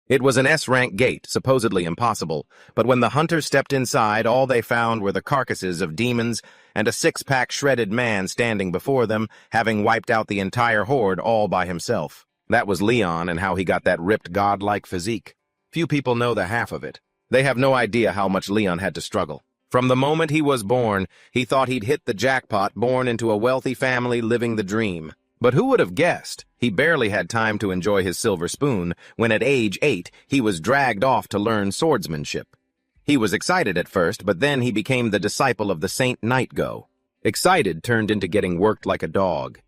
It was an S-rank gate, supposedly impossible, but when the hunters stepped inside, all they found were the carcasses of demons and a six-pack shredded man standing before them, having wiped out the entire horde all by himself. That was Leon and how he got that ripped godlike physique. Few people know the half of it. They have no idea how much Leon had to struggle. From the moment he was born, he thought he'd hit the jackpot, born into a wealthy family living the dream. But who would have guessed? He barely had time to enjoy his silver spoon when at age 8 he was dragged off to learn swordsmanship. He was excited at first, but then he became the disciple of the Saint Nightgo. Excited turned into getting worked like a dog.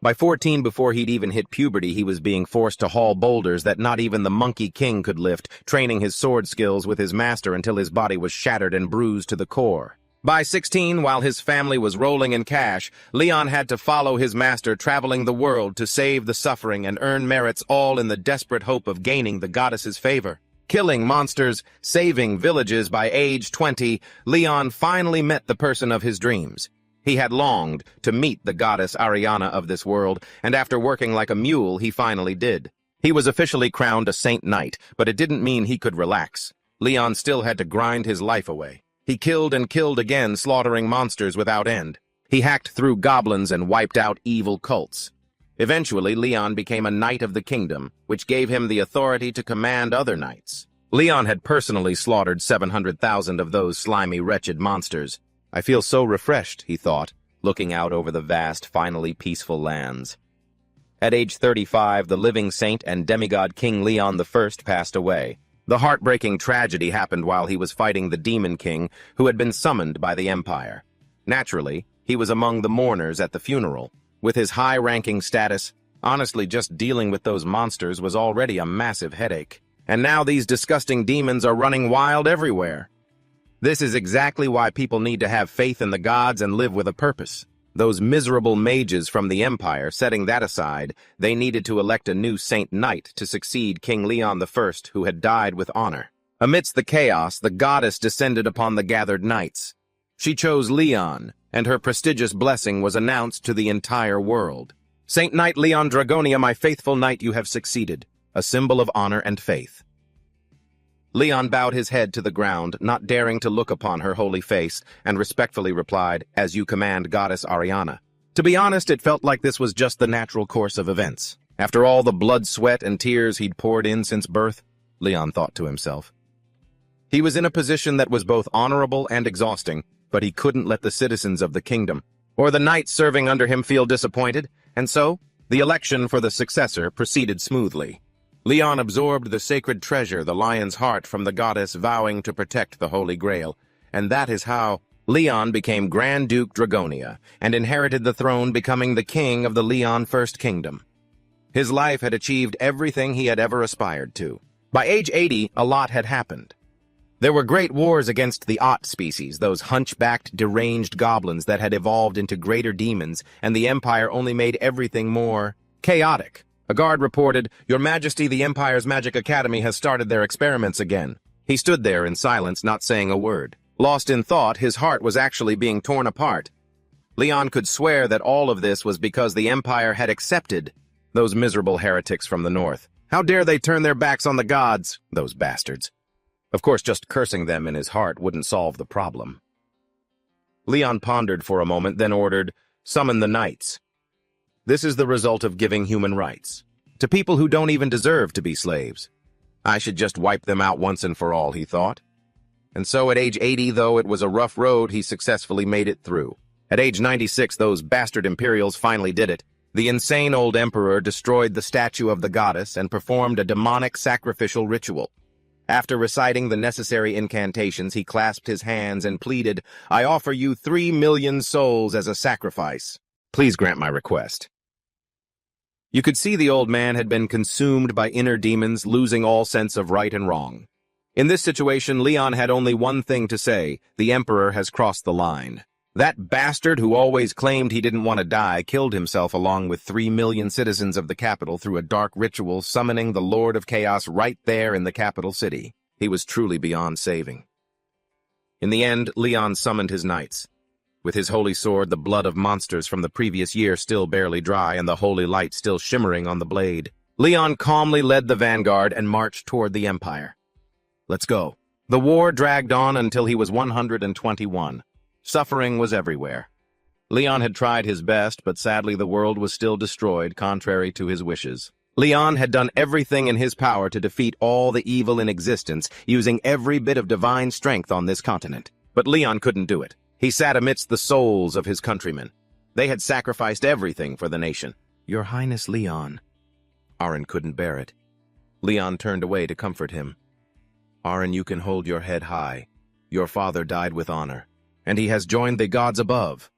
By 14, before he'd even hit puberty, he was being forced to haul boulders that not even the Monkey King could lift, training his sword skills with his master until his body was shattered and bruised to the core. By 16, while his family was rolling in cash, Leon had to follow his master, traveling the world to save the suffering and earn merits, all in the desperate hope of gaining the goddess's favor. Killing monsters, saving villages. By age 20, Leon finally met the person of his dreams. He had longed to meet the goddess Ariana of this world, and after working like a mule, he finally did. He was officially crowned a Saint Knight, but it didn't mean he could relax. Leon still had to grind his life away. He killed and killed again, slaughtering monsters without end. He hacked through goblins and wiped out evil cults. Eventually, Leon became a Knight of the Kingdom, which gave him the authority to command other knights. Leon had personally slaughtered 700,000 of those slimy, wretched monsters. I feel so refreshed, he thought, looking out over the vast, finally peaceful lands. At age 35, the living saint and demigod King Leon I passed away. The heartbreaking tragedy happened while he was fighting the Demon King, who had been summoned by the Empire. Naturally, he was among the mourners at the funeral. With his high-ranking status, honestly, just dealing with those monsters was already a massive headache. And now these disgusting demons are running wild everywhere. This is exactly why people need to have faith in the gods and live with a purpose. Those miserable mages from the Empire, setting that aside, they needed to elect a new Saint Knight to succeed King Leon I, who had died with honor. Amidst the chaos, the goddess descended upon the gathered knights. She chose Leon, and her prestigious blessing was announced to the entire world. Saint Knight Leon Dragonia, my faithful knight, you have succeeded, a symbol of honor and faith. Leon bowed his head to the ground, not daring to look upon her holy face, and respectfully replied, "As you command, Goddess Ariana." To be honest, it felt like this was just the natural course of events. After all the blood, sweat, and tears he'd poured in since birth, Leon thought to himself. He was in a position that was both honorable and exhausting, but he couldn't let the citizens of the kingdom, or the knights serving under him, feel disappointed, and so, the election for the successor proceeded smoothly. Leon absorbed the sacred treasure, the lion's heart, from the goddess, vowing to protect the Holy Grail, and that is how Leon became Grand Duke Dragonia and inherited the throne, becoming the king of the Leon First Kingdom. His life had achieved everything he had ever aspired to. By age 80, a lot had happened. There were great wars against the Ott species, those hunchbacked, deranged goblins that had evolved into greater demons, and the Empire only made everything more chaotic. A guard reported, "Your Majesty, the Empire's Magic Academy has started their experiments again." He stood there in silence, not saying a word. Lost in thought, his heart was actually being torn apart. Leon could swear that all of this was because the Empire had accepted those miserable heretics from the north. How dare they turn their backs on the gods, those bastards? Of course, just cursing them in his heart wouldn't solve the problem. Leon pondered for a moment, then ordered, "Summon the knights." This is the result of giving human rights to people who don't even deserve to be slaves. I should just wipe them out once and for all, he thought. And so at age 80, though it was a rough road, he successfully made it through. At age 96, those bastard Imperials finally did it. The insane old emperor destroyed the statue of the goddess and performed a demonic sacrificial ritual. After reciting the necessary incantations, he clasped his hands and pleaded, "I offer you 3 million souls as a sacrifice. Please grant my request." You could see the old man had been consumed by inner demons, losing all sense of right and wrong. In this situation, Leon had only one thing to say: the Emperor has crossed the line. That bastard who always claimed he didn't want to die killed himself along with 3 million citizens of the capital through a dark ritual, summoning the Lord of Chaos right there in the capital city. He was truly beyond saving. In the end, Leon summoned his knights. With his holy sword, the blood of monsters from the previous year still barely dry and the holy light still shimmering on the blade, Leon calmly led the vanguard and marched toward the Empire. Let's go. The war dragged on until he was 121. Suffering was everywhere. Leon had tried his best, but sadly the world was still destroyed, contrary to his wishes. Leon had done everything in his power to defeat all the evil in existence, using every bit of divine strength on this continent. But Leon couldn't do it. He sat amidst the souls of his countrymen. They had sacrificed everything for the nation. Your Highness Leon. Aaron couldn't bear it. Leon turned away to comfort him. Aaron, you can hold your head high. Your father died with honor, and he has joined the gods above.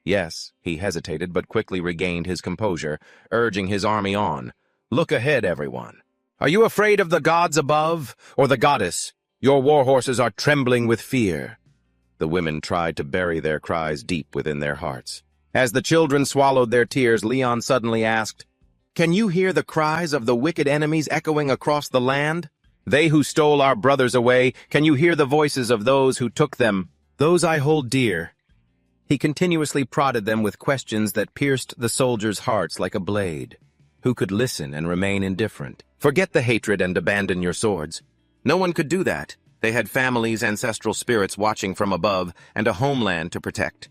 Yes, he hesitated, but quickly regained his composure, urging his army on. Look ahead, everyone. Are you afraid of the gods above, or the goddess? Your war horses are trembling with fear. The women tried to bury their cries deep within their hearts. As the children swallowed their tears, Leon suddenly asked, Can you hear the cries of the wicked enemies echoing across the land? They who stole our brothers away, can you hear the voices of those who took them? Those I hold dear. He continuously prodded them with questions that pierced the soldiers' hearts like a blade. Who could listen and remain indifferent? Forget the hatred and abandon your swords. No one could do that. They had families, ancestral spirits watching from above, and a homeland to protect.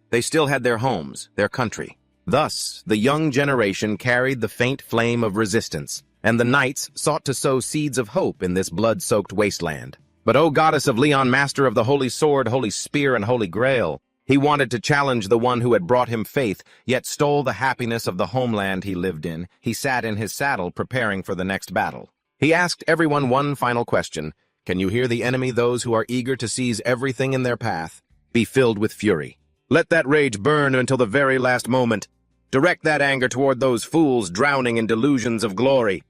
They still had their homes, their country. Thus, the young generation carried the faint flame of resistance, and the knights sought to sow seeds of hope in this blood-soaked wasteland. But, O goddess of Leon, master of the holy sword, holy spear, and holy grail, he wanted to challenge the one who had brought him faith, yet stole the happiness of the homeland he lived in. He sat in his saddle, preparing for the next battle. He asked everyone one final question. Can you hear the enemy, those who are eager to seize everything in their path? Be filled with fury. Let that rage burn until the very last moment. Direct that anger toward those fools drowning in delusions of glory.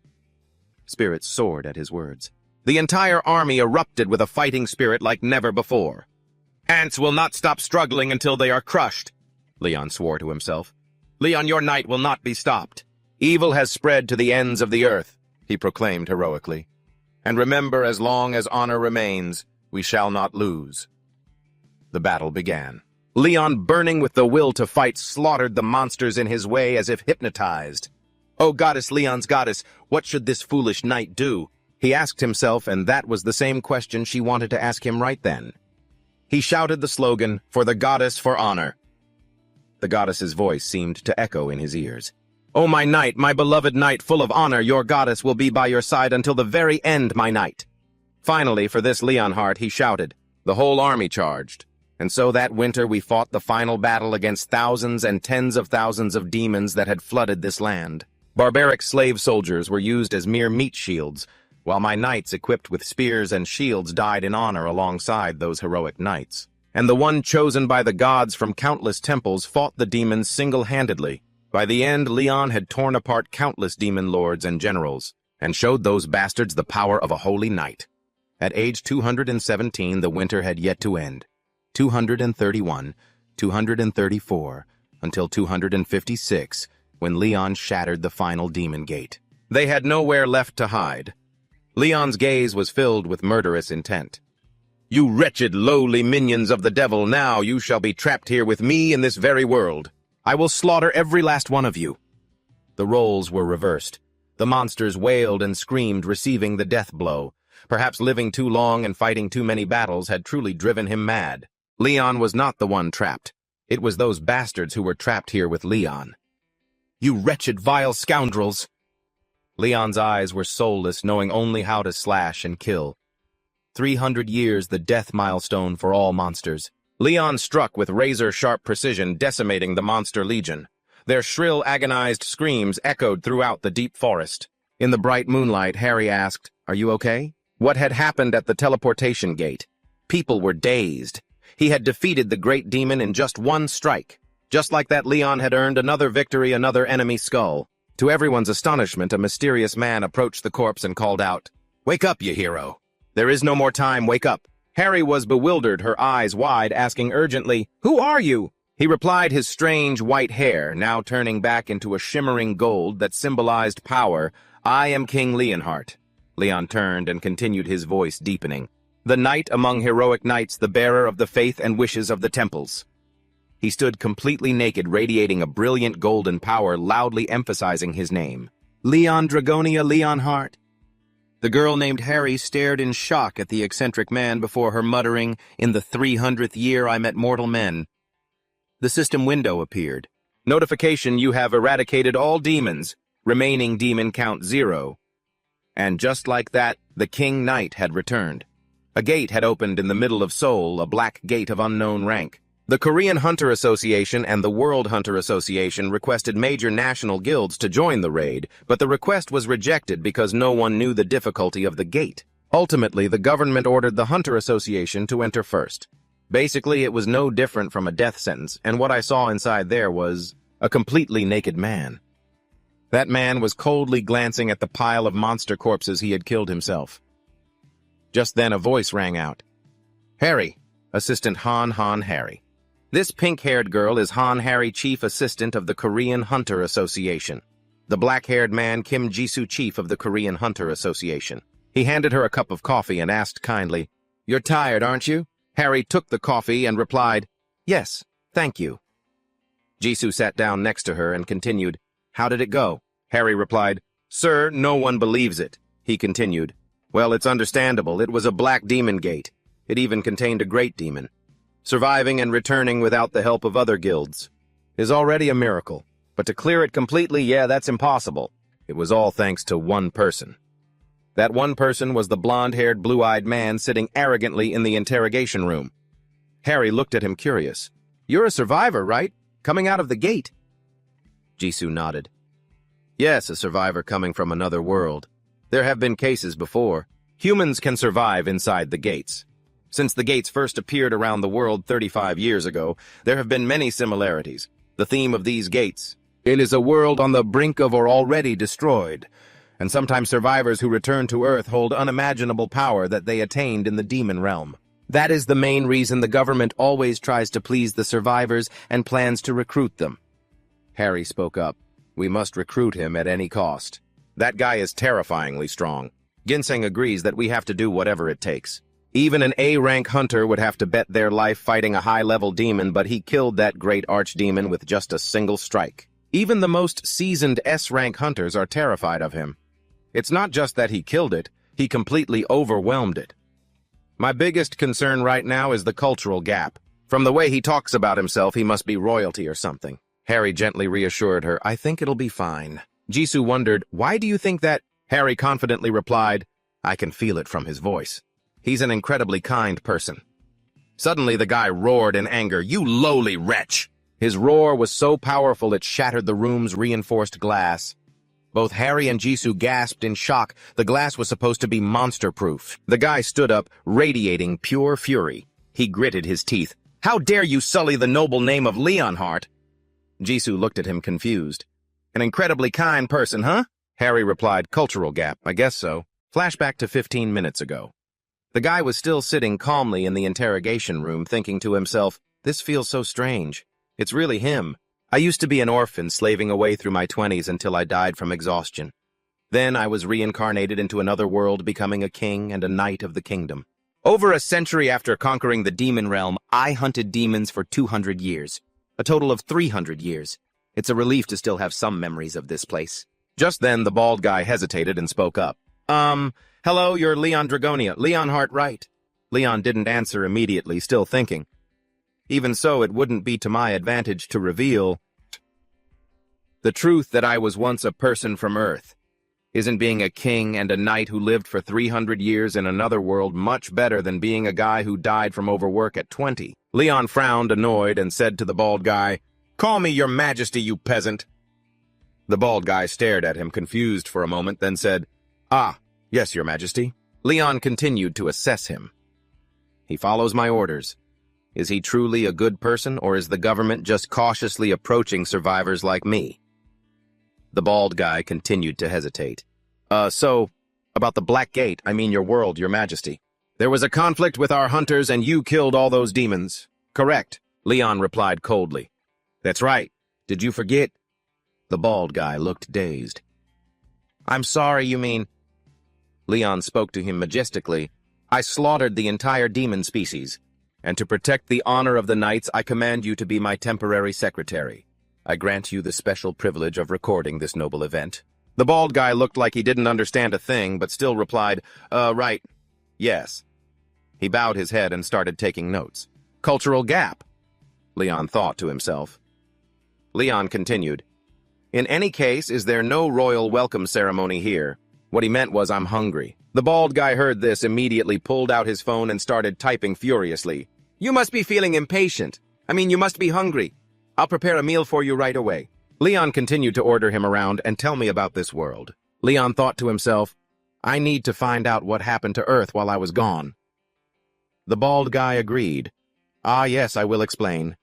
Spirits soared at his words. The entire army erupted with a fighting spirit like never before. Ants will not stop struggling until they are crushed, Leon swore to himself. Leon, your night will not be stopped. Evil has spread to the ends of the earth, he proclaimed heroically. And remember, as long as honor remains, we shall not lose. The battle began. Leon, burning with the will to fight, slaughtered the monsters in his way as if hypnotized. Oh, goddess, Leon's goddess, what should this foolish knight do? He asked himself, and that was the same question she wanted to ask him right then. He shouted the slogan, for the goddess, for honor. The goddess's voice seemed to echo in his ears. Oh, my knight, my beloved knight, full of honor, your goddess will be by your side until the very end, my knight. Finally, for this Leonheart, he shouted. The whole army charged. And so that winter we fought the final battle against thousands and tens of thousands of demons that had flooded this land. Barbaric slave soldiers were used as mere meat shields, while my knights equipped with spears and shields died in honor alongside those heroic knights. And the one chosen by the gods from countless temples fought the demons single-handedly. By the end, Leon had torn apart countless demon lords and generals, and showed those bastards the power of a holy knight. At age 217, the winter had yet to end. 231, 234, until 256, when Leon shattered the final demon gate. They had nowhere left to hide. Leon's gaze was filled with murderous intent. You wretched, lowly minions of the devil, now you shall be trapped here with me in this very world. I will slaughter every last one of you. The roles were reversed. The monsters wailed and screamed, receiving the death blow. Perhaps living too long and fighting too many battles had truly driven him mad. Leon was not the one trapped. It was those bastards who were trapped here with Leon. You wretched, vile scoundrels! Leon's eyes were soulless, knowing only how to slash and kill. 300 years, the death milestone for all monsters. Leon struck with razor-sharp precision, decimating the monster legion. Their shrill, agonized screams echoed throughout the deep forest. In the bright moonlight, Harry asked, Are you okay? What had happened at the teleportation gate? People were dazed. He had defeated the great demon in just one strike. Just like that, Leon had earned another victory, another enemy skull. To everyone's astonishment, a mysterious man approached the corpse and called out, Wake up, you hero! There is no more time, wake up! Harry was bewildered, her eyes wide, asking urgently, Who are you? He replied, his strange white hair now turning back into a shimmering gold that symbolized power. I am King Leonheart. Leon turned and continued, his voice deepening. The knight among heroic knights, the bearer of the faith and wishes of the temples. He stood completely naked, radiating a brilliant golden power, loudly emphasizing his name. Leon Dragonia Leonhardt. The girl named Harry stared in shock at the eccentric man before her muttering, "In the 300th year I met mortal men." The system window appeared. Notification: you have eradicated all demons. Remaining demon count 0. And just like that, the King Knight had returned. A gate had opened in the middle of Seoul, a black gate of unknown rank. The Korean Hunter Association and the World Hunter Association requested major national guilds to join the raid, but the request was rejected because no one knew the difficulty of the gate. Ultimately, the government ordered the Hunter Association to enter first. Basically, it was no different from a death sentence, and what I saw inside there was a completely naked man. That man was coldly glancing at the pile of monster corpses he had killed himself. Just then a voice rang out. "Harry, Assistant Han Harry. This pink-haired girl is Han Harry, Chief Assistant of the Korean Hunter Association. The black-haired man Kim Jisoo, Chief of the Korean Hunter Association." He handed her a cup of coffee and asked kindly, "You're tired, aren't you?" Harry took the coffee and replied, "Yes, thank you." Jisoo sat down next to her and continued, "How did it go?" Harry replied, "Sir, no one believes it." He continued, "Well, it's understandable. It was a black demon gate. It even contained a great demon. Surviving and returning without the help of other guilds is already a miracle. But to clear it completely, yeah, that's impossible. It was all thanks to one person. That one person was the blonde-haired, blue-eyed man sitting arrogantly in the interrogation room." Harry looked at him curious. "You're a survivor, right? Coming out of the gate?" Jisoo nodded. "Yes, a survivor coming from another world. There have been cases before. Humans can survive inside the gates. Since the gates first appeared around the world 35 years ago, there have been many similarities. The theme of these gates: it is a world on the brink of or already destroyed, and sometimes survivors who return to Earth hold unimaginable power that they attained in the demon realm. That is the main reason the government always tries to please the survivors and plans to recruit them." Harry spoke up. "We must recruit him at any cost. That guy is terrifyingly strong. Ginseng agrees that we have to do whatever it takes. Even an A-rank hunter would have to bet their life fighting a high-level demon, but he killed that great archdemon with just a single strike. Even the most seasoned S-rank hunters are terrified of him. It's not just that he killed it, he completely overwhelmed it. My biggest concern right now is the cultural gap. From the way he talks about himself, he must be royalty or something." Harry gently reassured her, "I think it'll be fine." Jisoo wondered, "Why do you think that?" Harry confidently replied, "I can feel it from his voice. He's an incredibly kind person." Suddenly the guy roared in anger, "You lowly wretch!" His roar was so powerful it shattered the room's reinforced glass. Both Harry and Jisoo gasped in shock. The glass was supposed to be monster-proof. The guy stood up, radiating pure fury. He gritted his teeth. "How dare you sully the noble name of Leonhardt?" Jisoo looked at him confused. "An incredibly kind person, huh?" Harry replied, "Cultural gap, I guess so." Flashback to 15 minutes ago. The guy was still sitting calmly in the interrogation room, thinking to himself, "This feels so strange. It's really him. I used to be an orphan, slaving away through my 20s until I died from exhaustion. Then I was reincarnated into another world, becoming a king and a knight of the kingdom. Over a century after conquering the demon realm, I hunted demons for 200 years. A total of 300 years. It's a relief to still have some memories of this place." Just then, the bald guy hesitated and spoke up. Hello, you're Leon Dragonia. Leonhardt, right?" Leon didn't answer immediately, still thinking. Even so, it wouldn't be to my advantage to reveal the truth that I was once a person from Earth. Isn't being a king and a knight who lived for 300 years in another world much better than being a guy who died from overwork at 20? Leon frowned, annoyed, and said to the bald guy, "Call me your majesty, you peasant." The bald guy stared at him, confused for a moment, then said, "Ah, yes, your majesty." Leon continued to assess him. "He follows my orders. Is he truly a good person, or is the government just cautiously approaching survivors like me?" The bald guy continued to hesitate. So, about the Black Gate, I mean your world, your majesty. There was a conflict with our hunters and you killed all those demons. Correct, Leon replied coldly. That's right. Did you forget? The bald guy looked dazed. I'm sorry, you mean... Leon spoke to him majestically. I slaughtered the entire demon species, and to protect the honor of the knights, I command you to be my temporary secretary. I grant you the special privilege of recording this noble event. The bald guy looked like he didn't understand a thing, but still replied, right. Yes. He bowed his head and started taking notes. Cultural gap, Leon thought to himself. Leon continued, in any case, is there no royal welcome ceremony here? What he meant was, I'm hungry. The bald guy heard this, immediately pulled out his phone and started typing furiously. You must be feeling impatient. You must be hungry. I'll prepare a meal for you right away. Leon continued to order him around and tell me about this world. Leon thought to himself, I need to find out what happened to Earth while I was gone. The bald guy agreed. Ah, yes, I will explain.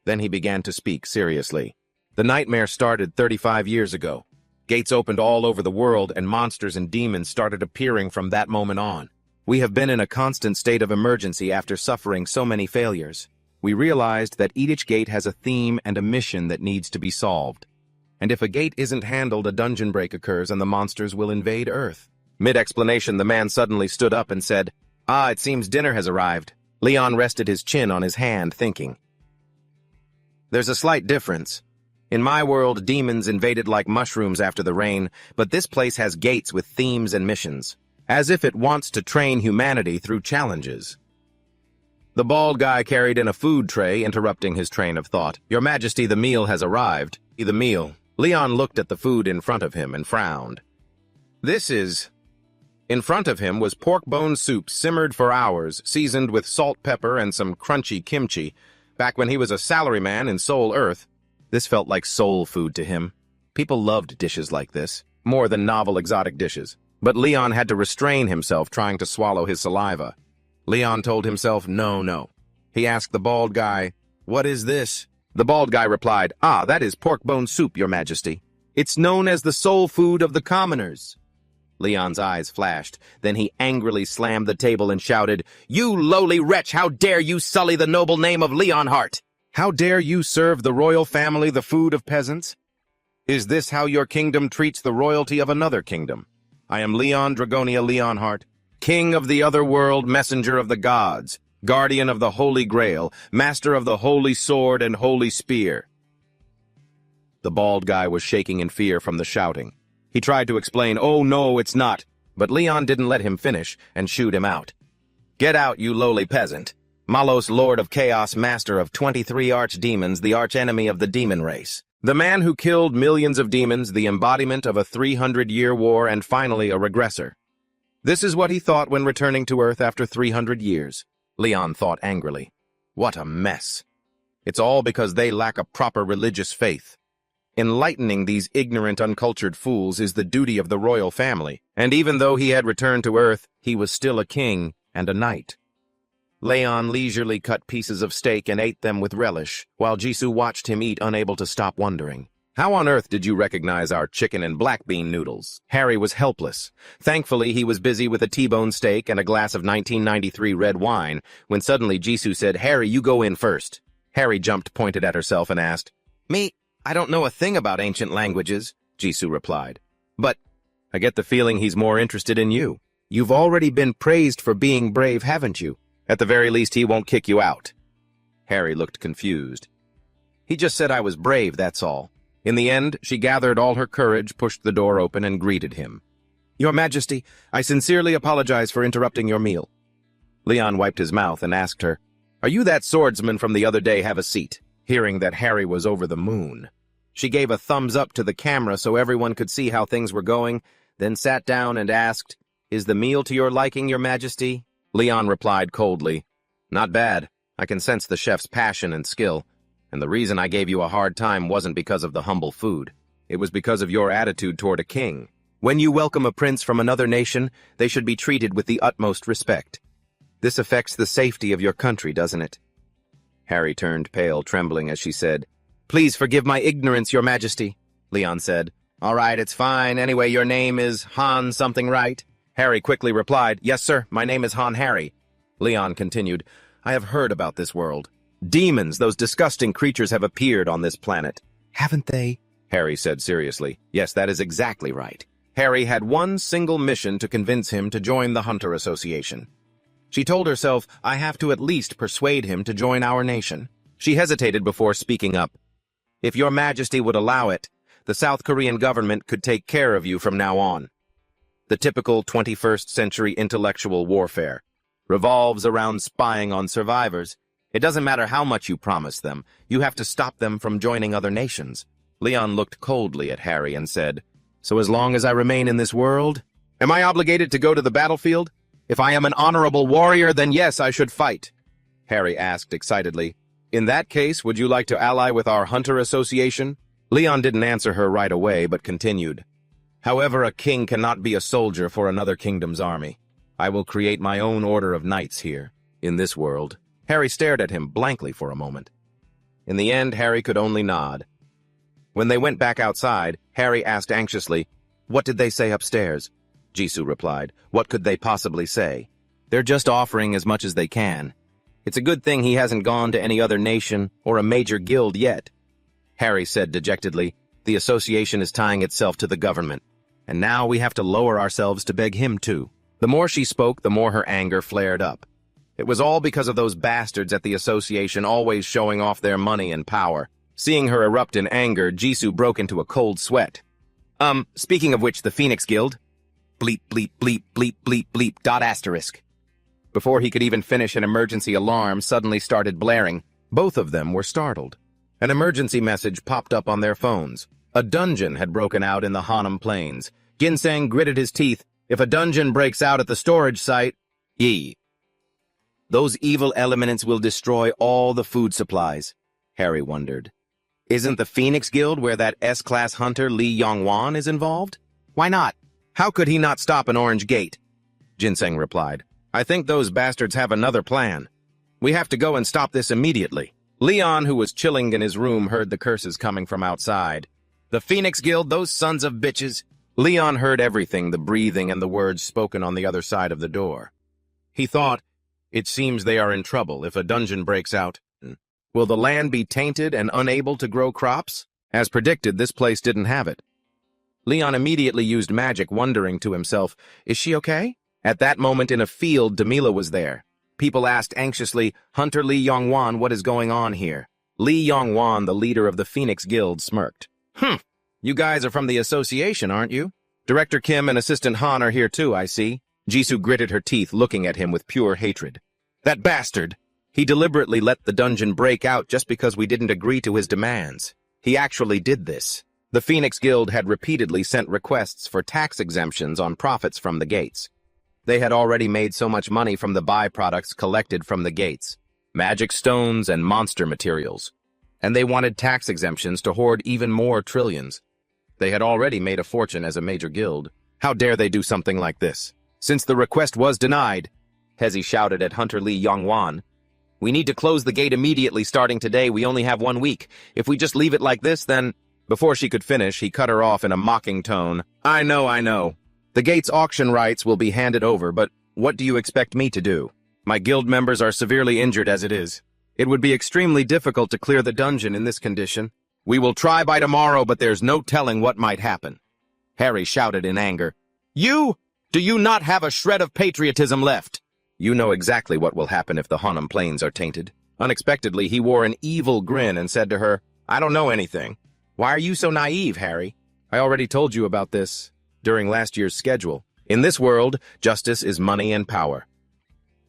Then he began to speak seriously. The nightmare started 35 years ago. Gates opened all over the world and monsters and demons started appearing from that moment on. We have been in a constant state of emergency after suffering so many failures. We realized that each gate has a theme and a mission that needs to be solved. And if a gate isn't handled, a dungeon break occurs and the monsters will invade Earth. Mid-explanation, the man suddenly stood up and said, Ah, it seems dinner has arrived. Leon rested his chin on his hand, thinking. There's a slight difference. In my world, demons invaded like mushrooms after the rain, but this place has gates with themes and missions, as if it wants to train humanity through challenges. The bald guy carried in a food tray, interrupting his train of thought. Your Majesty, the meal has arrived. The meal. Leon looked at the food in front of him and frowned. In front of him was pork bone soup simmered for hours, seasoned with salt, pepper, and some crunchy kimchi. Back when he was a salaryman in Seoul, Earth, this felt like soul food to him. People loved dishes like this, more than novel exotic dishes. But Leon had to restrain himself trying to swallow his saliva. Leon told himself, no. He asked the bald guy, What is this? The bald guy replied, Ah, that is pork bone soup, Your Majesty. It's known as the soul food of the commoners. Leon's eyes flashed. Then he angrily slammed the table and shouted, You lowly wretch, how dare you sully the noble name of Leonhardt? How dare you serve the royal family the food of peasants? Is this how your kingdom treats the royalty of another kingdom? I am Leon Dragonia Leonhardt, king of the other world, messenger of the gods, guardian of the Holy Grail, master of the holy sword and holy spear. The bald guy was shaking in fear from the shouting. He tried to explain, Oh no, it's not, but Leon didn't let him finish and shooed him out. Get out, you lowly peasant. Malos, Lord of Chaos, master of 23 archdemons, the archenemy of the demon race. The man who killed millions of demons, the embodiment of a 300-year war, and finally a regressor. This is what he thought when returning to Earth after 300 years. Leon thought angrily. What a mess. It's all because they lack a proper religious faith. Enlightening these ignorant, uncultured fools is the duty of the royal family, and even though he had returned to Earth, he was still a king and a knight. Leon leisurely cut pieces of steak and ate them with relish, while Jisoo watched him eat, unable to stop wondering. How on earth did you recognize our chicken and black bean noodles? Harry was helpless. Thankfully, he was busy with a T-bone steak and a glass of 1993 red wine, when suddenly Jisoo said, Harry, you go in first. Harry jumped, pointed at herself, and asked, Me? I don't know a thing about ancient languages, Jisoo replied. But I get the feeling he's more interested in you. You've already been praised for being brave, haven't you? At the very least, he won't kick you out. Harry looked confused. He just said I was brave, that's all. In the end, she gathered all her courage, pushed the door open, and greeted him. Your Majesty, I sincerely apologize for interrupting your meal. Leon wiped his mouth and asked her, Are you that swordsman from the other day? Have a seat. Hearing that Harry was over the moon. She gave a thumbs up to the camera so everyone could see how things were going, then sat down and asked, Is the meal to your liking, Your Majesty? Leon replied coldly, Not bad. I can sense the chef's passion and skill, and the reason I gave you a hard time wasn't because of the humble food. It was because of your attitude toward a king. When you welcome a prince from another nation, they should be treated with the utmost respect. This affects the safety of your country, doesn't it? Harry turned pale, trembling as she said, Please forgive my ignorance, Your Majesty. Leon said, All right, it's fine. Anyway, your name is Han something, right? Harry quickly replied, Yes, sir, my name is Han Harry. Leon continued, I have heard about this world. Demons, those disgusting creatures, have appeared on this planet. Haven't they? Harry said seriously. Yes, that is exactly right. Harry had one single mission to convince him to join the Hunter Association. She told herself, I have to at least persuade him to join our nation. She hesitated before speaking up. If Your Majesty would allow it, the South Korean government could take care of you from now on. The typical 21st century intellectual warfare revolves around spying on survivors. It doesn't matter how much you promise them, you have to stop them from joining other nations. Leon looked coldly at Harry and said, "So as long as I remain in this world, am I obligated to go to the battlefield? If I am an honorable warrior, then yes, I should fight." Harry asked excitedly, "In that case, would you like to ally with our Hunter Association?" Leon didn't answer her right away, but continued, "However, a king cannot be a soldier for another kingdom's army. I will create my own order of knights here, in this world." Harry stared at him blankly for a moment. In the end, Harry could only nod. When they went back outside, Harry asked anxiously, "What did they say upstairs?" Jisoo replied, "What could they possibly say? They're just offering as much as they can. It's a good thing he hasn't gone to any other nation or a major guild yet." Harry said dejectedly, "The association is tying itself to the government, and now we have to lower ourselves to beg him too." The more she spoke, the more her anger flared up. It was all because of those bastards at the association always showing off their money and power. Seeing her erupt in anger, Jisoo broke into a cold sweat. Speaking of which, the Phoenix Guild? Bleep, bleep, bleep, bleep, bleep, bleep, dot asterisk. Before he could even finish, an emergency alarm suddenly started blaring. Both of them were startled. An emergency message popped up on their phones. A dungeon had broken out in the Hanam Plains. Ginseng gritted his teeth. If a dungeon breaks out at the storage site, those evil elements will destroy all the food supplies. Harry wondered. Isn't the Phoenix Guild where that S-class hunter Lee Yongwan is involved? Why not? How could he not stop an orange gate? Ginseng replied, "I think those bastards have another plan. We have to go and stop this immediately." Leon, who was chilling in his room, heard the curses coming from outside. "The Phoenix Guild, those sons of bitches." Leon heard everything, the breathing and the words spoken on the other side of the door. He thought, "It seems they are in trouble if a dungeon breaks out. Will the land be tainted and unable to grow crops?" As predicted, this place didn't have it. Leon immediately used magic, wondering to himself, "Is she okay?" At that moment in a field, Demila was there. People asked anxiously, "Hunter Lee Yongwan, what is going on here?" Lee Yongwan, the leader of the Phoenix Guild, smirked. You guys are from the association, aren't you? Director Kim and Assistant Han are here too, I see." Jisoo gritted her teeth, looking at him with pure hatred. "That bastard! He deliberately let the dungeon break out just because we didn't agree to his demands. He actually did this." The Phoenix Guild had repeatedly sent requests for tax exemptions on profits from the gates. They had already made so much money from the byproducts collected from the gates, magic stones and monster materials, and they wanted tax exemptions to hoard even more trillions. They had already made a fortune as a major guild. How dare they do something like this? Since the request was denied, Hezi shouted at Hunter Lee Yongwan, "We need to close the gate immediately starting today. We only have 1 week. If we just leave it like this, then—" Before she could finish, he cut her off in a mocking tone. I know. The gate's auction rights will be handed over, but what do you expect me to do? My guild members are severely injured as it is. It would be extremely difficult to clear the dungeon in this condition. We will try by tomorrow, but there's no telling what might happen." Harry shouted in anger. Do you not have a shred of patriotism left? You know exactly what will happen if the Hanam Plains are tainted. Unexpectedly, he wore an evil grin and said to her, "I don't know anything." "Why are you so naive, Harry? I already told you about this during last year's schedule. In this world, justice is money and power."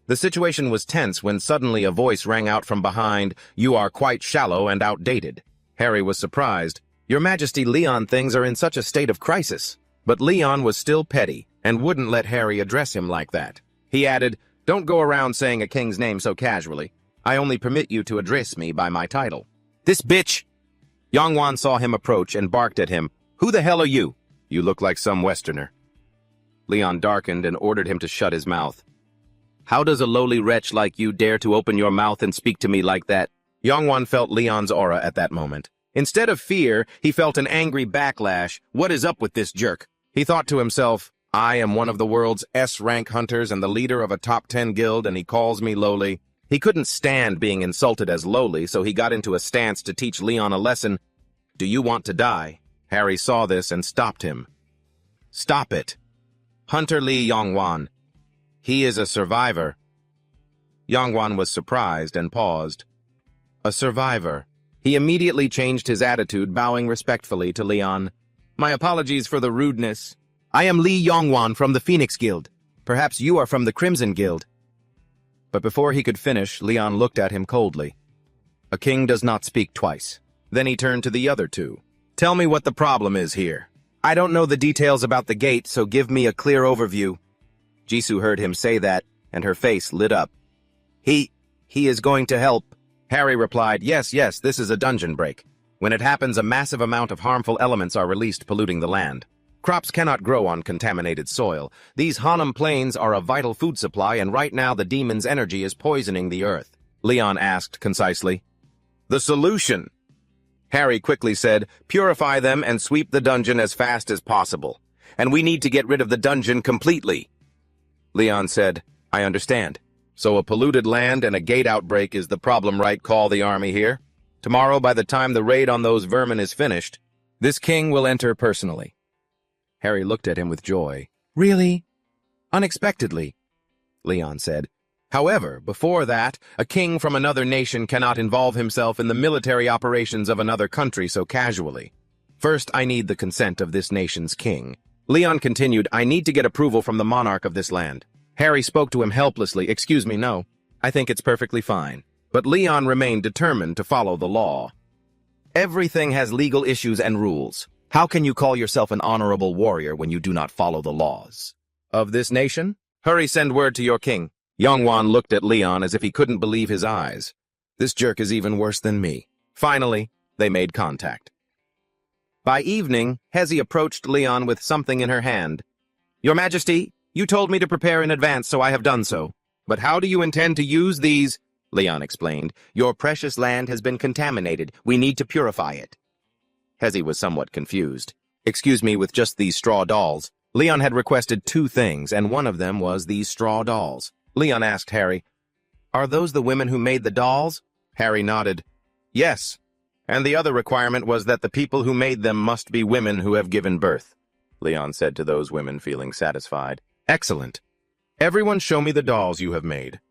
The situation was tense when suddenly a voice rang out from behind, "You are quite shallow and outdated." Harry was surprised. "Your Majesty, Leon, things are in such a state of crisis." But Leon was still petty and wouldn't let Harry address him like that. He added, "Don't go around saying a king's name so casually. I only permit you to address me by my title." "This bitch!" Yongwan saw him approach and barked at him. "Who the hell are you?" "You look like some Westerner." Leon darkened and ordered him to shut his mouth. "How does a lowly wretch like you dare to open your mouth and speak to me like that?" Yongwan felt Leon's aura at that moment. Instead of fear, he felt an angry backlash. What is up with this jerk? He thought to himself, I am one of the world's S-rank hunters and the leader of a top 10 guild, and he calls me lowly. He couldn't stand being insulted as lowly, so he got into a stance to teach Leon a lesson. "Do you want to die?" Harry saw this and stopped him. "Stop it. Hunter Lee Yongwan. He is a survivor." Yongwan was surprised and paused. "A survivor." He immediately changed his attitude, bowing respectfully to Leon. My apologies for the rudeness. I am Li Yongwan from the Phoenix Guild. Perhaps you are from the Crimson Guild. But before he could finish, Leon looked at him coldly. A king does not speak twice. Then he turned to the other two. Tell me what the problem is here. I don't know the details about the gate, so give me a clear overview. Jisoo heard him say that, and her face lit up. He is going to help. Harry replied, yes, this is a dungeon break. When it happens, a massive amount of harmful elements are released, polluting the land. Crops cannot grow on contaminated soil. These Hanam plains are a vital food supply, and right now the demon's energy is poisoning the earth. Leon asked concisely. The solution? Harry quickly said, purify them and sweep the dungeon as fast as possible. And we need to get rid of the dungeon completely. Leon said, I understand. So a polluted land and a gate outbreak is the problem, right? Call the army here. Tomorrow, by the time the raid on those vermin is finished, this king will enter personally. Harry looked at him with joy. Really? Unexpectedly, Leon said. However, before that, a king from another nation cannot involve himself in the military operations of another country so casually. First, I need the consent of this nation's king. Leon continued, I need to get approval from the monarch of this land. Harry spoke to him helplessly. Excuse me, no. I think it's perfectly fine. But Leon remained determined to follow the law. Everything has legal issues and rules. How can you call yourself an honorable warrior when you do not follow the laws of this nation? Hurry, send word to your king. Yongwan looked at Leon as if he couldn't believe his eyes. This jerk is even worse than me. Finally, they made contact. By evening, Hezi approached Leon with something in her hand. Your Majesty, you told me to prepare in advance, so I have done so. But how do you intend to use these? Leon explained. Your precious land has been contaminated. We need to purify it. Hezi was somewhat confused. Excuse me, with just these straw dolls. Leon had requested 2 things, and one of them was these straw dolls. Leon asked Harry, Are those the women who made the dolls? Harry nodded. Yes. And the other requirement was that the people who made them must be women who have given birth. Leon said to those women, feeling satisfied. Excellent. Everyone show me the dolls you have made.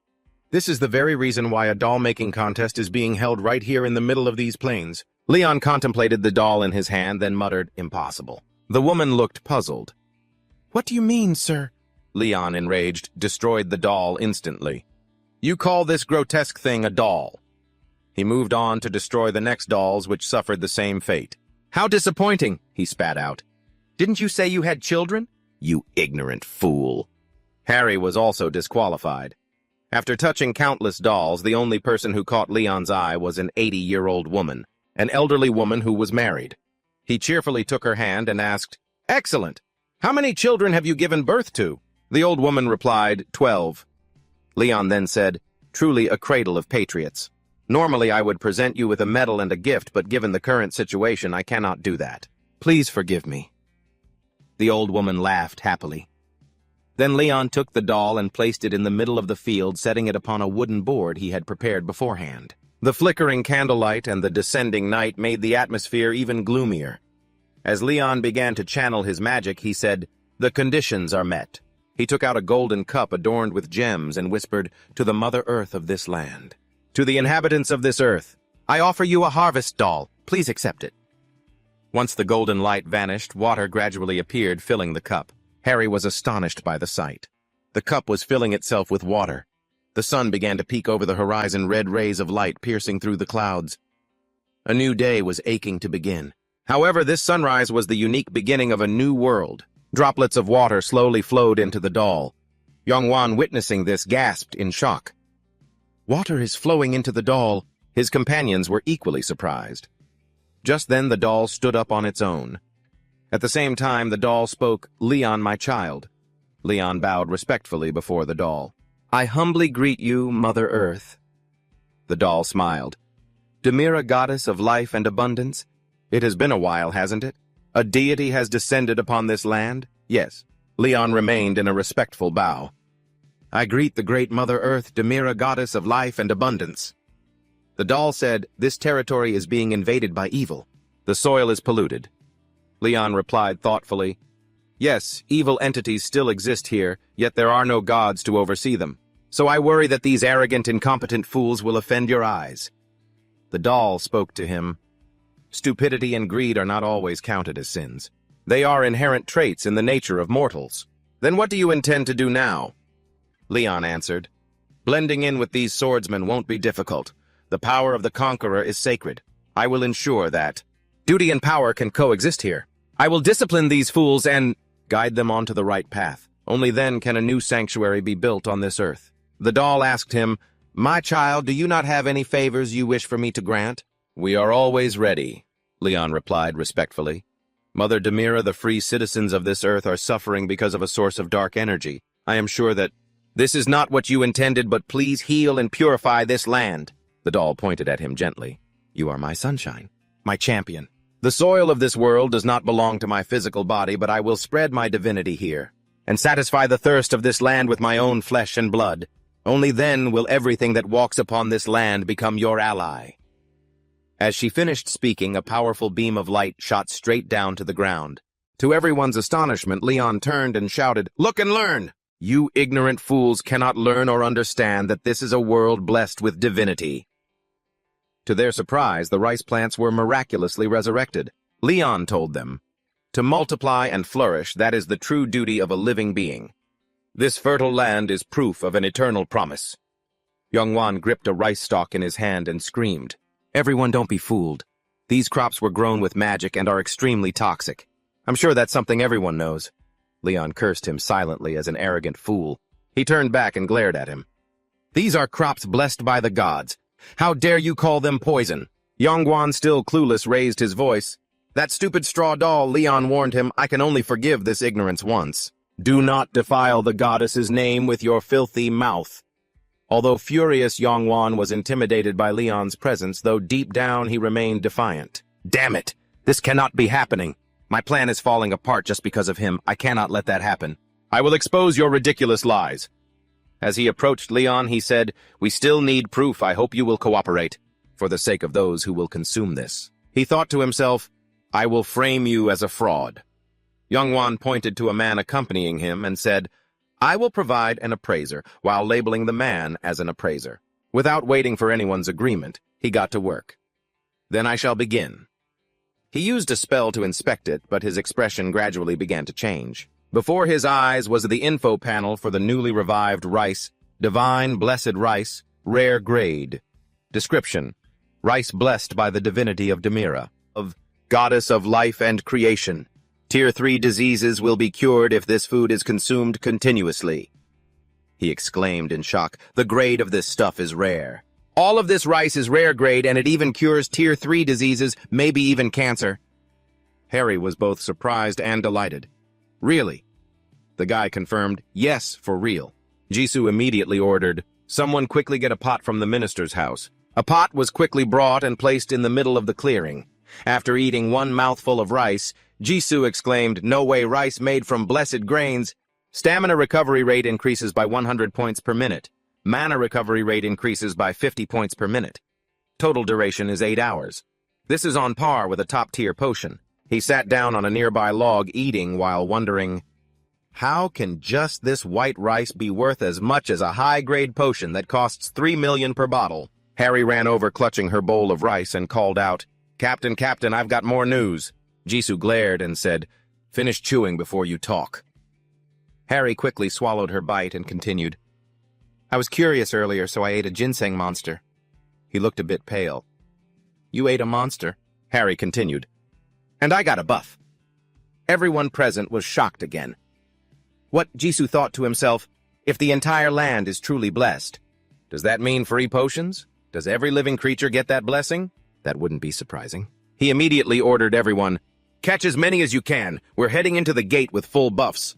This is the very reason why a doll-making contest is being held right here in the middle of these plains. Leon contemplated the doll in his hand, then muttered, Impossible. The woman looked puzzled. What do you mean, sir? Leon, enraged, destroyed the doll instantly. You call this grotesque thing a doll? He moved on to destroy the next dolls, which suffered the same fate. How disappointing, he spat out. Didn't you say you had children? You ignorant fool. Harry was also disqualified. After touching countless dolls, the only person who caught Leon's eye was an 80-year-old woman, an elderly woman who was married. He cheerfully took her hand and asked, Excellent! How many children have you given birth to? The old woman replied, 12. Leon then said, Truly a cradle of patriots. Normally I would present you with a medal and a gift, but given the current situation, I cannot do that. Please forgive me. The old woman laughed happily. Then Leon took the doll and placed it in the middle of the field, setting it upon a wooden board he had prepared beforehand. The flickering candlelight and the descending night made the atmosphere even gloomier. As Leon began to channel his magic, he said, The conditions are met. He took out a golden cup adorned with gems and whispered, To the Mother Earth of this land. To the inhabitants of this earth, I offer you a harvest doll. Please accept it. Once the golden light vanished, water gradually appeared, filling the cup. Harry was astonished by the sight. The cup was filling itself with water. The sun began to peek over the horizon, red rays of light piercing through the clouds. A new day was aching to begin. However, this sunrise was the unique beginning of a new world. Droplets of water slowly flowed into the doll. Yongwan, witnessing this, gasped in shock. Water is flowing into the doll. His companions were equally surprised. Just then the doll stood up on its own. At the same time, the doll spoke, Leon, my child. Leon bowed respectfully before the doll. I humbly greet you, Mother Earth. The doll smiled. Demira, goddess of life and abundance? It has been a while, hasn't it? A deity has descended upon this land? Yes. Leon remained in a respectful bow. I greet the great Mother Earth, Demira, goddess of life and abundance. The doll said, This territory is being invaded by evil. The soil is polluted. Leon replied thoughtfully, Yes, evil entities still exist here, yet there are no gods to oversee them. So I worry that these arrogant, incompetent fools will offend your eyes. The doll spoke to him. Stupidity and greed are not always counted as sins. They are inherent traits in the nature of mortals. Then what do you intend to do now? Leon answered. Blending in with these swordsmen won't be difficult. The power of the conqueror is sacred. I will ensure that duty and power can coexist here. I will discipline these fools and guide them onto the right path. Only then can a new sanctuary be built on this earth. The doll asked him, My child, do you not have any favors you wish for me to grant? We are always ready, Leon replied respectfully. Mother Demira, the free citizens of this earth are suffering because of a source of dark energy. I am sure that this is not what you intended, but please heal and purify this land. The doll pointed at him gently. You are my sunshine, my champion. The soil of this world does not belong to my physical body, but I will spread my divinity here and satisfy the thirst of this land with my own flesh and blood. Only then will everything that walks upon this land become your ally. As she finished speaking, a powerful beam of light shot straight down to the ground. To everyone's astonishment, Leon turned and shouted, Look and learn! You ignorant fools cannot learn or understand that this is a world blessed with divinity. To their surprise, the rice plants were miraculously resurrected. Leon told them, To multiply and flourish, that is the true duty of a living being. This fertile land is proof of an eternal promise. Youngwon gripped a rice stalk in his hand and screamed, Everyone don't be fooled. These crops were grown with magic and are extremely toxic. I'm sure that's something everyone knows. Leon cursed him silently as an arrogant fool. He turned back and glared at him. These are crops blessed by the gods. How dare you call them poison? Youngwon, still clueless, raised his voice. That stupid straw doll, Leon warned him, I can only forgive this ignorance once. Do not defile the goddess's name with your filthy mouth. Although furious, Youngwon was intimidated by Leon's presence, though deep down he remained defiant. Damn it! This cannot be happening. My plan is falling apart just because of him. I cannot let that happen. I will expose your ridiculous lies. As he approached Leon, he said, We still need proof. I hope you will cooperate, for the sake of those who will consume this. He thought to himself, I will frame you as a fraud. Youngwon pointed to a man accompanying him and said, I will provide an appraiser, while labeling the man as an appraiser. Without waiting for anyone's agreement, he got to work. Then I shall begin. He used a spell to inspect it, but his expression gradually began to change. Before his eyes was the info panel for the newly revived rice, divine blessed rice, rare grade. Description: rice blessed by the divinity of Demira, of goddess of life and creation. Tier 3 diseases will be cured if this food is consumed continuously. He exclaimed in shock, The grade of this stuff is rare. All of this rice is rare grade, and it even cures Tier 3 diseases, maybe even cancer. Harry was both surprised and delighted. Really? The guy confirmed, yes, for real. Jisoo immediately ordered, Someone quickly get a pot from the minister's house. A pot was quickly brought and placed in the middle of the clearing. After eating one mouthful of rice, Jisoo exclaimed, No way, rice made from blessed grains. Stamina recovery rate increases by 100 points per minute. Mana recovery rate increases by 50 points per minute. Total duration is 8 hours. This is on par with a top-tier potion. He sat down on a nearby log eating while wondering, how can just this white rice be worth as much as a high-grade potion that costs 3 million per bottle? Harry ran over clutching her bowl of rice and called out, Captain, I've got more news. Jisoo glared and said, Finish chewing before you talk. Harry quickly swallowed her bite and continued, I was curious earlier, so I ate a ginseng monster. He looked a bit pale. You ate a monster? Harry continued. And I got a buff. Everyone present was shocked again. What, Jisoo thought to himself, if the entire land is truly blessed, does that mean free potions? Does every living creature get that blessing? That wouldn't be surprising. He immediately ordered everyone, Catch as many as you can. We're heading into the gate with full buffs.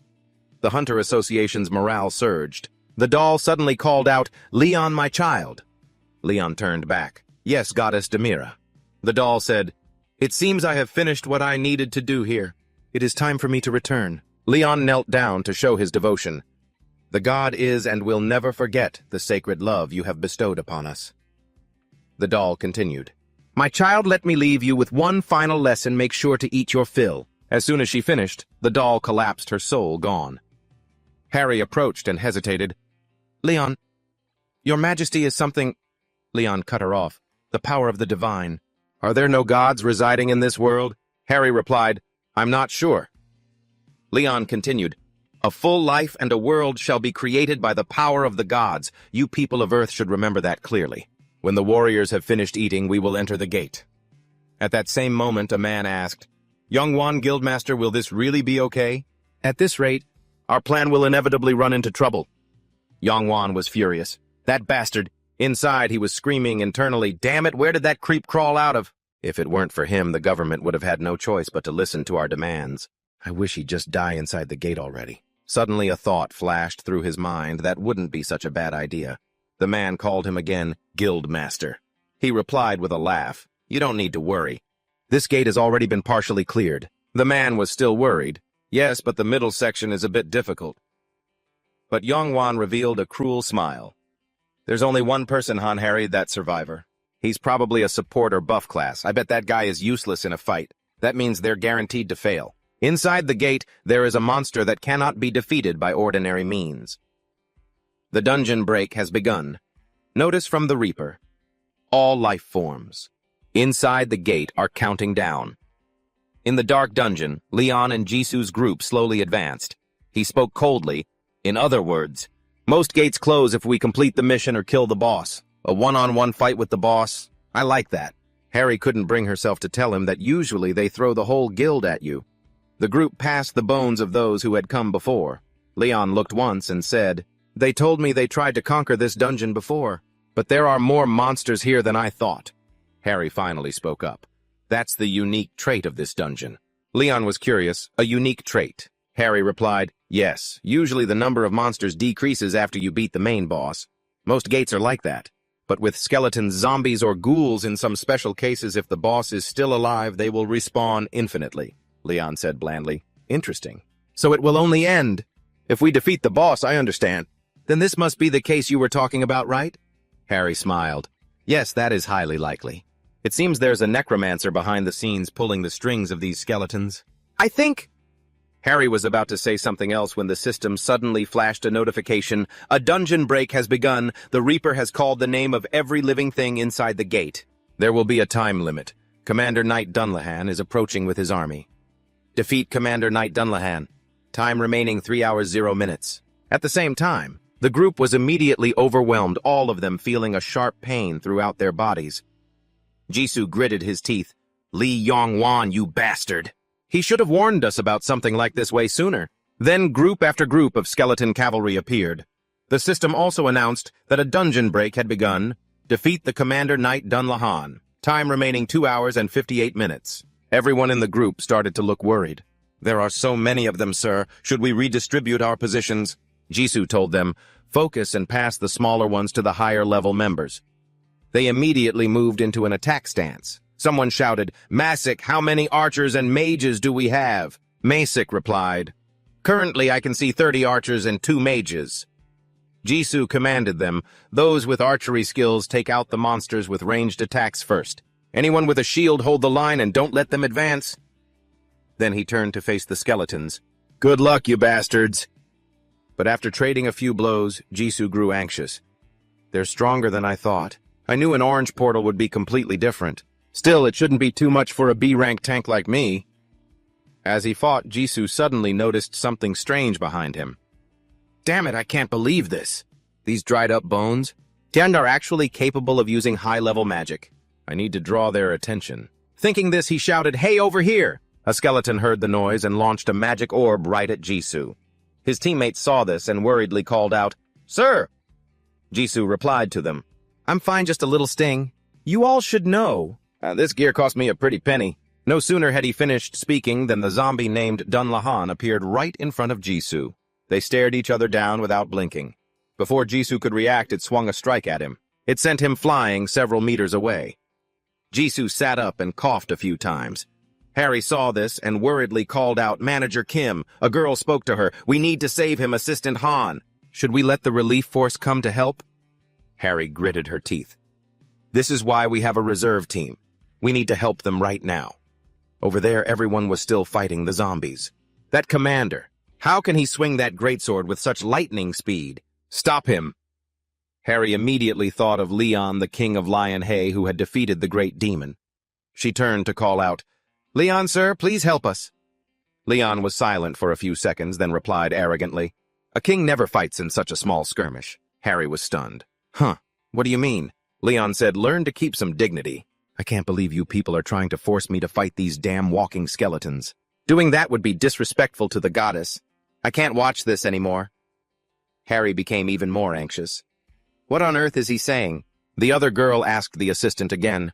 The Hunter Association's morale surged. The doll suddenly called out, Leon, my child. Leon turned back. Yes, Goddess Demira. The doll said, It seems I have finished what I needed to do here. It is time for me to return. Leon knelt down to show his devotion. The god is and will never forget the sacred love you have bestowed upon us. The doll continued. My child, let me leave you with one final lesson. Make sure to eat your fill. As soon as she finished, the doll collapsed, her soul gone. Harry approached and hesitated. Leon, your majesty is something... Leon cut her off. The power of the divine. Are there no gods residing in this world? Harry replied, I'm not sure. Leon continued, a full life and a world shall be created by the power of the gods. You people of Earth should remember that clearly. When the warriors have finished eating, we will enter the gate. At that same moment, a man asked, Young Wan Guildmaster, will this really be okay? At this rate, our plan will inevitably run into trouble. Yang Wan was furious. That bastard. Inside, he was screaming internally, damn it, where did that creep crawl out of? If it weren't for him, the government would have had no choice but to listen to our demands. I wish he'd just die inside the gate already. Suddenly a thought flashed through his mind that wouldn't be such a bad idea. The man called him again, Guildmaster. He replied with a laugh, you don't need to worry. This gate has already been partially cleared. The man was still worried. Yes, but the middle section is a bit difficult. But Yongwan revealed a cruel smile. There's only one person, Han Harry, that survivor. He's probably a support or buff class. I bet that guy is useless in a fight. That means they're guaranteed to fail. Inside the gate, there is a monster that cannot be defeated by ordinary means. The dungeon break has begun. Notice from the Reaper. All life forms. Inside the gate are counting down. In the dark dungeon, Leon and Jisoo's group slowly advanced. He spoke coldly. In other words, most gates close if we complete the mission or kill the boss. A one-on-one fight with the boss? I like that. Harry couldn't bring herself to tell him that usually they throw the whole guild at you. The group passed the bones of those who had come before. Leon looked once and said, They told me they tried to conquer this dungeon before, but there are more monsters here than I thought. Harry finally spoke up. That's the unique trait of this dungeon. Leon was curious. A unique trait. Harry replied, Yes, usually the number of monsters decreases after you beat the main boss. Most gates are like that. But with skeletons, zombies, or ghouls in some special cases, if the boss is still alive, they will respawn infinitely. Leon said blandly. Interesting. So it will only end. If we defeat the boss, I understand. Then this must be the case you were talking about, right? Harry smiled. Yes, that is highly likely. It seems there's a necromancer behind the scenes pulling the strings of these skeletons. I think... Harry was about to say something else when the system suddenly flashed a notification. A dungeon break has begun. The Reaper has called the name of every living thing inside the gate. There will be a time limit. Commander Knight Dunlahan is approaching with his army. Defeat Commander Knight Dunlahan. Time remaining 3 hours 0 minutes. At the same time, the group was immediately overwhelmed, all of them feeling a sharp pain throughout their bodies. Jisoo gritted his teeth. Lee Yong-wan, you bastard! He should have warned us about something like this way sooner. Then group after group of skeleton cavalry appeared. The system also announced that a dungeon break had begun. Defeat the Commander Knight Dunlahan. Time remaining 2 hours and 58 minutes. Everyone in the group started to look worried. There are so many of them, sir. Should we redistribute our positions? Jisoo told them, focus and pass the smaller ones to the higher-level members. They immediately moved into an attack stance. Someone shouted, Masik, how many archers and mages do we have? Masik replied, Currently I can see 30 archers and 2 mages. Jisoo commanded them, those with archery skills take out the monsters with ranged attacks first. Anyone with a shield hold the line and don't let them advance. Then he turned to face the skeletons. Good luck, you bastards. But after trading a few blows, Jisoo grew anxious. They're stronger than I thought. I knew an orange portal would be completely different. Still, it shouldn't be too much for a B-rank tank like me. As he fought, Jisoo suddenly noticed something strange behind him. Damn it, I can't believe this. These dried-up bones? Tian are actually capable of using high-level magic. I need to draw their attention. Thinking this, he shouted, Hey, over here! A skeleton heard the noise and launched a magic orb right at Jisoo. His teammates saw this and worriedly called out, Sir! Jisoo replied to them, I'm fine, just a little sting. You all should know. This gear cost me a pretty penny. No sooner had he finished speaking than the zombie named Dunlahan appeared right in front of Jisoo. They stared each other down without blinking. Before Jisoo could react, it swung a strike at him. It sent him flying several meters away. Jisoo sat up and coughed a few times. Harry saw this and worriedly called out, Manager Kim. A girl spoke to her. We need to save him, Assistant Han. Should we let the relief force come to help? Harry gritted her teeth. This is why we have a reserve team. We need to help them right now. Over there, everyone was still fighting the zombies. That commander, how can he swing that greatsword with such lightning speed? Stop him! Harry immediately thought of Leon, the king of Lion Hay, who had defeated the great demon. She turned to call out, "Leon, sir, please help us." Leon was silent for a few seconds, then replied arrogantly, "A king never fights in such a small skirmish." Harry was stunned. "Huh, what do you mean?" Leon said, "Learn to keep some dignity. I can't believe you people are trying to force me to fight these damn walking skeletons. Doing that would be disrespectful to the goddess. I can't watch this anymore." Harry became even more anxious. "What on earth is he saying?" The other girl asked the assistant again.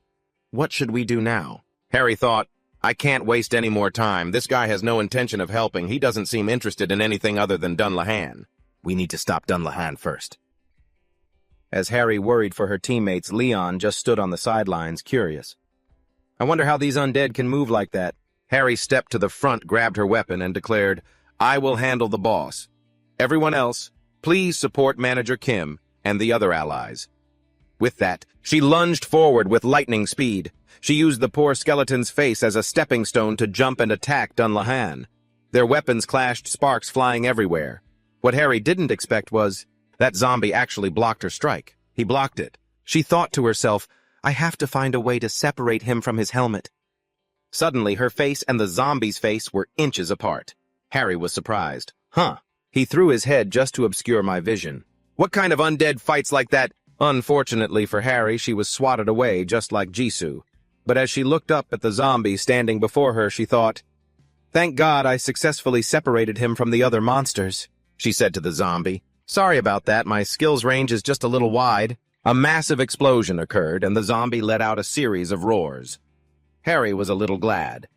"What should we do now?" Harry thought, "I can't waste any more time. This guy has no intention of helping. He doesn't seem interested in anything other than Dunlahan. We need to stop Dunlahan first." As Harry worried for her teammates, Leon just stood on the sidelines, curious. "I wonder how these undead can move like that." Harry stepped to the front, grabbed her weapon, and declared, "I will handle the boss. Everyone else, please support Manager Kim and the other allies." With that, she lunged forward with lightning speed. She used the poor skeleton's face as a stepping stone to jump and attack Dunlahan. Their weapons clashed, sparks flying everywhere. What Harry didn't expect was that zombie actually blocked her strike. He blocked it. She thought to herself, "I have to find a way to separate him from his helmet." Suddenly, her face and the zombie's face were inches apart. Harry was surprised. "Huh." He threw his head just to obscure my vision. "What kind of undead fights like that?" Unfortunately for Harry, she was swatted away just like Jisoo. But as she looked up at the zombie standing before her, she thought, "Thank God I successfully separated him from the other monsters," she said to the zombie. "Sorry about that, my skills range is just a little wide." A massive explosion occurred, and the zombie let out a series of roars. Harry was a little glad.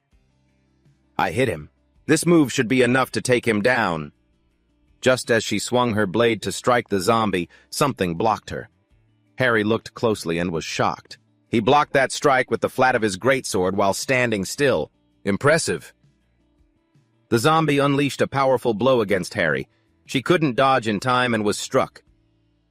"I hit him. This move should be enough to take him down." Just as she swung her blade to strike the zombie, something blocked her. Harry looked closely and was shocked. He blocked that strike with the flat of his greatsword while standing still. Impressive. The zombie unleashed a powerful blow against Harry. She couldn't dodge in time and was struck.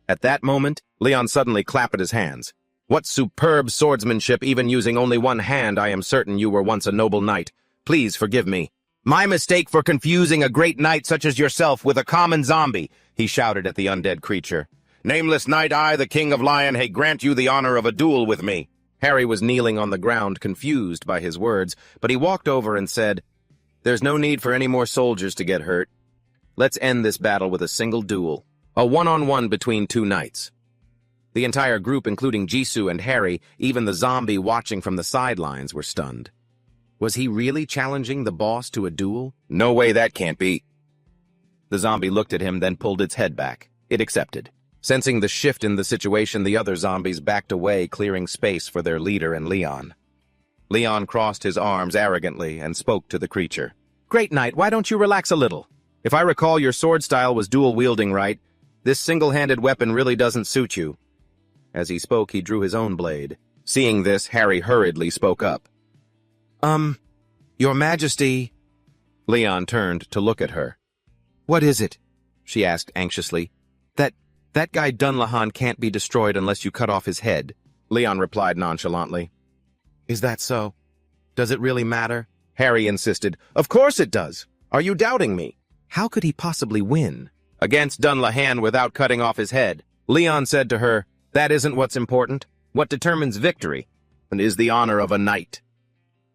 At that moment, Leon suddenly clapped at his hands. "What superb swordsmanship, even using only one hand. I am certain you were once a noble knight. Please forgive me. My mistake for confusing a great knight such as yourself with a common zombie," he shouted at the undead creature. "Nameless knight, I, the king of Lion Hay, grant you the honor of a duel with me." Harry was kneeling on the ground, confused by his words, but he walked over and said, "There's no need for any more soldiers to get hurt. Let's end this battle with a single duel, a one-on-one between two knights." The entire group, including Jisoo and Harry, even the zombie watching from the sidelines, were stunned. Was he really challenging the boss to a duel? No way, that can't be. The zombie looked at him, then pulled its head back. It accepted. Sensing the shift in the situation, the other zombies backed away, clearing space for their leader and Leon. Leon crossed his arms arrogantly and spoke to the creature. "Great knight, why don't you relax a little? If I recall, your sword style was dual-wielding, right? This single-handed weapon really doesn't suit you." As he spoke, he drew his own blade. Seeing this, Harry hurriedly spoke up. Your Majesty..." Leon turned to look at her. "What is it?" she asked anxiously. That guy Dunlahan can't be destroyed unless you cut off his head," Leon replied nonchalantly. "Is that so? Does it really matter?" Harry insisted. "Of course it does. Are you doubting me? How could he possibly win against Dunlahan without cutting off his head?" Leon said to her, "That isn't what's important. What determines victory is the honor of a knight."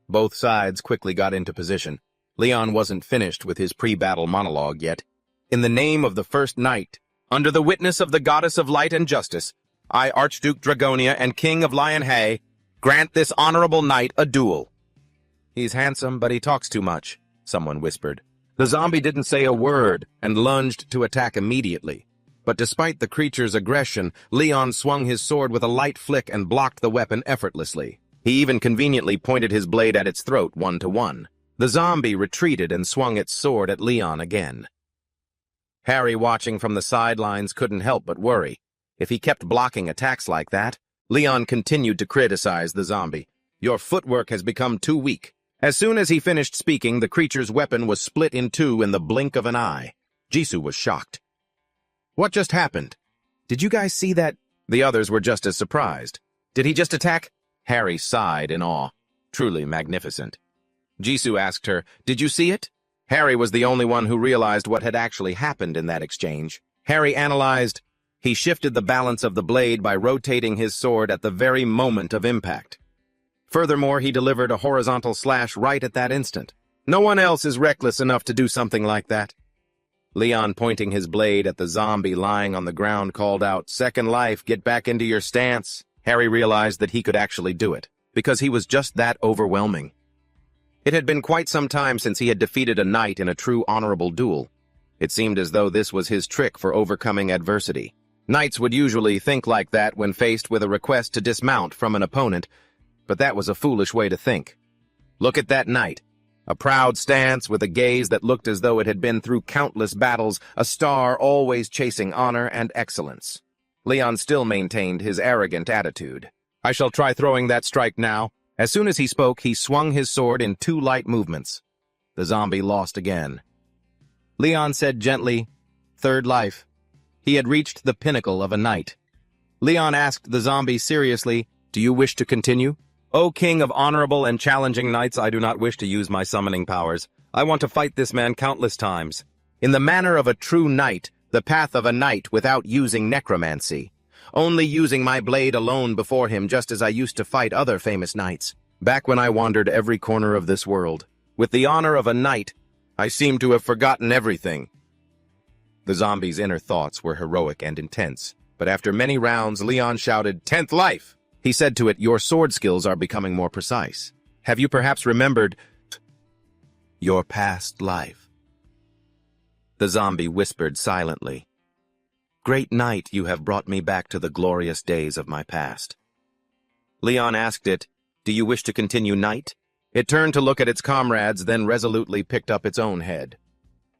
Both sides quickly got into position. Leon wasn't finished with his pre-battle monologue yet. "In the name of the first knight, under the witness of the goddess of light and justice, I, Archduke Dragonia and King of Lion Hay, grant this honorable knight a duel." "He's handsome, but he talks too much," someone whispered. The zombie didn't say a word and lunged to attack immediately. But despite the creature's aggression, Leon swung his sword with a light flick and blocked the weapon effortlessly. He even conveniently pointed his blade at its throat 1-to-1. The zombie retreated and swung its sword at Leon again. Harry, watching from the sidelines, couldn't help but worry. If he kept blocking attacks like that, Leon continued to criticize the zombie. "Your footwork has become too weak." As soon as he finished speaking, the creature's weapon was split in two in the blink of an eye. Jisoo was shocked. "What just happened? Did you guys see that?" The others were just as surprised. "Did he just attack?" Harry sighed in awe. Truly magnificent. Jisoo asked her, "Did you see it?" Harry was the only one who realized what had actually happened in that exchange. Harry analyzed, He shifted the balance of the blade by rotating his sword at the very moment of impact. Furthermore, he delivered a horizontal slash right at that instant. No one else is reckless enough to do something like that. Leon, pointing his blade at the zombie lying on the ground, called out, "Second life, get back into your stance." Harry realized that he could actually do it, because he was just that overwhelming. It had been quite some time since he had defeated a knight in a true honorable duel. It seemed as though this was his trick for overcoming adversity. Knights would usually think like that when faced with a request to dismount from an opponent, but that was a foolish way to think. Look at that knight. A proud stance with a gaze that looked as though it had been through countless battles, a star always chasing honor and excellence. Leon still maintained his arrogant attitude. "I shall try throwing that strike now." As soon as he spoke, he swung his sword in 2 light movements. The zombie lost again. Leon said gently, "Third life." He had reached the pinnacle of a knight. Leon asked the zombie seriously, "Do you wish to continue?" "O king of honorable and challenging knights, I do not wish to use my summoning powers. I want to fight this man countless times. In the manner of a true knight, the path of a knight without using necromancy. Only using my blade alone before him, just as I used to fight other famous knights. Back when I wandered every corner of this world. With the honor of a knight, I seem to have forgotten everything." The zombie's inner thoughts were heroic and intense, but after many rounds, Leon shouted, "10th life!" He said to it, "Your sword skills are becoming more precise. Have you perhaps remembered your past life?" The zombie whispered silently, "Great knight, you have brought me back to the glorious days of my past." Leon asked it, "Do you wish to continue, knight?" It turned to look at its comrades, then resolutely picked up its own head.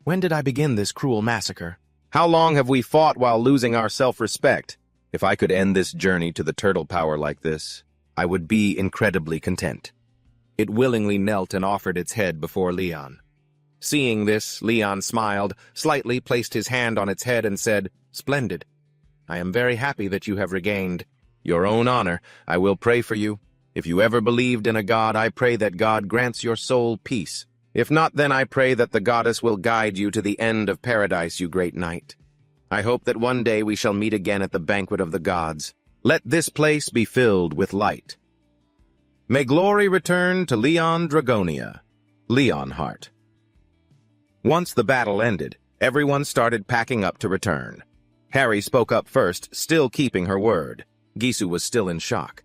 "When did I begin this cruel massacre? How long have we fought while losing our self-respect? If I could end this journey to the turtle power like this, I would be incredibly content." It willingly knelt and offered its head before Leon. Seeing this, Leon smiled, slightly placed his hand on its head and said, "Splendid. I am very happy that you have regained your own honor. I will pray for you. If you ever believed in a god, I pray that God grants your soul peace. If not, then I pray that the goddess will guide you to the end of paradise, you great knight. I hope that one day we shall meet again at the banquet of the gods. Let this place be filled with light. May glory return to Leon Dragonia." Leonheart. Once the battle ended, everyone started packing up to return. Harry spoke up first, still keeping her word. Gisu was still in shock.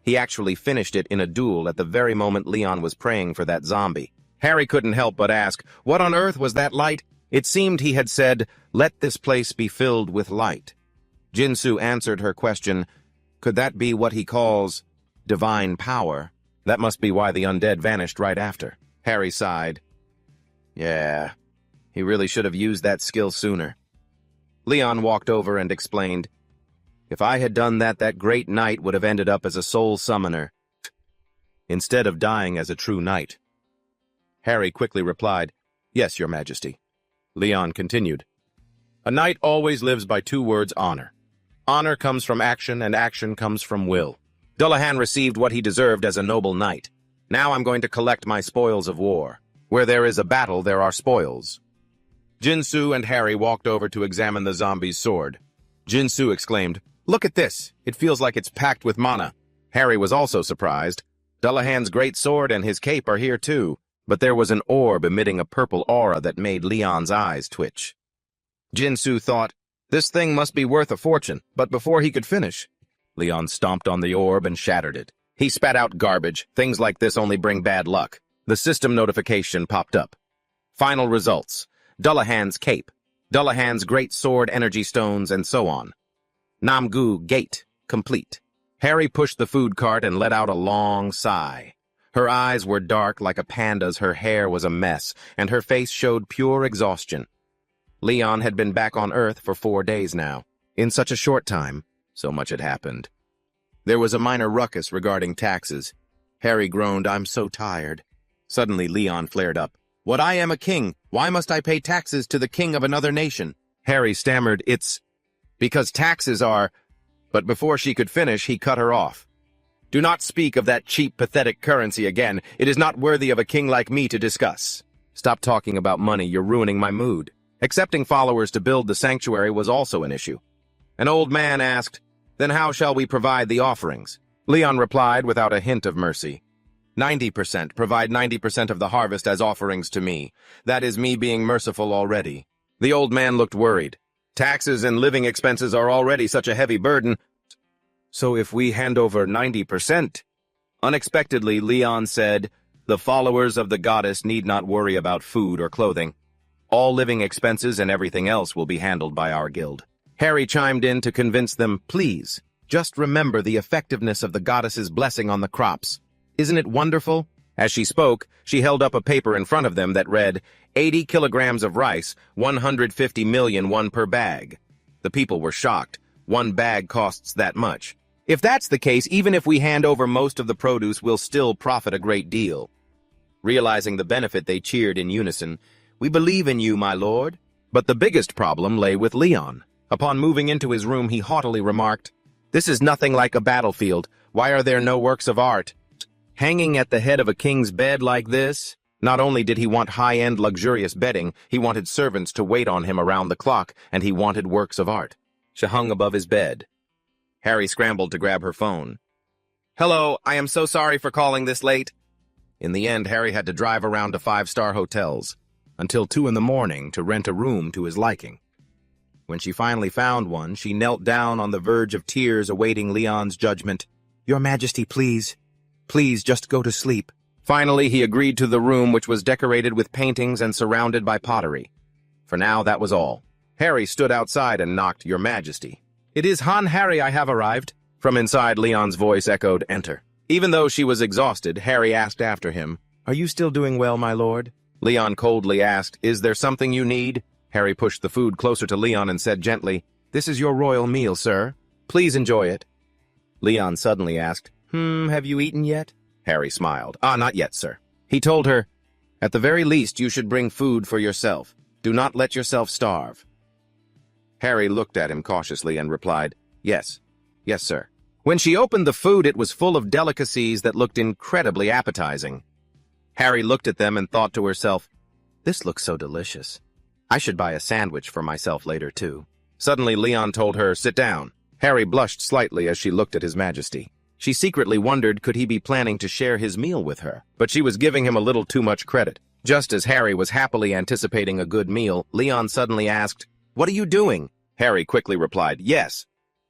He actually finished it in a duel at the very moment Leon was praying for that zombie. Harry couldn't help but ask, what on earth was that light? It seemed he had said, "Let this place be filled with light." Jinsu answered her question, "Could that be what he calls divine power? That must be why the undead vanished right after." Harry sighed. "Yeah, he really should have used that skill sooner." Leon walked over and explained, "If I had done that, that great knight would have ended up as a soul summoner, instead of dying as a true knight." Harry quickly replied, "Yes, your majesty." Leon continued, "A knight always lives by 2 words, honor. Honor comes from action, and action comes from will. Dullahan received what he deserved as a noble knight. Now I'm going to collect my spoils of war. Where there is a battle, there are spoils." Jinsu and Harry walked over to examine the zombie's sword. Jinsu exclaimed, "Look at this! It feels like it's packed with mana." Harry was also surprised. Dullahan's great sword and his cape are here too, but there was an orb emitting a purple aura that made Leon's eyes twitch. Jinsu thought, "This thing must be worth a fortune," but before he could finish, Leon stomped on the orb and shattered it. He spat out garbage. Things like this only bring bad luck. The system notification popped up. Final results. Dullahan's cape, Dullahan's great sword energy stones, and so on. Namgu gate, complete. Harry pushed the food cart and let out a long sigh. Her eyes were dark like a panda's, her hair was a mess, and her face showed pure exhaustion. Leon had been back on Earth for 4 days now. In such a short time, so much had happened. There was a minor ruckus regarding taxes. Harry groaned, "I'm so tired." Suddenly Leon flared up. "What, I am a king. Why must I pay taxes to the king of another nation?" Harry stammered, "It's because taxes are—" But before she could finish, he cut her off. "Do not speak of that cheap, pathetic currency again. It is not worthy of a king like me to discuss. Stop talking about money, you're ruining my mood." Accepting followers to build the sanctuary was also an issue. An old man asked, "Then how shall we provide the offerings?" Leon replied without a hint of mercy. 90%, provide 90% of the harvest as offerings to me. That is me being merciful already. The old man looked worried. Taxes and living expenses are already such a heavy burden. So if we hand over 90%? Unexpectedly, Leon said, "The followers of the goddess need not worry about food or clothing. All living expenses and everything else will be handled by our guild." Harry chimed in to convince them, "Please, just remember the effectiveness of the goddess's blessing on the crops. Isn't it wonderful?" As she spoke, she held up a paper in front of them that read, 80 kilograms of rice, 150 million one per bag. The people were shocked. One bag costs that much. If that's the case, even if we hand over most of the produce, we'll still profit a great deal. Realizing the benefit, they cheered in unison, "We believe in you, my lord." But the biggest problem lay with Leon. Upon moving into his room, he haughtily remarked, "This is nothing like a battlefield. Why are there no works of art? Hanging at the head of a king's bed like this?" Not only did he want high-end luxurious bedding, he wanted servants to wait on him around the clock, and he wanted works of art. She hung above his bed. Harry scrambled to grab her phone. "Hello, I am so sorry for calling this late." In the end, Harry had to drive around to 5-star hotels until 2 in the morning to rent a room to his liking. When she finally found one, she knelt down on the verge of tears, awaiting Leon's judgment. "Your Majesty, please. Please, just go to sleep." Finally, he agreed to the room, which was decorated with paintings and surrounded by pottery. For now, that was all. Harry stood outside and knocked. "Your Majesty." "It is Han Harry, I have arrived." From inside, Leon's voice echoed, "Enter." Even though she was exhausted, Harry asked after him, "Are you still doing well, my lord?" Leon coldly asked, "Is there something you need?" Harry pushed the food closer to Leon and said gently, "This is your royal meal, sir. Please enjoy it." Leon suddenly asked, Have you eaten yet?" Harry smiled. Not yet, sir." He told her, "At the very least, you should bring food for yourself. Do not let yourself starve." Harry looked at him cautiously and replied, Yes, sir." When she opened the food, it was full of delicacies that looked incredibly appetizing. Harry looked at them and thought to herself, "This looks so delicious. I should buy a sandwich for myself later, too." Suddenly, Leon told her, "Sit down." Harry blushed slightly as she looked at his Majesty. She secretly wondered, could he be planning to share his meal with her? But she was giving him a little too much credit. Just as Harry was happily anticipating a good meal, Leon suddenly asked, "What are you doing?" Harry quickly replied, "Yes."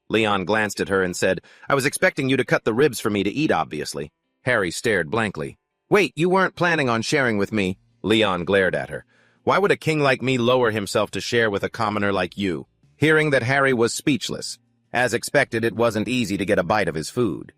Leon glanced at her and said, "I was expecting you to cut the ribs for me to eat, obviously." Harry stared blankly. "Wait, you weren't planning on sharing with me?" Leon glared at her. "Why would a king like me lower himself to share with a commoner like you?" Hearing that, Harry was speechless. As expected, it wasn't easy to get a bite of his food.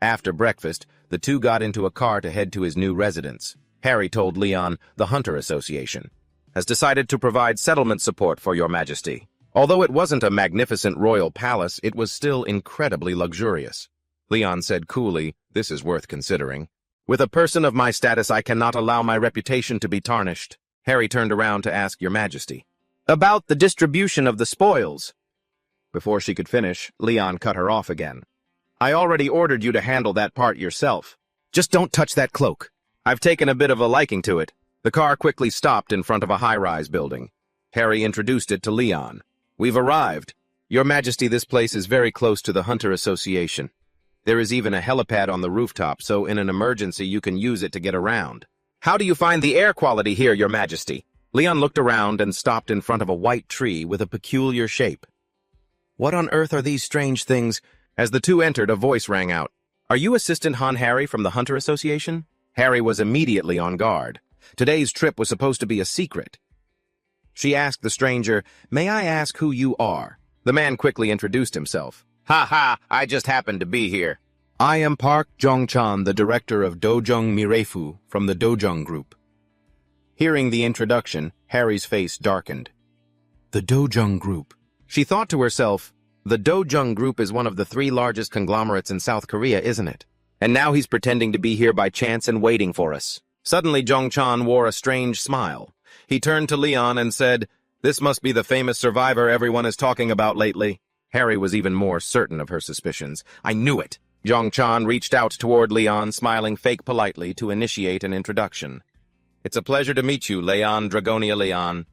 After breakfast, the two got into a car to head to his new residence. Harry told Leon, "The Hunter Association has decided to provide settlement support for your Majesty." Although it wasn't a magnificent royal palace, it was still incredibly luxurious. Leon said coolly, "This is worth considering. With a person of my status, I cannot allow my reputation to be tarnished." Harry turned around to ask, "Your Majesty, about the distribution of the spoils." Before she could finish, Leon cut her off again. "I already ordered you to handle that part yourself. Just don't touch that cloak. I've taken a bit of a liking to it." The car quickly stopped in front of a high-rise building. Harry introduced it to Leon. "We've arrived. Your Majesty, this place is very close to the Hunter Association. There is even a helipad on the rooftop, so in an emergency you can use it to get around." "How do you find the air quality here, Your Majesty?" Leon looked around and stopped in front of a white tree with a peculiar shape. "What on earth are these strange things?" As the two entered, a voice rang out. "Are you Assistant Han Harry from the Hunter Association?" Harry was immediately on guard. Today's trip was supposed to be a secret. She asked the stranger, "May I ask who you are?" The man quickly introduced himself. "Ha, I just happened to be here. I am Park Jong-chan, the director of Dojung Mirefu from the Dojung Group." Hearing the introduction, Harry's face darkened. The Dojung Group. She thought to herself, the Dojung Group is one of the 3 largest conglomerates in South Korea, isn't it? And now he's pretending to be here by chance and waiting for us. Suddenly, Jong-chan wore a strange smile. He turned to Leon and said, "This must be the famous survivor everyone is talking about lately." Harry was even more certain of her suspicions. "I knew it." Jong-chan reached out toward Leon, smiling fake politely to initiate an introduction. "It's a pleasure to meet you, Leon Dragonia Leon."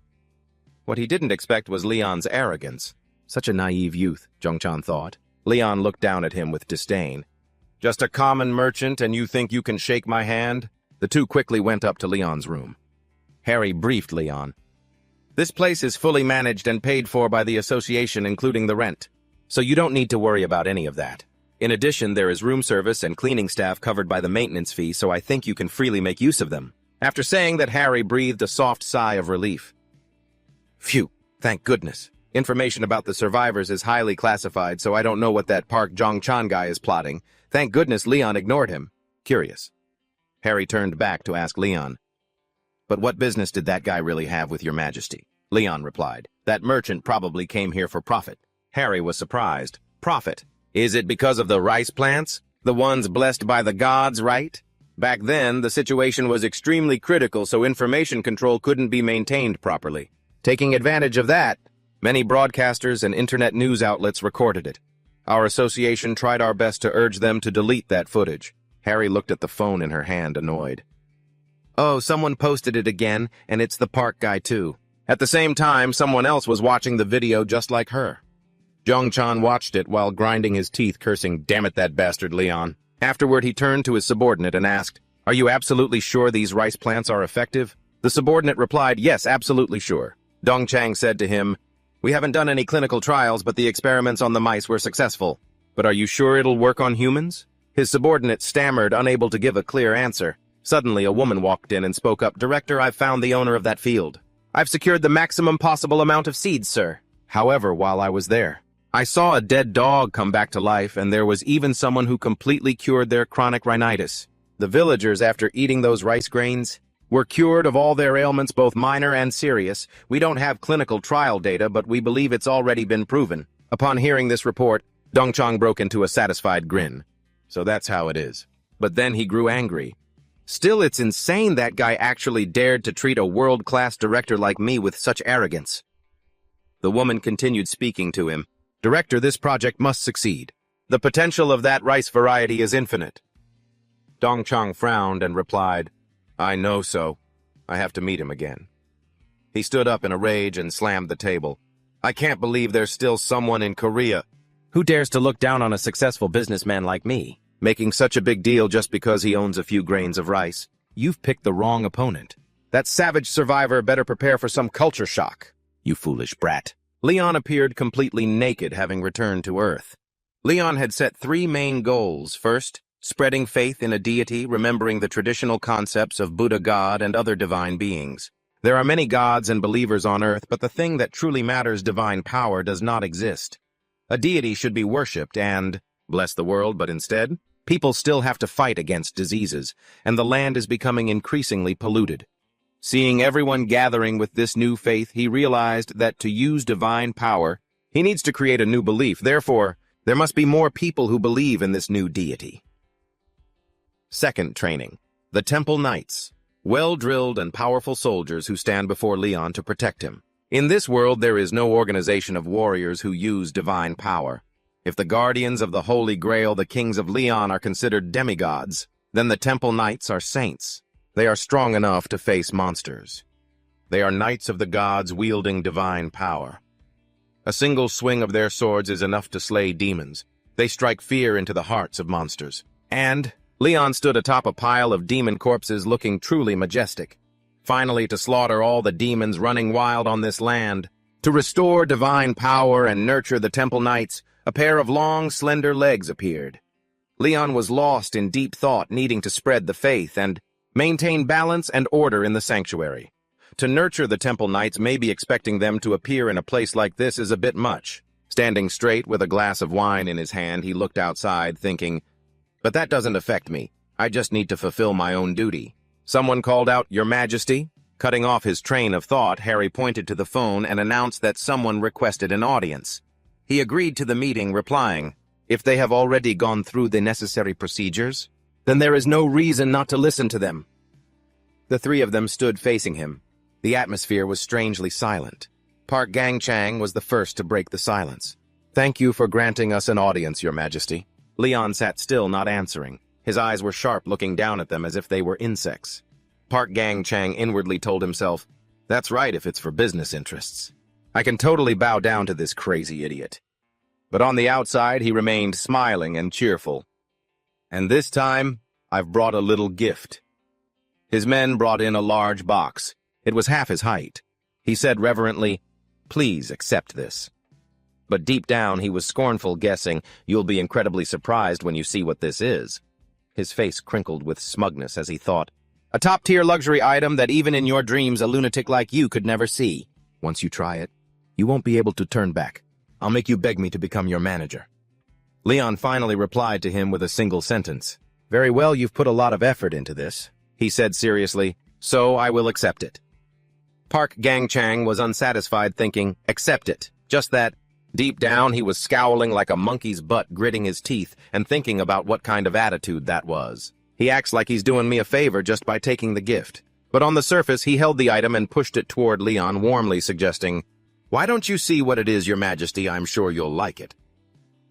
What he didn't expect was Leon's arrogance. Such a naive youth, Zhongchan thought. Leon looked down at him with disdain. Just a common merchant, and you think you can shake my hand? The two quickly went up to Leon's room. Harry briefed Leon. This place is fully managed and paid for by the association, including the rent. So you don't need to worry about any of that. In addition, there is room service and cleaning staff covered by the maintenance fee, so I think you can freely make use of them. After saying that, Harry breathed a soft sigh of relief. Phew, thank goodness. Information about the survivors is highly classified, so I don't know what that Park Jong-chan guy is plotting. Thank goodness Leon ignored him. Curious. Harry turned back to ask Leon. But what business did that guy really have with your majesty? Leon replied. That merchant probably came here for profit. Harry was surprised. Profit? Is it because of the rice plants? The ones blessed by the gods, right? Back then, the situation was extremely critical, so information control couldn't be maintained properly. Taking advantage of that, many broadcasters and internet news outlets recorded it. Our association tried our best to urge them to delete that footage. Harry looked at the phone in her hand, annoyed. Oh, someone posted it again, and it's the park guy too. At the same time, someone else was watching the video just like her. Zhongchan watched it while grinding his teeth, cursing, "Damn it, that bastard Leon." Afterward, he turned to his subordinate and asked, "Are you absolutely sure these rice plants are effective?" The subordinate replied, "Yes, absolutely sure." Dongchang said to him, "We haven't done any clinical trials, but the experiments on the mice were successful. But are you sure it'll work on humans?" His subordinate stammered, unable to give a clear answer. Suddenly, a woman walked in and spoke up, "Director, I've found the owner of that field. I've secured the maximum possible amount of seeds, sir. However, while I was there, I saw a dead dog come back to life, and there was even someone who completely cured their chronic rhinitis. The villagers, after eating those rice grains, were cured of all their ailments, both minor and serious. We don't have clinical trial data, but we believe it's already been proven." Upon hearing this report, Dongchang broke into a satisfied grin. So that's how it is. But then he grew angry. Still, it's insane that guy actually dared to treat a world-class director like me with such arrogance. The woman continued speaking to him. "Director, this project must succeed. The potential of that rice variety is infinite." Dongchang frowned and replied, "I know so. I have to meet him again." He stood up in a rage and slammed the table. "I can't believe there's still someone in Korea who dares to look down on a successful businessman like me, making such a big deal just because he owns a few grains of rice. You've picked the wrong opponent. That savage survivor better prepare for some culture shock. You foolish brat." Leon appeared completely naked, having returned to Earth. Leon had set 3 main goals. First, spreading faith in a deity, remembering the traditional concepts of Buddha God and other divine beings. There are many gods and believers on Earth, but the thing that truly matters, divine power, does not exist. A deity should be worshipped and bless the world, but instead, people still have to fight against diseases, and the land is becoming increasingly polluted. Seeing everyone gathering with this new faith, he realized that to use divine power, he needs to create a new belief. Therefore, there must be more people who believe in this new deity. Second training. The Temple Knights. Well-drilled and powerful soldiers who stand before Leon to protect him. In this world, there is no organization of warriors who use divine power. If the guardians of the Holy Grail, the kings of Leon, are considered demigods, then the Temple Knights are saints. They are strong enough to face monsters. They are knights of the gods wielding divine power. A single swing of their swords is enough to slay demons. They strike fear into the hearts of monsters. And Leon stood atop a pile of demon corpses looking truly majestic. Finally, to slaughter all the demons running wild on this land. To restore divine power and nurture the Temple Knights, a pair of long, slender legs appeared. Leon was lost in deep thought, needing to spread the faith and maintain balance and order in the sanctuary. To nurture the Temple Knights, maybe expecting them to appear in a place like this is a bit much. Standing straight with a glass of wine in his hand, he looked outside, thinking, "But that doesn't affect me. I just need to fulfill my own duty." Someone called out, "Your Majesty?" Cutting off his train of thought, Harry pointed to the phone and announced that someone requested an audience. He agreed to the meeting, replying, "If they have already gone through the necessary procedures, then there is no reason not to listen to them." The 3 of them stood facing him. The atmosphere was strangely silent. Park Gang-chang was the first to break the silence. "Thank you for granting us an audience, Your Majesty." Leon sat still, not answering. His eyes were sharp, looking down at them as if they were insects. Park Gang-chang inwardly told himself, "That's right if it's for business interests." I can totally bow down to this crazy idiot. But on the outside, he remained smiling and cheerful. And this time, I've brought a little gift. His men brought in a large box. It was half his height. He said reverently, "Please accept this." But deep down, he was scornful, guessing, "You'll be incredibly surprised when you see what this is." His face crinkled with smugness as he thought, "A top-tier luxury item that even in your dreams a lunatic like you could never see. Once you try it, you won't be able to turn back. I'll make you beg me to become your manager." Leon finally replied to him with a single sentence. "Very well, you've put a lot of effort into this," he said seriously, "so I will accept it." Park Gang-chang was unsatisfied, thinking, "Accept it." Just that. Deep down, he was scowling like a monkey's butt, gritting his teeth, and thinking about what kind of attitude that was. He acts like he's doing me a favor just by taking the gift. But on the surface, he held the item and pushed it toward Leon, warmly suggesting, "Why don't you see what it is, Your Majesty? I'm sure you'll like it."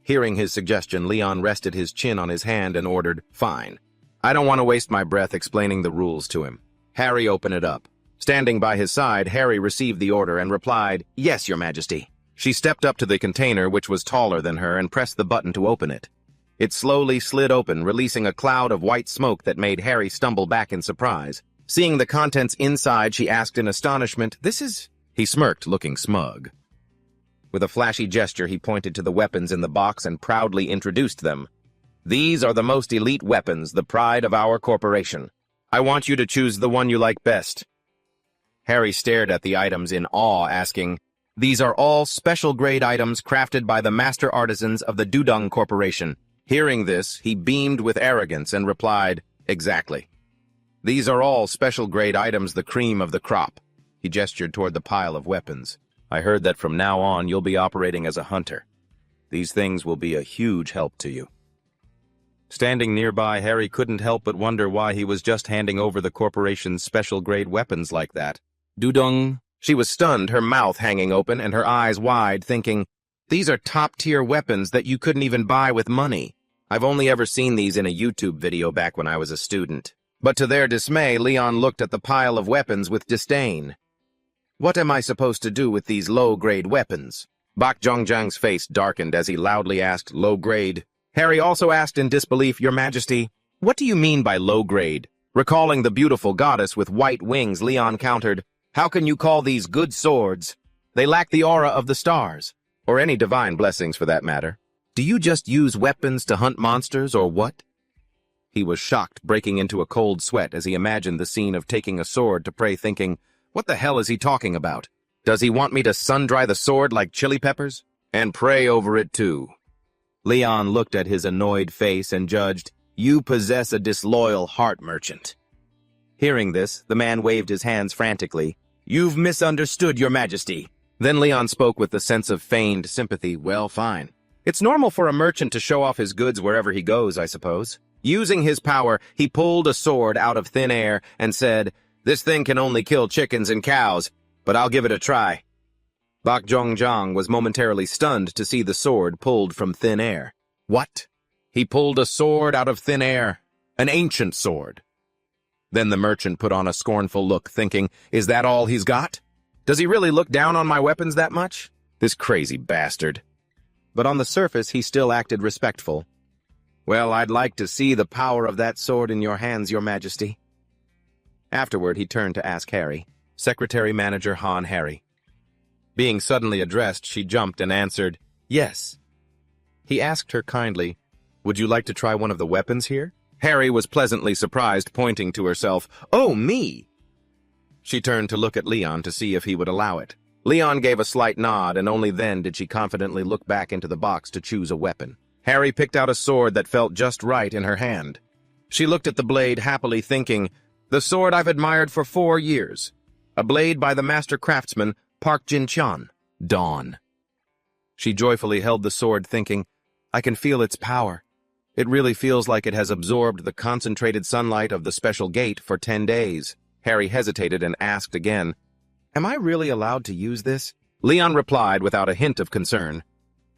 Hearing his suggestion, Leon rested his chin on his hand and ordered, "Fine." I don't want to waste my breath explaining the rules to him. Harry, open it up. Standing by his side, Harry received the order and replied, "Yes, Your Majesty." She stepped up to the container, which was taller than her, and pressed the button to open it. It slowly slid open, releasing a cloud of white smoke that made Harry stumble back in surprise. Seeing the contents inside, she asked in astonishment, "This is—" He smirked, looking smug. With a flashy gesture, he pointed to the weapons in the box and proudly introduced them. "These are the most elite weapons, the pride of our corporation. I want you to choose the one you like best." Harry stared at the items in awe, asking, "These are all special-grade items crafted by the master artisans of the Dudung Corporation." Hearing this, he beamed with arrogance and replied, "Exactly. These are all special-grade items, the cream of the crop." He gestured toward the pile of weapons. "I heard that from now on you'll be operating as a hunter. These things will be a huge help to you." Standing nearby, Harry couldn't help but wonder why he was just handing over the corporation's special-grade weapons like that. Dudung. She was stunned, her mouth hanging open and her eyes wide, thinking, "These are top-tier weapons that you couldn't even buy with money. I've only ever seen these in a YouTube video back when I was a student." But to their dismay, Leon looked at the pile of weapons with disdain. "What am I supposed to do with these low-grade weapons?" Bak Zhongjang's face darkened as he loudly asked, "Low-grade?" Harry also asked in disbelief, "Your Majesty, what do you mean by low-grade?" Recalling the beautiful goddess with white wings, Leon countered, "How can you call these good swords? They lack the aura of the stars, or any divine blessings for that matter. Do you just use weapons to hunt monsters, or what?" He was shocked, breaking into a cold sweat as he imagined the scene of taking a sword to pray, thinking, "What the hell is he talking about? Does he want me to sun-dry the sword like chili peppers? And pray over it too?" Leon looked at his annoyed face and judged, "You possess a disloyal heart, merchant." Hearing this, the man waved his hands frantically. "You've misunderstood, Your Majesty." Then Leon spoke with the sense of feigned sympathy. "Well, fine. It's normal for a merchant to show off his goods wherever he goes, I suppose." Using his power, he pulled a sword out of thin air and said, "This thing can only kill chickens and cows, but I'll give it a try." Bak Zhongjang was momentarily stunned to see the sword pulled from thin air. What? He pulled a sword out of thin air? An ancient sword? Then the merchant put on a scornful look, thinking, "Is that all he's got? Does he really look down on my weapons that much? This crazy bastard." But on the surface, he still acted respectful. "Well, I'd like to see the power of that sword in your hands, Your Majesty." Afterward, he turned to ask Harry, Secretary Manager Han Harry. Being suddenly addressed, she jumped and answered, "Yes." He asked her kindly, "Would you like to try one of the weapons here?" Harry was pleasantly surprised, pointing to herself, "Oh, me!" She turned to look at Leon to see if he would allow it. Leon gave a slight nod, and only then did she confidently look back into the box to choose a weapon. Harry picked out a sword that felt just right in her hand. She looked at the blade happily, thinking, "The sword I've admired for 4 years. A blade by the master craftsman, Park Jin-chan, Dawn." She joyfully held the sword, thinking, "I can feel its power. It really feels like it has absorbed the concentrated sunlight of the special gate for 10 days. Harry hesitated and asked again, "Am I really allowed to use this?" Leon replied without a hint of concern,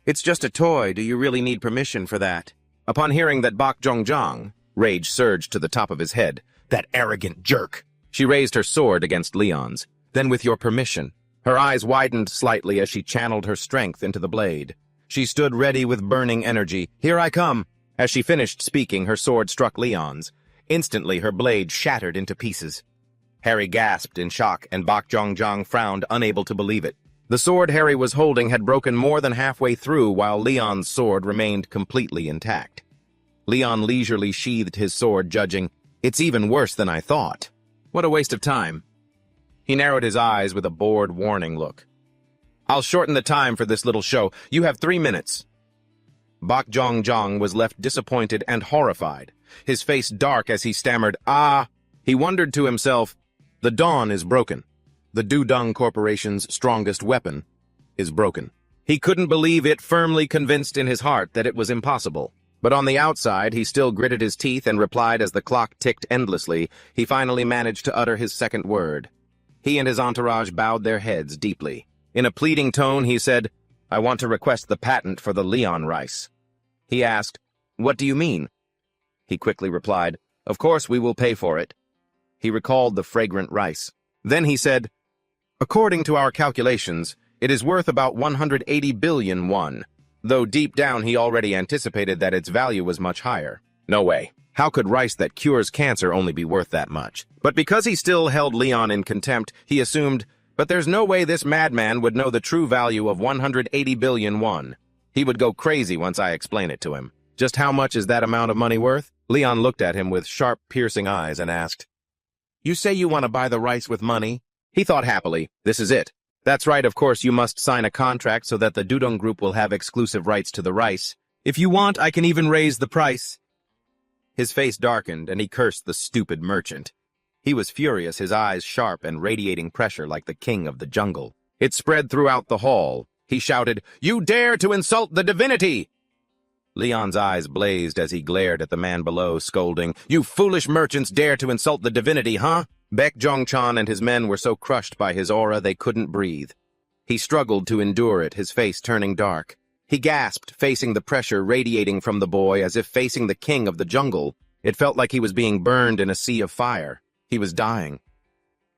"It's just a toy. Do you really need permission for that?" Upon hearing that Bak Zhongjang, rage surged to the top of his head. That arrogant jerk! She raised her sword against Leon's. "Then with your permission, Her eyes widened slightly as she channeled her strength into the blade. She stood ready with burning energy. "Here I come!" As she finished speaking, her sword struck Leon's. Instantly, her blade shattered into pieces. Harry gasped in shock, and Bok Jong frowned, unable to believe it. The sword Harry was holding had broken more than halfway through, while Leon's sword remained completely intact. Leon leisurely sheathed his sword, judging, "It's even worse than I thought. What a waste of time." He narrowed his eyes with a bored, warning look. "I'll shorten the time for this little show. You have 3 minutes." Bok Jong was left disappointed and horrified, his face dark as he stammered, "Ah!" He wondered to himself, the dawn is broken. The Dudung Corporation's strongest weapon is broken. He couldn't believe it, firmly convinced in his heart that it was impossible. But on the outside, he still gritted his teeth and replied as the clock ticked endlessly. He finally managed to utter his second word. He and his entourage bowed their heads deeply. In a pleading tone, he said, "I want to request the patent for the Leon rice." He asked, "What do you mean?" He quickly replied, "Of course we will pay for it." He recalled the fragrant rice. Then he said, "According to our calculations, it is worth about 180 billion won, though deep down he already anticipated that its value was much higher. No way. How could rice that cures cancer only be worth that much? But because he still held Leon in contempt, he assumed, but there's no way this madman would know the true value of 180 billion won. He would go crazy once I explain it to him. Just how much is that amount of money worth?" Leon looked at him with sharp, piercing eyes and asked, "You say you want to buy the rice with money?" He thought happily, "This is it. That's right, of course you must sign a contract so that the Dudung Group will have exclusive rights to the rice. If you want, I can even raise the price." His face darkened, and he cursed the stupid merchant. He was furious, his eyes sharp and radiating pressure like the king of the jungle. It spread throughout the hall. He shouted, "You dare to insult the divinity!" Leon's eyes blazed as he glared at the man below, scolding, "You foolish merchants dare to insult the divinity, huh?" Baek Jong-chan and his men were so crushed by his aura they couldn't breathe. He struggled to endure it, his face turning dark. He gasped, facing the pressure radiating from the boy as if facing the king of the jungle. It felt like he was being burned in a sea of fire. He was dying.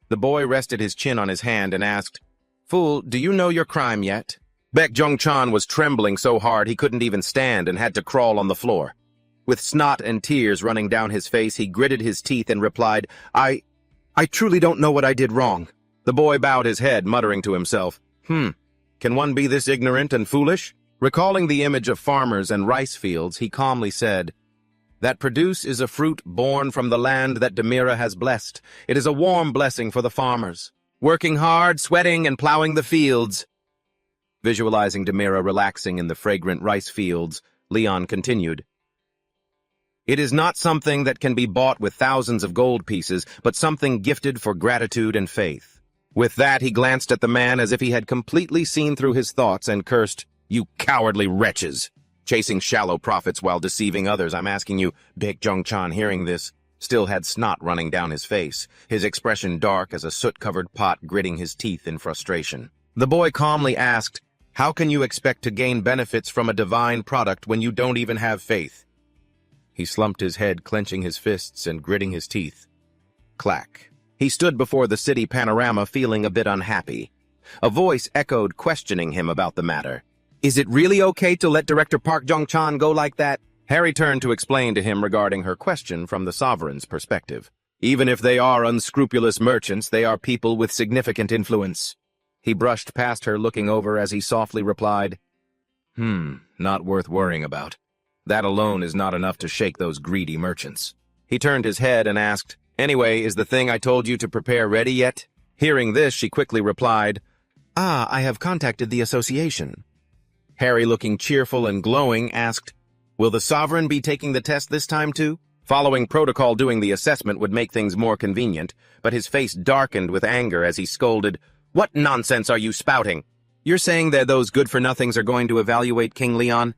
The boy rested his chin on his hand and asked, "Fool, do you know your crime yet?" Baek Jong-chan was trembling so hard he couldn't even stand and had to crawl on the floor. With snot and tears running down his face, he gritted his teeth and replied, I truly don't know what I did wrong." The boy bowed his head, muttering to himself, Can one be this ignorant and foolish?" Recalling the image of farmers and rice fields, he calmly said, "That produce is a fruit born from the land that Demira has blessed. It is a warm blessing for the farmers, working hard, sweating, and plowing the fields." Visualizing Demira relaxing in the fragrant rice fields, Leon continued, "It is not something that can be bought with thousands of gold pieces, but something gifted for gratitude and faith." With that, he glanced at the man as if he had completely seen through his thoughts and cursed, "You cowardly wretches! Chasing shallow profits while deceiving others, I'm asking you." Baek Jong-chan, hearing this, still had snot running down his face, his expression dark as a soot-covered pot, gritting his teeth in frustration. The boy calmly asked, "How can you expect to gain benefits from a divine product when you don't even have faith?" He slumped his head, clenching his fists and gritting his teeth. Clack. He stood before the city panorama, feeling a bit unhappy. A voice echoed, questioning him about the matter. "Is it really okay to let Director Park Jong-chan go like that?" Harry turned to explain to him regarding her question from the sovereign's perspective. "Even if they are unscrupulous merchants, they are people with significant influence." He brushed past her, looking over as he softly replied, Not worth worrying about. That alone is not enough to shake those greedy merchants." He turned his head and asked, "Anyway, is the thing I told you to prepare ready yet?" Hearing this, she quickly replied, I have contacted the association." Harry, looking cheerful and glowing, asked, "Will the sovereign be taking the test this time too?" Following protocol, doing the assessment would make things more convenient, but his face darkened with anger as he scolded, "What nonsense are you spouting? You're saying that those good-for-nothings are going to evaluate King Leon?"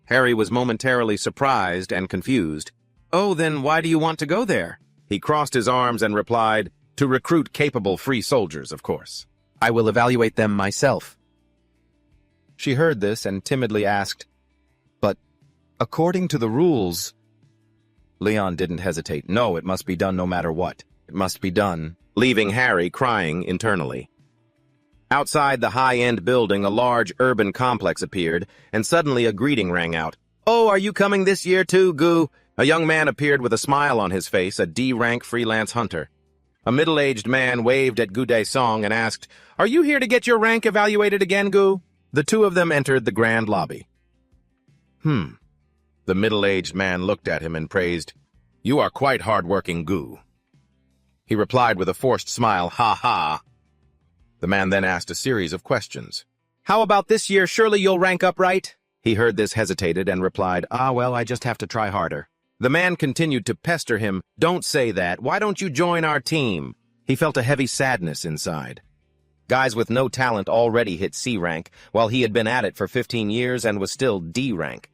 Harry was momentarily surprised and confused. "Oh, then why do you want to go there?" He crossed his arms and replied, "To recruit capable free soldiers, of course. I will evaluate them myself." She heard this and timidly asked, "But according to the rules—" Leon didn't hesitate. "No, it must be done no matter what. It must be done," leaving Harry crying internally. Outside the high-end building, a large urban complex appeared, and suddenly a greeting rang out. "Oh, are you coming this year too, Gu?" A young man appeared with a smile on his face, a D-rank freelance hunter. A middle-aged man waved at Gu Daesong and asked, "Are you here to get your rank evaluated again, Gu?" The two of them entered the grand lobby. The middle-aged man looked at him and praised, "You are quite hard-working, Gu." He replied with a forced smile, "Ha ha." The man then asked a series of questions. "How about this year? Surely you'll rank up, right?" He heard this, hesitated, and replied, "Well, I just have to try harder." The man continued to pester him, "Don't say that. Why don't you join our team?" He felt a heavy sadness inside. Guys with no talent already hit C rank, while he had been at it for 15 years and was still D rank.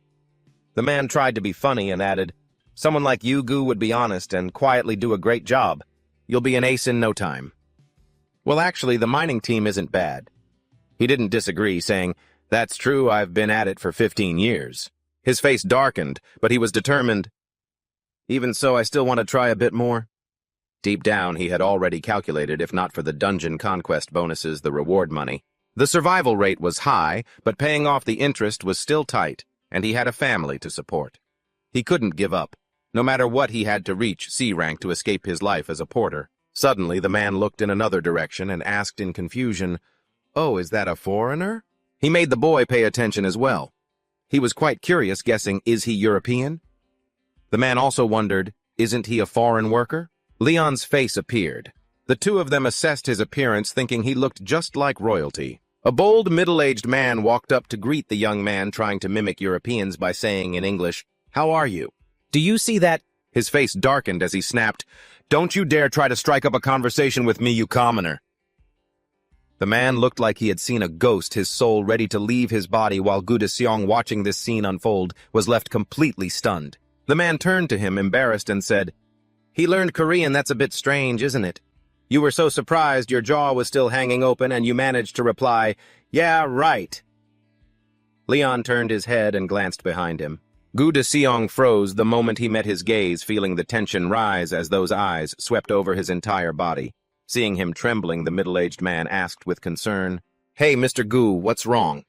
The man tried to be funny and added, "Someone like you, Gu, would be honest and quietly do a great job. You'll be an ace in no time." "Well, actually, the mining team isn't bad." He didn't disagree, saying, "That's true, I've been at it for 15 years. His face darkened, but he was determined. "Even so, I still want to try a bit more." Deep down, he had already calculated, if not for the dungeon conquest bonuses, the reward money. The survival rate was high, but paying off the interest was still tight, and he had a family to support. He couldn't give up. No matter what, he had to reach C rank to escape his life as a porter. Suddenly, the man looked in another direction and asked in confusion, "Oh, is that a foreigner?" He made the boy pay attention as well. He was quite curious, guessing, is he European? The man also wondered, isn't he a foreign worker? Leon's face appeared. The two of them assessed his appearance, thinking he looked just like royalty. A bold, middle-aged man walked up to greet the young man, trying to mimic Europeans by saying in English, "How are you?" "Do you see that?" His face darkened as he snapped, "Don't you dare try to strike up a conversation with me, you commoner." The man looked like he had seen a ghost, his soul ready to leave his body, while Gu Daesong, watching this scene unfold, was left completely stunned. The man turned to him, embarrassed, and said, "He learned Korean, that's a bit strange, isn't it? You were so surprised your jaw was still hanging open and you managed to reply, 'Yeah, right.'" Leon turned his head and glanced behind him. Gu Daesong froze the moment he met his gaze, feeling the tension rise as those eyes swept over his entire body. Seeing him trembling, the middle-aged man asked with concern, "Hey, Mr. Gu, what's wrong?"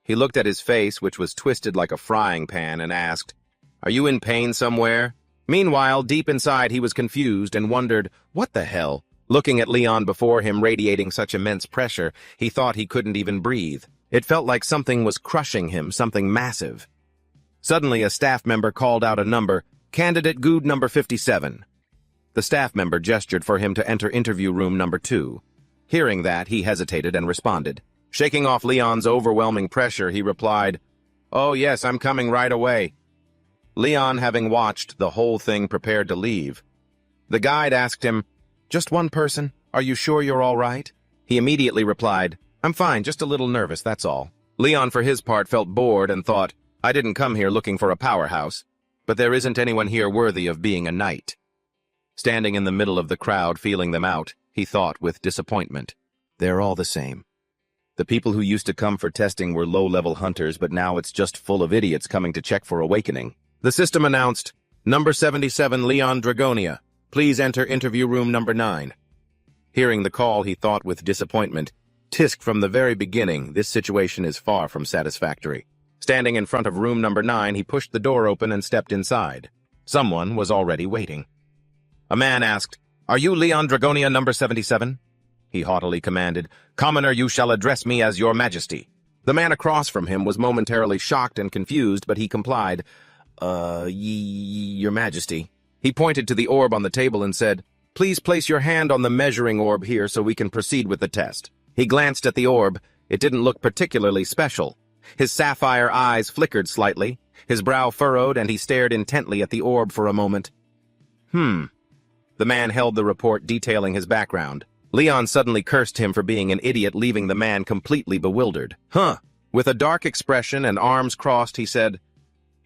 He looked at his face, which was twisted like a frying pan, and asked, "Are you in pain somewhere?" Meanwhile, deep inside, he was confused and wondered, what the hell? Looking at Leon before him radiating such immense pressure, he thought he couldn't even breathe. It felt like something was crushing him, something massive. Suddenly, a staff member called out a number, "Candidate Good number 57. The staff member gestured for him to enter interview room number 2. Hearing that, he hesitated and responded. Shaking off Leon's overwhelming pressure, he replied, "Oh yes, I'm coming right away." Leon, having watched the whole thing, prepared to leave. The guide asked him, "Just one person? Are you sure you're all right?" He immediately replied, "I'm fine, just a little nervous, that's all." Leon, for his part, felt bored and thought, "I didn't come here looking for a powerhouse, but there isn't anyone here worthy of being a knight." Standing in the middle of the crowd, feeling them out, he thought with disappointment, "They're all the same. The people who used to come for testing were low-level hunters, but now it's just full of idiots coming to check for awakening." The system announced, "Number 77, Leon Dragonia. Please enter interview room number 9. Hearing the call, he thought with disappointment, "Tisk, from the very beginning, this situation is far from satisfactory." Standing in front of room number 9, he pushed the door open and stepped inside. Someone was already waiting. A man asked, "Are you Leon Dragonia number 77? He haughtily commanded, "Commoner, you shall address me as your majesty." The man across from him was momentarily shocked and confused, but he complied, Your majesty." He pointed to the orb on the table and said, "Please place your hand on the measuring orb here so we can proceed with the test." He glanced at the orb. It didn't look particularly special. His sapphire eyes flickered slightly, his brow furrowed, and he stared intently at the orb for a moment. The man held the report detailing his background. Leon suddenly cursed him for being an idiot, leaving the man completely bewildered. With a dark expression and arms crossed, he said,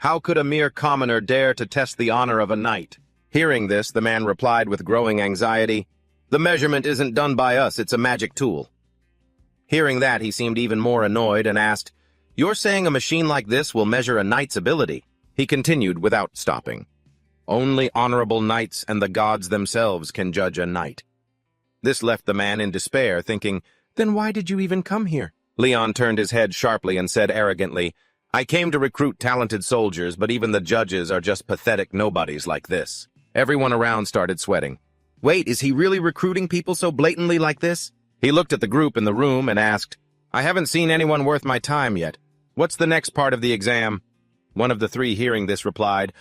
"How could a mere commoner dare to test the honor of a knight?" Hearing this, the man replied with growing anxiety, "The measurement isn't done by us, it's a magic tool." Hearing that, he seemed even more annoyed and asked, "You're saying a machine like this will measure a knight's ability?" He continued without stopping, "Only honorable knights and the gods themselves can judge a knight." This left the man in despair, thinking, Then why did you even come here? Leon turned his head sharply and said arrogantly, I came to recruit talented soldiers, but even the judges are just pathetic nobodies like this. Everyone around started sweating. Wait, is he really recruiting people so blatantly like this? He looked at the group in the room and asked, I haven't seen anyone worth my time yet. What's the next part of the exam? One of the three hearing this replied,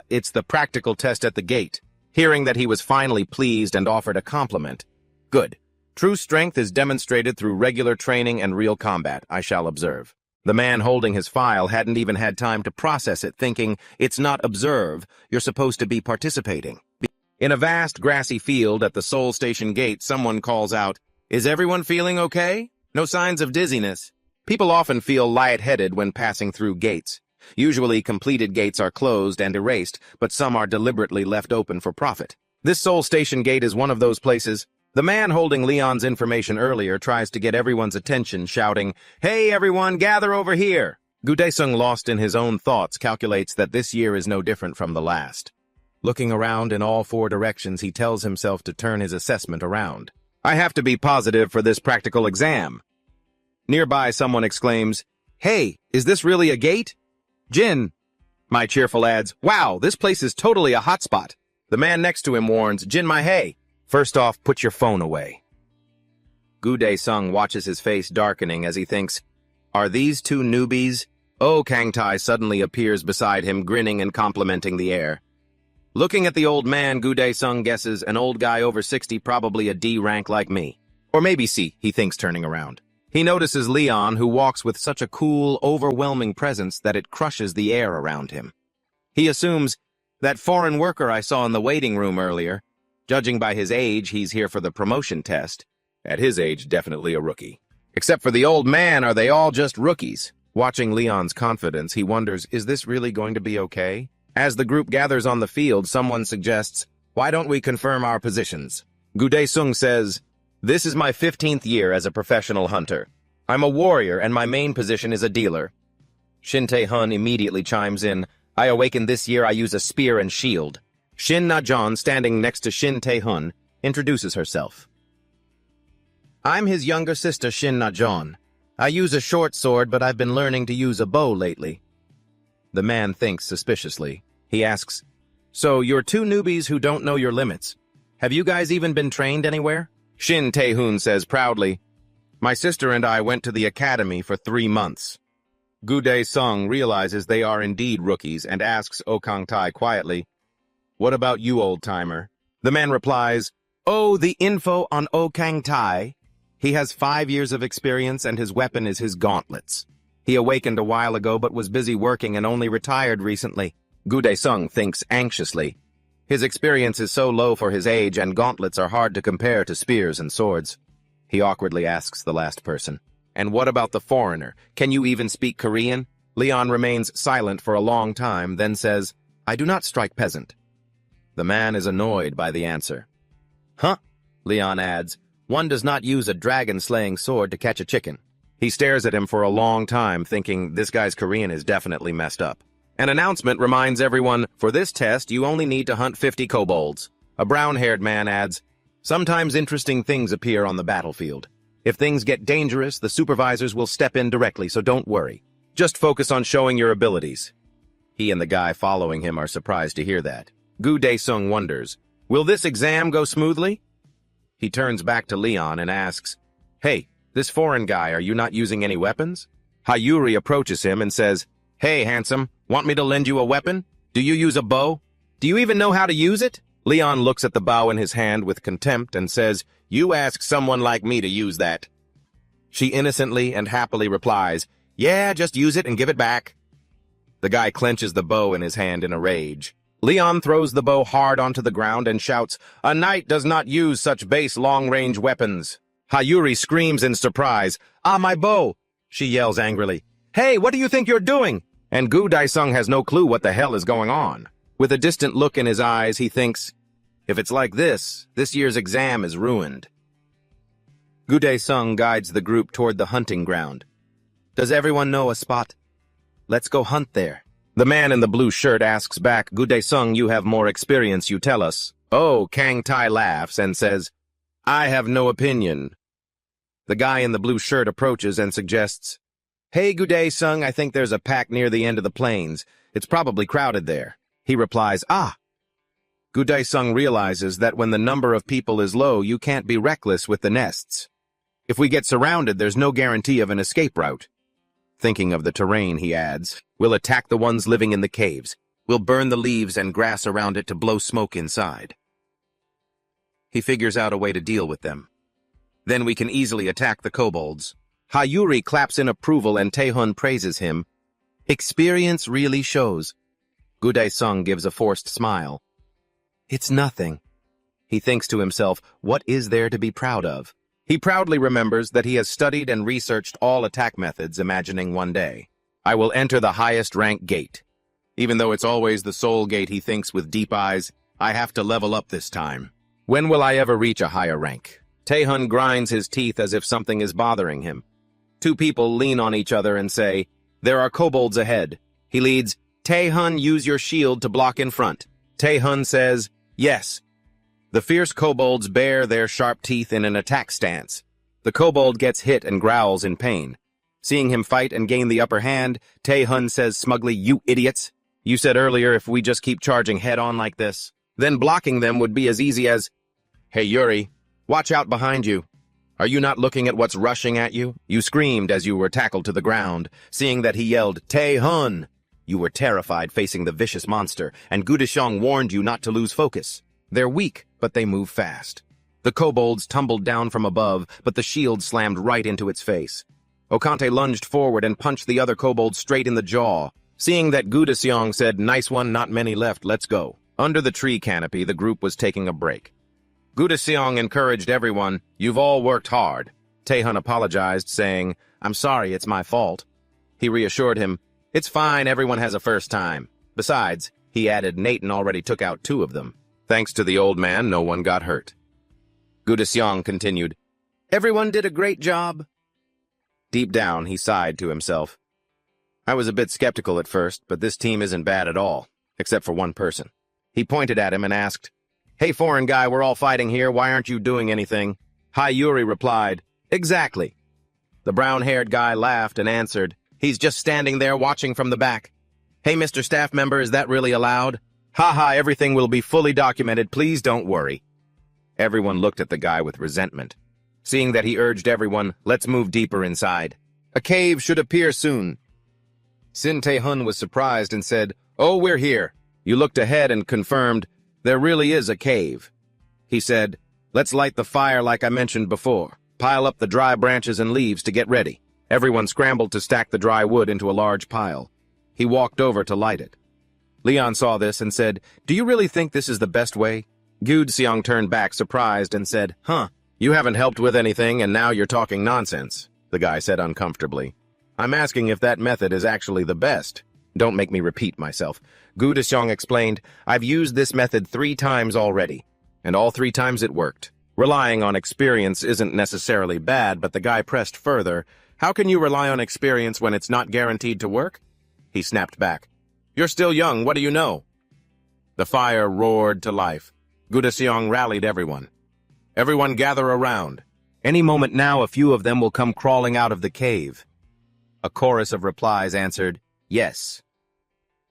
it's the practical test at the gate. Hearing that he was finally pleased and offered a compliment. Good. True strength is demonstrated through regular training and real combat, I shall observe. The man holding his file hadn't even had time to process it, thinking, it's not observe, you're supposed to be participating. In a vast grassy field at the Seoul Station gate, someone calls out, Is everyone feeling okay? No signs of dizziness. People often feel lightheaded when passing through gates. Usually completed gates are closed and erased, but some are deliberately left open for profit. This Seoul Station gate is one of those places. The man holding Leon's information earlier tries to get everyone's attention, shouting, Hey everyone, gather over here! Gu Dae-sung, lost in his own thoughts, calculates that this year is no different from the last. Looking around in all four directions, he tells himself to turn his assessment around. I have to be positive for this practical exam. Nearby, someone exclaims, Hey, is this really a gate? Jin! My cheerful adds, Wow, this place is totally a hotspot. The man next to him warns, Jin, my hey. First off, put your phone away. Gu Dae-sung watches his face darkening as he thinks, Are these two newbies? Oh, Kang-tae suddenly appears beside him, grinning and complimenting the air. Looking at the old man, Gu Dae-sung guesses an old guy over 60, probably a D rank like me. Or maybe C, he thinks, turning around. He notices Leon, who walks with such a cool, overwhelming presence that it crushes the air around him. He assumes, that foreign worker I saw in the waiting room earlier, judging by his age, he's here for the promotion test. At his age, definitely a rookie. Except for the old man, are they all just rookies? Watching Leon's confidence, he wonders, is this really going to be okay? As the group gathers on the field, someone suggests, Why don't we confirm our positions? Gu Dae-sung says, This is my 15th year as a professional hunter. I'm a warrior and my main position is a dealer. Shin Tae-hun immediately chimes in, I awakened this year I use a spear and shield. Shin Na-jeon, standing next to Shin Tae-hun, introduces herself. I'm his younger sister, Shin Na-jeon. I use a short sword, but I've been learning to use a bow lately. The man thinks suspiciously. He asks, So you're two newbies who don't know your limits. Have you guys even been trained anywhere? Shin Tae-hun says proudly, My sister and I went to the academy for 3 months. Gu Dae-sung realizes they are indeed rookies and asks Oh Kang-tae quietly, What about you, old-timer? The man replies, Oh, the info on Oh Kang-tae. He has 5 years of experience and his weapon is his gauntlets. He awakened a while ago but was busy working and only retired recently. Gu Dae-sung thinks anxiously. His experience is so low for his age and gauntlets are hard to compare to spears and swords. He awkwardly asks the last person, And what about the foreigner? Can you even speak Korean? Leon remains silent for a long time, then says, I do not strike peasant. The man is annoyed by the answer. Huh? Leon adds, One does not use a dragon-slaying sword to catch a chicken. He stares at him for a long time, thinking this guy's Korean is definitely messed up. An announcement reminds everyone, for this test, you only need to hunt 50 kobolds. A brown-haired man adds, Sometimes interesting things appear on the battlefield. If things get dangerous, the supervisors will step in directly, so don't worry. Just focus on showing your abilities. He and the guy following him are surprised to hear that. Gu Dae-sung wonders, Will this exam go smoothly? He turns back to Leon and asks, Hey, this foreign guy, are you not using any weapons? Hayuri approaches him and says, Hey, handsome, want me to lend you a weapon? Do you use a bow? Do you even know how to use it? Leon looks at the bow in his hand with contempt and says, You ask someone like me to use that. She innocently and happily replies, Yeah, just use it and give it back. The guy clenches the bow in his hand in a rage. Leon throws the bow hard onto the ground and shouts, A knight does not use such base long-range weapons. Hayuri screams in surprise, Ah, my bow! She yells angrily, Hey, what do you think you're doing? And Gu Dae-sung has no clue what the hell is going on. With a distant look in his eyes, he thinks, If it's like this year's exam is ruined. Gu Dae-sung guides the group toward the hunting ground. Does everyone know a spot? Let's go hunt there. The man in the blue shirt asks back, Gu Dae-sung, you have more experience, you tell us. Oh, Kang-tae laughs and says, I have no opinion. The guy in the blue shirt approaches and suggests, "Hey, good day, Sung, I think there's a pack near the end of the plains. It's probably crowded there." He replies, "Ah." Good day Sung realizes that when the number of people is low, you can't be reckless with the nests. If we get surrounded, there's no guarantee of an escape route. Thinking of the terrain, he adds, "We'll attack the ones living in the caves. We'll burn the leaves and grass around it to blow smoke inside." He figures out a way to deal with them. Then we can easily attack the kobolds. Hayuri claps in approval and Taehun praises him. Experience really shows. Gudae Sung gives a forced smile. It's nothing. He thinks to himself, what is there to be proud of? He proudly remembers that he has studied and researched all attack methods, imagining one day, I will enter the highest rank gate. Even though it's always the soul gate, he thinks with deep eyes, I have to level up this time. When will I ever reach a higher rank? Taehun grinds his teeth as if something is bothering him. Two people lean on each other and say, there are kobolds ahead. He leads, Taehun, use your shield to block in front. Taehun says, yes. The fierce kobolds bare their sharp teeth in an attack stance. The kobold gets hit and growls in pain. Seeing him fight and gain the upper hand, Taehun says smugly, you idiots. You said earlier if we just keep charging head-on like this, then blocking them would be as easy as, hey Yuri, watch out behind you. Are you not looking at what's rushing at you? You screamed as you were tackled to the ground. Seeing that he yelled, Taehun! You were terrified facing the vicious monster, and Gudashong warned you not to lose focus. They're weak, but they move fast. The kobolds tumbled down from above, but the shield slammed right into its face. Okante lunged forward and punched the other kobold straight in the jaw. Seeing that Gudashong said, nice one, not many left, let's go. Under the tree canopy, the group was taking a break. Gudashong encouraged everyone, you've all worked hard. Taehun apologized, saying, I'm sorry, it's my fault. He reassured him, it's fine, everyone has a first time. Besides, he added, Nathan already took out 2 of them. Thanks to the old man, no one got hurt. Gudashong continued, everyone did a great job. Deep down, he sighed to himself. I was a bit skeptical at first, but this team isn't bad at all, except for one person. He pointed at him and asked, hey, foreign guy, we're all fighting here, why aren't you doing anything? Hayuri replied, exactly. The brown-haired guy laughed and answered, he's just standing there watching from the back. Hey, Mr. Staff Member, is that really allowed? Haha, everything will be fully documented, please don't worry. Everyone looked at the guy with resentment. Seeing that he urged everyone, let's move deeper inside. A cave should appear soon. Sin Taehun was surprised and said, oh, we're here. You looked ahead and confirmed, there really is a cave. He said, let's light the fire like I mentioned before. Pile up the dry branches and leaves to get ready. Everyone scrambled to stack the dry wood into a large pile. He walked over to light it. Leon saw this and said, do you really think this is the best way? Gudseong turned back surprised and said, you haven't helped with anything and now you're talking nonsense, the guy said uncomfortably. I'm asking if that method is actually the best. Don't make me repeat myself. Gudashong explained, I've used this method 3 times already, and all 3 times it worked. Relying on experience isn't necessarily bad, but the guy pressed further. How can you rely on experience when it's not guaranteed to work? He snapped back. You're still young, what do you know? The fire roared to life. Gudashong rallied everyone. Everyone gather around. Any moment now, a few of them will come crawling out of the cave. A chorus of replies answered, yes.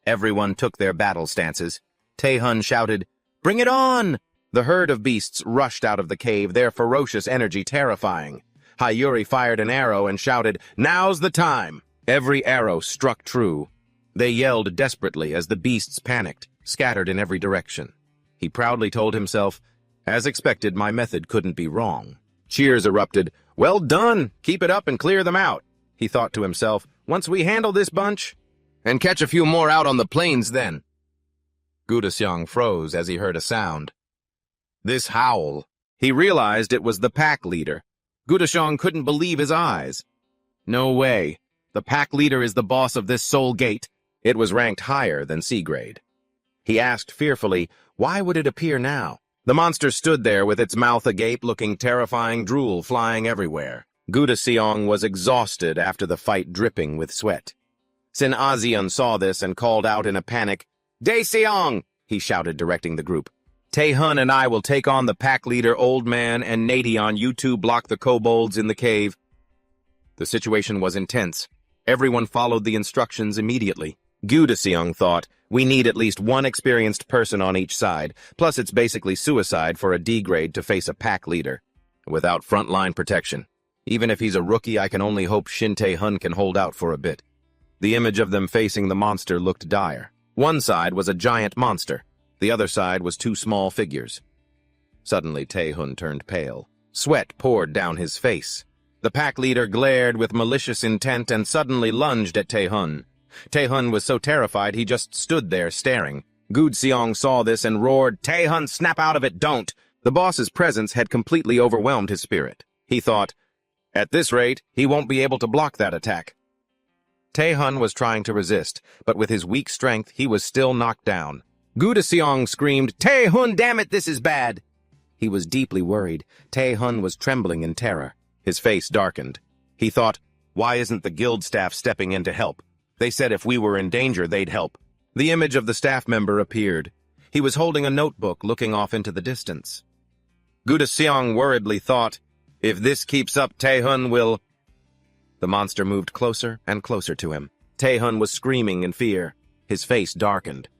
Everyone took their battle stances. Taehun shouted, bring it on! The herd of beasts rushed out of the cave, their ferocious energy terrifying. Hayuri fired an arrow and shouted, now's the time! Every arrow struck true. They yelled desperately as the beasts panicked, scattered in every direction. He proudly told himself, as expected, my method couldn't be wrong. Cheers erupted. Well done! Keep it up and clear them out. He thought to himself, once we handle this bunch, and catch a few more out on the plains then. Gudashong froze as he heard a sound. This howl. He realized it was the pack leader. Gudashong couldn't believe his eyes. No way. The pack leader is the boss of this soul gate. It was ranked higher than C grade. He asked fearfully, why would it appear now? The monster stood there with its mouth agape, looking terrifying, drool flying everywhere. Gudashong was exhausted after the fight, dripping with sweat. Sin Azion saw this and called out in a panic, Daeseong! He shouted, directing the group. Tae-hun and I will take on the pack leader Old Man and Nadeon. You two block the kobolds in the cave. The situation was intense. Everyone followed the instructions immediately. Goo-seong thought, we need at least one experienced person on each side, plus it's basically suicide for a D-grade to face a pack leader without frontline protection. Even if he's a rookie, I can only hope Shin Tae-hun can hold out for a bit. The image of them facing the monster looked dire. One side was a giant monster. The other side was two small figures. Suddenly, Tae-hun turned pale. Sweat poured down his face. The pack leader glared with malicious intent and suddenly lunged at Tae-hun. Tae-hun was so terrified he just stood there staring. Goo-seong saw this and roared, "Tae-hun, snap out of it, don't!" The boss's presence had completely overwhelmed his spirit. He thought, at this rate, he won't be able to block that attack. Tae-hun was trying to resist, but with his weak strength, he was still knocked down. Goo-seong screamed, "Tae-hun, damn it, this is bad!" He was deeply worried. Tae-hun was trembling in terror. His face darkened. He thought, why isn't the guild staff stepping in to help? They said if we were in danger, they'd help. The image of the staff member appeared. He was holding a notebook looking off into the distance. Goo-seong worriedly thought, if this keeps up, Tae-hun will... The monster moved closer and closer to him. Tae-hun was screaming in fear. His face darkened.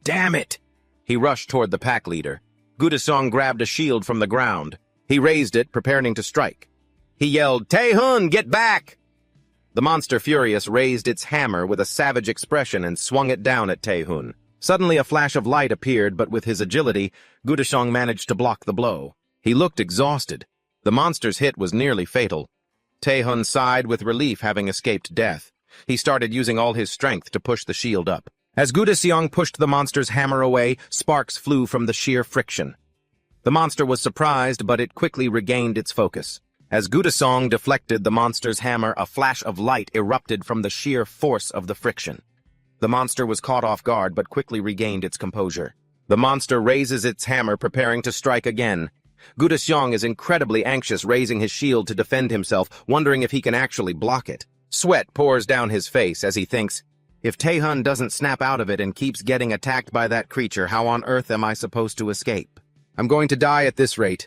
Damn it! He rushed toward the pack leader. Goo-seong grabbed a shield from the ground. He raised it, preparing to strike. He yelled, Tae-hun, get back! The monster, furious, raised its hammer with a savage expression and swung it down at Tae-hun. Suddenly a flash of light appeared, but with his agility, Goo-seong managed to block the blow. He looked exhausted. The monster's hit was nearly fatal. Tae-hun sighed with relief, having escaped death. He started using all his strength to push the shield up. As Goo-seong pushed the monster's hammer away, sparks flew from the sheer friction. The monster was surprised, but it quickly regained its focus. As Goo-seong deflected the monster's hammer, a flash of light erupted from the sheer force of the friction. The monster was caught off guard, but quickly regained its composure. The monster raises its hammer, preparing to strike again. Goo-seong is incredibly anxious, raising his shield to defend himself, wondering if he can actually block it. Sweat pours down his face as he thinks, if Tae-hun doesn't snap out of it and keeps getting attacked by that creature, how on earth am I supposed to escape? I'm going to die at this rate.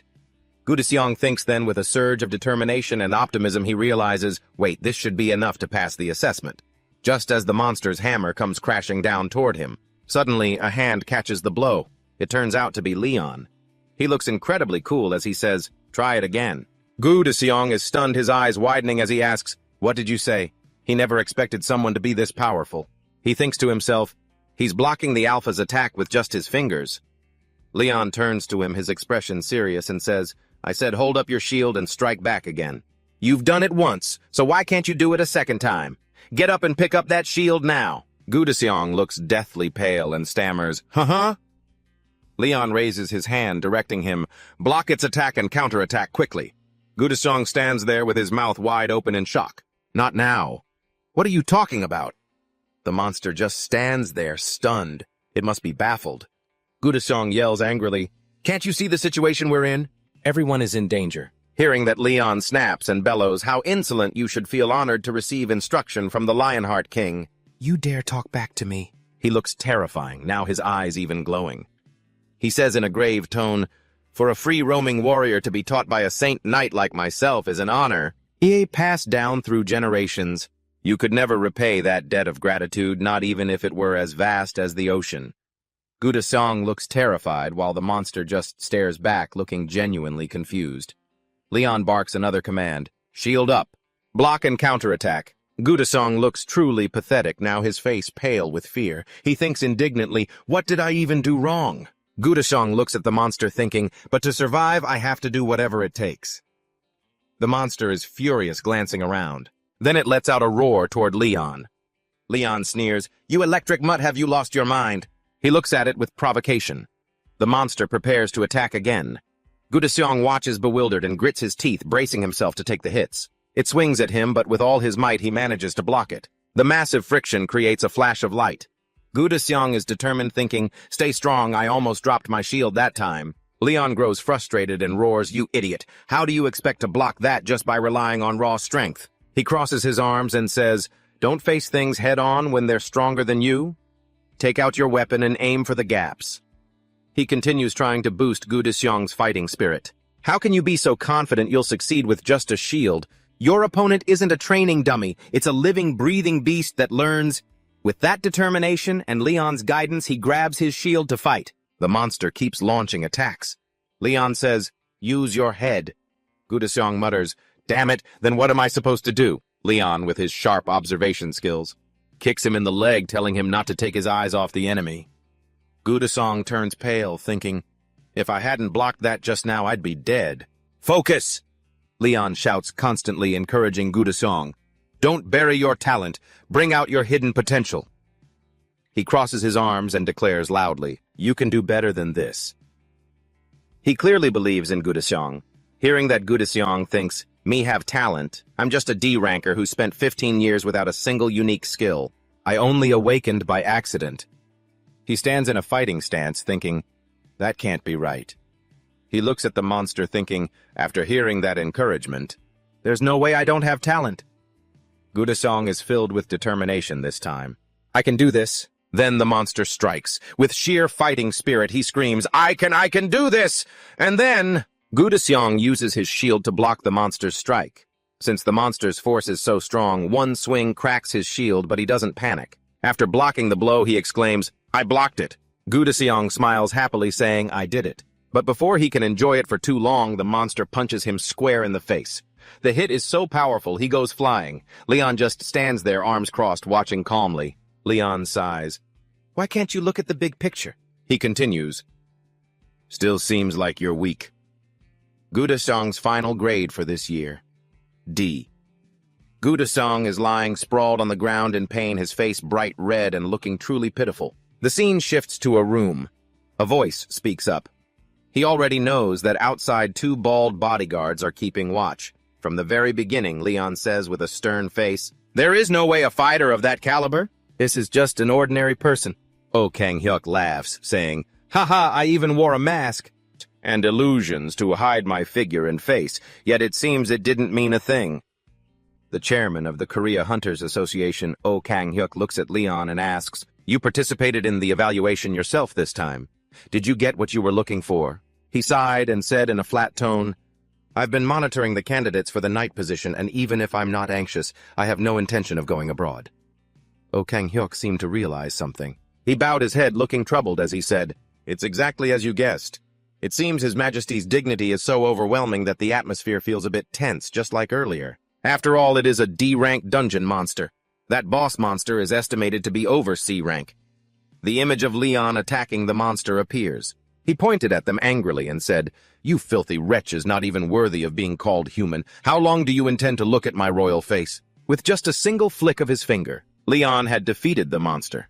Goo-seong thinks then, with a surge of determination and optimism, he realizes, wait, this should be enough to pass the assessment. Just as the monster's hammer comes crashing down toward him, suddenly a hand catches the blow. It turns out to be Leon. He looks incredibly cool as he says, try it again. Goo-seong is stunned, his eyes widening as he asks, what did you say? He never expected someone to be this powerful. He thinks to himself, he's blocking the Alpha's attack with just his fingers. Leon turns to him, his expression serious, and says, I said hold up your shield and strike back again. You've done it once, so why can't you do it a second time? Get up and pick up that shield now. Goo-seong looks deathly pale and stammers, huh? Leon raises his hand, directing him, block its attack and counterattack quickly. Goo-seong stands there with his mouth wide open in shock. Not now. What are you talking about? The monster just stands there, stunned. It must be baffled. Goo-seong yells angrily, can't you see the situation we're in? Everyone is in danger. Hearing that, Leon snaps and bellows, how insolent, you should feel honored to receive instruction from the Lionheart King. You dare talk back to me? He looks terrifying, now his eyes even glowing. He says in a grave tone, for a free-roaming warrior to be taught by a saint knight like myself is an honor. Passed down through generations. You could never repay that debt of gratitude, not even if it were as vast as the ocean. Goo-seong looks terrified while the monster just stares back, looking genuinely confused. Leon barks another command, shield up, block and counterattack. Goo-seong looks truly pathetic, now his face pale with fear. He thinks indignantly, what did I even do wrong? Goo-seong looks at the monster thinking, but to survive I have to do whatever it takes. The monster is furious, glancing around. Then it lets out a roar toward Leon. Leon sneers, you electric mutt, have you lost your mind? He looks at it with provocation. The monster prepares to attack again. Goo-seong watches bewildered and grits his teeth, bracing himself to take the hits. It swings at him, but with all his might he manages to block it. The massive friction creates a flash of light. Goo-seong is determined, thinking, stay strong, I almost dropped my shield that time. Leon grows frustrated and roars, you idiot, how do you expect to block that just by relying on raw strength? He crosses his arms and says, don't face things head-on when they're stronger than you. Take out your weapon and aim for the gaps. He continues trying to boost Gu Dexiong's fighting spirit. How can you be so confident you'll succeed with just a shield? Your opponent isn't a training dummy. It's a living, breathing beast that learns. With that determination and Leon's guidance, he grabs his shield to fight. The monster keeps launching attacks. Leon says, "Use your head." Gu Dexiong mutters, "Damn it, then what am I supposed to do?" Leon, with his sharp observation skills, kicks him in the leg, telling him not to take his eyes off the enemy. Gu Dexiong turns pale, thinking, "If I hadn't blocked that just now, I'd be dead." "Focus!" Leon shouts, constantly encouraging Gu Dexiong. "Don't bury your talent. Bring out your hidden potential." He crosses his arms and declares loudly, "You can do better than this." He clearly believes in Gu Dexiong. Hearing that Gu Dexiong thinks, "Me have talent. I'm just a D-ranker who spent 15 years without a single unique skill. I only awakened by accident." He stands in a fighting stance, thinking, "That can't be right." He looks at the monster, thinking, after hearing that encouragement, "There's no way I don't have talent." Gu Dexiong is filled with determination this time. "I can do this." Then the monster strikes. With sheer fighting spirit, he screams, I can do this!" And then Gu Dexiong uses his shield to block the monster's strike. Since the monster's force is so strong, one swing cracks his shield, but he doesn't panic. After blocking the blow, he exclaims, "I blocked it." Gu Dexiong smiles happily, saying, "I did it." But before he can enjoy it for too long, the monster punches him square in the face. The hit is so powerful, he goes flying. Leon just stands there, arms crossed, watching calmly. Leon sighs. "Why can't you look at the big picture?" He continues, "Still seems like you're weak." Gu Dexiong's final grade for this year, D. Gu Dexiong is lying sprawled on the ground in pain, his face bright red and looking truly pitiful. The scene shifts to a room. A voice speaks up. He already knows that outside 2 bald bodyguards are keeping watch. From the very beginning, Leon says with a stern face, "There is no way a fighter of that caliber. This is just an ordinary person." Oh Kang-hyuk laughs, saying, "Haha, I even wore a mask and illusions to hide my figure and face, yet it seems it didn't mean a thing." The chairman of the Korea Hunters Association, Oh Kang-hyuk, looks at Leon and asks, "You participated in the evaluation yourself this time. Did you get what you were looking for?" He sighed and said in a flat tone, "I've been monitoring the candidates for the night position, and even if I'm not anxious, I have no intention of going abroad." Oh Kang-hyuk seemed to realize something. He bowed his head, looking troubled as he said, "It's exactly as you guessed. It seems His Majesty's dignity is so overwhelming that the atmosphere feels a bit tense, just like earlier. After all, it is a D-rank dungeon monster. That boss monster is estimated to be over C rank." The image of Leon attacking the monster appears. He pointed at them angrily and said, "You filthy wretches, not even worthy of being called human. How long do you intend to look at my royal face?" With just a single flick of his finger, Leon had defeated the monster.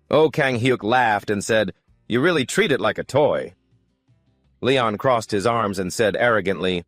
Oh Kang-hyuk laughed and said, "You really treat it like a toy." Leon crossed his arms and said arrogantly,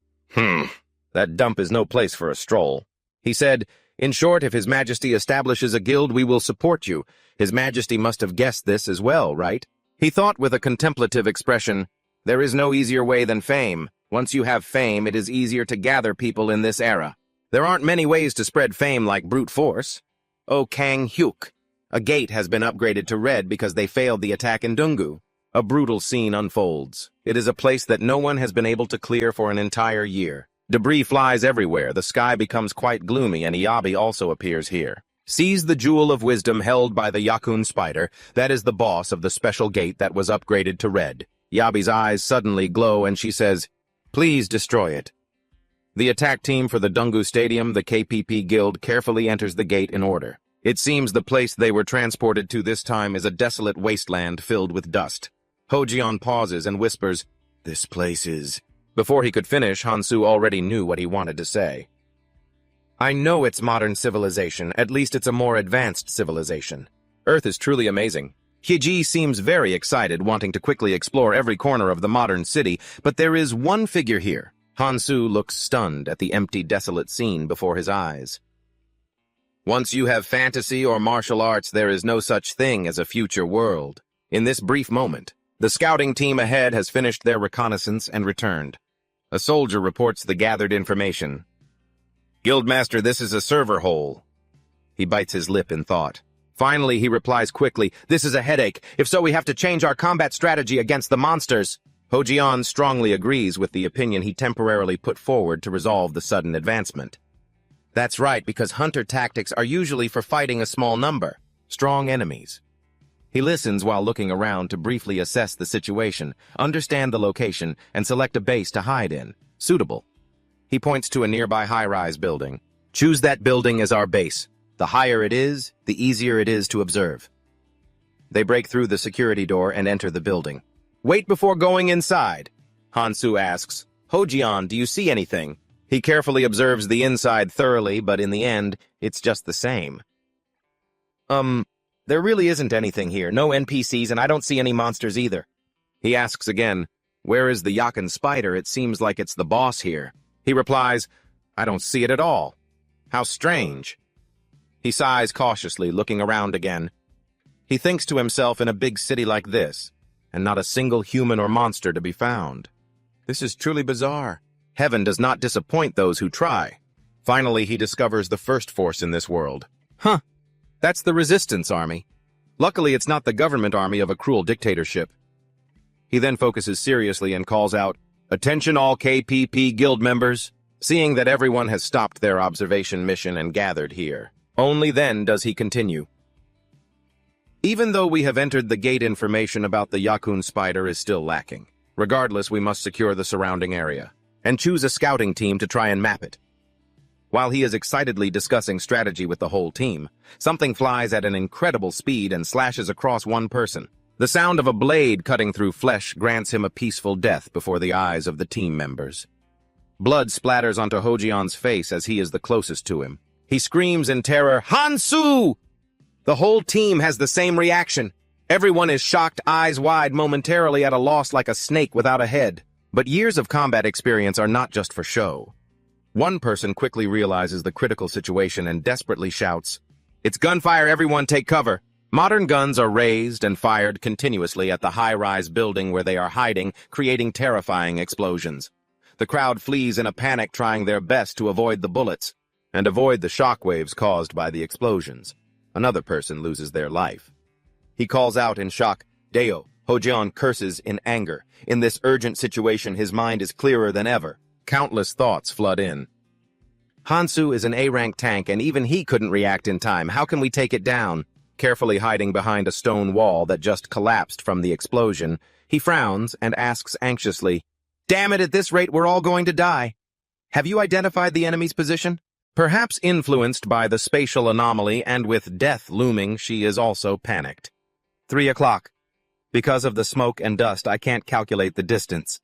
"That dump is no place for a stroll." He said, "In short, if His Majesty establishes a guild, we will support you. His Majesty must have guessed this as well, right?" He thought with a contemplative expression, "There is no easier way than fame. Once you have fame, it is easier to gather people in this era. There aren't many ways to spread fame like brute force." Oh Kang-hyuk. A gate has been upgraded to red because they failed the attack in Donggu. A brutal scene unfolds. It is a place that no one has been able to clear for an entire year. Debris flies everywhere, the sky becomes quite gloomy, and Iyabi also appears here. Seize the jewel of wisdom held by the Yakun spider. That is the boss of the special gate that was upgraded to red. Yabi's eyes suddenly glow and she says, "Please destroy it." The attack team for the Donggu Stadium, the KPP Guild, carefully enters the gate in order. It seems the place they were transported to this time is a desolate wasteland filled with dust. Hojion pauses and whispers, "This place is..." Before he could finish, Hansu already knew what he wanted to say. "I know it's modern civilization, at least it's a more advanced civilization. Earth is truly amazing." Hiji seems very excited, wanting to quickly explore every corner of the modern city, but there is one figure here. Hansu looks stunned at the empty, desolate scene before his eyes. Once you have fantasy or martial arts, there is no such thing as a future world. In this brief moment, the scouting team ahead has finished their reconnaissance and returned. A soldier reports the gathered information. "Guildmaster, this is a server hole." He bites his lip in thought. Finally, he replies quickly, "This is a headache. If so, we have to change our combat strategy against the monsters." Ho-Jian strongly agrees with the opinion he temporarily put forward to resolve the sudden advancement. That's right, because hunter tactics are usually for fighting a small number, strong enemies. He listens while looking around to briefly assess the situation, understand the location, and select a base to hide in. Suitable. He points to a nearby high-rise building. Choose that building as our base. The higher it is, the easier it is to observe. They break through the security door and enter the building. Wait before going inside, Hansu asks. Ho-Jian, do you see anything? He carefully observes the inside thoroughly, but in the end, it's just the same. There really isn't anything here, no NPCs, and I don't see any monsters either. He asks again, where is the Yakan spider? It seems like it's the boss here. He replies, I don't see it at all. How strange. He sighs cautiously, looking around again. He thinks to himself, in a big city like this, and not a single human or monster to be found. This is truly bizarre. Heaven does not disappoint those who try. Finally, he discovers the first force in this world. That's the resistance army. Luckily, it's not the government army of a cruel dictatorship. He then focuses seriously and calls out, "Attention all KPP guild members!" Seeing that everyone has stopped their observation mission and gathered here. Only then does he continue. Even though we have entered the gate, information about the Yakun spider is still lacking. Regardless, we must secure the surrounding area and choose a scouting team to try and map it. While he is excitedly discussing strategy with the whole team, something flies at an incredible speed and slashes across one person. The sound of a blade cutting through flesh grants him a peaceful death before the eyes of the team members. Blood splatters onto Ho-Jian's face as he is the closest to him. He screams in terror, "Hansu!" The whole team has the same reaction. Everyone is shocked, eyes wide, momentarily at a loss like a snake without a head. But years of combat experience are not just for show. One person quickly realizes the critical situation and desperately shouts, "It's gunfire, everyone take cover!" Modern guns are raised and fired continuously at the high-rise building where they are hiding, creating terrifying explosions. The crowd flees in a panic, trying their best to avoid the bullets and avoid the shockwaves caused by the explosions. Another person loses their life. He calls out in shock, "Deo!" Ho-Jian curses in anger. In this urgent situation, his mind is clearer than ever. Countless thoughts flood in. Hansu is an A-rank tank, and even he couldn't react in time. How can we take it down? Carefully hiding behind a stone wall that just collapsed from the explosion, he frowns and asks anxiously, "Damn it, at this rate we're all going to die. Have you identified the enemy's position?" Perhaps influenced by the spatial anomaly and with death looming, she is also panicked. 3 o'clock. Because of the smoke and dust, I can't calculate the distance.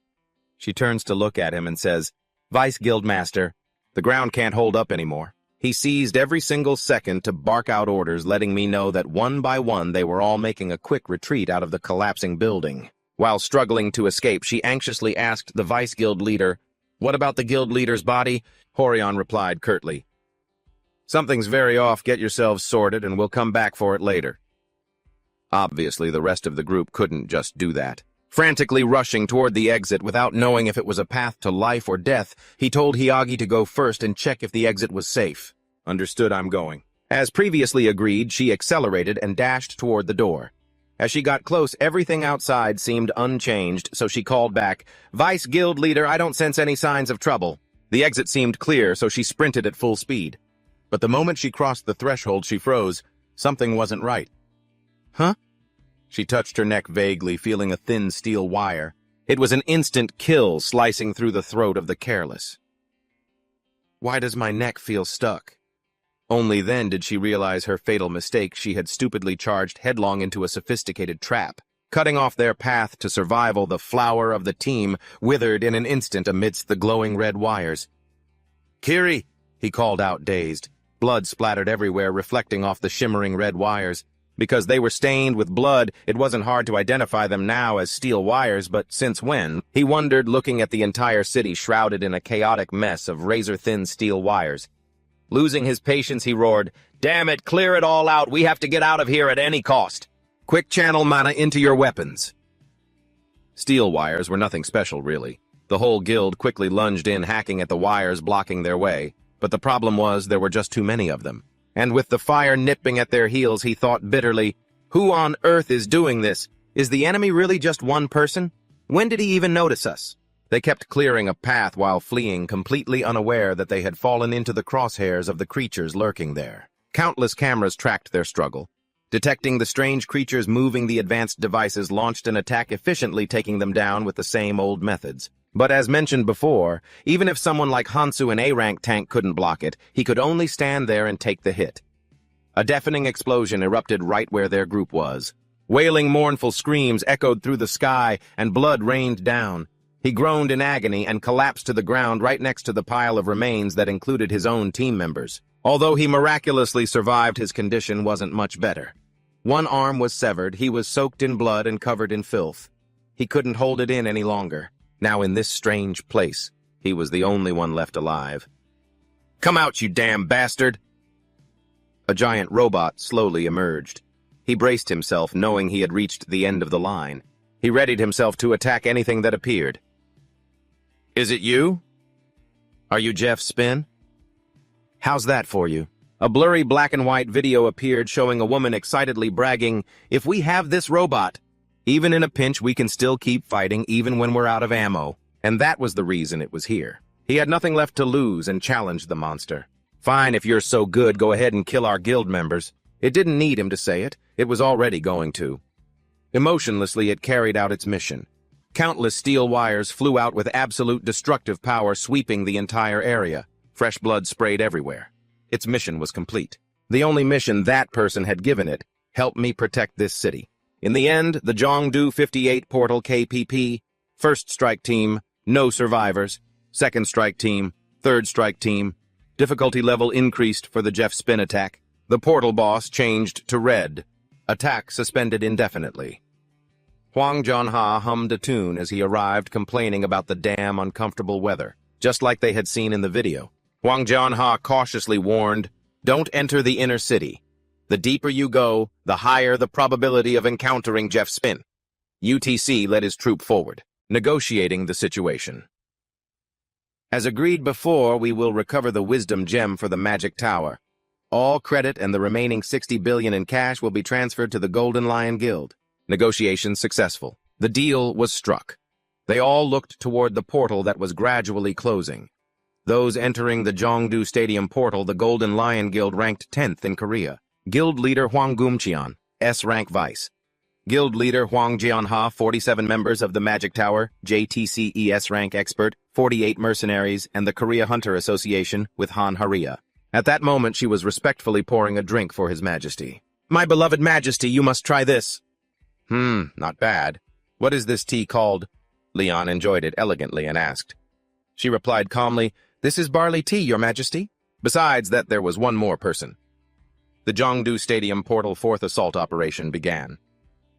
She turns to look at him and says, "Vice Guildmaster, the ground can't hold up anymore." He seized every single second to bark out orders, letting me know that one by one they were all making a quick retreat out of the collapsing building. While struggling to escape, she anxiously asked the Vice Guild leader, "What about the guild leader's body?" Horion replied curtly, "Something's very off, get yourselves sorted and we'll come back for it later." Obviously, the rest of the group couldn't just do that. Frantically rushing toward the exit without knowing if it was a path to life or death, he told Hyagi to go first and check if the exit was safe. "Understood, I'm going." As previously agreed, she accelerated and dashed toward the door. As she got close, everything outside seemed unchanged, so she called back, "Vice Guild Leader, I don't sense any signs of trouble." The exit seemed clear, so she sprinted at full speed. But the moment she crossed the threshold, she froze. Something wasn't right. "Huh?" She touched her neck vaguely, feeling a thin steel wire. It was an instant kill slicing through the throat of the careless. "Why does my neck feel stuck?" Only then did she realize her fatal mistake. She had stupidly charged headlong into a sophisticated trap. Cutting off their path to survival, the flower of the team withered in an instant amidst the glowing red wires. "Kiri!" he called out, dazed. Blood splattered everywhere, reflecting off the shimmering red wires. Because they were stained with blood, it wasn't hard to identify them now as steel wires, but since when? He wondered, looking at the entire city shrouded in a chaotic mess of razor-thin steel wires. Losing his patience, he roared, "Damn it, clear it all out! We have to get out of here at any cost! Quick channel mana into your weapons!" Steel wires were nothing special, really. The whole guild quickly lunged in, hacking at the wires blocking their way. But the problem was there were just too many of them. And with the fire nipping at their heels, he thought bitterly, who on earth is doing this? Is the enemy really just one person? When did he even notice us? They kept clearing a path while fleeing, completely unaware that they had fallen into the crosshairs of the creatures lurking there. Countless cameras tracked their struggle. Detecting the strange creatures moving, the advanced devices launched an attack, efficiently taking them down with the same old methods. But as mentioned before, even if someone like Hansu, an A-rank tank, couldn't block it, he could only stand there and take the hit. A deafening explosion erupted right where their group was. Wailing, mournful screams echoed through the sky, and blood rained down. He groaned in agony and collapsed to the ground right next to the pile of remains that included his own team members. Although he miraculously survived, his condition wasn't much better. One arm was severed, he was soaked in blood and covered in filth. He couldn't hold it in any longer. Now in this strange place, he was the only one left alive. "Come out, you damn bastard!" A giant robot slowly emerged. He braced himself, knowing he had reached the end of the line. He readied himself to attack anything that appeared. "Is it you? Are you Jeff Spin? How's that for you?" A blurry black and white video appeared showing a woman excitedly bragging, "If we have this robot, even in a pinch we can still keep fighting even when we're out of ammo." And that was the reason it was here. He had nothing left to lose and challenged the monster. "Fine, if you're so good, go ahead and kill our guild members." It didn't need him to say it. It was already going to. Emotionlessly, it carried out its mission. Countless steel wires flew out with absolute destructive power, sweeping the entire area. Fresh blood sprayed everywhere. Its mission was complete. The only mission that person had given it: help me protect this city. In the end, the Jongdu 58 portal KPP, first strike team, no survivors, second strike team, third strike team. Difficulty level increased for the Jeff Spin attack. The portal boss changed to red. Attack suspended indefinitely. Huang Jianha hummed a tune as he arrived, complaining about the damn uncomfortable weather, just like they had seen in the video. Huang Jianha cautiously warned, "Don't enter the inner city. The deeper you go, the higher the probability of encountering Jeff Spin." UTC led his troop forward, negotiating the situation. "As agreed before, we will recover the wisdom gem for the magic tower. All credit and the remaining 60 billion in cash will be transferred to the Golden Lion Guild." Negotiations successful. The deal was struck. They all looked toward the portal that was gradually closing. Those entering the Jongdu Stadium portal, the Golden Lion Guild ranked 10th in Korea. Guild leader Hwang Gumcheon, S-rank vice. Guild leader Hwang Jianha, 47 members of the Magic Tower, JTC S-rank expert, 48 mercenaries, and the Korea Hunter Association with Han Haria. At that moment, she was respectfully pouring a drink for His Majesty. "My beloved Majesty, you must try this." Not bad. What is this tea called?" Leon enjoyed it elegantly and asked. She replied calmly, "This is barley tea, Your Majesty." Besides that, there was one more person. The Jongdu Stadium portal fourth assault operation began.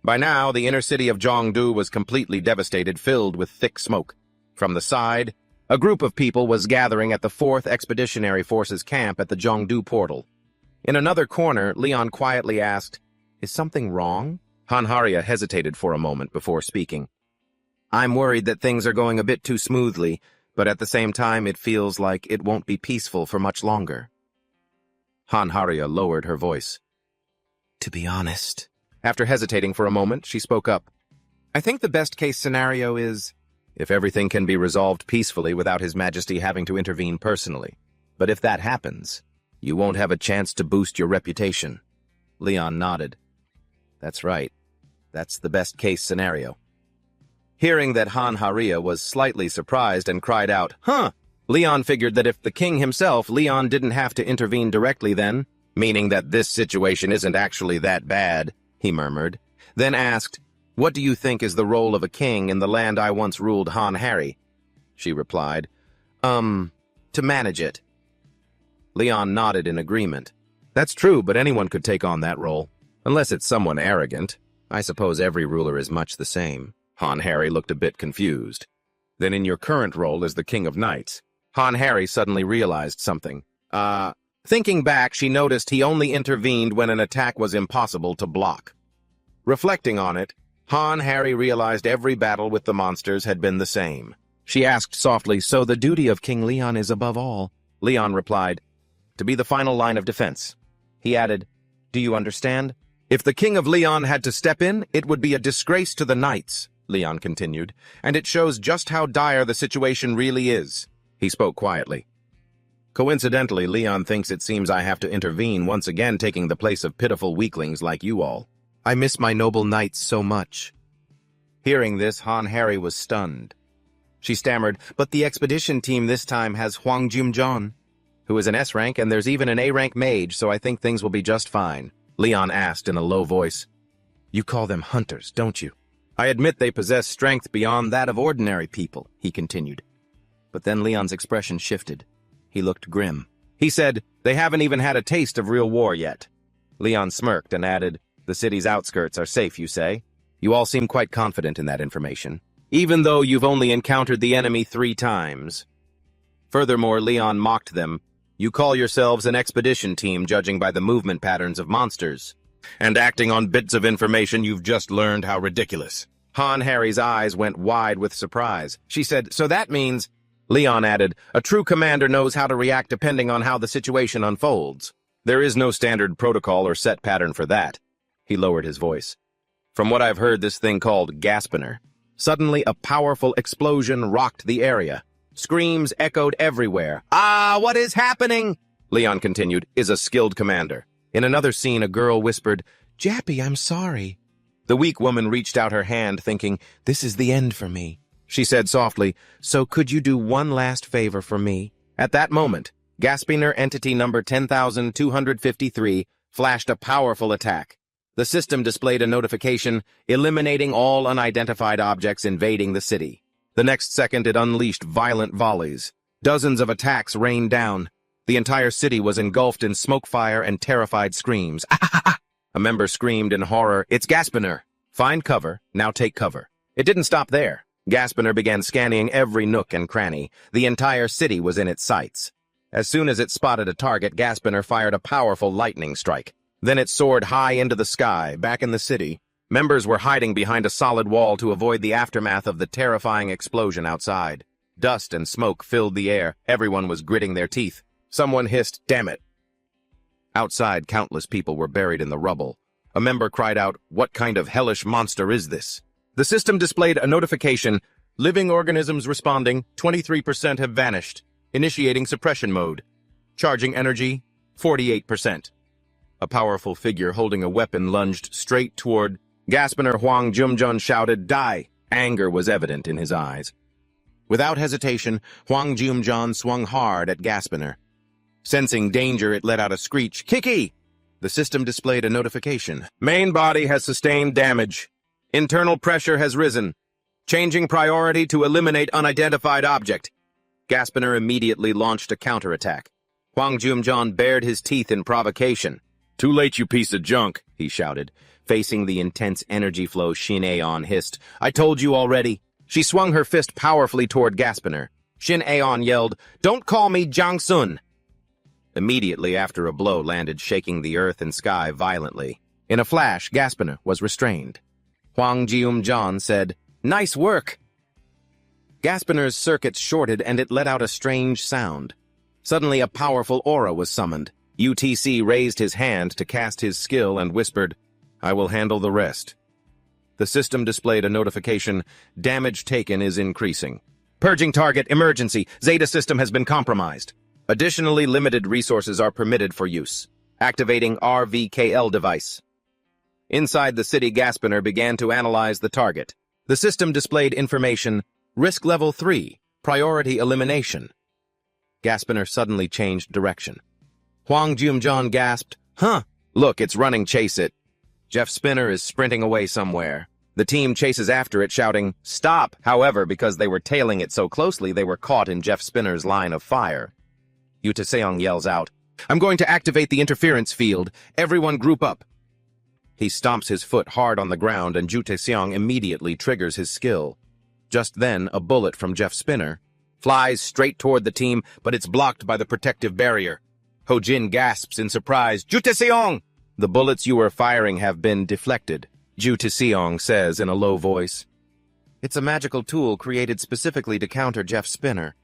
By now, the inner city of Jongdu was completely devastated, filled with thick smoke. From the side, a group of people was gathering at the 4th Expeditionary Forces camp at the Jongdu portal. In another corner, Leon quietly asked, "Is something wrong?" Han Haria hesitated for a moment before speaking. "I'm worried that things are going a bit too smoothly, but at the same time it feels like it won't be peaceful for much longer." Han Haria lowered her voice. "To be honest." After hesitating for a moment, she spoke up. "I think the best-case scenario is if everything can be resolved peacefully without His Majesty having to intervene personally. But if that happens, you won't have a chance to boost your reputation." Leon nodded. "That's right. That's the best-case scenario." Hearing that Han Haria was slightly surprised and cried out, "Huh!" Leon figured that if the king himself, Leon didn't have to intervene directly then, meaning that this situation isn't actually that bad, he murmured, then asked, "What do you think is the role of a king in the land I once ruled, Han Harry?" She replied, to manage it." Leon nodded in agreement. "That's true, but anyone could take on that role. Unless it's someone arrogant. I suppose every ruler is much the same." Han Harry looked a bit confused. "Then in your current role as the King of Knights." Han Harry suddenly realized something. Thinking back, she noticed he only intervened when an attack was impossible to block. Reflecting on it, Han Harry realized every battle with the monsters had been the same. She asked softly, "So the duty of King Leon is above all?" Leon replied, "To be the final line of defense." He added, "Do you understand? If the King of Leon had to step in, it would be a disgrace to the knights," Leon continued, "and it shows just how dire the situation really is." He spoke quietly. "Coincidentally, Leon thinks it seems I have to intervene, once again taking the place of pitiful weaklings like you all. I miss my noble knights so much." Hearing this, Han Harry was stunned. She stammered, "But the expedition team this time has Huang Jumjon, who is an S rank, and there's even an A rank mage, so I think things will be just fine," Leon asked in a low voice. "You call them hunters, don't you?" "I admit they possess strength beyond that of ordinary people," he continued. But then Leon's expression shifted. He looked grim. He said, "They haven't even had a taste of real war yet." Leon smirked and added, "The city's outskirts are safe, you say? You all seem quite confident in that information, even though you've only encountered the enemy 3 times. Furthermore, Leon mocked them. "You call yourselves an expedition team judging by the movement patterns of monsters, and acting on bits of information you've just learned. How ridiculous." Han Harry's eyes went wide with surprise. She said, "So that means—" Leon added, "A true commander knows how to react depending on how the situation unfolds. There is no standard protocol or set pattern for that." He lowered his voice. "From what I've heard, this thing called Gaspiner." Suddenly, a powerful explosion rocked the area. Screams echoed everywhere. "Ah, what is happening?" Leon continued, "is a skilled commander." In another scene, a girl whispered, "Jappy, I'm sorry." The weak woman reached out her hand, thinking, "This is the end for me." She said softly, "So could you do one last favor for me?" At that moment, Gaspiner Entity number 10,253 flashed a powerful attack. The system displayed a notification, eliminating all unidentified objects invading the city. The next second, it unleashed violent volleys. Dozens of attacks rained down. The entire city was engulfed in smoke fire and terrified screams. A member screamed in horror, "It's Gaspiner! Find cover, now take cover." It didn't stop there. Gaspiner began scanning every nook and cranny. The entire city was in its sights. As soon as it spotted a target, Gaspiner fired a powerful lightning strike. Then it soared high into the sky. Back in the city, members were hiding behind a solid wall to avoid the aftermath of the terrifying explosion outside. Dust and smoke filled the air. Everyone was gritting their teeth. Someone hissed, "Damn it!" Outside, countless people were buried in the rubble. A member cried out, "What kind of hellish monster is this?" The system displayed a notification, "Living organisms responding, 23% have vanished. Initiating suppression mode. Charging energy, 48%. A powerful figure holding a weapon lunged straight toward Gaspiner. Huang Jumjun shouted, "Die!" Anger was evident in his eyes. Without hesitation, Huang Jumjun swung hard at Gaspiner. Sensing danger, it let out a screech, "Kiki!" The system displayed a notification. "Main body has sustained damage. Internal pressure has risen. Changing priority to eliminate unidentified object." Gaspiner immediately launched a counterattack. Huang Jumjun bared his teeth in provocation. "Too late, you piece of junk," he shouted. Facing the intense energy flow, Shin Aeon hissed, "I told you already." She swung her fist powerfully toward Gaspiner. Shin Aeon yelled, "Don't call me Jiang Sun." Immediately after, a blow landed, shaking the earth and sky violently. In a flash, Gaspiner was restrained. Huang Jumjun said, "Nice work." Gaspiner's circuits shorted and it let out a strange sound. Suddenly, a powerful aura was summoned. UTC raised his hand to cast his skill and whispered, "I will handle the rest." The system displayed a notification, "Damage taken is increasing. Purging target, emergency, Zeta system has been compromised. Additionally, limited resources are permitted for use. Activating RVKL device." Inside the city, Gaspiner began to analyze the target. The system displayed information, "Risk level 3, priority elimination." Gaspiner suddenly changed direction. Huang Jumjun gasped, "Huh, look, it's running, chase it." Jeff Spinner is sprinting away somewhere. The team chases after it, shouting, "Stop!" However, because they were tailing it so closely, they were caught in Jeff Spinner's line of fire. Yu Taseong yells out, "I'm going to activate the interference field. Everyone group up." He stomps his foot hard on the ground, and Ju Taseong immediately triggers his skill. Just then, a bullet from Jeff Spinner flies straight toward the team, but it's blocked by the protective barrier. Ho Jin gasps in surprise, "Ju Taseong!" "The bullets you were firing have been deflected," Ju Taseong says in a low voice. "It's a magical tool created specifically to counter Jeff Spinner.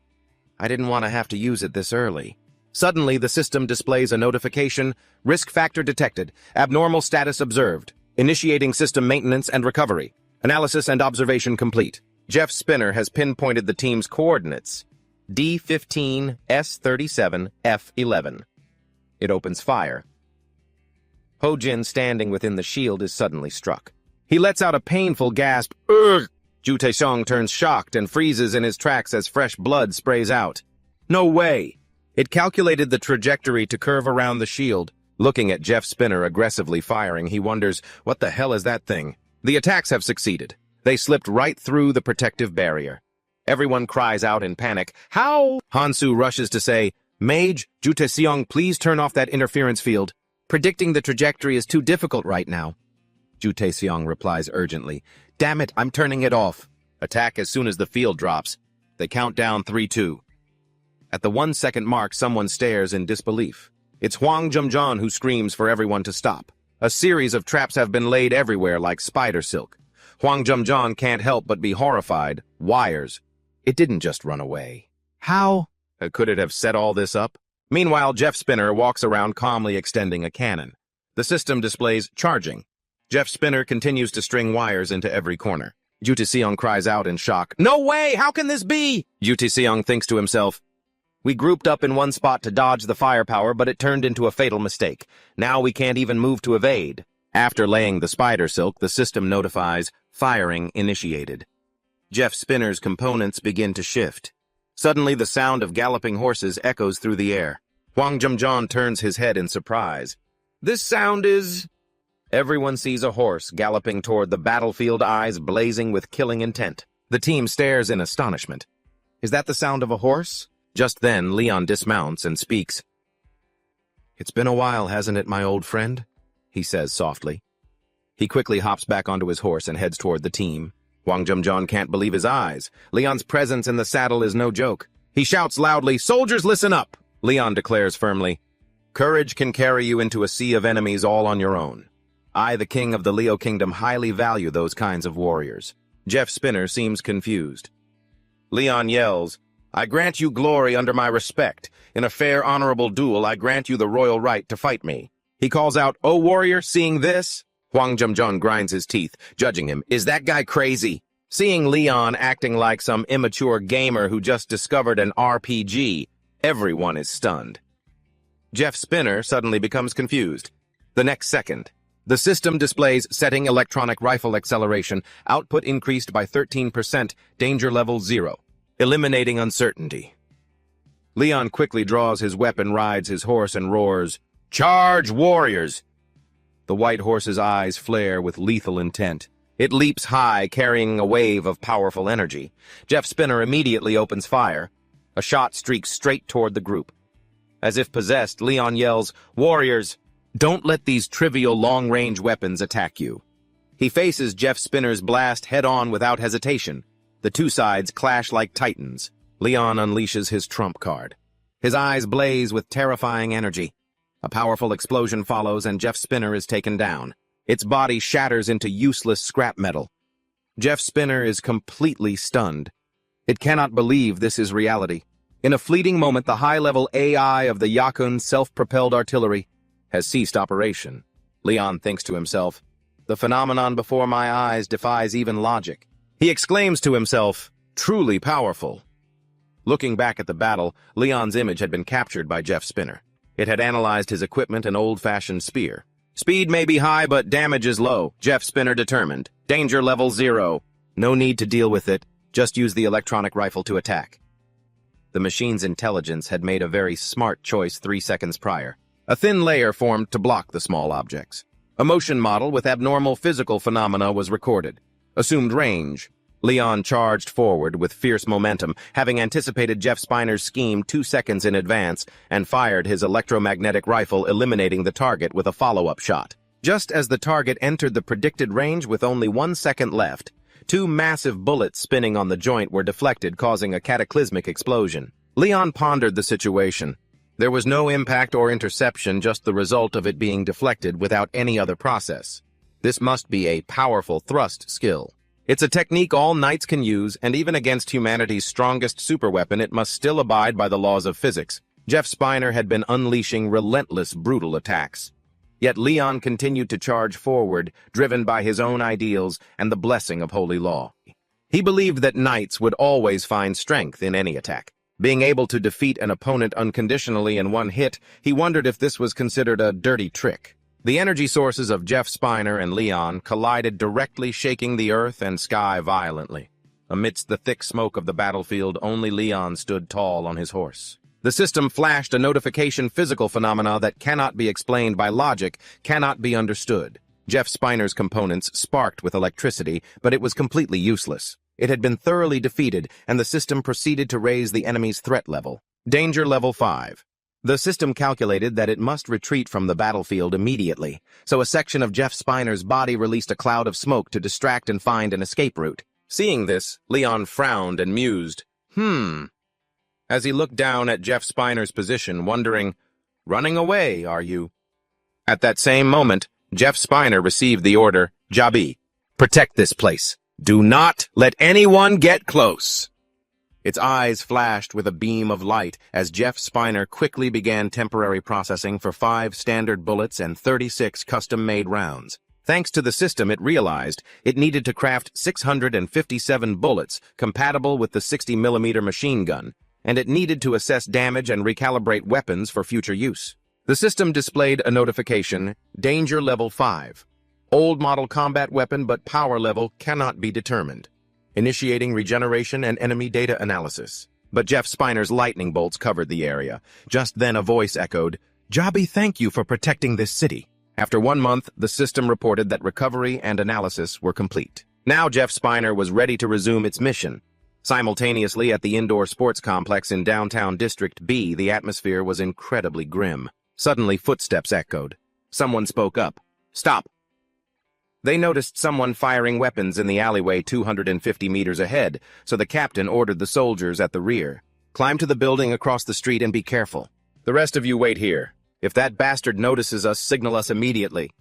I didn't want to have to use it this early." Suddenly, the system displays a notification, risk factor detected, abnormal status observed, initiating system maintenance and recovery. Analysis and observation complete. Jeff Spinner has pinpointed the team's coordinates, D15, S37, F11. It opens fire. Ho-Jin, standing within the shield, is suddenly struck. He lets out a painful gasp. Ugh! Ju Tae-sung turns shocked and freezes in his tracks as fresh blood sprays out. No way! It calculated the trajectory to curve around the shield. Looking at Jeff Spinner aggressively firing, he wonders, what the hell is that thing? The attacks have succeeded. They slipped right through the protective barrier. Everyone cries out in panic. How? Hansu rushes to say, Mage, Ju Tae-seong, please turn off that interference field. Predicting the trajectory is too difficult right now. Ju Tae-seong replies urgently, Damn it, I'm turning it off. Attack as soon as the field drops. They count down 3-2. At the 1-second mark, someone stares in disbelief. It's Hwang Jung-jeon who screams for everyone to stop. A series of traps have been laid everywhere like spider silk. Hwang Jung-jeon can't help but be horrified. Wires. It didn't just run away. How could it have set all this up? Meanwhile, Jeff Spinner walks around calmly extending a cannon. The system displays charging. Jeff Spinner continues to string wires into every corner. Ju Tae-seong cries out in shock. No way! How can this be? Ju Tae-seong thinks to himself, We grouped up in one spot to dodge the firepower, but it turned into a fatal mistake. Now we can't even move to evade. After laying the spider silk, the system notifies, firing initiated. Jeff Spinner's components begin to shift. Suddenly, the sound of galloping horses echoes through the air. Hwang Jung-jeon turns his head in surprise. This sound is... Everyone sees a horse galloping toward the battlefield, eyes blazing with killing intent. The team stares in astonishment. Is that the sound of a horse? Just then, Leon dismounts and speaks. It's been a while, hasn't it, my old friend? He says softly. He quickly hops back onto his horse and heads toward the team. Hwang Jung-jeon can't believe his eyes. Leon's presence in the saddle is no joke. He shouts loudly, Soldiers, listen up! Leon declares firmly, Courage can carry you into a sea of enemies all on your own. I, the king of the Leo Kingdom, highly value those kinds of warriors. Jeff Spinner seems confused. Leon yells, I grant you glory under my respect. In a fair, honorable duel, I grant you the royal right to fight me. He calls out, O warrior, seeing this? Hwang Jung-jeon grinds his teeth, judging him. Is that guy crazy? Seeing Leon acting like some immature gamer who just discovered an RPG, everyone is stunned. Jeff Spinner suddenly becomes confused. The next second, the system displays setting electronic rifle acceleration, output increased by 13%, danger level 0, eliminating uncertainty. Leon quickly draws his weapon, rides his horse, and roars, Charge, warriors! The white horse's eyes flare with lethal intent. It leaps high, carrying a wave of powerful energy. Jeff Spinner immediately opens fire. A shot streaks straight toward the group. As if possessed, Leon yells, Warriors! Don't let these trivial long-range weapons attack you. He faces Jeff Spinner's blast head-on without hesitation. The two sides clash like titans. Leon unleashes his trump card. His eyes blaze with terrifying energy. A powerful explosion follows and Jeff Spinner is taken down. Its body shatters into useless scrap metal. Jeff Spinner is completely stunned. It cannot believe this is reality. In a fleeting moment, the high-level AI of the Yakun self-propelled artillery has ceased operation. Leon thinks to himself, the phenomenon before my eyes defies even logic. He exclaims to himself, truly powerful. Looking back at the battle, Leon's image had been captured by Jeff Spinner. It had analyzed his equipment, an old-fashioned spear. Speed may be high, but damage is low. Jeff Spinner determined. Danger level 0. No need to deal with it. Just use the electronic rifle to attack. The machine's intelligence had made a very smart choice 3 seconds prior. A thin layer formed to block the small objects. A motion model with abnormal physical phenomena was recorded. Assumed range. Leon charged forward with fierce momentum, having anticipated Jeff Spinner's scheme 2 seconds in advance, and fired his electromagnetic rifle, eliminating the target with a follow-up shot. Just as the target entered the predicted range with only 1 second left, 2 massive bullets spinning on the joint were deflected, causing a cataclysmic explosion. Leon pondered the situation. There was no impact or interception, just the result of it being deflected without any other process. This must be a powerful thrust skill. It's a technique all knights can use, and even against humanity's strongest superweapon, it must still abide by the laws of physics. Jeff Spiner had been unleashing relentless, brutal attacks. Yet Leon continued to charge forward, driven by his own ideals and the blessing of holy law. He believed that knights would always find strength in any attack. Being able to defeat an opponent unconditionally in one hit, he wondered if this was considered a dirty trick. The energy sources of Jeff Spiner and Leon collided directly, shaking the earth and sky violently. Amidst the thick smoke of the battlefield, only Leon stood tall on his horse. The system flashed a notification: physical phenomena that cannot be explained by logic, cannot be understood. Jeff Spiner's components sparked with electricity, but it was completely useless. It had been thoroughly defeated, and the system proceeded to raise the enemy's threat level. Danger level 5. The system calculated that it must retreat from the battlefield immediately, so a section of Jeff Spiner's body released a cloud of smoke to distract and find an escape route. Seeing this, Leon frowned and mused. As he looked down at Jeff Spiner's position, wondering, running away, are you? At that same moment, Jeff Spiner received the order, Jabi, protect this place. Do not let anyone get close. Its eyes flashed with a beam of light as Jeff Spiner quickly began temporary processing for 5 standard bullets and 36 custom-made rounds. Thanks to the system, it realized it needed to craft 657 bullets compatible with the 60mm machine gun, and it needed to assess damage and recalibrate weapons for future use. The system displayed a notification, Danger Level 5. Old model combat weapon, but power level cannot be determined. Initiating regeneration and enemy data analysis. But Jeff Spiner's lightning bolts covered the area. Just then a voice echoed, Jabi, thank you for protecting this city. After 1 month, the system reported that recovery and analysis were complete. Now Jeff Spiner was ready to resume its mission. Simultaneously, at the indoor sports complex in downtown District B, the atmosphere was incredibly grim. Suddenly, footsteps echoed. Someone spoke up. Stop! They noticed someone firing weapons in the alleyway 250 meters ahead, so the captain ordered the soldiers at the rear. Climb to the building across the street and be careful. The rest of you wait here. If that bastard notices us, signal us immediately.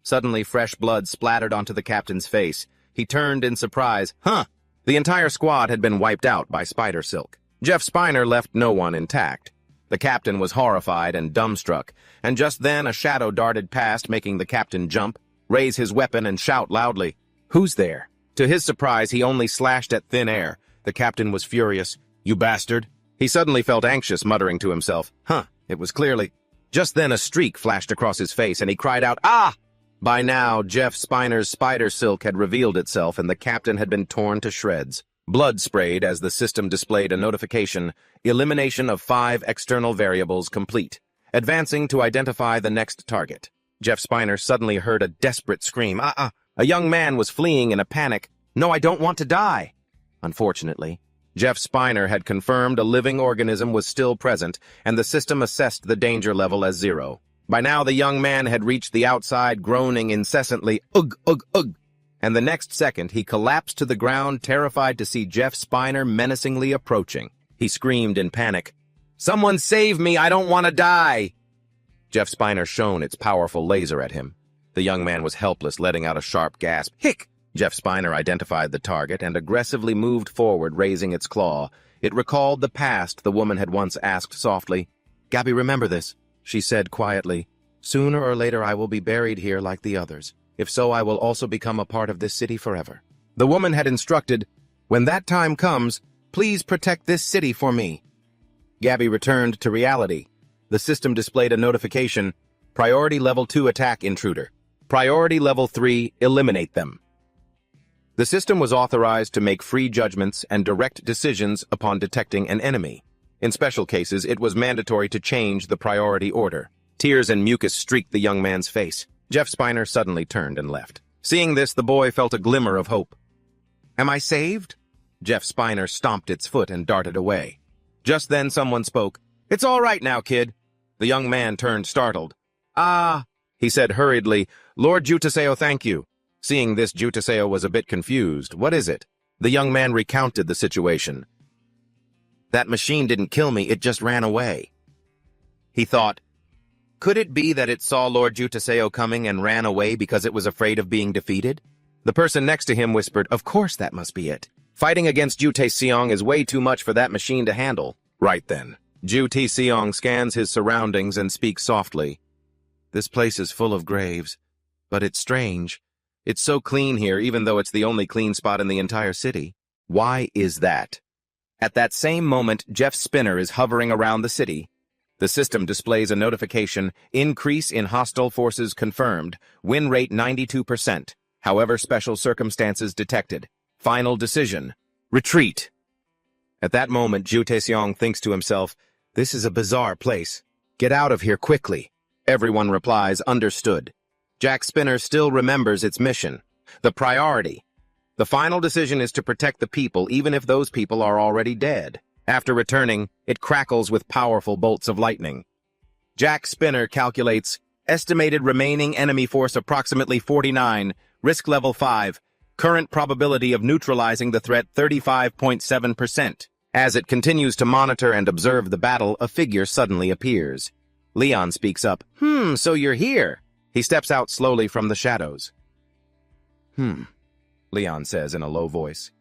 Suddenly, fresh blood splattered onto the captain's face. He turned in surprise. The entire squad had been wiped out by spider silk. Jeff Spiner left no one intact. The captain was horrified and dumbstruck, and just then a shadow darted past, making the captain jump, raise his weapon, and shout loudly, Who's there? To his surprise, he only slashed at thin air. The captain was furious. You bastard! He suddenly felt anxious, muttering to himself. It was clearly. Just then a streak flashed across his face, and he cried out, Ah! By now, Jeff Spiner's spider silk had revealed itself, and the captain had been torn to shreds. Blood sprayed as the system displayed a notification, Elimination of 5 external variables complete. Advancing to identify the next target. Jeff Spiner suddenly heard a desperate scream. A young man was fleeing in a panic. No, I don't want to die. Unfortunately, Jeff Spiner had confirmed a living organism was still present, and the system assessed the danger level as 0. By now, the young man had reached the outside, groaning incessantly, Ugh, ugh, ugh. And the next second, he collapsed to the ground, terrified to see Jeff Spiner menacingly approaching. He screamed in panic, Someone save me, I don't want to die! Jeff Spiner shone its powerful laser at him. The young man was helpless, letting out a sharp gasp. Hick! Jeff Spiner identified the target and aggressively moved forward, raising its claw. It recalled the past the woman had once asked softly. Gabby, remember this, she said quietly. Sooner or later I will be buried here like the others. If so, I will also become a part of this city forever. The woman had instructed, When that time comes, please protect this city for me. Gabby returned to reality. The system displayed a notification, Priority Level 2 attack intruder. Priority Level 3, eliminate them. The system was authorized to make free judgments and direct decisions upon detecting an enemy. In special cases, it was mandatory to change the priority order. Tears and mucus streaked the young man's face. Jeff Spiner suddenly turned and left. Seeing this, the boy felt a glimmer of hope. Am I saved? Jeff Spiner stomped its foot and darted away. Just then someone spoke. It's all right now, kid. The young man turned startled. He said hurriedly, Lord Jutaseo, thank you. Seeing this, Jutaseo was a bit confused. What is it? The young man recounted the situation. That machine didn't kill me, it just ran away. He thought, could it be that it saw Lord Jutaseo coming and ran away because it was afraid of being defeated? The person next to him whispered, of course that must be it. Fighting against Jute Seong is way too much for that machine to handle. Right then. Ju Seong scans his surroundings and speaks softly. This place is full of graves, but it's strange. It's so clean here, even though it's the only clean spot in the entire city. Why is that? At that same moment, Jeff's spinner is hovering around the city. The system displays a notification, increase in hostile forces confirmed, win rate 92%, however special circumstances detected. Final decision, retreat. At that moment, Ju Taeseong thinks to himself, this is a bizarre place. Get out of here quickly. Everyone replies, understood. Jack Spinner still remembers its mission, the priority. The final decision is to protect the people, even if those people are already dead. After returning, it crackles with powerful bolts of lightning. Jack Spinner calculates, estimated remaining enemy force approximately 49, risk level 5, current probability of neutralizing the threat 35.7%. As it continues to monitor and observe the battle, a figure suddenly appears. Leon speaks up, so you're here. He steps out slowly from the shadows. Leon says in a low voice.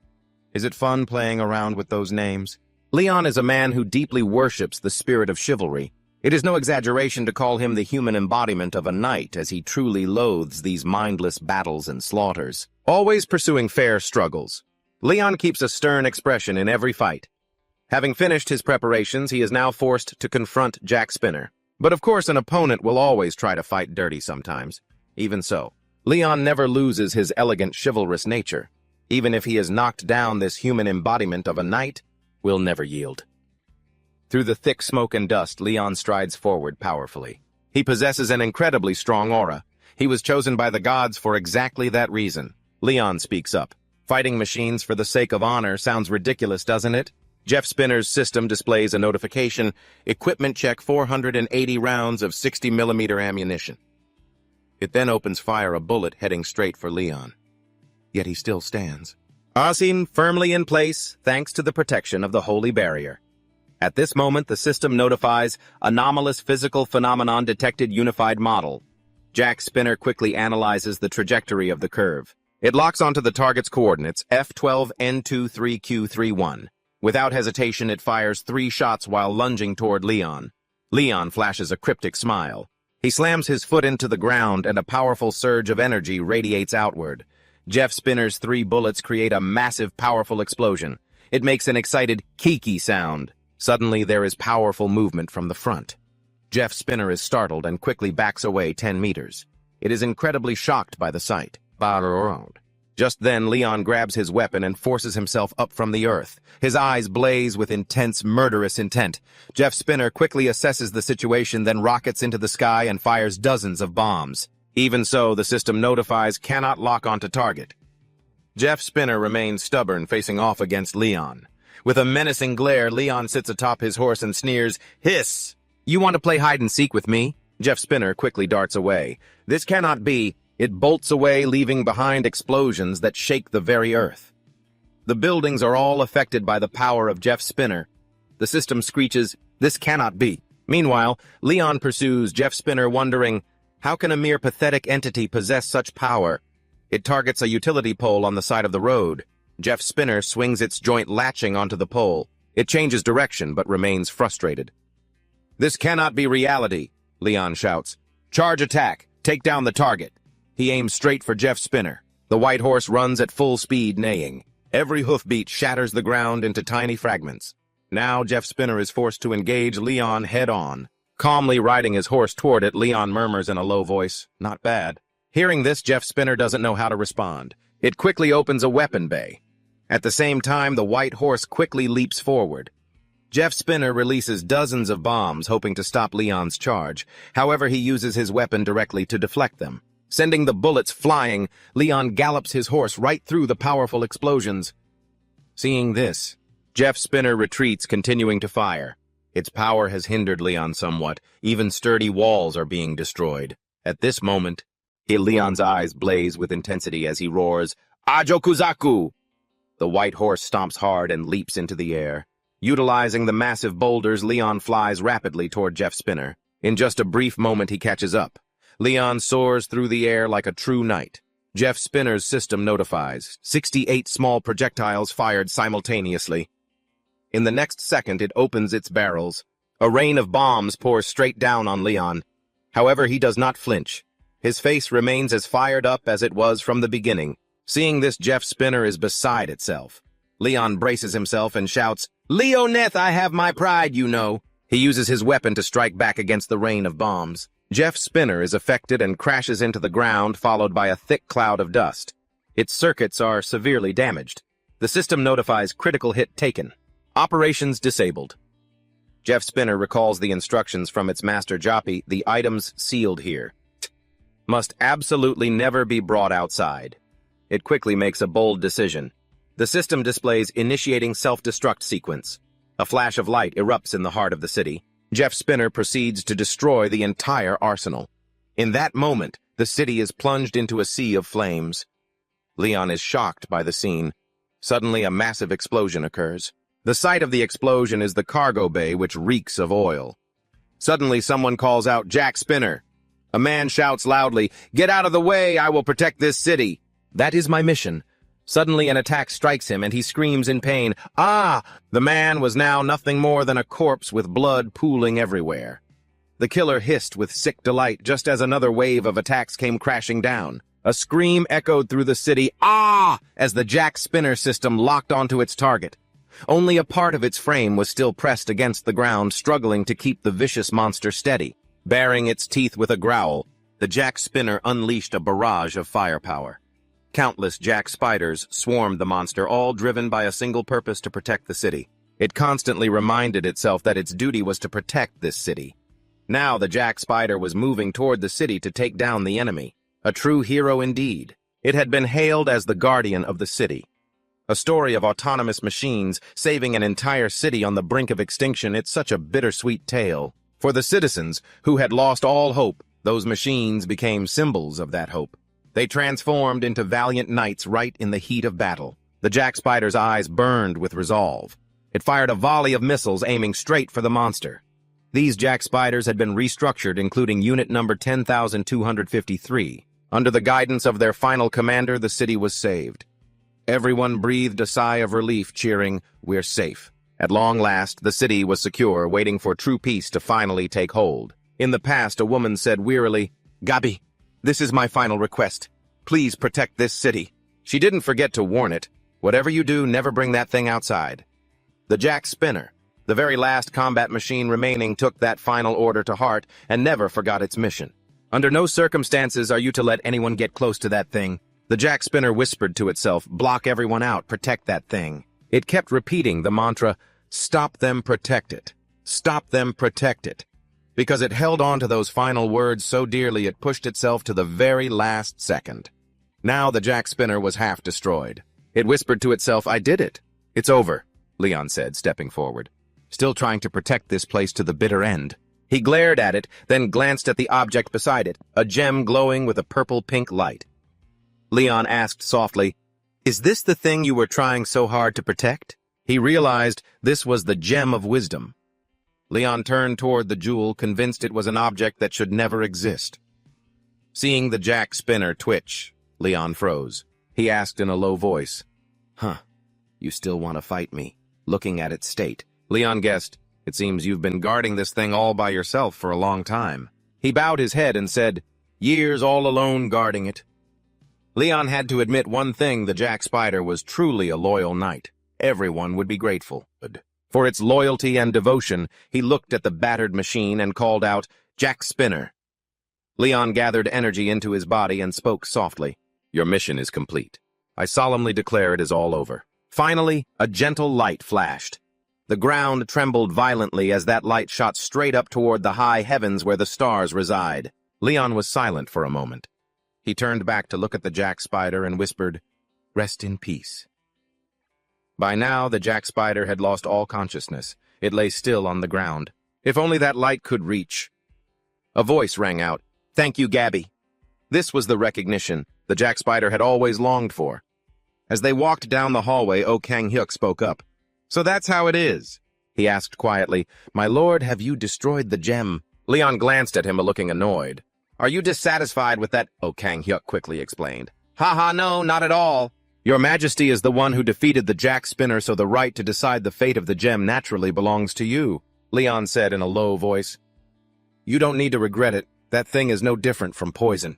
Is it fun playing around with those names? Leon is a man who deeply worships the spirit of chivalry. It is no exaggeration to call him the human embodiment of a knight, as he truly loathes these mindless battles and slaughters, always pursuing fair struggles. Leon keeps a stern expression in every fight. Having finished his preparations, he is now forced to confront Jack Spinner. But of course, an opponent will always try to fight dirty sometimes. Even so, Leon never loses his elegant, chivalrous nature. Even if he has knocked down this human embodiment of a knight, will never yield. Through the thick smoke and dust, Leon strides forward powerfully. He possesses an incredibly strong aura. He was chosen by the gods for exactly that reason. Leon speaks up. Fighting machines for the sake of honor sounds ridiculous, doesn't it? Jeff Spinner's system displays a notification. Equipment check 480 rounds of 60mm ammunition. It then opens fire, a bullet heading straight for Leon. Yet he still stands. Asin firmly in place, thanks to the protection of the holy barrier. At this moment, the system notifies anomalous physical phenomenon detected unified model. Jack Spinner quickly analyzes the trajectory of the curve. It locks onto the target's coordinates, F12N23Q31. Without hesitation, it fires 3 shots while lunging toward Leon. Leon flashes a cryptic smile. He slams his foot into the ground and a powerful surge of energy radiates outward. Jeff Spinner's 3 bullets create a massive, powerful explosion. It makes an excited kiki sound. Suddenly, there is powerful movement from the front. Jeff Spinner is startled and quickly backs away 10 meters. It is incredibly shocked by the sight. Just then, Leon grabs his weapon and forces himself up from the earth. His eyes blaze with intense, murderous intent. Jeff Spinner quickly assesses the situation, then rockets into the sky and fires dozens of bombs. Even so, the system notifies cannot lock onto target. Jeff Spinner remains stubborn, facing off against Leon. With a menacing glare, Leon sits atop his horse and sneers, "Hiss! You want to play hide-and-seek with me?" Jeff Spinner quickly darts away. This cannot be. It bolts away, leaving behind explosions that shake the very earth. The buildings are all affected by the power of Jeff Spinner. The system screeches, "This cannot be." Meanwhile, Leon pursues Jeff Spinner, wondering, how can a mere pathetic entity possess such power? It targets a utility pole on the side of the road. Jeff Spinner swings its joint latching onto the pole. It changes direction, but remains frustrated. "This cannot be reality," Leon shouts. "Charge attack! Take down the target!" He aims straight for Jeff Spinner. The white horse runs at full speed, neighing. Every hoofbeat shatters the ground into tiny fragments. Now Jeff Spinner is forced to engage Leon head-on. Calmly riding his horse toward it, Leon murmurs in a low voice, "Not bad." Hearing this, Jeff Spinner doesn't know how to respond. It quickly opens a weapon bay. At the same time, the white horse quickly leaps forward. Jeff Spinner releases dozens of bombs, hoping to stop Leon's charge. However, he uses his weapon directly to deflect them. Sending the bullets flying, Leon gallops his horse right through the powerful explosions. Seeing this, Jeff Spinner retreats, continuing to fire. Its power has hindered Leon somewhat. Even sturdy walls are being destroyed. At this moment, Leon's eyes blaze with intensity as he roars, "Ajokuzaku!" The white horse stomps hard and leaps into the air. Utilizing the massive boulders, Leon flies rapidly toward Jeff Spinner. In just a brief moment, he catches up. Leon soars through the air like a true knight. Jeff Spinner's system notifies 68 small projectiles fired simultaneously. In the next second, it opens its barrels. A rain of bombs pours straight down on Leon. However, he does not flinch. His face remains as fired up as it was from the beginning. Seeing this, Jeff Spinner is beside itself. Leon braces himself and shouts, "Leoneth, I have my pride, you know." He uses his weapon to strike back against the rain of bombs. Jeff Spinner is affected and crashes into the ground, followed by a thick cloud of dust. Its circuits are severely damaged. The system notifies critical hit taken. Operations disabled. Jeff Spinner recalls the instructions from its master Joppy, the items sealed here must absolutely never be brought outside. It quickly makes a bold decision. The system displays initiating self-destruct sequence. A flash of light erupts in the heart of the city. Jeff Spinner proceeds to destroy the entire arsenal. In that moment, the city is plunged into a sea of flames. Leon is shocked by the scene. Suddenly, a massive explosion occurs. The site of the explosion is the cargo bay, which reeks of oil. Suddenly, someone calls out, "Jack Spinner." A man shouts loudly, "Get out of the way, I will protect this city." "That is my mission." Suddenly, an attack strikes him, and he screams in pain, "Ah!" The man was now nothing more than a corpse with blood pooling everywhere. The killer hissed with sick delight just as another wave of attacks came crashing down. A scream echoed through the city, "Ah!" as the Jack Spinner system locked onto its target. Only a part of its frame was still pressed against the ground, struggling to keep the vicious monster steady. Baring its teeth with a growl, the Jack Spinner unleashed a barrage of firepower. Countless Jack Spiders swarmed the monster, all driven by a single purpose: to protect the city. It constantly reminded itself that its duty was to protect this city. Now the Jack Spider was moving toward the city to take down the enemy. A true hero indeed. It had been hailed as the guardian of the city. A story of autonomous machines saving an entire city on the brink of extinction. It's such a bittersweet tale. For the citizens who had lost all hope, those machines became symbols of that hope. They transformed into valiant knights right in the heat of battle. The Jack Spider's eyes burned with resolve. It fired a volley of missiles aiming straight for the monster. These Jack Spiders had been restructured, including unit number 10,253. Under the guidance of their final commander, the city was saved. Everyone breathed a sigh of relief, cheering, "We're safe." At long last, the city was secure, waiting for true peace to finally take hold. In the past, a woman said wearily, "Gabi, this is my final request. Please protect this city." She didn't forget to warn it. Whatever you do, never bring that thing outside. The Jack Spinner, the very last combat machine remaining, took that final order to heart and never forgot its mission. Under no circumstances are you to let anyone get close to that thing. The Jack Spinner whispered to itself, "Block everyone out, protect that thing." It kept repeating the mantra, "Stop them, protect it. Stop them, protect it." Because it held on to those final words so dearly, it pushed itself to the very last second. Now the Jack Spinner was half destroyed. It whispered to itself, "I did it." "It's over," Leon said, stepping forward. "Still trying to protect this place to the bitter end." He glared at it, then glanced at the object beside it, a gem glowing with a purple-pink light. Leon asked softly, "Is this the thing you were trying so hard to protect?" He realized this was the gem of wisdom. Leon turned toward the jewel, convinced it was an object that should never exist. Seeing the Jack Spinner twitch, Leon froze. He asked in a low voice, "Huh, you still want to fight me?" Looking at its state, Leon guessed, "It seems you've been guarding this thing all by yourself for a long time." He bowed his head and said, "Years all alone guarding it." Leon had to admit one thing: the Jack Spider was truly a loyal knight. Everyone would be grateful. For its loyalty and devotion, he looked at the battered machine and called out, "Jack Spinner." Leon gathered energy into his body and spoke softly, "Your mission is complete. I solemnly declare it is all over." Finally, a gentle light flashed. The ground trembled violently as that light shot straight up toward the high heavens where the stars reside. Leon was silent for a moment. He turned back to look at the Jack Spider and whispered, "Rest in peace." By now, the Jack Spider had lost all consciousness. It lay still on the ground. If only that light could reach. A voice rang out, "Thank you, Gabi." This was the recognition the Jack Spider had always longed for. As they walked down the hallway, Oh Kang-hyuk spoke up. "So that's how it is?" he asked quietly. "My lord, have you destroyed the gem?" Leon glanced at him, looking annoyed. "Are you dissatisfied with that?" Oh Kang-hyuk quickly explained. No, not at all. Your Majesty is the one who defeated the Jack Spinner, so the right to decide the fate of the gem naturally belongs to you." Leon said in a low voice. You don't need to regret it. That thing is no different from poison.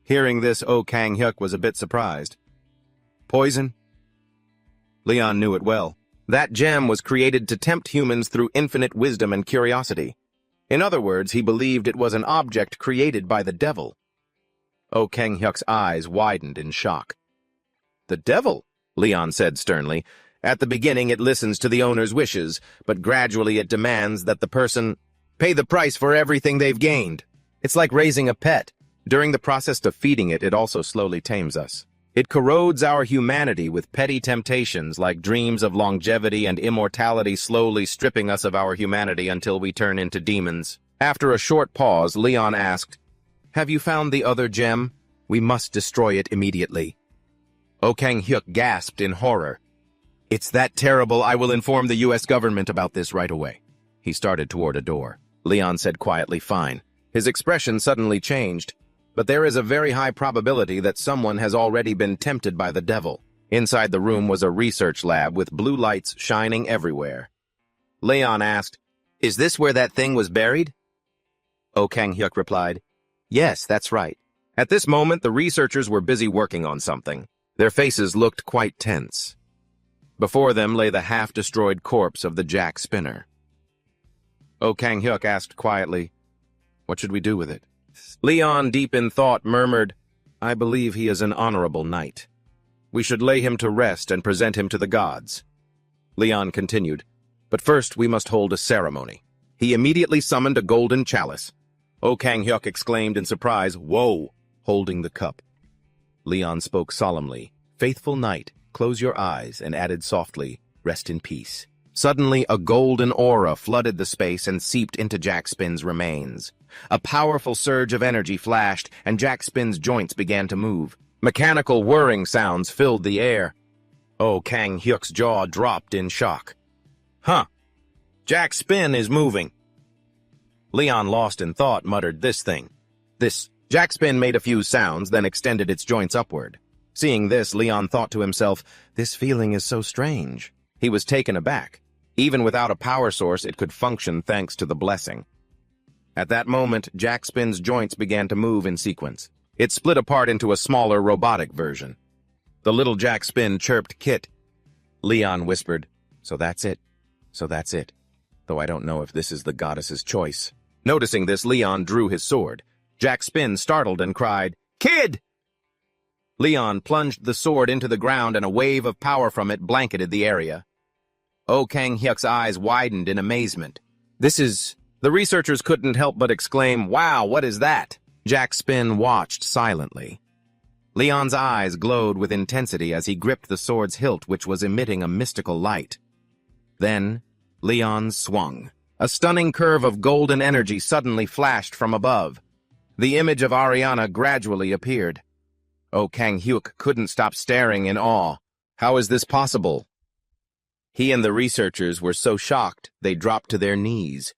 Hearing this, Oh Kang-hyuk was a bit surprised. Poison? Leon knew it well. That gem was created to tempt humans through infinite wisdom and curiosity. In other words, he believed it was an object created by the devil. Oh Kang-hyuk's eyes widened in shock. The devil? Leon said sternly. At the beginning, it listens to the owner's wishes, but gradually it demands that the person pay the price for everything they've gained. It's like raising a pet. During the process of feeding it, it also slowly tames us. It corrodes our humanity with petty temptations like dreams of longevity and immortality, slowly stripping us of our humanity until we turn into demons. After a short pause, Leon asked, Have you found the other gem? We must destroy it immediately. Oh Kang-hyuk gasped in horror. It's that terrible. I will inform the U.S. government about this right away. He started toward a door. Leon said quietly, Fine. His expression suddenly changed. But there is a very high probability that someone has already been tempted by the devil. Inside the room was a research lab with blue lights shining everywhere. Leon asked, Is this where that thing was buried? Oh Kang-hyuk replied, Yes, that's right. At this moment, the researchers were busy working on something. Their faces looked quite tense. Before them lay the half-destroyed corpse of the Jack Spinner. Oh Kang-hyuk asked quietly, What should we do with it? Leon, deep in thought, murmured, I believe he is an honorable knight. We should lay him to rest and present him to the gods. Leon continued, But first we must hold a ceremony. He immediately summoned a golden chalice. Oh Kang-hyuk exclaimed in surprise, Whoa, holding the cup. Leon spoke solemnly, Faithful knight, close your eyes, and added softly, Rest in peace. Suddenly, a golden aura flooded the space and seeped into Jack Spin's remains. A powerful surge of energy flashed, and Jack Spin's joints began to move. Mechanical whirring sounds filled the air. Oh Kang-hyuk's jaw dropped in shock. Huh. Jack Spin is moving. Leon, lost in thought, muttered, This thing. This. Jack Spin made a few sounds, then extended its joints upward. Seeing this, Leon thought to himself, This feeling is so strange. He was taken aback. Even without a power source, it could function thanks to the blessing. At that moment, Jack Spin's joints began to move in sequence. It split apart into a smaller robotic version. The little Jack Spin chirped, Kit. Leon whispered, So that's it. So that's it. Though I don't know if this is the goddess's choice. Noticing this, Leon drew his sword. Jack Spin startled and cried, Kid! Leon plunged the sword into the ground and a wave of power from it blanketed the area. Oh Kang-hyuk's eyes widened in amazement. The researchers couldn't help but exclaim, Wow, what is that? Jack Spin watched silently. Leon's eyes glowed with intensity as he gripped the sword's hilt, which was emitting a mystical light. Then, Leon swung. A stunning curve of golden energy suddenly flashed from above. The image of Ariana gradually appeared. Oh Kang-hyuk couldn't stop staring in awe. How is this possible? He and the researchers were so shocked they dropped to their knees.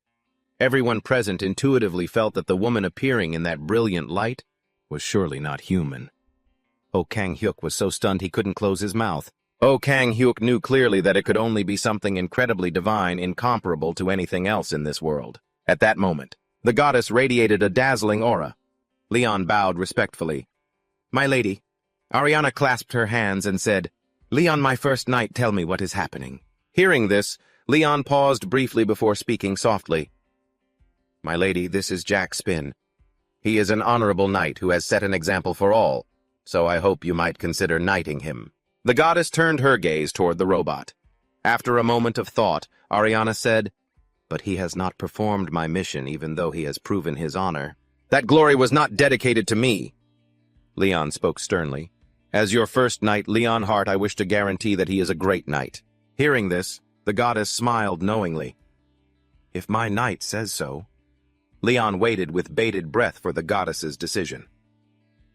Everyone present intuitively felt that the woman appearing in that brilliant light was surely not human. Oh Kang-hyuk was so stunned he couldn't close his mouth. Oh Kang-hyuk knew clearly that it could only be something incredibly divine, incomparable to anything else in this world. At that moment, the goddess radiated a dazzling aura. Leon bowed respectfully. My lady. Ariana clasped her hands and said, Leon, my first knight, tell me what is happening. Hearing this, Leon paused briefly before speaking softly. My lady, this is Jack Spin. He is an honorable knight who has set an example for all, so I hope you might consider knighting him. The goddess turned her gaze toward the robot. After a moment of thought, Ariana said, But he has not performed my mission even though he has proven his honor. That glory was not dedicated to me. Leon spoke sternly. As your first knight, Leon Hart, I wish to guarantee that he is a great knight. Hearing this, the goddess smiled knowingly. If my knight says so. Leon waited with bated breath for the goddess's decision.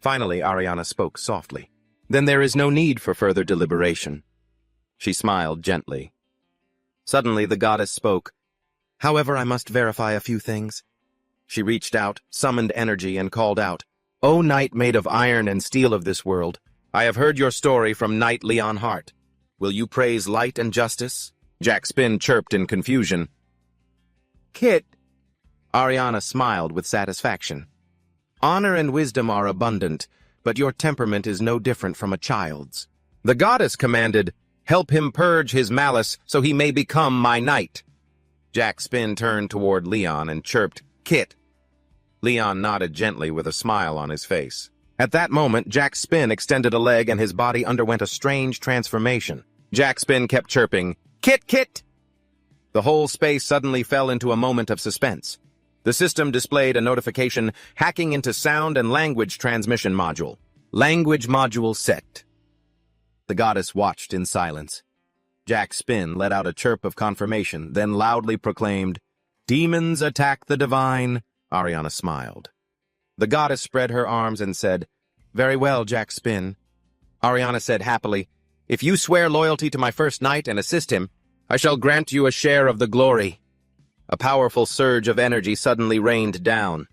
Finally, Ariana spoke softly. Then there is no need for further deliberation. She smiled gently. Suddenly, the goddess spoke. However, I must verify a few things. She reached out, summoned energy, and called out, O knight made of iron and steel of this world, I have heard your story from Knight Leon Hart. Will you praise light and justice? Jack Spin chirped in confusion. Kit, Ariana smiled with satisfaction. Honor and wisdom are abundant, but your temperament is no different from a child's. The goddess commanded, help him purge his malice so he may become my knight. Jack Spin turned toward Leon and chirped, Kit. Leon nodded gently with a smile on his face. At that moment, Jack Spin extended a leg and his body underwent a strange transformation. Jack Spin kept chirping, Kit, Kit! The whole space suddenly fell into a moment of suspense. The system displayed a notification, hacking into sound and language transmission module. Language module set. The goddess watched in silence. Jack Spin let out a chirp of confirmation, then loudly proclaimed, Demons attack the divine. Ariana smiled. The goddess spread her arms and said, Very well, Jack Spin. Ariana said happily, If you swear loyalty to my first knight and assist him, I shall grant you a share of the glory. A powerful surge of energy suddenly rained down.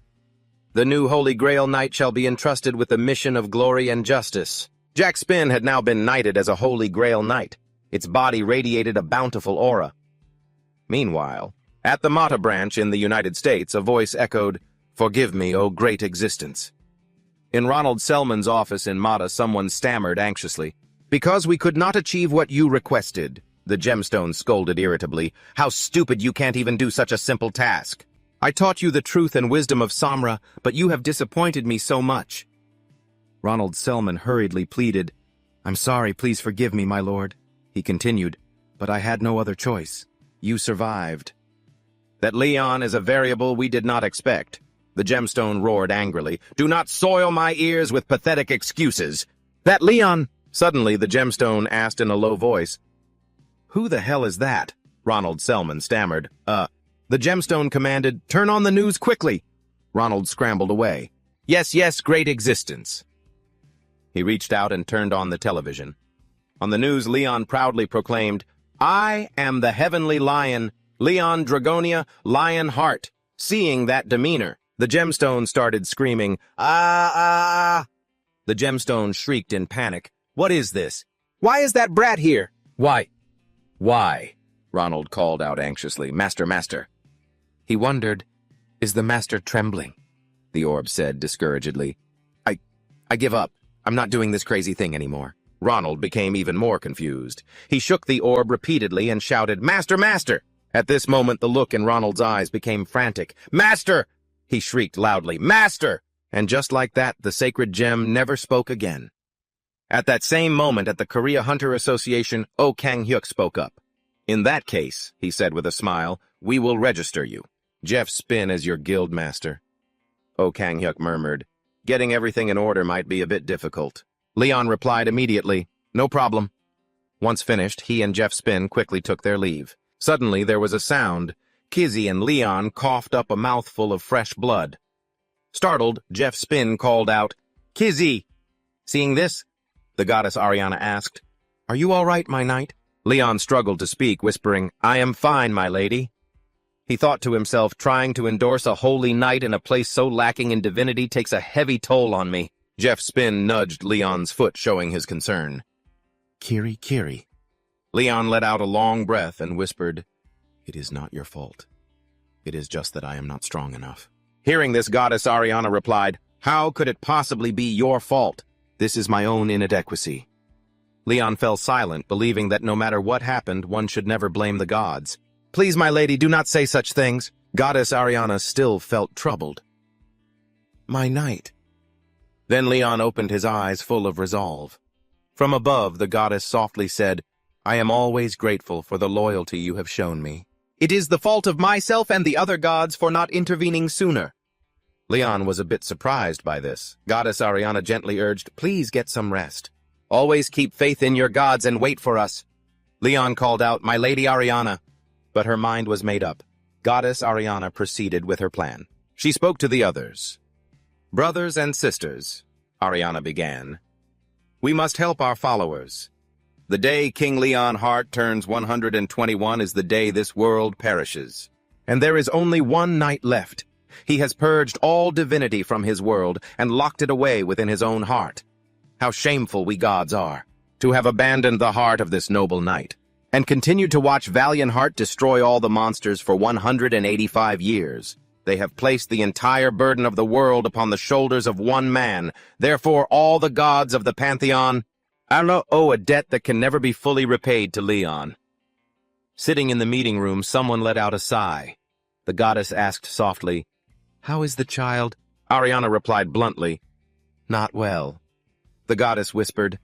The new Holy Grail Knight shall be entrusted with the mission of glory and justice. Jack Spin had now been knighted as a Holy Grail Knight. Its body radiated a bountiful aura. Meanwhile, at the Mata branch in the United States, a voice echoed, Forgive me, O great existence. In Ronald Selman's office in Mata, someone stammered anxiously, Because we could not achieve what you requested. The gemstone scolded irritably, How stupid you can't even do such a simple task. I taught you the truth and wisdom of Samra, but you have disappointed me so much. Ronald Selman hurriedly pleaded, I'm sorry, please forgive me, my lord. He continued, but I had no other choice. You survived. That Leon is a variable we did not expect. The gemstone roared angrily, Do not soil my ears with pathetic excuses. That Leon... Suddenly the gemstone asked in a low voice, Who the hell is that? Ronald Selman stammered. The gemstone commanded, Turn on the news quickly. Ronald scrambled away. Yes, great existence. He reached out and turned on the television. On the news, Leon proudly proclaimed, I am the heavenly lion, Leon Dragonia Lionheart. Seeing that demeanor, the gemstone started screaming, Ah! The gemstone shrieked in panic. What is this? Why is that brat here? Why? Ronald called out anxiously. Master. He wondered, Is the master trembling? The orb said discouragedly. I give up. I'm not doing this crazy thing anymore. Ronald became even more confused. He shook the orb repeatedly and shouted, Master! At this moment, the look in Ronald's eyes became frantic. Master! He shrieked loudly, Master! And just like that, the sacred gem never spoke again. At that same moment, at the Korea Hunter Association, Oh Kang-hyuk spoke up. In that case, he said with a smile, we will register you. Jeff Spin as your guild master. Oh Kang-hyuk murmured, Getting everything in order might be a bit difficult. Leon replied immediately, No problem. Once finished, he and Jeff Spin quickly took their leave. Suddenly, there was a sound. Kizzy and Leon coughed up a mouthful of fresh blood. Startled, Jeff Spin called out, Kizzy! Seeing this, the goddess Ariana asked, Are you all right, my knight? Leon struggled to speak, whispering, I am fine, my lady. He thought to himself, trying to endorse a holy knight in a place so lacking in divinity takes a heavy toll on me. Jeff Spin nudged Leon's foot, showing his concern. Kiri. Leon let out a long breath and whispered, It is not your fault. It is just that I am not strong enough. Hearing this, goddess Ariana replied, How could it possibly be your fault? This is my own inadequacy. Leon fell silent, believing that no matter what happened, one should never blame the gods. Please, my lady, do not say such things. Goddess Ariana still felt troubled. My knight. Then Leon opened his eyes full of resolve. From above, the goddess softly said, I am always grateful for the loyalty you have shown me. It is the fault of myself and the other gods for not intervening sooner. Leon was a bit surprised by this. Goddess Ariana gently urged, Please get some rest. Always keep faith in your gods and wait for us. Leon called out, My lady Ariana. But her mind was made up. Goddess Ariana proceeded with her plan. She spoke to the others. Brothers and sisters, Ariana began, we must help our followers. The day King Leon Hart turns 121 is the day this world perishes. And there is only one knight left. He has purged all divinity from his world and locked it away within his own heart. How shameful we gods are, to have abandoned the heart of this noble knight. and continued to watch Valiant Heart destroy all the monsters for 185 years. They have placed the entire burden of the world upon the shoulders of one man. Therefore, all the gods of the pantheon owe a debt that can never be fully repaid to Leon. Sitting in the meeting room, someone let out a sigh. The goddess asked softly, "How is the child?" Ariana replied bluntly, "Not well." The goddess whispered,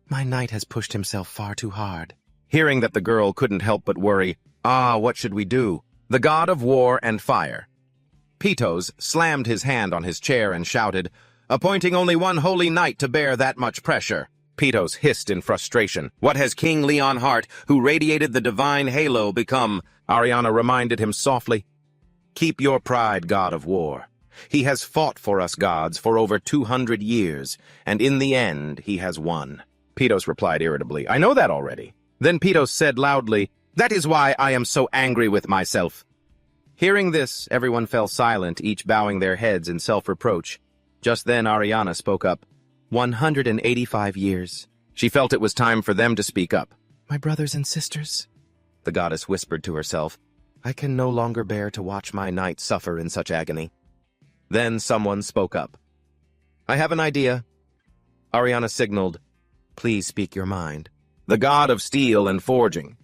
"My knight has pushed himself far too hard." Hearing that the girl couldn't help but worry, what should we do? The god of war and fire, Pitos, slammed his hand on his chair and shouted, "Appointing only one holy knight to bear that much pressure." Pitos hissed in frustration. "What has King Leon Hart, who radiated the divine halo, become?" Ariana reminded him softly, "Keep your pride, god of war. He has fought for us gods for over 200 years, and in the end, he has won." Pitos replied irritably, "I know that already." Then Pitos said loudly, "That is why I am so angry with myself." Hearing this, everyone fell silent, each bowing their heads in self-reproach. Just then Ariana spoke up. 185 years. She felt it was time for them to speak up. "My brothers and sisters," the goddess whispered to herself, "I can no longer bear to watch my knight suffer in such agony." Then someone spoke up. "I have an idea." Ariana signaled, "Please speak your mind." The god of steel and forging,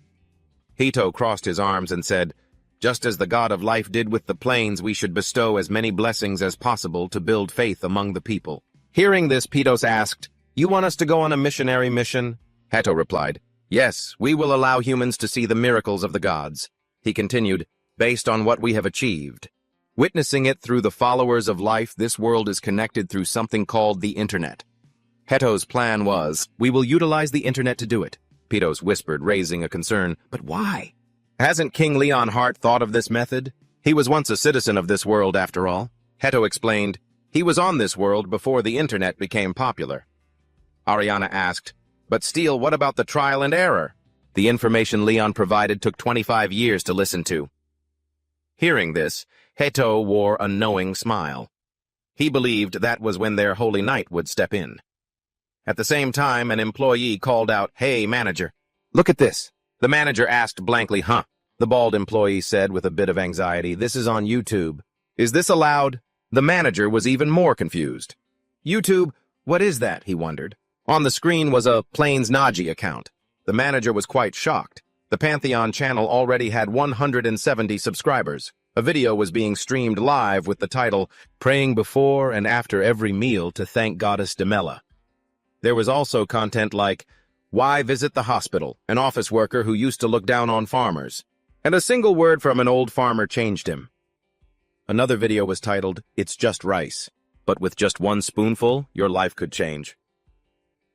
Hito, crossed his arms and said, "Just as the god of life did with the plains, we should bestow as many blessings as possible to build faith among the people." Hearing this, Pitos asked, "You want us to go on a missionary mission?" Heto replied, "Yes, we will allow humans to see the miracles of the gods." He continued, "Based on what we have achieved. Witnessing it through the followers of life, this world is connected through something called the internet." Heto's plan was, "We will utilize the internet to do it," Pitos whispered, raising a concern. "But why? Hasn't King Leon Hart thought of this method? He was once a citizen of this world, after all." Heto explained, "He was on this world before the internet became popular." Ariana asked, "But Steele, what about the trial and error?" The information Leon provided took 25 years to listen to. Hearing this, Heto wore a knowing smile. He believed that was when their holy knight would step in. At the same time, an employee called out, "Hey, manager, look at this." The manager asked blankly, "Huh?" The bald employee said with a bit of anxiety, "This is on YouTube." "Is this allowed?" The manager was even more confused. "YouTube? What is that?" he wondered. On the screen was a Plains Naji account. The manager was quite shocked. The Pantheon channel already had 170 subscribers. A video was being streamed live with the title, "Praying Before and After Every Meal to Thank Goddess Demella." There was also content like, "Why visit the hospital? An office worker who used to look down on farmers." And a single word from an old farmer changed him. Another video was titled, "It's Just Rice, but with just one spoonful, your life could change."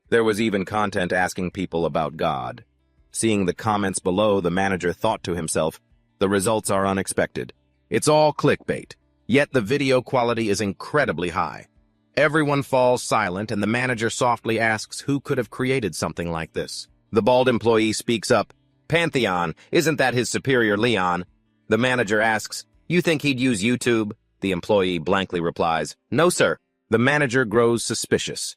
There was even content asking people about God. Seeing the comments below, the manager thought to himself, "The results are unexpected. It's all clickbait, yet the video quality is incredibly high." Everyone falls silent, and the manager softly asks who could have created something like this. The bald employee speaks up, "Pantheon, isn't that his superior Leon?" The manager asks, "You think he'd use YouTube?" The employee blankly replies, "No, sir." The manager grows suspicious.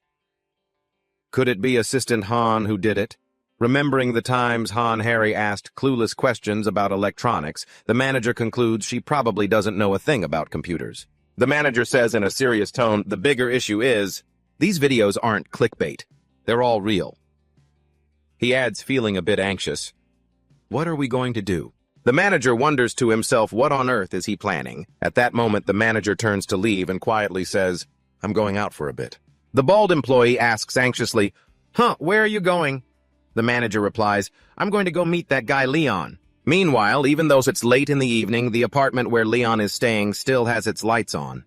Could it be Assistant Han who did it? Remembering the times Han Harry asked clueless questions about electronics, the manager concludes she probably doesn't know a thing about computers. The manager says in a serious tone, "The bigger issue is, these videos aren't clickbait. They're all real." He adds, feeling a bit anxious, "What are we going to do?" The manager wonders to himself, what on earth is he planning? At that moment, the manager turns to leave and quietly says, "I'm going out for a bit." The bald employee asks anxiously, "Where are you going?" The manager replies, "I'm going to go meet that guy Leon." Meanwhile, even though it's late in the evening, the apartment where Leon is staying still has its lights on.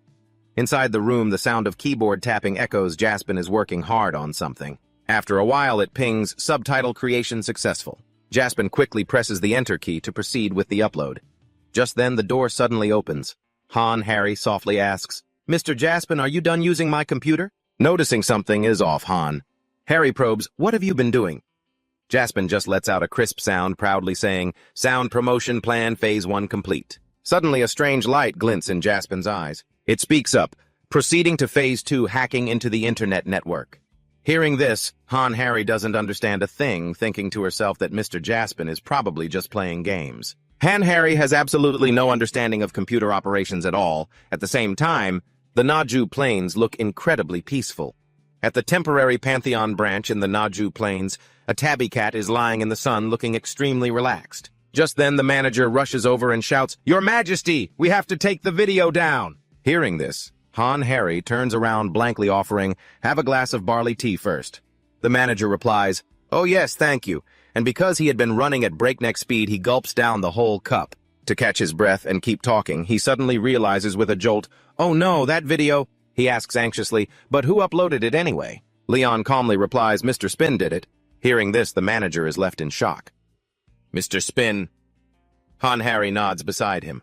Inside the room, the sound of keyboard tapping echoes. Jaspin is working hard on something. After a while, it pings, "Subtitle creation successful." Jaspin quickly presses the enter key to proceed with the upload. Just then, the door suddenly opens. Han Harry softly asks, "Mr. Jaspin, are you done using my computer?" Noticing something is off, Han. Harry probes, "What have you been doing?" Jaspin just lets out a crisp sound, proudly saying, "Sound promotion plan phase 1 complete." Suddenly, a strange light glints in Jaspin's eyes. It speaks up, "Proceeding to phase 2, hacking into the internet network." Hearing this, Han Harry doesn't understand a thing, thinking to herself that Mr. Jaspin is probably just playing games. Han Harry has absolutely no understanding of computer operations at all. At the same time, the Naju Plains look incredibly peaceful. At the temporary Pantheon branch in the Naju Plains, a tabby cat is lying in the sun looking extremely relaxed. Just then, the manager rushes over and shouts, "Your Majesty, we have to take the video down!" Hearing this, Han Harry turns around blankly offering, "Have a glass of barley tea first." The manager replies, "Oh yes, thank you," and because he had been running at breakneck speed, he gulps down the whole cup. To catch his breath and keep talking, he suddenly realizes with a jolt, "Oh no, that video..." He asks anxiously, "But who uploaded it anyway?" Leon calmly replies, "Mr. Spin did it." Hearing this, the manager is left in shock. "Mr. Spin?" Han Harry nods beside him.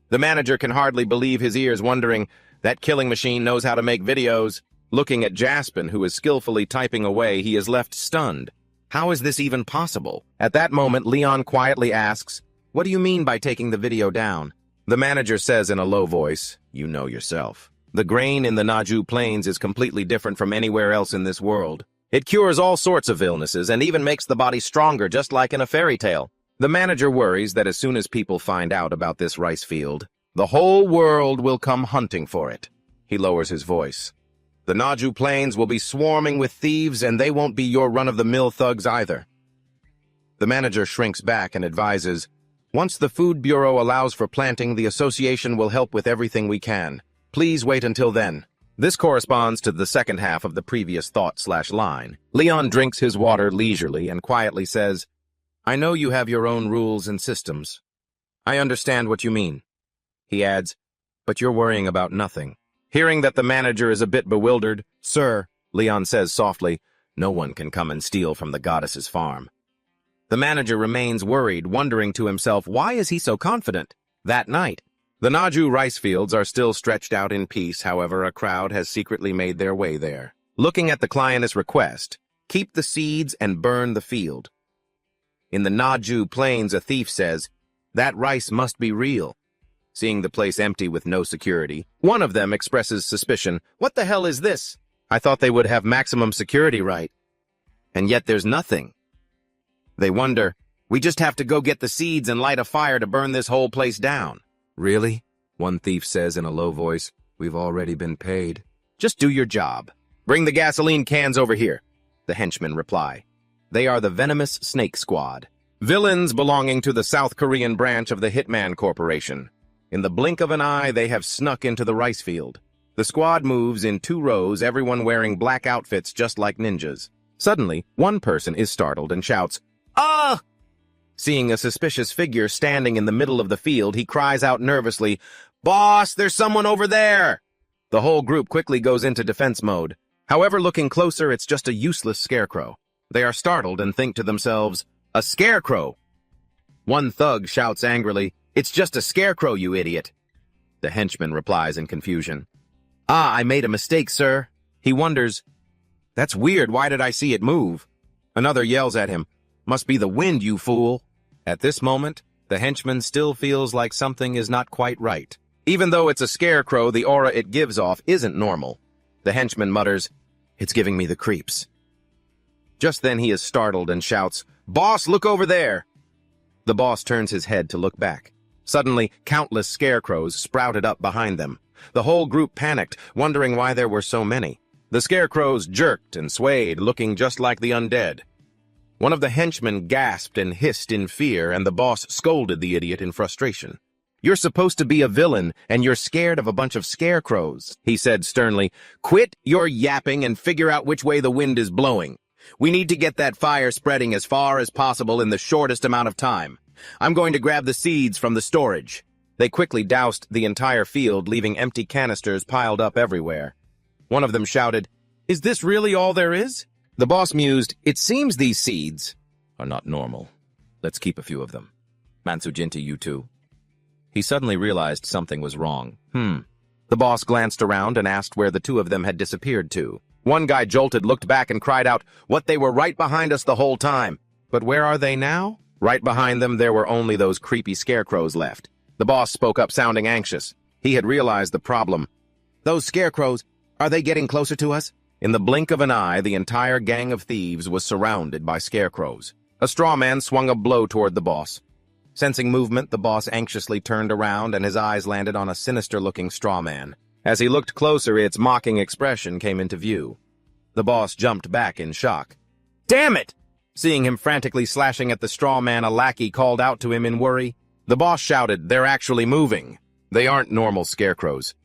The manager can hardly believe his ears, wondering, that killing machine knows how to make videos. Looking at Jaspin, who is skillfully typing away, he is left stunned. How is this even possible? At that moment, Leon quietly asks, "What do you mean by taking the video down?" The manager says in a low voice, "You know yourself. The grain in the Naju Plains is completely different from anywhere else in this world. It cures all sorts of illnesses and even makes the body stronger, just like in a fairy tale." The manager worries that as soon as people find out about this rice field, the whole world will come hunting for it. He lowers his voice. "The Naju Plains will be swarming with thieves, and they won't be your run-of-the-mill thugs either." The manager shrinks back and advises, "Once the Food Bureau allows for planting, the association will help with everything we can. Please wait until then." This corresponds to the second half of the previous thought/line. Leon drinks his water leisurely and quietly says, "I know you have your own rules and systems. I understand what you mean." He adds, "But you're worrying about nothing." Hearing that the manager is a bit bewildered, "Sir," Leon says softly, "no one can come and steal from the goddess's farm." The manager remains worried, wondering to himself, why is he so confident? That night, the Naju rice fields are still stretched out in peace. However, a crowd has secretly made their way there. Looking at the client's request, "Keep the seeds and burn the field." In the Naju Plains, a thief says, "That rice must be real." Seeing the place empty with no security, one of them expresses suspicion. "What the hell is this? I thought they would have maximum security, right? And yet there's nothing." They wonder, "We just have to go get the seeds and light a fire to burn this whole place down." "Really?" one thief says in a low voice. "We've already been paid." "Just do your job. Bring the gasoline cans over here," the henchmen reply. They are the Venomous Snake Squad, villains belonging to the South Korean branch of the Hitman Corporation. In the blink of an eye, they have snuck into the rice field. The squad moves in 2 rows, everyone wearing black outfits just like ninjas. Suddenly, one person is startled and shouts, "Ah!" Seeing a suspicious figure standing in the middle of the field, he cries out nervously, "Boss, there's someone over there!" The whole group quickly goes into defense mode. However, looking closer, it's just a useless scarecrow. They are startled and think to themselves, "A scarecrow!" One thug shouts angrily, "It's just a scarecrow, you idiot!" The henchman replies in confusion, "Ah, I made a mistake, sir." He wonders, "That's weird, why did I see it move?" Another yells at him, "Must be the wind, you fool." At this moment, the henchman still feels like something is not quite right. Even though it's a scarecrow, the aura it gives off isn't normal. The henchman mutters, "It's giving me the creeps." Just then he is startled and shouts, "Boss, look over there!" The boss turns his head to look back. Suddenly, countless scarecrows sprouted up behind them. The whole group panicked, wondering why there were so many. The scarecrows jerked and swayed, looking just like the undead. One of the henchmen gasped and hissed in fear, and the boss scolded the idiot in frustration. "You're supposed to be a villain, and you're scared of a bunch of scarecrows," he said sternly. "Quit your yapping and figure out which way the wind is blowing. We need to get that fire spreading as far as possible in the shortest amount of time. I'm going to grab the seeds from the storage." They quickly doused the entire field, leaving empty canisters piled up everywhere. One of them shouted, "Is this really all there is?" The boss mused, "It seems these seeds are not normal. Let's keep a few of them. Mansujinti, you too." He suddenly realized something was wrong. The boss glanced around and asked where the 2 of them had disappeared to. One guy jolted, looked back, and cried out, "What, they were right behind us the whole time." "But where are they now?" Right behind them, there were only those creepy scarecrows left. The boss spoke up, sounding anxious. He had realized the problem. "Those scarecrows, are they getting closer to us?" In the blink of an eye, the entire gang of thieves was surrounded by scarecrows. A straw man swung a blow toward the boss. Sensing movement, the boss anxiously turned around and his eyes landed on a sinister-looking straw man. As he looked closer, its mocking expression came into view. The boss jumped back in shock. "Damn it!" Seeing him frantically slashing at the straw man, a lackey called out to him in worry. The boss shouted, "They're actually moving. They aren't normal scarecrows."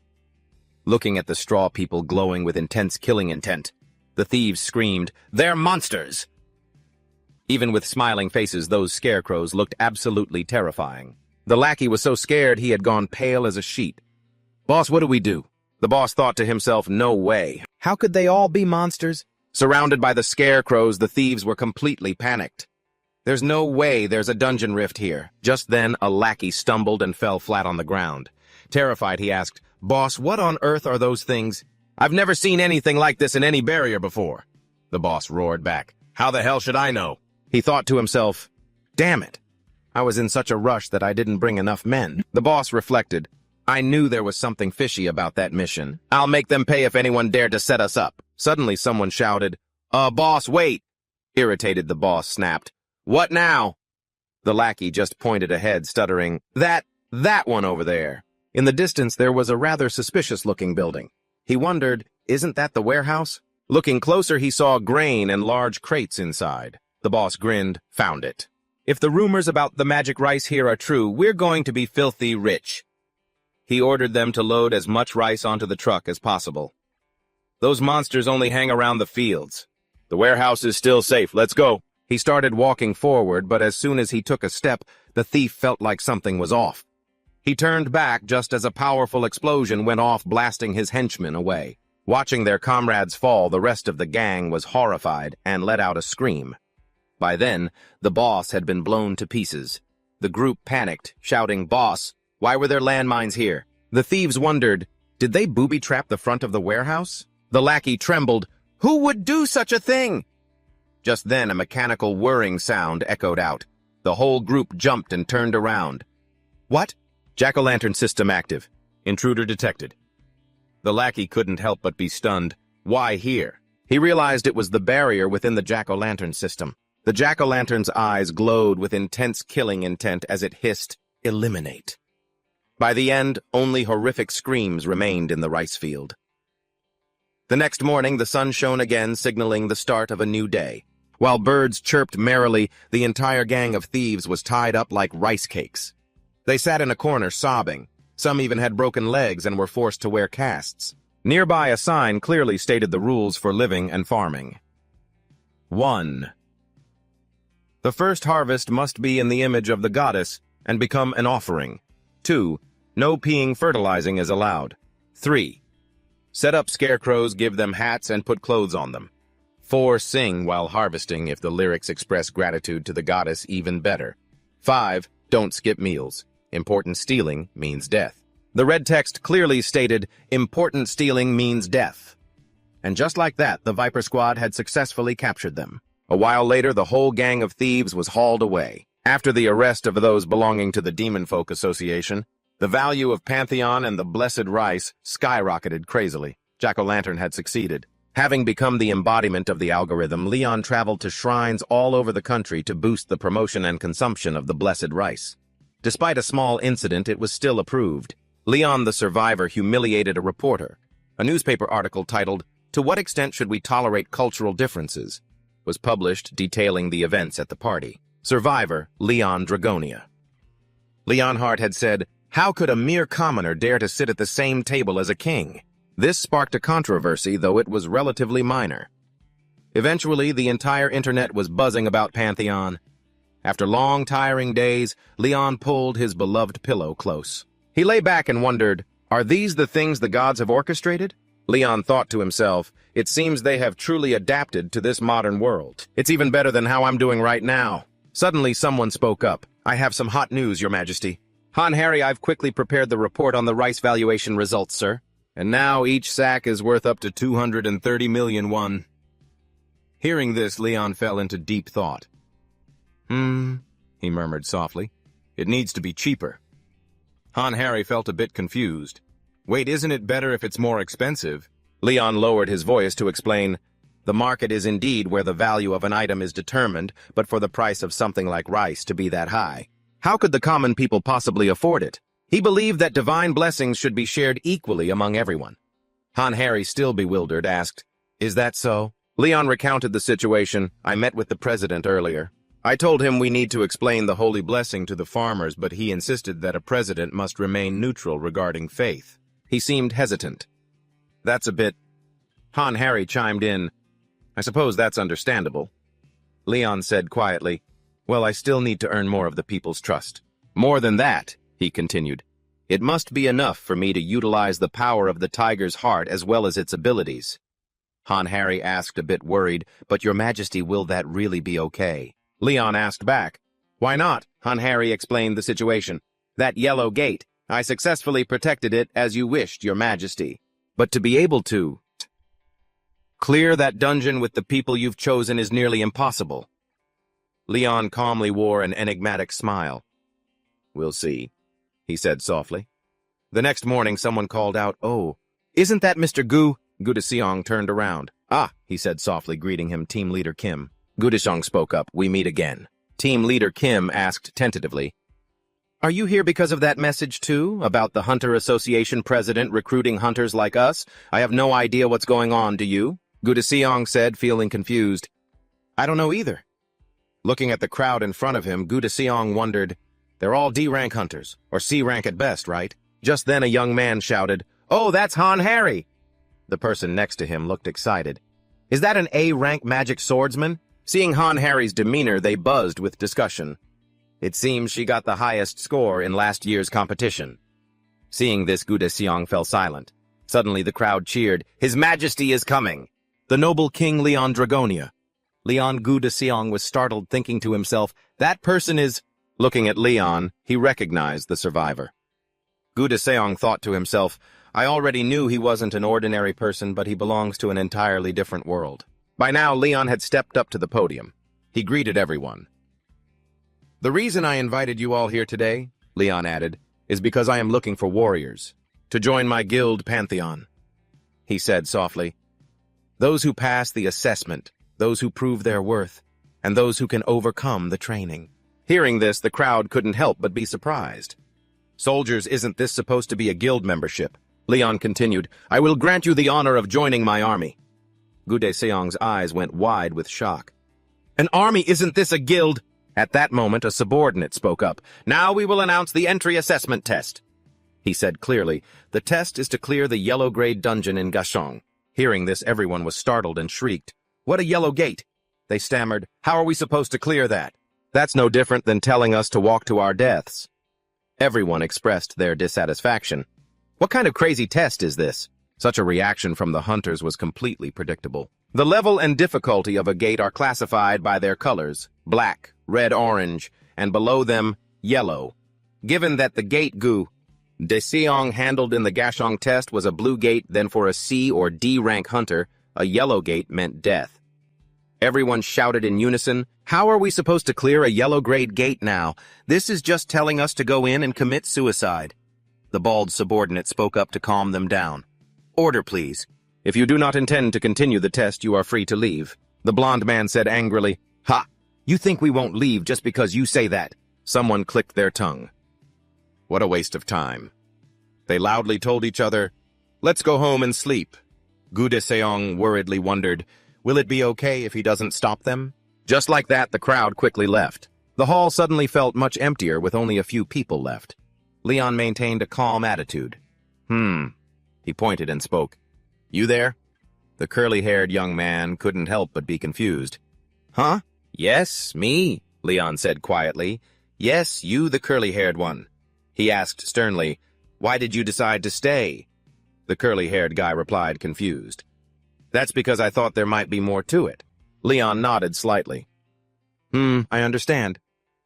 Looking at the straw people glowing with intense killing intent, the thieves screamed, "They're monsters!" Even with smiling faces, those scarecrows looked absolutely terrifying. The lackey was so scared he had gone pale as a sheet. "Boss, what do we do?" The boss thought to himself, "No way. How could they all be monsters?" Surrounded by the scarecrows, the thieves were completely panicked. "There's no way there's a dungeon rift here." Just then, a lackey stumbled and fell flat on the ground. Terrified, he asked, "Boss, what on earth are those things? I've never seen anything like this in any barrier before." The boss roared back, "How the hell should I know?" He thought to himself, "Damn it. I was in such a rush that I didn't bring enough men." The boss reflected, "I knew there was something fishy about that mission. I'll make them pay if anyone dared to set us up." Suddenly someone shouted, Boss, wait!" Irritated, the boss snapped, "What now?" The lackey just pointed ahead, stuttering, That one over there." In the distance, there was a rather suspicious-looking building. He wondered, isn't that the warehouse? Looking closer, he saw grain and large crates inside. The boss grinned, "Found it. If the rumors about the magic rice here are true, we're going to be filthy rich." He ordered them to load as much rice onto the truck as possible. "Those monsters only hang around the fields. The warehouse is still safe. Let's go." He started walking forward, but as soon as he took a step, the thief felt like something was off. He turned back just as a powerful explosion went off, blasting his henchmen away. Watching their comrades fall, the rest of the gang was horrified and let out a scream. By then, the boss had been blown to pieces. The group panicked, shouting, "Boss, why were there landmines here?" The thieves wondered, did they booby-trap the front of the warehouse? The lackey trembled, "Who would do such a thing?" Just then, a mechanical whirring sound echoed out. The whole group jumped and turned around. "What?" "Jack-o'-lantern system active. Intruder detected." The lackey couldn't help but be stunned. Why here? He realized it was the barrier within the jack-o'-lantern system. The jack-o'-lantern's eyes glowed with intense killing intent as it hissed, "Eliminate." By the end, only horrific screams remained in the rice field. The next morning, the sun shone again, signaling the start of a new day. While birds chirped merrily, the entire gang of thieves was tied up like rice cakes. They sat in a corner, sobbing. Some even had broken legs and were forced to wear casts. Nearby, a sign clearly stated the rules for living and farming. 1. The first harvest must be in the image of the goddess and become an offering. 2. No peeing fertilizing is allowed. 3. Set up scarecrows, give them hats, and put clothes on them. 4. Sing while harvesting if the lyrics express gratitude to the goddess, even better. 5. Don't skip meals. Important stealing means death. The red text clearly stated, important stealing means death. And just like that, the Viper Squad had successfully captured them. A while later, the whole gang of thieves was hauled away. After the arrest of those belonging to the Demon Folk Association, the value of Pantheon and the Blessed Rice skyrocketed crazily. Jack-o'-lantern had succeeded. Having become the embodiment of the algorithm, Leon traveled to shrines all over the country to boost the promotion and consumption of the Blessed Rice. Despite a small incident, it was still approved. Leon the Survivor humiliated a reporter. A newspaper article titled, "To What Extent Should We Tolerate Cultural Differences?" was published detailing the events at the party. Survivor, Leon Dragonia. Leonhardt had said, "How could a mere commoner dare to sit at the same table as a king?" This sparked a controversy, though it was relatively minor. Eventually, the entire internet was buzzing about Pantheon. After long, tiring days, Leon pulled his beloved pillow close. He lay back and wondered, are these the things the gods have orchestrated? Leon thought to himself, it seems they have truly adapted to this modern world. It's even better than how I'm doing right now. Suddenly, someone spoke up. "I have some hot news, Your Majesty." "Han Harry, I've quickly prepared the report on the rice valuation results, sir. And now each sack is worth up to 230 million won." Hearing this, Leon fell into deep thought. He murmured softly. "It needs to be cheaper." Han Harry felt a bit confused. "Wait, isn't it better if it's more expensive?" Leon lowered his voice to explain, "The market is indeed where the value of an item is determined, but for the price of something like rice to be that high, how could the common people possibly afford it?" He believed that divine blessings should be shared equally among everyone. Han Harry, still bewildered, asked, "Is that so?" Leon recounted the situation. "I met with the president earlier. I told him we need to explain the holy blessing to the farmers, but he insisted that a president must remain neutral regarding faith." He seemed hesitant. "That's a bit—" Han Harry chimed in, "I suppose that's understandable." Leon said quietly, "Well, I still need to earn more of the people's trust. More than that," he continued, "it must be enough for me to utilize the power of the tiger's heart as well as its abilities." Han Harry asked, a bit worried, "But your majesty, will that really be okay?" Leon asked back. "Why not?" Han Harry explained the situation. "That yellow gate, I successfully protected it as you wished, your majesty. But to be able to clear that dungeon with the people you've chosen is nearly impossible." Leon calmly wore an enigmatic smile. "We'll see," he said softly. The next morning, someone called out, "Oh, isn't that Mr. Gu?" Gu Seong turned around. "Ah," he said softly, greeting him, "Team Leader Kim." Gu Seong spoke up, "We meet again." Team Leader Kim asked tentatively, "Are you here because of that message too, about the Hunter Association president recruiting hunters like us? I have no idea what's going on, do you?" Gu Seong said, feeling confused. "I don't know either." Looking at the crowd in front of him, Gu Seong wondered, "They're all D-rank hunters, or C-rank at best, right?" Just then a young man shouted, "Oh, that's Han Harry!" The person next to him looked excited. "Is that an A-rank magic swordsman?" Seeing Han Harry's demeanor, they buzzed with discussion. "It seems she got the highest score in last year's competition." Seeing this, Gu Seong fell silent. Suddenly the crowd cheered, "His Majesty is coming! The noble King Leon Dragonia." Leon Gu Seong was startled, thinking to himself, "That person is—" Looking at Leon, he recognized the survivor. Gu Seong thought to himself, "I already knew he wasn't an ordinary person, but he belongs to an entirely different world." By now, Leon had stepped up to the podium. He greeted everyone. "The reason I invited you all here today," Leon added, "is because I am looking for warriors to join my guild pantheon." He said softly, "Those who pass the assessment, those who prove their worth, and those who can overcome the training." Hearing this, the crowd couldn't help but be surprised. "Soldiers, isn't this supposed to be a guild membership?" Leon continued, "I will grant you the honor of joining my army." Gu Seong's eyes went wide with shock. "An army? Isn't this a guild?" At that moment, a subordinate spoke up. "Now we will announce the entry assessment test." He said clearly, "The test is to clear the yellow grade dungeon in Gashong." Hearing this, everyone was startled and shrieked, "What a yellow gate!" They stammered, "How are we supposed to clear that?" "That's no different than telling us to walk to our deaths." Everyone expressed their dissatisfaction. "What kind of crazy test is this?" Such a reaction from the hunters was completely predictable. The level and difficulty of a gate are classified by their colors, black, red, orange, and below them, yellow. Given that the gate Gu Seong handled in the Gashong test was a blue gate, then for a C or D rank hunter, a yellow gate meant death. Everyone shouted in unison, "How are we supposed to clear a yellow grade gate now? This is just telling us to go in and commit suicide." The bald subordinate spoke up to calm them down. "Order, please. If you do not intend to continue the test, you are free to leave." The blond man said angrily, "Ha! You think we won't leave just because you say that?" Someone clicked their tongue. What a waste of time. They loudly told each other, "Let's go home and sleep." Gu Seong worriedly wondered, will it be okay if he doesn't stop them? Just like that, the crowd quickly left. The hall suddenly felt much emptier with only a few people left. Leon maintained a calm attitude. He pointed and spoke. "You there?" The curly-haired young man couldn't help but be confused. "Huh? Yes, me," Leon said quietly. "Yes, you, the curly-haired one." He asked sternly, "Why did you decide to stay?" The curly-haired guy replied, confused. "That's because I thought there might be more to it." Leon nodded slightly. I understand."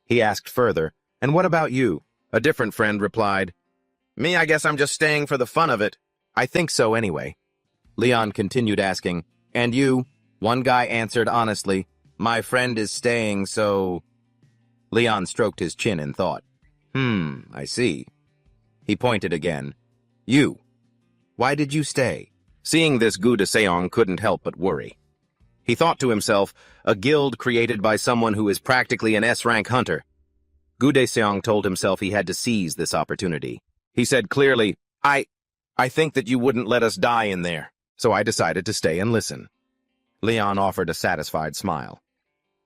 He asked further, "And what about you?" A different friend replied, "Me, I guess I'm just staying for the fun of it." "I think so anyway." Leon continued asking, "And you?" One guy answered honestly, "My friend is staying, so—" Leon stroked his chin in thought. I see." He pointed again. "You. Why did you stay?" Seeing this, Gu de Seong couldn't help but worry. He thought to himself, a guild created by someone who is practically an S-rank hunter. Gu de Seong told himself he had to seize this opportunity. He said clearly, I think that you wouldn't let us die in there, so I decided to stay and listen. Leon offered a satisfied smile.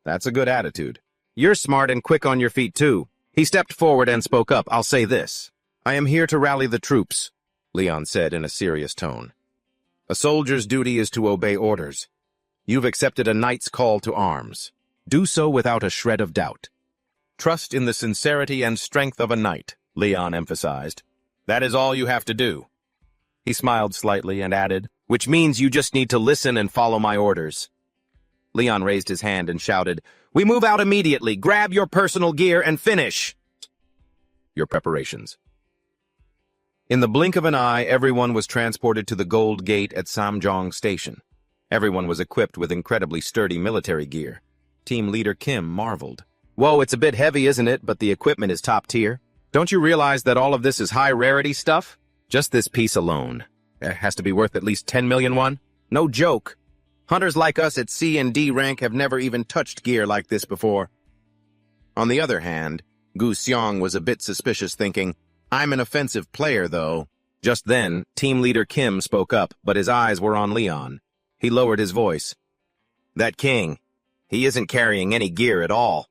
That's a good attitude. You're smart and quick on your feet, too. He stepped forward and spoke up. I'll say this. I am here to rally the troops, Leon said in a serious tone. A soldier's duty is to obey orders. You've accepted a knight's call to arms. Do so without a shred of doubt. Trust in the sincerity and strength of a knight, Leon emphasized. That is all you have to do. He smiled slightly and added, which means you just need to listen and follow my orders. Leon raised his hand and shouted, We move out immediately. Grab your personal gear and finish. Your preparations. In the blink of an eye, everyone was transported to the Gold Gate at Samjong Station. Everyone was equipped with incredibly sturdy military gear. Team leader Kim marveled. Whoa, it's a bit heavy, isn't it? But the equipment is top tier. Don't you realize that all of this is high-rarity stuff? Just this piece alone. It has to be worth at least 10 million won? No joke. Hunters like us at C and D rank have never even touched gear like this before. On the other hand, Gu Seong was a bit suspicious, thinking, I'm an offensive player, though. Just then, team leader Kim spoke up, but his eyes were on Leon. He lowered his voice. That king, he isn't carrying any gear at all.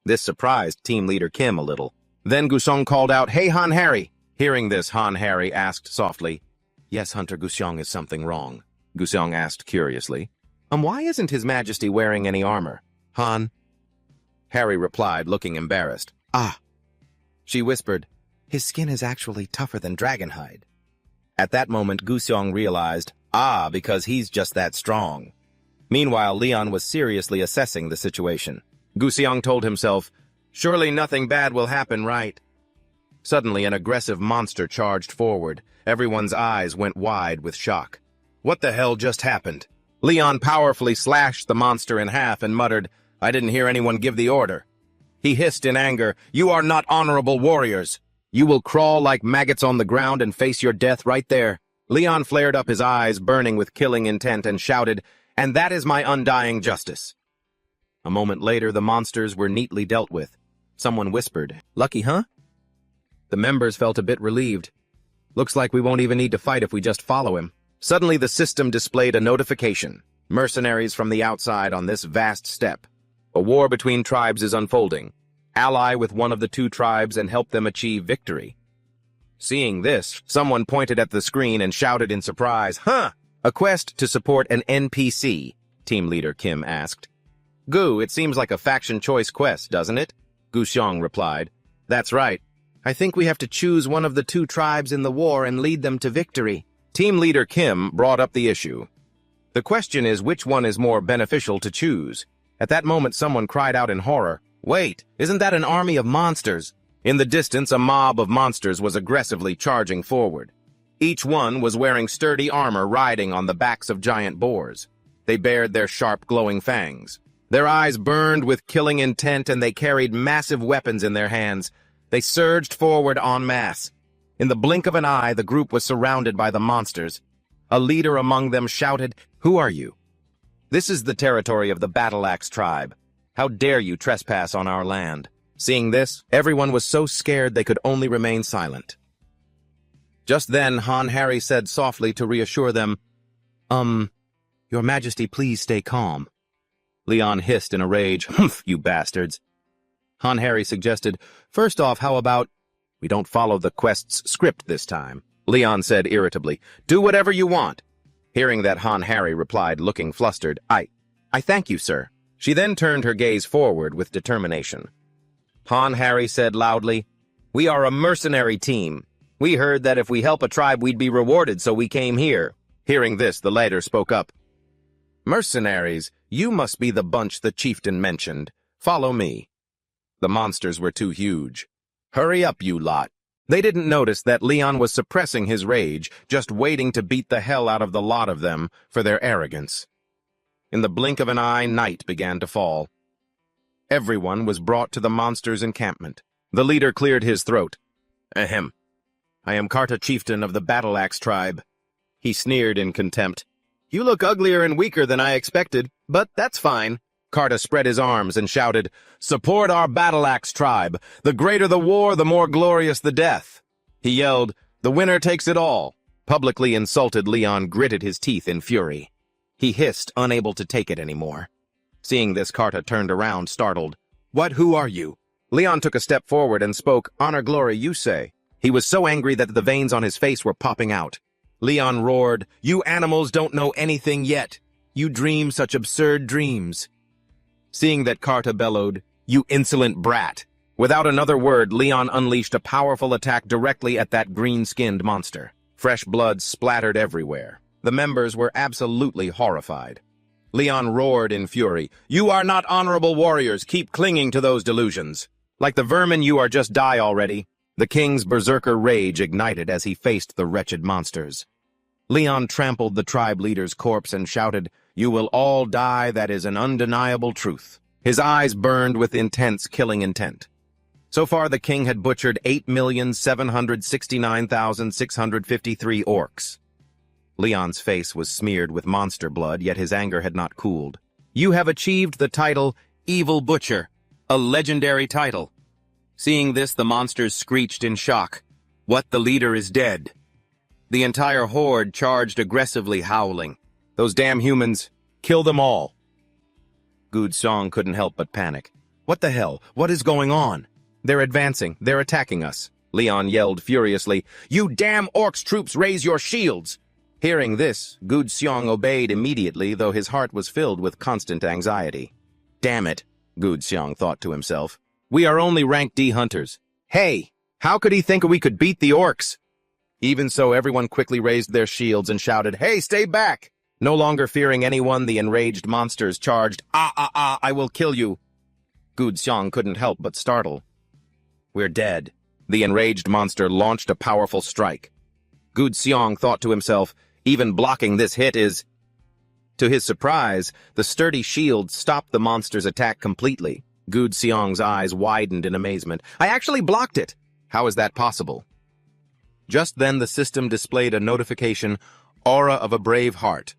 This surprised team leader Kim a little. Then Gu Seong called out, Hey, Han Harry. Hearing this, Han Harry asked softly, Yes, Hunter Gu Seong, is something wrong? Gu Seong asked curiously. Why isn't His Majesty wearing any armor? Han? Harry replied, looking embarrassed. Ah. She whispered, His skin is actually tougher than dragonhide. At that moment, Gu Seong realized, because he's just that strong. Meanwhile, Leon was seriously assessing the situation. Gu Seong told himself, Surely nothing bad will happen, right? Suddenly, an aggressive monster charged forward. Everyone's eyes went wide with shock. What the hell just happened? Leon powerfully slashed the monster in half and muttered, I didn't hear anyone give the order. He hissed in anger, You are not honorable warriors. You will crawl like maggots on the ground and face your death right there. Leon flared up his eyes, burning with killing intent, and shouted, And that is my undying justice. A moment later, the monsters were neatly dealt with. Someone whispered, Lucky, huh? The members felt a bit relieved. Looks like we won't even need to fight if we just follow him. Suddenly, the system displayed a notification. Mercenaries from the outside on this vast steppe. A war between tribes is unfolding. Ally with one of the two tribes and help them achieve victory. Seeing this, someone pointed at the screen and shouted in surprise, Huh! A quest to support an NPC, team leader Kim asked. Gu, it seems like a faction choice quest, doesn't it? Gu Seong replied. That's right. I think we have to choose one of the two tribes in the war and lead them to victory. Team leader Kim brought up the issue. The question is which one is more beneficial to choose. At that moment, someone cried out in horror, Wait, isn't that an army of monsters? In the distance, a mob of monsters was aggressively charging forward. Each one was wearing sturdy armor riding on the backs of giant boars. They bared their sharp, glowing fangs. Their eyes burned with killing intent and they carried massive weapons in their hands. They surged forward en masse. In the blink of an eye, the group was surrounded by the monsters. A leader among them shouted, Who are you? This is the territory of the Battle-Axe tribe. How dare you trespass on our land? Seeing this, everyone was so scared they could only remain silent. Just then, Han Harry said softly to reassure them, Your Majesty, please stay calm. Leon hissed in a rage, Humph, you bastards. Han Harry suggested, First off, how about we don't follow the quest's script this time? Leon said irritably, Do whatever you want. Hearing that, Han Harry replied, looking flustered, I thank you, sir. She then turned her gaze forward with determination. Han Harry said loudly, We are a mercenary team. We heard that if we help a tribe, we'd be rewarded, so we came here. Hearing this, the leader spoke up. Mercenaries, you must be the bunch the chieftain mentioned. Follow me. The monsters were too huge. Hurry up, you lot. They didn't notice that Leon was suppressing his rage, just waiting to beat the hell out of the lot of them for their arrogance. In the blink of an eye, night began to fall. Everyone was brought to the monsters' encampment. The leader cleared his throat. Ahem. I am Karta chieftain of the Battle-Axe tribe. He sneered in contempt. "You look uglier and weaker than I expected, but that's fine." Karta spread his arms and shouted, "Support our battle-axe tribe. The greater the war, the more glorious the death." He yelled, "The winner takes it all." Publicly insulted, Leon gritted his teeth in fury. He hissed, unable to take it anymore. Seeing this, Karta turned around, startled. Who are you?" Leon took a step forward and spoke, "Honor, glory, you say." He was so angry that the veins on his face were popping out. Leon roared, "You animals don't know anything yet. You dream such absurd dreams." Seeing that, Karta bellowed, "You insolent brat." Without another word, Leon unleashed a powerful attack directly at that green-skinned monster. Fresh blood splattered everywhere. The members were absolutely horrified. Leon roared in fury, "You are not honorable warriors. Keep clinging to those delusions. Like the vermin you are, just die already." The king's berserker rage ignited as he faced the wretched monsters. Leon trampled the tribe leader's corpse and shouted, "You will all die, that is an undeniable truth." His eyes burned with intense killing intent. So far, the king had butchered 8,769,653 orcs. Leon's face was smeared with monster blood, yet his anger had not cooled. "You have achieved the title, Evil Butcher, a legendary title." Seeing this, the monsters screeched in shock. "What, the leader is dead?" The entire horde charged aggressively, howling. "Those damn humans, kill them all." Good Song couldn't help but panic. "What the hell? What is going on?" "They're advancing. They're attacking us." Leon yelled furiously, "You damn orcs troops, raise your shields!" Hearing this, Good Seong obeyed immediately, though his heart was filled with constant anxiety. "Damn it," Good Seong thought to himself. "We are only rank D hunters. Hey, how could he think we could beat the orcs?" Even so, everyone quickly raised their shields and shouted, "Hey, stay back!" No longer fearing anyone, the enraged monsters charged. I will kill you." Good Seong couldn't help but startle. "We're dead." The enraged monster launched a powerful strike. Good Seong thought to himself, even blocking this hit is... To his surprise, the sturdy shield stopped the monster's attack completely. Good Seong's eyes widened in amazement. "I actually blocked it! How is that possible?" Just then the system displayed a notification, Aura of a Brave Heart.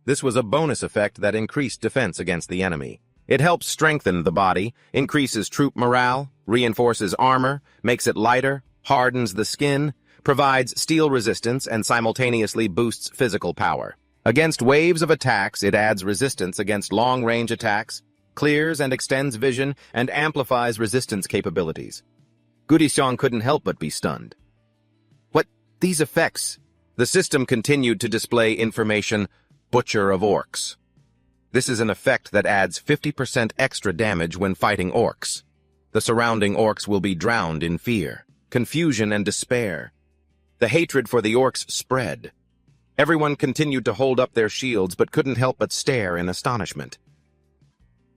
This was a bonus effect that increased defense against the enemy. It helps strengthen the body, increases troop morale, reinforces armor, makes it lighter, hardens the skin, provides steel resistance, and simultaneously boosts physical power. Against waves of attacks, it adds resistance against long-range attacks, clears and extends vision, and amplifies resistance capabilities. Goody-Seong couldn't help but be stunned. "What? These effects?" The system continued to display information, Butcher of Orcs. This is an effect that adds 50% extra damage when fighting orcs. The surrounding orcs will be drowned in fear, confusion, and despair. The hatred for the orcs spread. Everyone continued to hold up their shields but couldn't help but stare in astonishment.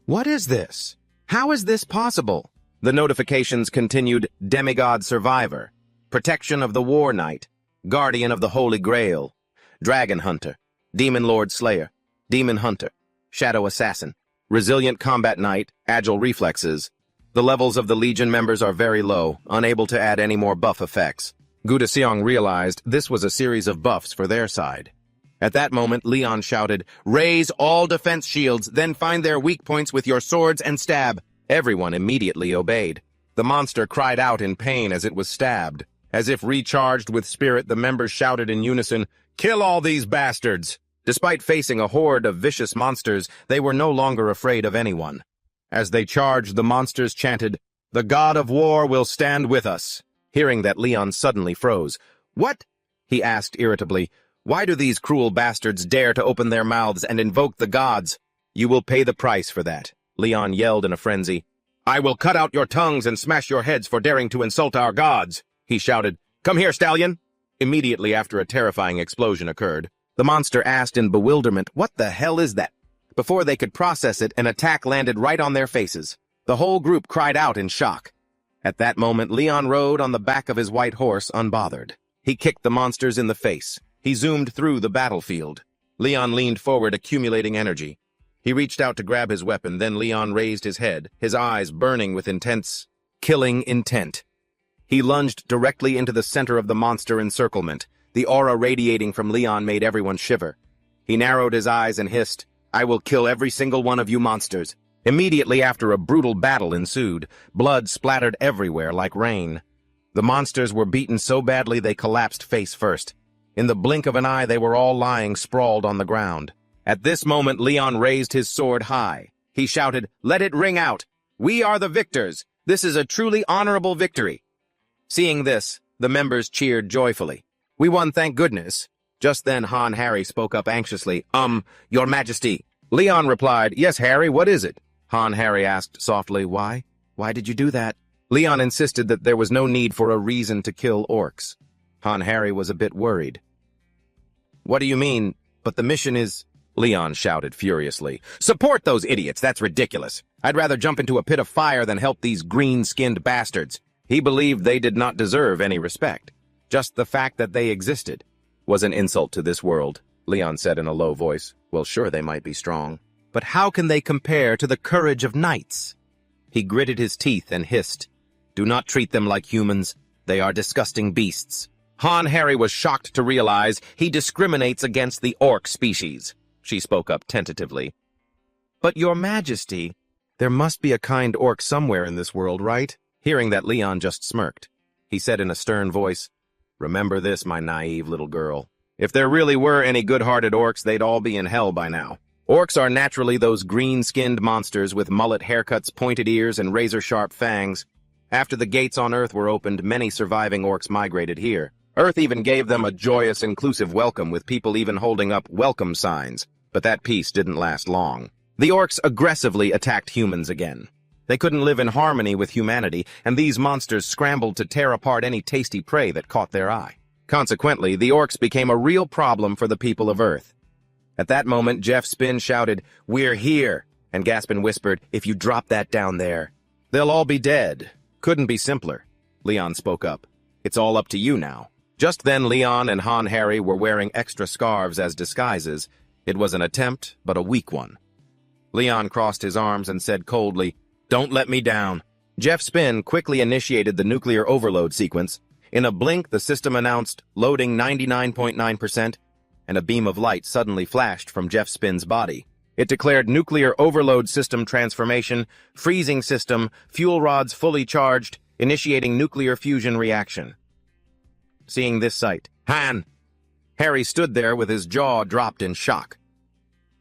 "What is this? How is this possible?" The notifications continued, Demigod Survivor, Protection of the War Knight, Guardian of the Holy Grail, Dragon Hunter, Demon Lord Slayer, Demon Hunter, Shadow Assassin, Resilient Combat Knight, Agile Reflexes. The levels of the Legion members are very low, unable to add any more buff effects. Goody-Seong realized this was a series of buffs for their side. At that moment, Leon shouted, "Raise all defense shields, then find their weak points with your swords and stab." Everyone immediately obeyed. The monster cried out in pain as it was stabbed. As if recharged with spirit, the members shouted in unison, "Kill all these bastards!" Despite facing a horde of vicious monsters, they were no longer afraid of anyone. As they charged, the monsters chanted, "The God of War will stand with us." Hearing that, Leon suddenly froze. "What?" he asked irritably. "Why do these cruel bastards dare to open their mouths and invoke the gods? You will pay the price for that," Leon yelled in a frenzy. "I will cut out your tongues and smash your heads for daring to insult our gods," he shouted. "Come here, stallion!" Immediately after, a terrifying explosion occurred. The monster asked in bewilderment, "What the hell is that?" Before they could process it, an attack landed right on their faces. The whole group cried out in shock. At that moment, Leon rode on the back of his white horse, unbothered. He kicked the monsters in the face. He zoomed through the battlefield. Leon leaned forward, accumulating energy. He reached out to grab his weapon, then Leon raised his head, his eyes burning with intense, killing intent. He lunged directly into the center of the monster encirclement. The aura radiating from Leon made everyone shiver. He narrowed his eyes and hissed, "I will kill every single one of you monsters." Immediately after, a brutal battle ensued. Blood splattered everywhere like rain. The monsters were beaten so badly they collapsed face first. In the blink of an eye, they were all lying sprawled on the ground. At this moment, Leon raised his sword high. He shouted, "Let it ring out! We are the victors! This is a truly honorable victory!" Seeing this, the members cheered joyfully. "We won, thank goodness." Just then, Han Harry spoke up anxiously. Your Majesty." Leon replied, "Yes, Harry, what is it?" Han Harry asked softly, Why? Why did you do that?" Leon insisted that there was no need for a reason to kill orcs. Han Harry was a bit worried. "What do you mean? But the mission is—" Leon shouted furiously. "Support those idiots! That's ridiculous! I'd rather jump into a pit of fire than help these green-skinned bastards." He believed they did not deserve any respect. Just the fact that they existed was an insult to this world, Leon said in a low voice. "Well, sure, they might be strong, but how can they compare to the courage of knights?" He gritted his teeth and hissed, "Do not treat them like humans. They are disgusting beasts." Han Harry was shocked to realize he discriminates against the orc species. She spoke up tentatively. "But your Majesty, there must be a kind orc somewhere in this world, right?" Hearing that, Leon just smirked. He said in a stern voice, "Remember this, my naive little girl. If there really were any good-hearted orcs, they'd all be in hell by now. Orcs are naturally those green-skinned monsters with mullet haircuts, pointed ears, and razor-sharp fangs. After the gates on Earth were opened, many surviving orcs migrated here. Earth even gave them a joyous, inclusive welcome, with people even holding up welcome signs. But that peace didn't last long. The orcs aggressively attacked humans again. They couldn't live in harmony with humanity, and these monsters scrambled to tear apart any tasty prey that caught their eye. Consequently, the orcs became a real problem for the people of Earth. At that moment, Jeff Spin shouted, "We're here!" And Gaspin whispered, "If you drop that down there, they'll all be dead." "Couldn't be simpler." Leon spoke up. "It's all up to you now." Just then, Leon and Han Harry were wearing extra scarves as disguises. It was an attempt, but a weak one. Leon crossed his arms and said coldly, "Don't let me down." Jeff Spin quickly initiated the nuclear overload sequence. In a blink, the system announced, "Loading 99.9%, and a beam of light suddenly flashed from Jeff Spin's body. It declared nuclear overload system transformation, freezing system, fuel rods fully charged, initiating nuclear fusion reaction. Seeing this sight, Harry stood there with his jaw dropped in shock.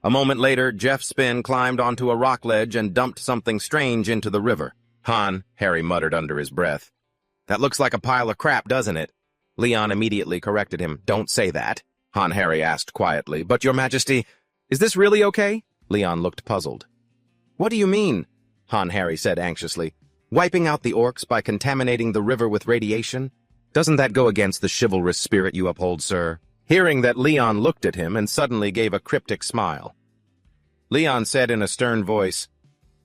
A moment later, Jeff Spin climbed onto a rock ledge and dumped something strange into the river. Harry muttered under his breath. "That looks like a pile of crap, doesn't it?" Leon immediately corrected him. "Don't say that," Han Harry asked quietly. "But your Majesty, is this really okay?" Leon looked puzzled. "What do you mean?" Han Harry said anxiously. "Wiping out the orcs by contaminating the river with radiation? Doesn't that go against the chivalrous spirit you uphold, sir?" Hearing that, Leon looked at him and suddenly gave a cryptic smile. Leon said in a stern voice,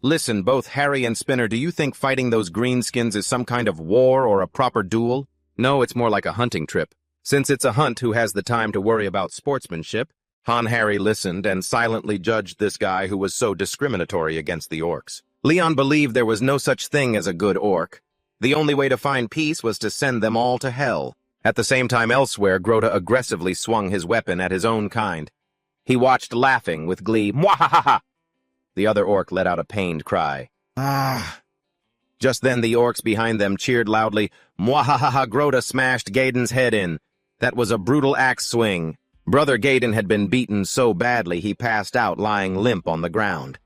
"Listen, both Harry and Spinner, do you think fighting those greenskins is some kind of war or a proper duel? No, it's more like a hunting trip. Since it's a hunt, who has the time to worry about sportsmanship?" Han Harry listened and silently judged this guy who was so discriminatory against the orcs. Leon believed there was no such thing as a good orc. The only way to find peace was to send them all to hell. At the same time, elsewhere, Grota aggressively swung his weapon at his own kind. He watched, laughing with glee. "Mwahaha!" The other orc let out a pained cry. "Ah!" Just then, the orcs behind them cheered loudly. "Mwahaha! Grota smashed Gaydon's head in. That was a brutal axe swing. Brother Gaydon had been beaten so badly he passed out lying limp on the ground."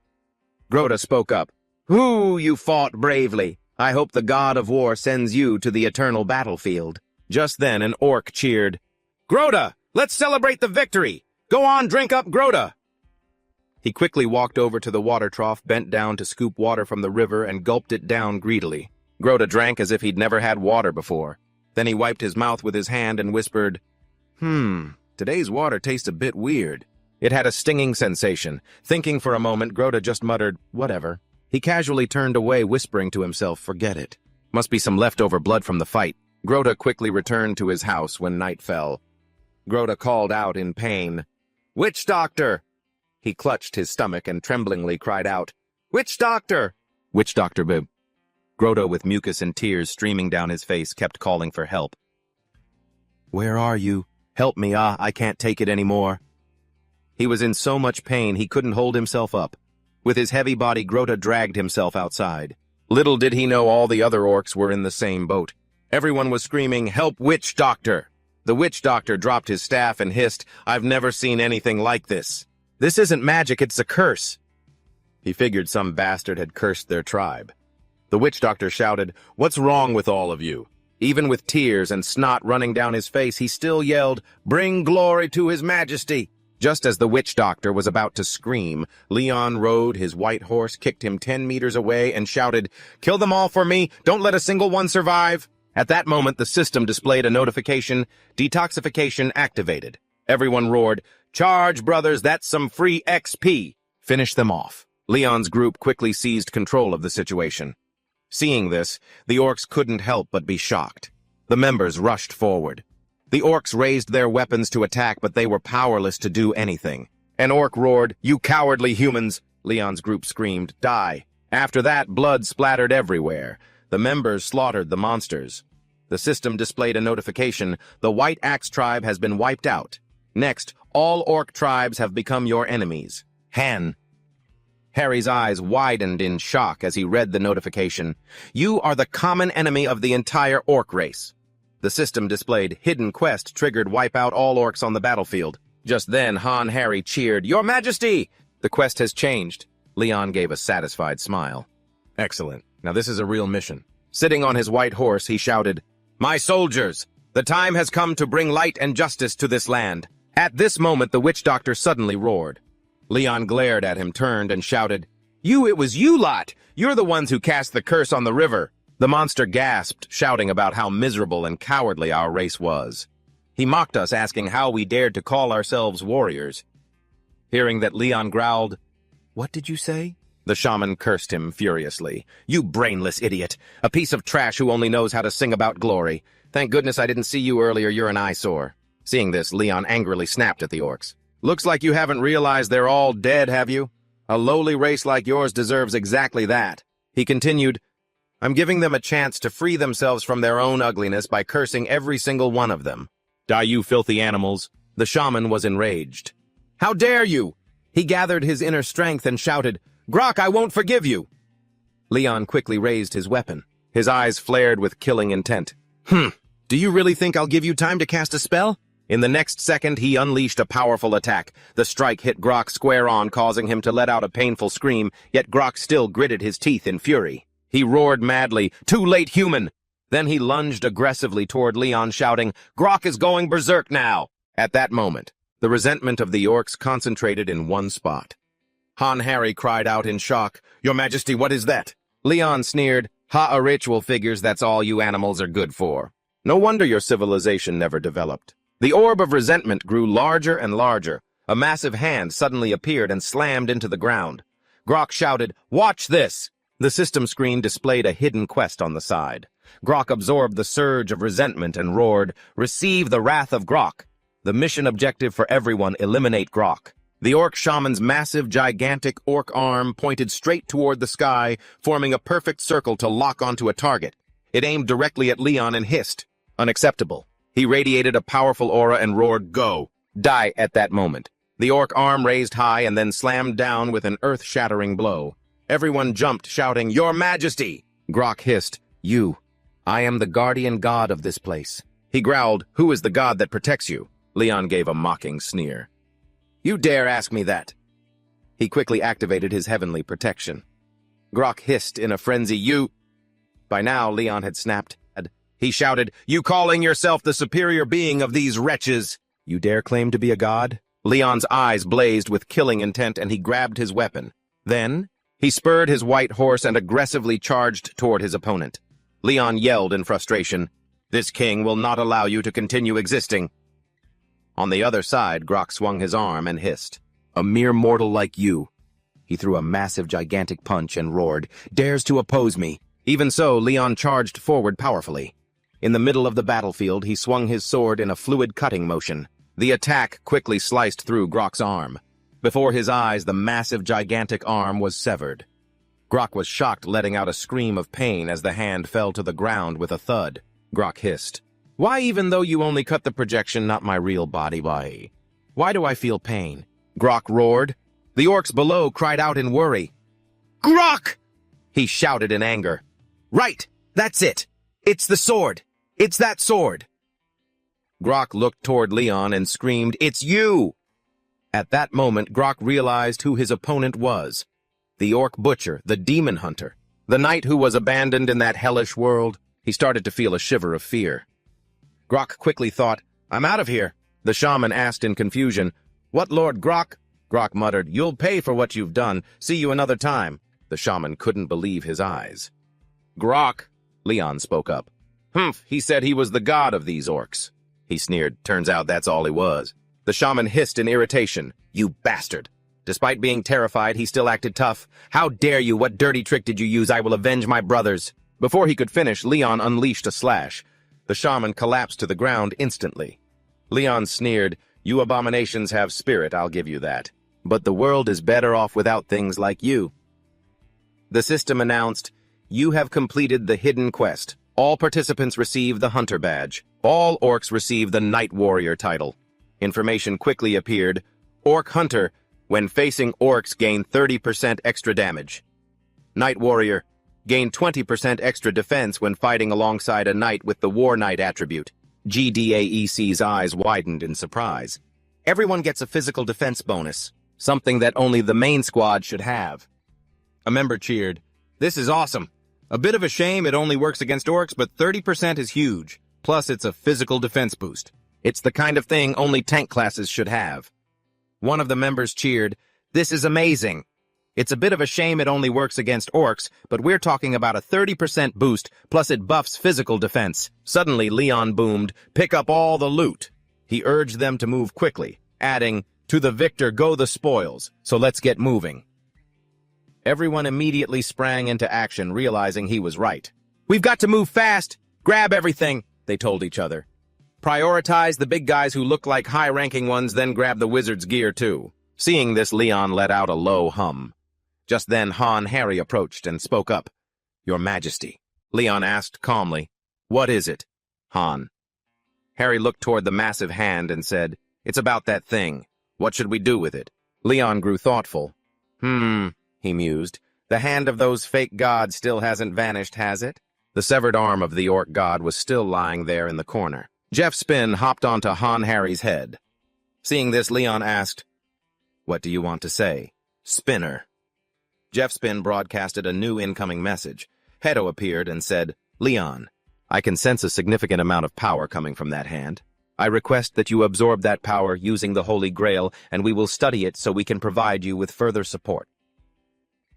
Grota spoke up. "Whoo, you fought bravely. I hope the god of war sends you to the eternal battlefield." Just then, an orc cheered, "Grota, let's celebrate the victory! Go on, drink up, Grota!" He quickly walked over to the water trough, bent down to scoop water from the river, and gulped it down greedily. Grota drank as if he'd never had water before. Then he wiped his mouth with his hand and whispered, Today's water tastes a bit weird." It had a stinging sensation. Thinking for a moment, Grota just muttered, "Whatever." He casually turned away, whispering to himself, "Forget it. Must be some leftover blood from the fight." Grota quickly returned to his house when night fell. Grota called out in pain, "Witch doctor!" He clutched his stomach and tremblingly cried out, "Witch doctor!" "Witch doctor, bib." Grota, with mucus and tears streaming down his face, kept calling for help. "Where are you?" Help me, I can't take it anymore. He was in so much pain he couldn't hold himself up. With his heavy body, Grota dragged himself outside. Little did he know all the other orcs were in the same boat. Everyone was screaming, "Help, witch doctor!" The witch doctor dropped his staff and hissed, "I've never seen anything like this. This isn't magic, it's a curse." He figured some bastard had cursed their tribe. The witch doctor shouted, "What's wrong with all of you?" Even with tears and snot running down his face, he still yelled, "Bring glory to his majesty!" Just as the witch doctor was about to scream, Leon rode his white horse, kicked him 10 meters away, and shouted, "Kill them all for me! Don't let a single one survive!" At that moment, the system displayed a notification, "Detoxification activated." Everyone roared, "Charge, brothers, that's some free XP!" Finish them off. Leon's group quickly seized control of the situation. Seeing this, the orcs couldn't help but be shocked. The members rushed forward. The orcs raised their weapons to attack, but they were powerless to do anything. An orc roared, "You cowardly humans!" Leon's group screamed, "Die!" After that, blood splattered everywhere. The members slaughtered the monsters. The system displayed a notification, "The White Axe tribe has been wiped out. Next, all orc tribes have become your enemies." Han. Harry's eyes widened in shock as he read the notification. "You are the common enemy of the entire orc race." The system displayed, "Hidden quest triggered, wipe out all orcs on the battlefield." Just then, Harry cheered, "Your Majesty!" "The quest has changed." Leon gave a satisfied smile. "Excellent. Now this is a real mission." Sitting on his white horse, he shouted, "My soldiers, the time has come to bring light and justice to this land." At this moment, the witch doctor suddenly roared. Leon glared at him, turned, and shouted, It was you lot! You're the ones who cast the curse on the river!" The monster gasped, shouting about how miserable and cowardly our race was. He mocked us, asking how we dared to call ourselves warriors. Hearing that, Leon growled, "What did you say?" The shaman cursed him furiously. "You brainless idiot! A piece of trash who only knows how to sing about glory. Thank goodness I didn't see you earlier, you're an eyesore." Seeing this, Leon angrily snapped at the orcs. "Looks like you haven't realized they're all dead, have you? A lowly race like yours deserves exactly that." He continued, "I'm giving them a chance to free themselves from their own ugliness by cursing every single one of them. Die, you filthy animals." The shaman was enraged. "How dare you!" He gathered his inner strength and shouted, "Grok, I won't forgive you!" Leon quickly raised his weapon. His eyes flared with killing intent. Do you really think I'll give you time to cast a spell?" In the next second, he unleashed a powerful attack. The strike hit Grok square on, causing him to let out a painful scream, yet Grok still gritted his teeth in fury. He roared madly, "Too late, human!" Then he lunged aggressively toward Leon, shouting, "Grok is going berserk now!" At that moment, the resentment of the orcs concentrated in one spot. Harry cried out in shock, "Your Majesty, what is that?" Leon sneered, "A ritual figures, that's all you animals are good for. No wonder your civilization never developed." The orb of resentment grew larger and larger. A massive hand suddenly appeared and slammed into the ground. Grok shouted, "Watch this!" The system screen displayed a hidden quest on the side. Grok absorbed the surge of resentment and roared, "Receive the wrath of Grok." The mission objective for everyone, eliminate Grok. The orc shaman's massive, gigantic orc arm pointed straight toward the sky, forming a perfect circle to lock onto a target. It aimed directly at Leon and hissed, "Unacceptable." He radiated a powerful aura and roared, "Go!" Die at that moment. The orc arm raised high and then slammed down with an earth-shattering blow. Everyone jumped, shouting, "Your Majesty!" Grok hissed, I am the guardian god of this place." He growled, "Who is the god that protects you?" Leon gave a mocking sneer. "You dare ask me that?" He quickly activated his heavenly protection. Grok hissed in a frenzy, By now, Leon had snapped. He shouted, "You calling yourself the superior being of these wretches? You dare claim to be a god?" Leon's eyes blazed with killing intent, and he grabbed his weapon. Then, he spurred his white horse and aggressively charged toward his opponent. Leon yelled in frustration, "This king will not allow you to continue existing." On the other side, Grok swung his arm and hissed, "A mere mortal like you." He threw a massive, gigantic punch and roared, "Dares to oppose me." Even so, Leon charged forward powerfully. In the middle of the battlefield, he swung his sword in a fluid cutting motion. The attack quickly sliced through Grok's arm. Before his eyes, the massive, gigantic arm was severed. Grok was shocked, letting out a scream of pain as the hand fell to the ground with a thud. Grok hissed, Why, even though you only cut the projection, not my real body, why? Why do I feel pain? Grok roared. The orcs below cried out in worry. Grok! He shouted in anger. Right, that's it. It's the sword. It's that sword. Grok looked toward Leon and screamed, It's you! At that moment, Grok realized who his opponent was. The orc butcher, the demon hunter. The knight who was abandoned in that hellish world. He started to feel a shiver of fear. Grok quickly thought, I'm out of here. The shaman asked in confusion, What, Lord Grok? Grok muttered, You'll pay for what you've done. See you another time. The shaman couldn't believe his eyes. Grok, Leon spoke up. Humph, he said he was the god of these orcs. He sneered. Turns out that's all he was. The shaman hissed in irritation. You bastard. Despite being terrified, he still acted tough. How dare you? What dirty trick did you use? I will avenge my brothers. Before he could finish, Leon unleashed a slash. The shaman collapsed to the ground instantly. Leon sneered, You abominations have spirit, I'll give you that. But the world is better off without things like you. The system announced, You have completed the hidden quest. All participants receive the Hunter badge. All orcs receive the Night Warrior title. Information quickly appeared. Orc Hunter, when facing orcs, gain 30% extra damage. Night Warrior, gain 20% extra defense when fighting alongside a knight with the War Knight attribute. GDAEC's eyes widened in surprise. Everyone gets a physical defense bonus, something that only the main squad should have. A member cheered. This is awesome. A bit of a shame it only works against orcs, but 30% is huge. Plus, it's a physical defense boost. It's the kind of thing only tank classes should have. One of the members cheered. This is amazing. It's a bit of a shame it only works against orcs, but we're talking about a 30% boost, plus it buffs physical defense. Suddenly, Leon boomed, Pick up all the loot. He urged them to move quickly, adding, To the victor go the spoils, so let's get moving. Everyone immediately sprang into action, realizing he was right. We've got to move fast! Grab everything, they told each other. Prioritize the big guys who look like high-ranking ones, then grab the wizard's gear too. Seeing this, Leon let out a low hum. Just then, Han Harry approached and spoke up. Your Majesty. Leon asked calmly. What is it? Han. Harry looked toward the massive hand and said, It's about that thing. What should we do with it? Leon grew thoughtful. He mused. The hand of those fake gods still hasn't vanished, has it? The severed arm of the orc god was still lying there in the corner. Jeff Spin hopped onto Han Harry's head. Seeing this, Leon asked, What do you want to say? Spinner. Jeff Spin broadcasted a new incoming message. Hedo appeared and said, Leon, I can sense a significant amount of power coming from that hand. I request that you absorb that power using the Holy Grail, and we will study it so we can provide you with further support.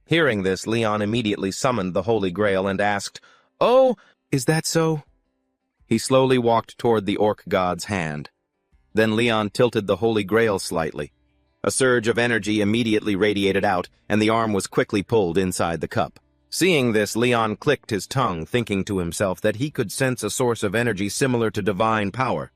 Hearing this, Leon immediately summoned the Holy Grail and asked, Oh, is that so? He slowly walked toward the orc god's hand. Then Leon tilted the Holy Grail slightly. A surge of energy immediately radiated out, and the arm was quickly pulled inside the cup. Seeing this, Leon clicked his tongue, thinking to himself that he could sense a source of energy similar to divine power.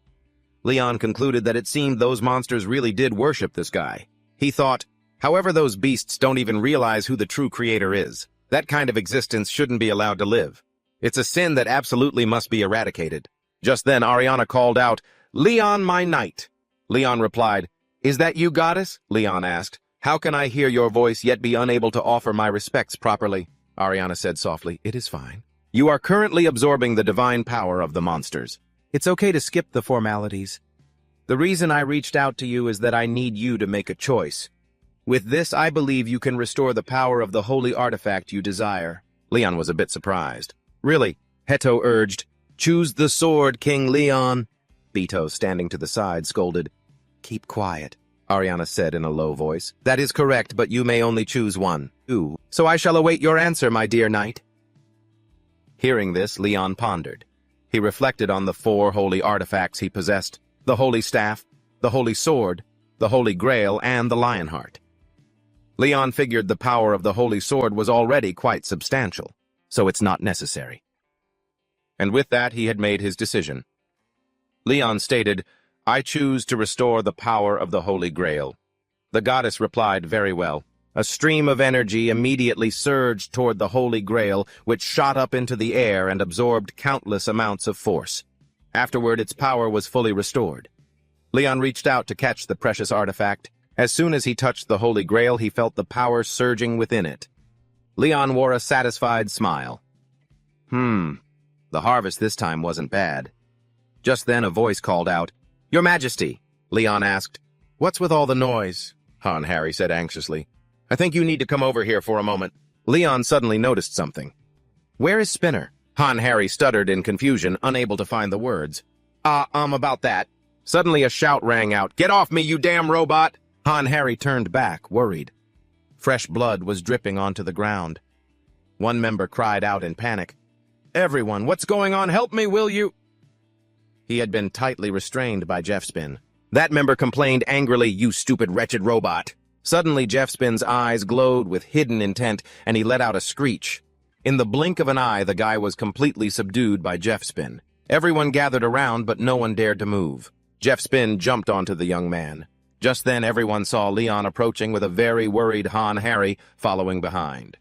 Leon concluded that it seemed those monsters really did worship this guy. He thought, however, those beasts don't even realize who the true creator is. That kind of existence shouldn't be allowed to live. It's a sin that absolutely must be eradicated. Just then, Ariana called out, Leon, my knight. Leon replied, Is that you, goddess? Leon asked. How can I hear your voice yet be unable to offer my respects properly? Ariana said softly, It is fine. You are currently absorbing the divine power of the monsters. It's okay to skip the formalities. The reason I reached out to you is that I need you to make a choice. With this, I believe you can restore the power of the holy artifact you desire. Leon was a bit surprised. Really? Heto urged. Choose the sword, King Leon. Beto, standing to the side, scolded. Keep quiet, Ariana said in a low voice. That is correct, but you may only choose one. Ooh. So I shall await your answer, my dear knight. Hearing this, Leon pondered. He reflected on the 4 holy artifacts he possessed, the holy staff, the holy sword, the holy grail, and the lionheart. Leon figured the power of the holy sword was already quite substantial, so it's not necessary. And with that, he had made his decision. Leon stated, I choose to restore the power of the holy grail. The goddess replied, very well. A stream of energy immediately surged toward the holy grail, which shot up into the air and absorbed countless amounts of force. Afterward, its power was fully restored. Leon reached out to catch the precious artifact. As soon as he touched the Holy Grail, he felt the power surging within it. Leon wore a satisfied smile. The harvest this time wasn't bad. Just then a voice called out, "Your Majesty," Leon asked. "What's with all the noise?" Han Harry said anxiously. "I think you need to come over here for a moment." Leon suddenly noticed something. "Where is Spinner?" Han Harry stuttered in confusion, unable to find the words. About that." Suddenly a shout rang out, "Get off me, you damn robot!" Han Harry turned back, worried. Fresh blood was dripping onto the ground. One member cried out in panic, "Everyone, what's going on? Help me, will you?" He had been tightly restrained by Jeffspin. That member complained angrily, "You stupid, wretched robot." Suddenly, Jeffspin's eyes glowed with hidden intent, and he let out a screech. In the blink of an eye, the guy was completely subdued by Jeffspin. Everyone gathered around, but no one dared to move. Jeffspin jumped onto the young man. Just then, everyone saw Leon approaching with a very worried Han Harry following behind.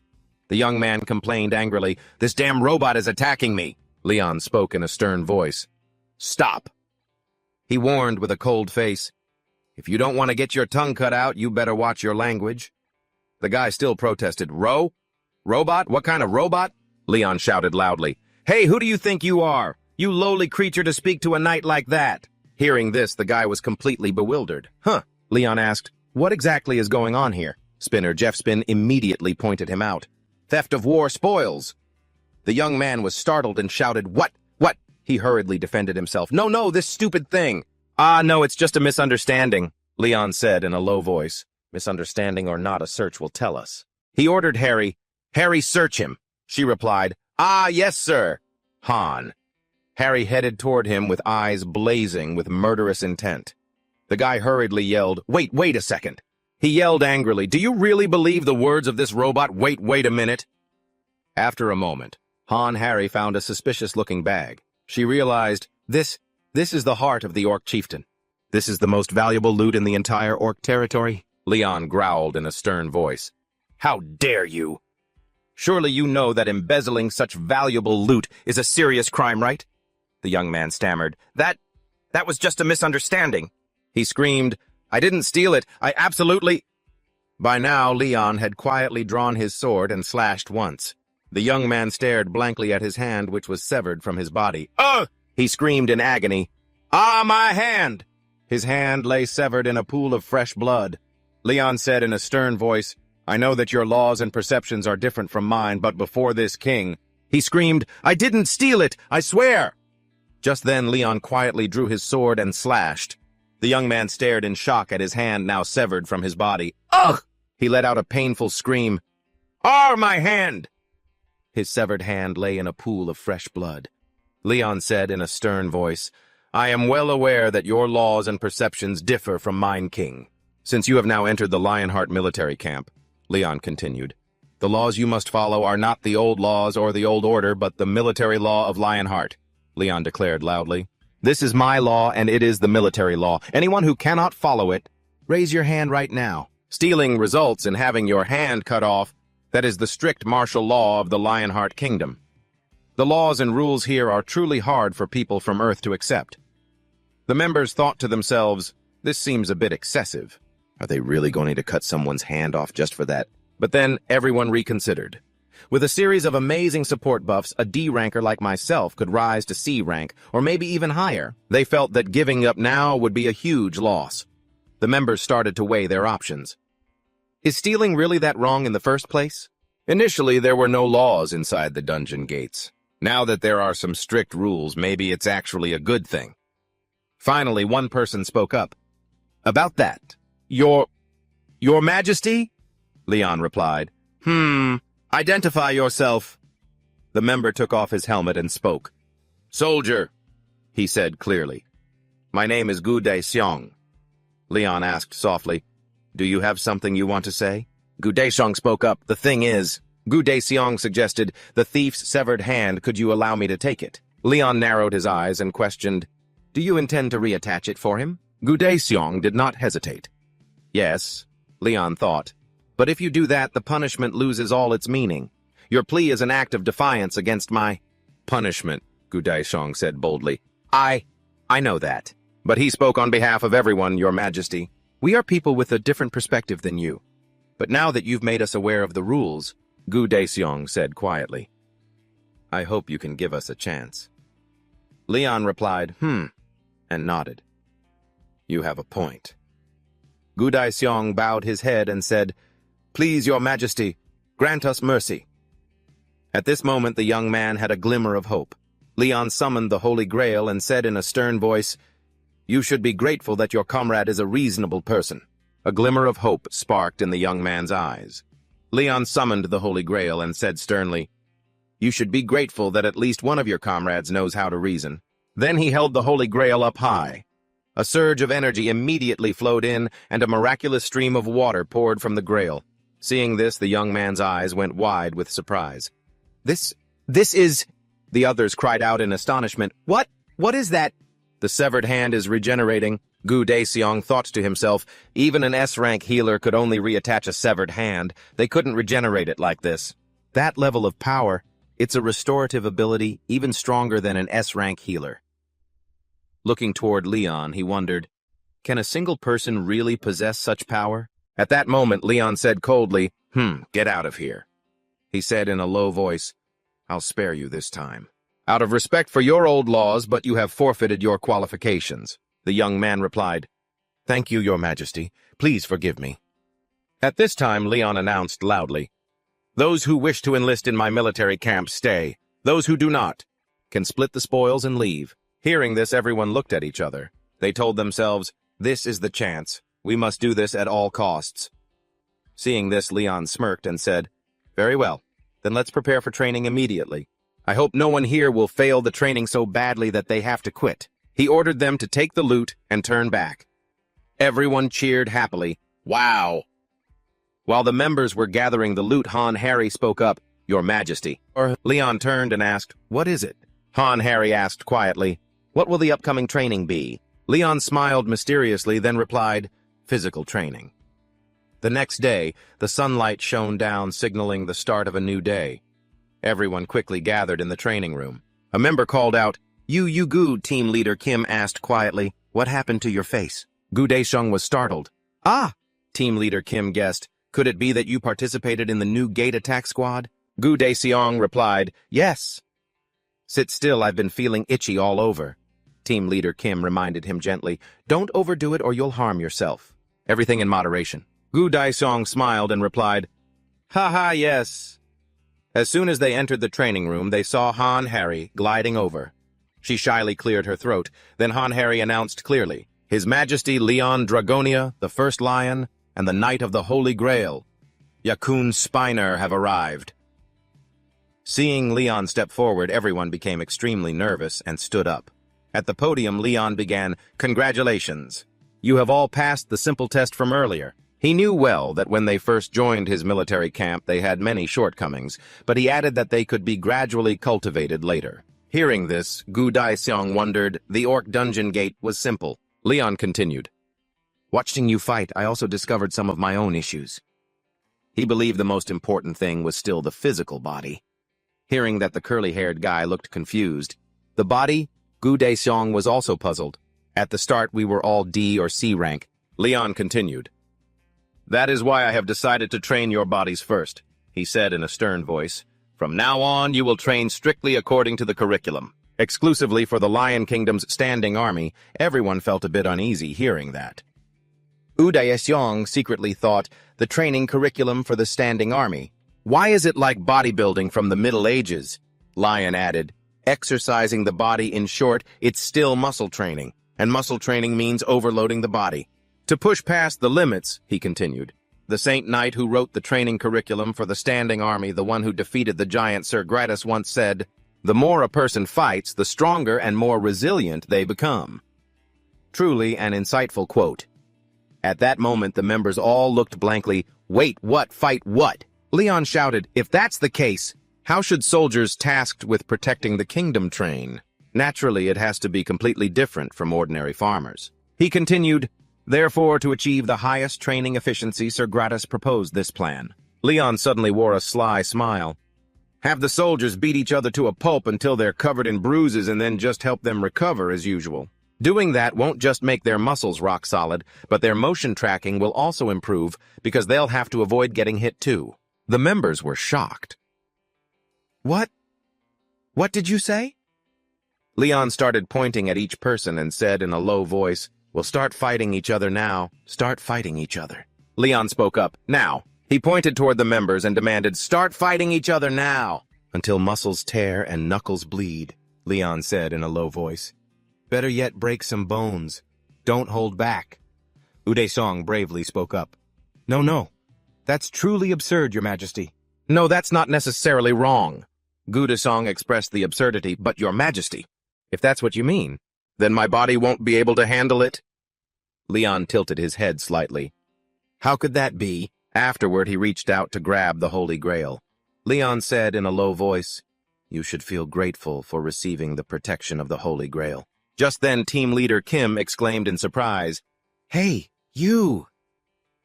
The young man complained angrily, "This damn robot is attacking me." Leon spoke in a stern voice. "Stop." He warned with a cold face, "If you don't want to get your tongue cut out, you better watch your language." The guy still protested. Robot? What kind of robot?" Leon shouted loudly. "Hey, who do you think you are? You lowly creature to speak to a knight like that?" Hearing this, the guy was completely bewildered. Leon asked, "What exactly is going on here?" Spinner Jeffspin immediately pointed him out. "Theft of war spoils." The young man was startled and shouted, What? He hurriedly defended himself. No, this stupid thing." No, it's just a misunderstanding," Leon said in a low voice. "Misunderstanding or not, a search will tell us." He ordered Harry, "Search him." She replied, "Yes, sir." Han. Harry headed toward him with eyes blazing with murderous intent. The guy hurriedly yelled, Wait a second." He yelled angrily, "Do you really believe the words of this robot? Wait a minute." After a moment, Han Harry found a suspicious-looking bag. She realized, This is the heart of the Orc chieftain. This is the most valuable loot in the entire Orc territory," Leon growled in a stern voice. "How dare you? Surely you know that embezzling such valuable loot is a serious crime, right?" The young man stammered. That was just a misunderstanding." He screamed, "I didn't steal it. I absolutely—" By now, Leon had quietly drawn his sword and slashed once. The young man stared blankly at his hand, which was severed from his body. "Ugh!" He screamed in agony. My hand!" His hand lay severed in a pool of fresh blood. Leon said in a stern voice, "I know that your laws and perceptions are different from mine, but before this king—" He screamed, "I didn't steal it! I swear!" Just then, Leon quietly drew his sword and slashed. The young man stared in shock at his hand now severed from his body. "Ugh!" He let out a painful scream. My hand!" His severed hand lay in a pool of fresh blood. Leon said in a stern voice, "I am well aware that your laws and perceptions differ from mine, king. Since you have now entered the Lionheart military camp," Leon continued, "the laws you must follow are not the old laws or the old order, but the military law of Lionheart," Leon declared loudly. "This is my law, and it is the military law. Anyone who cannot follow it, raise your hand right now. Stealing results in having your hand cut off. That is the strict martial law of the Lionheart Kingdom. The laws and rules here are truly hard for people from Earth to accept." The members thought to themselves, "This seems a bit excessive. Are they really going to cut someone's hand off just for that?" But then everyone reconsidered. With a series of amazing support buffs, a D ranker like myself could rise to C rank, or maybe even higher. They felt that giving up now would be a huge loss. The members started to weigh their options. Is stealing really that wrong in the first place? Initially, there were no laws inside the dungeon gates. Now that there are some strict rules, maybe it's actually a good thing. Finally, one person spoke up. "About that, Your Majesty?" Leon replied. Identify yourself." The member took off his helmet and spoke. "Soldier," he said clearly. "My name is Gu Dae-seong." Leon asked softly, "Do you have something you want to say?" Gu Dae-seong spoke up. "The thing is," Gu Dae-seong suggested, "the thief's severed hand, could you allow me to take it?" Leon narrowed his eyes and questioned, "Do you intend to reattach it for him?" Gu Dae-seong did not hesitate. "Yes," Leon thought, "but if you do that, the punishment loses all its meaning. Your plea is an act of defiance against my—" "Punishment," Gu Dae-seong said boldly. I know that. But he spoke on behalf of everyone, Your Majesty. We are people with a different perspective than you. But now that you've made us aware of the rules, Gu Daeseong said quietly, I hope you can give us a chance. Leon replied, and nodded. You have a point. Gu Daeseong bowed his head and said, Please, Your Majesty, grant us mercy. At this moment, the young man had a glimmer of hope. Leon summoned the Holy Grail and said in a stern voice, You should be grateful that your comrade is a reasonable person. A glimmer of hope sparked in the young man's eyes. Leon summoned the Holy Grail and said sternly, You should be grateful that at least one of your comrades knows how to reason. Then he held the Holy Grail up high. A surge of energy immediately flowed in, and a miraculous stream of water poured from the Grail. Seeing this, the young man's eyes went wide with surprise. This is... The others cried out in astonishment. What is that? The severed hand is regenerating. Gu Daeseong thought to himself, even an S-rank healer could only reattach a severed hand. They couldn't regenerate it like this. That level of power, it's a restorative ability even stronger than an S-rank healer. Looking toward Leon, he wondered, can a single person really possess such power? At that moment, Leon said coldly, get out of here. He said in a low voice, I'll spare you this time. Out of respect for your old laws, but you have forfeited your qualifications. The young man replied, Thank you, Your Majesty. Please forgive me. At this time, Leon announced loudly, Those who wish to enlist in my military camp stay. Those who do not can split the spoils and leave. Hearing this, everyone looked at each other. They told themselves, This is the chance. We must do this at all costs. Seeing this, Leon smirked and said, Very well. Then let's prepare for training immediately. I hope no one here will fail the training so badly that they have to quit. He ordered them to take the loot and turn back. Everyone cheered happily. Wow! While the members were gathering the loot, Han Harry spoke up, Your Majesty. Leon turned and asked, What is it? Han Harry asked quietly, What will the upcoming training be? Leon smiled mysteriously, then replied, Physical training. The next day, the sunlight shone down, signaling the start of a new day. Everyone quickly gathered in the training room. A member called out, You Gu, team leader Kim asked quietly, What happened to your face? Gu Daeseong was startled. Team leader Kim guessed, Could it be that you participated in the new gate attack squad? Gu Daeseong replied, Yes. Sit still, I've been feeling itchy all over. Team leader Kim reminded him gently, Don't overdo it or you'll harm yourself. Everything in moderation. Gu Daeseong smiled and replied, yes. As soon as they entered the training room, they saw Han Harry gliding over. She shyly cleared her throat. Then Han Harry announced clearly, His Majesty Leon Dragonia, the First Lion, and the Knight of the Holy Grail, Yakun Spiner, have arrived. Seeing Leon step forward, everyone became extremely nervous and stood up. At the podium, Leon began, Congratulations. You have all passed the simple test from earlier. He knew well that when they first joined his military camp, they had many shortcomings, but he added that they could be gradually cultivated later. Hearing this, Gu Daeseong wondered, the orc dungeon gate was simple. Leon continued, Watching you fight, I also discovered some of my own issues. He believed the most important thing was still the physical body. Hearing that the curly-haired guy looked confused, the body, Gu Daeseong was also puzzled. At the start, we were all D or C rank. Leon continued, That is why I have decided to train your bodies first, he said in a stern voice. From now on, you will train strictly according to the curriculum. Exclusively for the Lion Kingdom's standing army, everyone felt a bit uneasy hearing that. Gu Daeseong secretly thought, the training curriculum for the standing army. Why is it like bodybuilding from the Middle Ages? Lion added, exercising the body. In short, it's still muscle training, and muscle training means overloading the body. To push past the limits, he continued. The Saint Knight who wrote the training curriculum for the standing army, the one who defeated the giant Sir Gratis, once said, the more a person fights, the stronger and more resilient they become. Truly an insightful quote. At that moment, the members all looked blankly. Wait, what? Fight what? Leon shouted, if that's the case, how should soldiers tasked with protecting the kingdom train? Naturally, it has to be completely different from ordinary farmers. He continued, therefore, to achieve the highest training efficiency, Sir Gratis proposed this plan. Leon suddenly wore a sly smile. Have the soldiers beat each other to a pulp until they're covered in bruises and then just help them recover as usual. Doing that won't just make their muscles rock solid, but their motion tracking will also improve because they'll have to avoid getting hit too. The members were shocked. What? What did you say? Leon started pointing at each person and said in a low voice, "We'll start fighting each other now. Start fighting each other." Leon spoke up, "Now." He pointed toward the members and demanded, "Start fighting each other now." "Until muscles tear and knuckles bleed," Leon said in a low voice. "Better yet, break some bones. Don't hold back." Udaesong bravely spoke up. No. That's truly absurd, Your Majesty." "No, that's not necessarily wrong." Gudasong expressed the absurdity, "But Your Majesty, if that's what you mean, then my body won't be able to handle it." Leon tilted his head slightly. "How could that be?" Afterward, he reached out to grab the Holy Grail. Leon said in a low voice, "You should feel grateful for receiving the protection of the Holy Grail." Just then, Team Leader Kim exclaimed in surprise, "Hey, you!"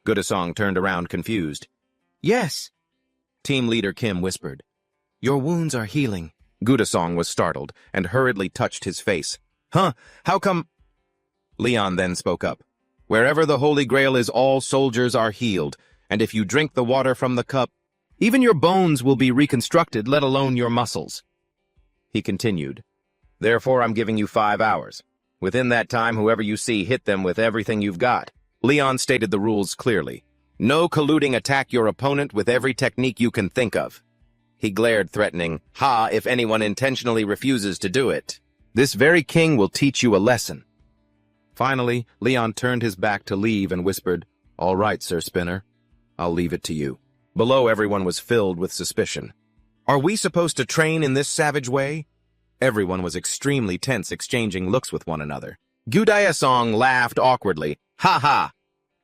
Gudasong turned around confused. "Yes," Team Leader Kim whispered. "Your wounds are healing." Gudasong was startled and hurriedly touched his face. "Huh? How come?" Leon then spoke up. "Wherever the Holy Grail is, all soldiers are healed, and if you drink the water from the cup, even your bones will be reconstructed, let alone your muscles." He continued, "Therefore, I'm giving you 5 hours. Within that time, whoever you see, hit them with everything you've got." Leon stated the rules clearly. "No colluding, attack your opponent with every technique you can think of." He glared, threatening, "Ha, if anyone intentionally refuses to do it. This very king will teach you a lesson." Finally, Leon turned his back to leave and whispered, "All right, Sir Spinner. I'll leave it to you." Below, everyone was filled with suspicion. "Are we supposed to train in this savage way?" Everyone was extremely tense, exchanging looks with one another. Gudasong laughed awkwardly. "Ha ha!"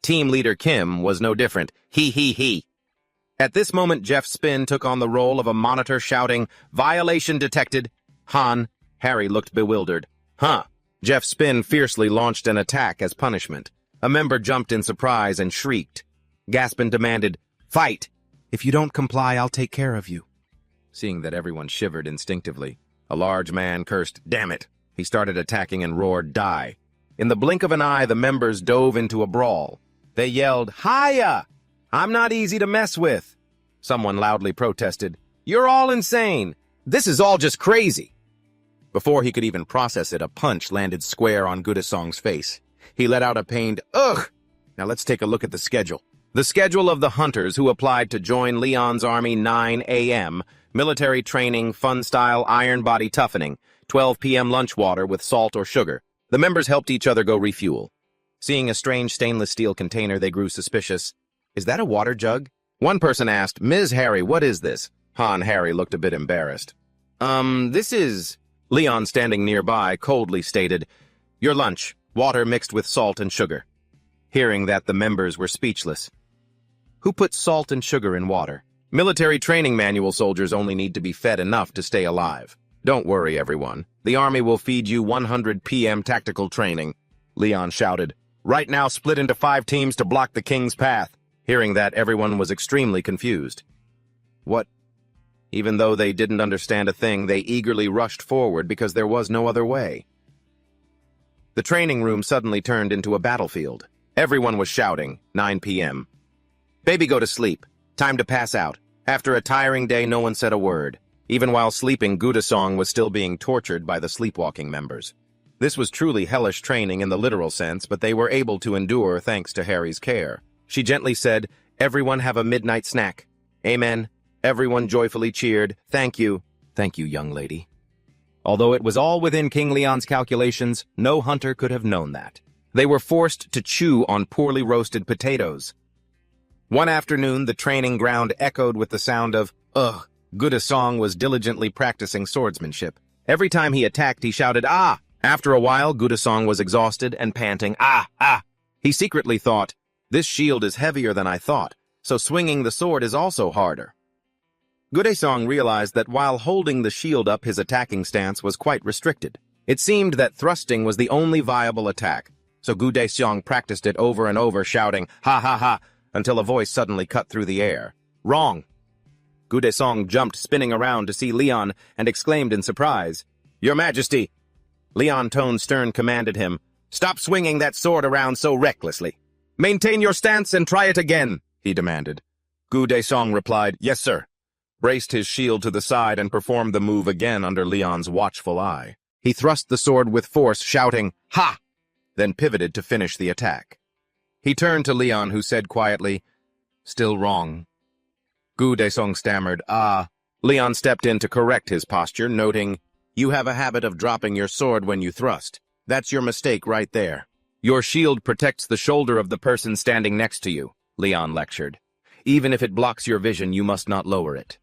Team Leader Kim was no different. He. At this moment, Jeff Spin took on the role of a monitor, shouting, "Violation detected." Harry looked bewildered. "Huh." Jeff Spin fiercely launched an attack as punishment. A member jumped in surprise and shrieked. Gaspin demanded, "Fight! If you don't comply, I'll take care of you." Seeing that everyone shivered instinctively, a large man cursed, "Damn it!" He started attacking and roared, "Die!" In the blink of an eye, the members dove into a brawl. They yelled, "Hiya! I'm not easy to mess with." Someone loudly protested, "You're all insane! This is all just crazy!" Before he could even process it, a punch landed square on Gudasong's face. He let out a pained, "Ugh!" Now let's take a look at the schedule. The schedule of the hunters who applied to join Leon's army: 9 a.m., military training, fun-style iron body toughening, 12 p.m. lunch water with salt or sugar. The members helped each other go refuel. Seeing a strange stainless steel container, they grew suspicious. "Is that a water jug?" One person asked, "Ms. Harry, what is this?" Harry looked a bit embarrassed. This is..." Leon, standing nearby, coldly stated, "Your lunch, water mixed with salt and sugar." Hearing that, the members were speechless. Who put salt and sugar in water? Military training manual: soldiers only need to be fed enough to stay alive. "Don't worry, everyone. The army will feed you 100 p.m. tactical training," Leon shouted. "Right now, split into 5 teams to block the king's path." Hearing that, everyone was extremely confused. What? Even though they didn't understand a thing, they eagerly rushed forward because there was no other way. The training room suddenly turned into a battlefield. Everyone was shouting, 9 p.m. "Baby, go to sleep. Time to pass out." After a tiring day, no one said a word. Even while sleeping, Gudasong was still being tortured by the sleepwalking members. This was truly hellish training in the literal sense, but they were able to endure thanks to Harry's care. She gently said, "Everyone have a midnight snack." "Amen." Everyone joyfully cheered. "Thank you." "Thank you, young lady." Although it was all within King Leon's calculations, no hunter could have known that. They were forced to chew on poorly roasted potatoes. One afternoon, the training ground echoed with the sound of, "Ugh." Gudasong was diligently practicing swordsmanship. Every time he attacked, he shouted, "Ah!" After a while, Gudasong was exhausted and panting, "Ah! Ah!" He secretly thought, "This shield is heavier than I thought, so swinging the sword is also harder." Gudasong realized that while holding the shield up, his attacking stance was quite restricted. It seemed that thrusting was the only viable attack, so Gudasong practiced it over and over, shouting, "Ha ha ha," until a voice suddenly cut through the air. "Wrong." Gu Desong jumped, spinning around to see Leon, and exclaimed in surprise, "Your Majesty!" Leon, tone stern, commanded him, "Stop swinging that sword around so recklessly. Maintain your stance and try it again," he demanded. Gu Desong replied, "Yes, sir," braced his shield to the side and performed the move again under Leon's watchful eye. He thrust the sword with force, shouting, "Ha!" then pivoted to finish the attack. He turned to Leon, who said quietly, "Still wrong." Gu Desong stammered, "Ah." Leon stepped in to correct his posture, noting, "You have a habit of dropping your sword when you thrust. That's your mistake right there. Your shield protects the shoulder of the person standing next to you," Leon lectured. "Even if it blocks your vision, you must not lower it."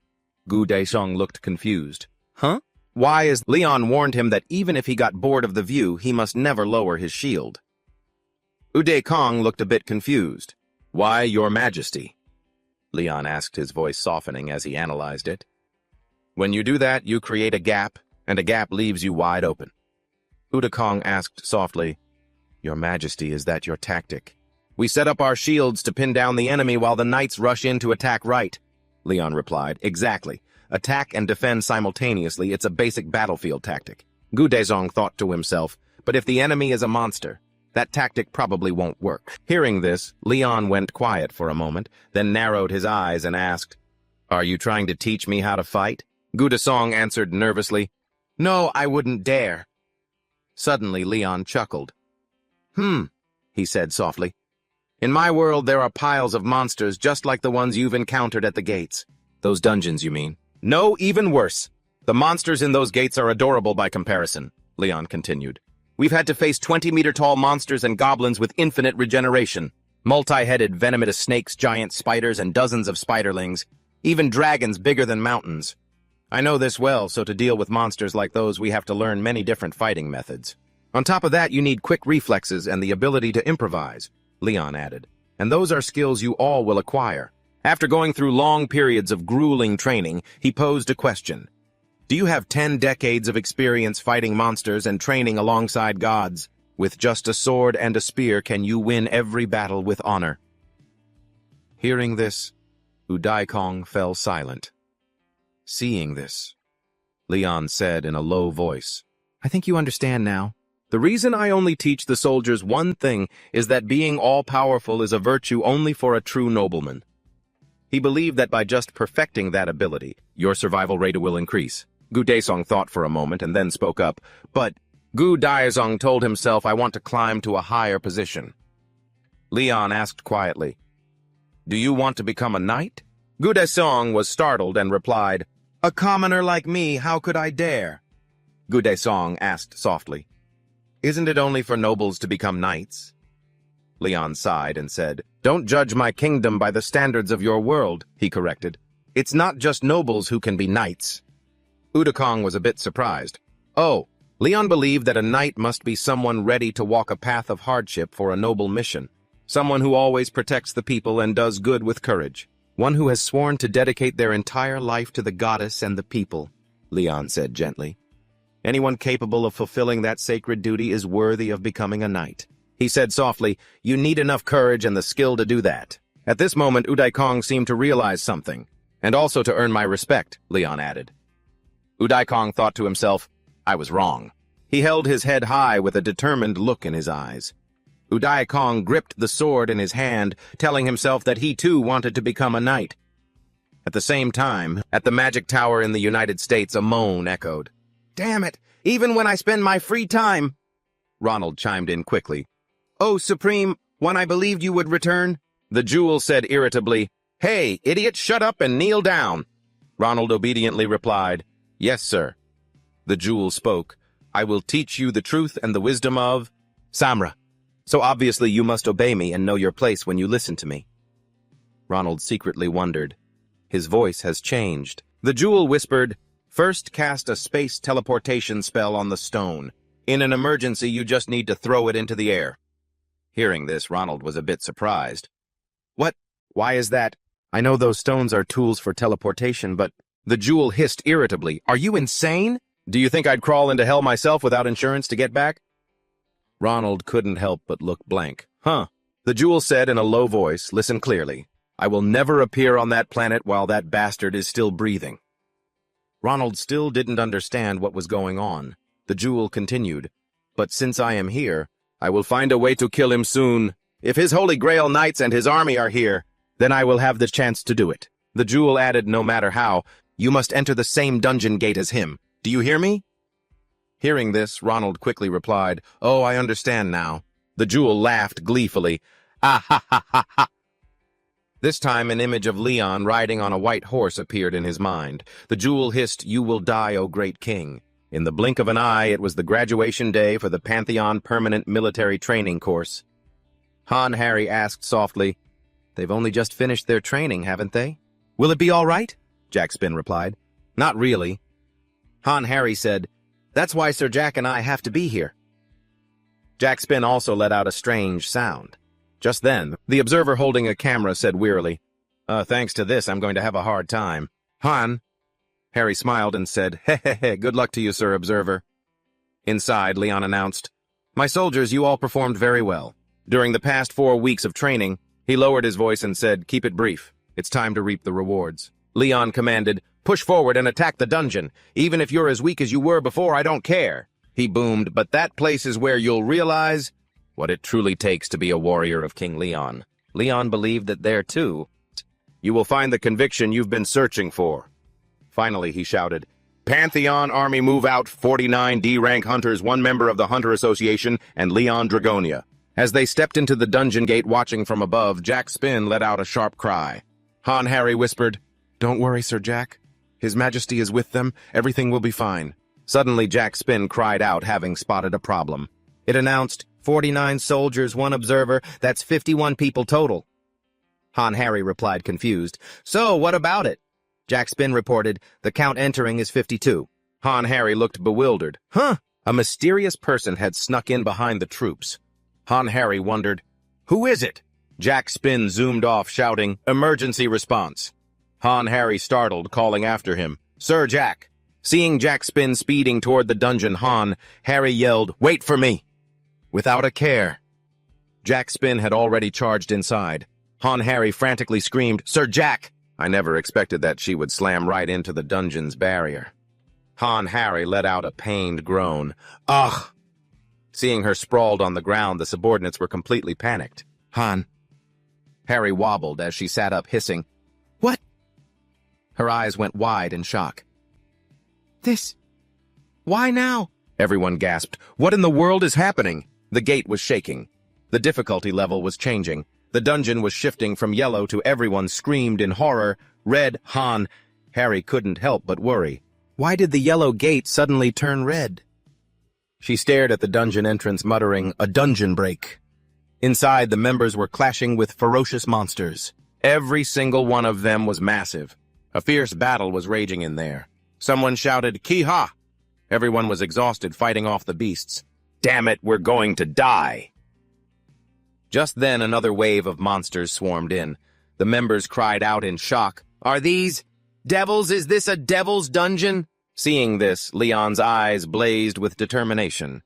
Gu Desong looked confused. "Huh? Why is—" Leon warned him that even if he got bored of the view, he must never lower his shield. Uday Kong looked a bit confused. "Why, Your Majesty?" Leon asked, his voice softening as he analyzed it. "When you do that, you create a gap, and a gap leaves you wide open." Uday Kong asked softly, "Your Majesty, is that your tactic?" "We set up our shields to pin down the enemy while the knights rush in to attack right," Leon replied. "Exactly. Attack and defend simultaneously, it's a basic battlefield tactic." Gu Desong thought to himself, "But if the enemy is a monster, that tactic probably won't work." Hearing this, Leon went quiet for a moment, then narrowed his eyes and asked, "Are you trying to teach me how to fight?" Gu Desong answered nervously, "No, I wouldn't dare." Suddenly, Leon chuckled. He said softly. "In my world, there are piles of monsters just like the ones you've encountered at the gates." "Those dungeons, you mean?" "No, even worse. The monsters in those gates are adorable by comparison," Leon continued. "We've had to face 20-meter-tall monsters and goblins with infinite regeneration, multi-headed venomous snakes, giant spiders, and dozens of spiderlings, even dragons bigger than mountains. I know this well, so to deal with monsters like those, we have to learn many different fighting methods. On top of that, you need quick reflexes and the ability to improvise," Leon added. "And those are skills you all will acquire." After going through long periods of grueling training, he posed a question. "Do you have 10 decades of experience fighting monsters and training alongside gods? With just a sword and a spear, can you win every battle with honor?" Hearing this, Uday Kong fell silent. Seeing this, Leon said in a low voice, "I think you understand now. The reason I only teach the soldiers one thing is that being all-powerful is a virtue only for a true nobleman." He believed that by just perfecting that ability, your survival rate will increase. Gu Desong thought for a moment and then spoke up, "But," Gu Desong told himself, "I want to climb to a higher position." Leon asked quietly, "Do you want to become a knight?" Gu Desong was startled and replied, "A commoner like me, how could I dare?" Gu Desong asked softly, "Isn't it only for nobles to become knights?" Leon sighed and said, "Don't judge my kingdom by the standards of your world," he corrected. "It's not just nobles who can be knights." Uday Kong was a bit surprised. Oh, Leon believed that a knight must be someone ready to walk a path of hardship for a noble mission, someone who always protects the people and does good with courage, one who has sworn to dedicate their entire life to the goddess and the people, Leon said gently. "Anyone capable of fulfilling that sacred duty is worthy of becoming a knight." He said softly, "You need enough courage and the skill to do that." At this moment, Uday Kong seemed to realize something, and also to earn my respect, Leon added. Uday Kong thought to himself, I was wrong. He held his head high with a determined look in his eyes. Uday Kong gripped the sword in his hand, telling himself that he too wanted to become a knight. At the same time, at the Magic Tower in the United States, a moan echoed. "Damn it! Even when I spend my free time—" Ronald chimed in quickly. "Oh, Supreme, when I believed you would return," the Jewel said irritably. "Hey, idiot, shut up and kneel down." Ronald obediently replied, "Yes, sir." The Jewel spoke. "I will teach you the truth and the wisdom of Samra. So obviously you must obey me and know your place when you listen to me." Ronald secretly wondered. His voice has changed. The Jewel whispered, "First cast a space teleportation spell on the stone. In an emergency, you just need to throw it into the air." Hearing this, Ronald was a bit surprised. "What? Why is that? I know those stones are tools for teleportation, but—" The Jewel hissed irritably, "Are you insane? Do you think I'd crawl into hell myself without insurance to get back?" Ronald couldn't help but look blank. "Huh." The Jewel said in a low voice, "Listen clearly. I will never appear on that planet while that bastard is still breathing. Ronald still didn't understand what was going on. The Jewel continued, but since I am here, I will find a way to kill him soon. If his Holy Grail Knights and his army are here, then I will have the chance to do it. The Jewel added, no matter how, you must enter the same dungeon gate as him. Do you hear me? Hearing this, Ronald quickly replied, Oh, I understand now. The Jewel laughed gleefully. Ah ha ha ha ha. This time an image of Leon riding on a white horse appeared in his mind. The Jewel hissed, You will die, O great king. In the blink of an eye, it was the graduation day for the Pantheon Permanent Military Training Course. Han Harry asked softly, They've only just finished their training, haven't they? Will it be all right? Jack Spin replied. Not really. Han Harry said, That's why Sir Jack and I have to be here. Jack Spin also let out a strange sound. Just then, the observer holding a camera said wearily, Thanks to this, I'm going to have a hard time. Han. Harry smiled and said, He, good luck to you, Sir Observer. Inside, Leon announced, My soldiers, you all performed very well. During the past 4 weeks of training, he lowered his voice and said, Keep it brief. It's time to reap the rewards. Leon commanded, Push forward and attack the dungeon. Even if you're as weak as you were before, I don't care. He boomed, But that place is where you'll realize what it truly takes to be a warrior of King Leon. Leon believed that there, too, you will find the conviction you've been searching for. Finally, he shouted, Pantheon Army move out 49 D-rank hunters, 1 member of the Hunter Association, and Leon Dragonia. As they stepped into the dungeon gate watching from above, Jack Spin let out a sharp cry. Han Harry whispered, Don't worry, Sir Jack. His Majesty is with them. Everything will be fine. Suddenly, Jack Spin cried out, having spotted a problem. It announced, 49 soldiers, 1 observer, that's 51 people total. Han Harry replied confused, So, what about it? Jack Spin reported, The count entering is 52. Han Harry looked bewildered. Huh? A mysterious person had snuck in behind the troops. Han Harry wondered, Who is it? Jack Spin zoomed off, shouting, Emergency response. Han Harry startled, calling after him, Sir Jack. Seeing Jack Spin speeding toward the dungeon, Han Harry yelled, Wait for me! Without a care. Jack Spin had already charged inside. Han Harry frantically screamed, Sir Jack! I never expected that she would slam right into the dungeon's barrier. Han Harry let out a pained groan. Ugh! Seeing her sprawled on the ground, the subordinates were completely panicked. Han. Harry wobbled as she sat up, hissing, What? Her eyes went wide in shock. This? Why now? Everyone gasped. What in the world is happening? The gate was shaking. The difficulty level was changing. The dungeon was shifting from yellow to everyone screamed in horror. Red, Han. Harry couldn't help but worry. Why did the yellow gate suddenly turn red? She stared at the dungeon entrance, muttering, A dungeon break. Inside, the members were clashing with ferocious monsters. Every single one of them was massive. A fierce battle was raging in there. Someone shouted, Ki-ha! Everyone was exhausted fighting off the beasts. Damn it, we're going to die! Just then, another wave of monsters swarmed in. The members cried out in shock, Are these devils? Is this a devil's dungeon? Seeing this, Leon's eyes blazed with determination.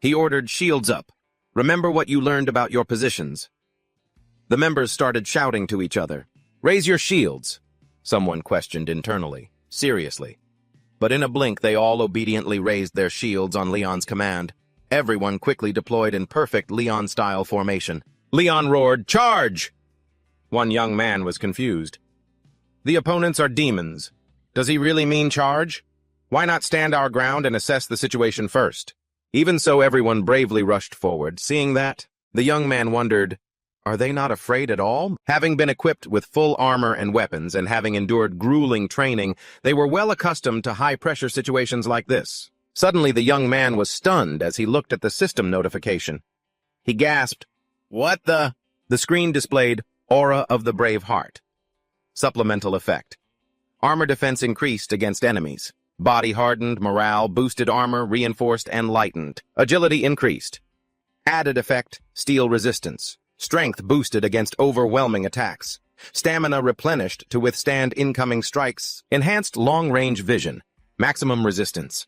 He ordered, Shields up. Remember what you learned about your positions. The members started shouting to each other. Raise your shields, someone questioned internally, seriously. But in a blink, they all obediently raised their shields on Leon's command. Everyone quickly deployed in perfect Leon-style formation. Leon roared, Charge! One young man was confused. The opponents are demons. Does he really mean charge? Why not stand our ground and assess the situation first? Even so, everyone bravely rushed forward. Seeing that, the young man wondered, Are they not afraid at all? Having been equipped with full armor and weapons and having endured grueling training, they were well accustomed to high-pressure situations like this. Suddenly, the young man was stunned as he looked at the system notification. He gasped, What the? The screen displayed Aura of the Brave Heart. Supplemental effect. Armor defense increased against enemies. Body hardened, morale, boosted armor, reinforced and lightened. Agility increased. Added effect, steel resistance. Strength boosted against overwhelming attacks. Stamina replenished to withstand incoming strikes. Enhanced long-range vision. Maximum resistance.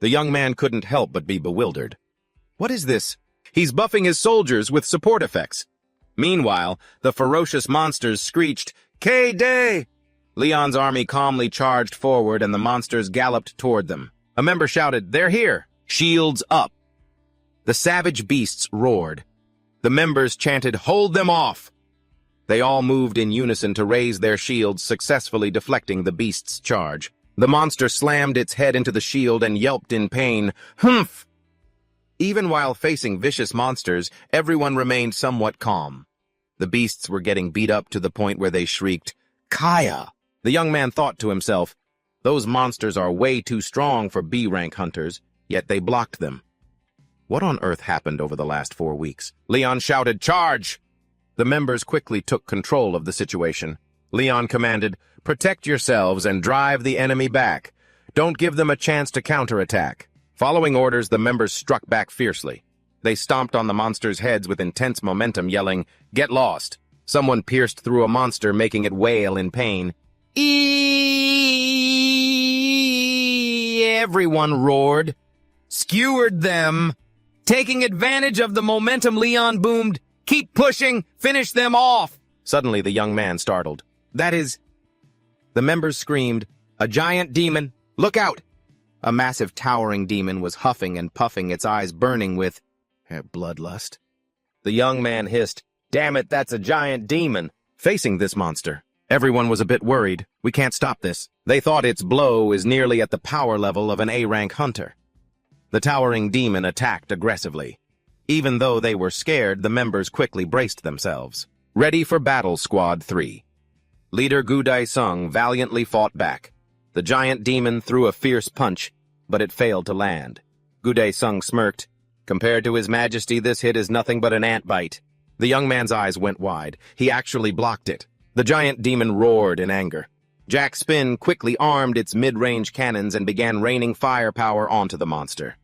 The young man couldn't help but be bewildered. What is this? He's buffing his soldiers with support effects. Meanwhile, the ferocious monsters screeched, K-Day! Leon's army calmly charged forward and the monsters galloped toward them. A member shouted, They're here! Shields up! The savage beasts roared. The members chanted, Hold them off! They all moved in unison to raise their shields, successfully deflecting the beast's charge. The monster slammed its head into the shield and yelped in pain, Humph! Even while facing vicious monsters, everyone remained somewhat calm. The beasts were getting beat up to the point where they shrieked, Kaya! The young man thought to himself, Those monsters are way too strong for B-rank hunters, yet they blocked them. What on earth happened over the last 4 weeks? Leon shouted, Charge! The members quickly took control of the situation. Leon commanded, Protect yourselves and drive the enemy back. Don't give them a chance to counterattack. Following orders, the members struck back fiercely. They stomped on the monsters' heads with intense momentum, yelling, Get lost! Someone pierced through a monster, making it wail in pain. Everyone roared. Skewered them. Taking advantage of the momentum, Leon boomed, Keep pushing! Finish them off! Suddenly, the young man startled. That is... The members screamed, A giant demon! Look out! A massive towering demon was huffing and puffing, its eyes burning with bloodlust. The young man hissed, Damn it, that's a giant demon! Facing this monster, everyone was a bit worried. We can't stop this. They thought its blow is nearly at the power level of an A-rank hunter. The towering demon attacked aggressively. Even though they were scared, the members quickly braced themselves. Ready for battle, Squad 3. Leader Gu Dai-sung valiantly fought back. The giant demon threw a fierce punch, but it failed to land. Gu Dai-sung smirked. Compared to His Majesty, this hit is nothing but an ant bite. The young man's eyes went wide. He actually blocked it. The giant demon roared in anger. Jack Spin quickly armed its mid-range cannons and began raining firepower onto the monster.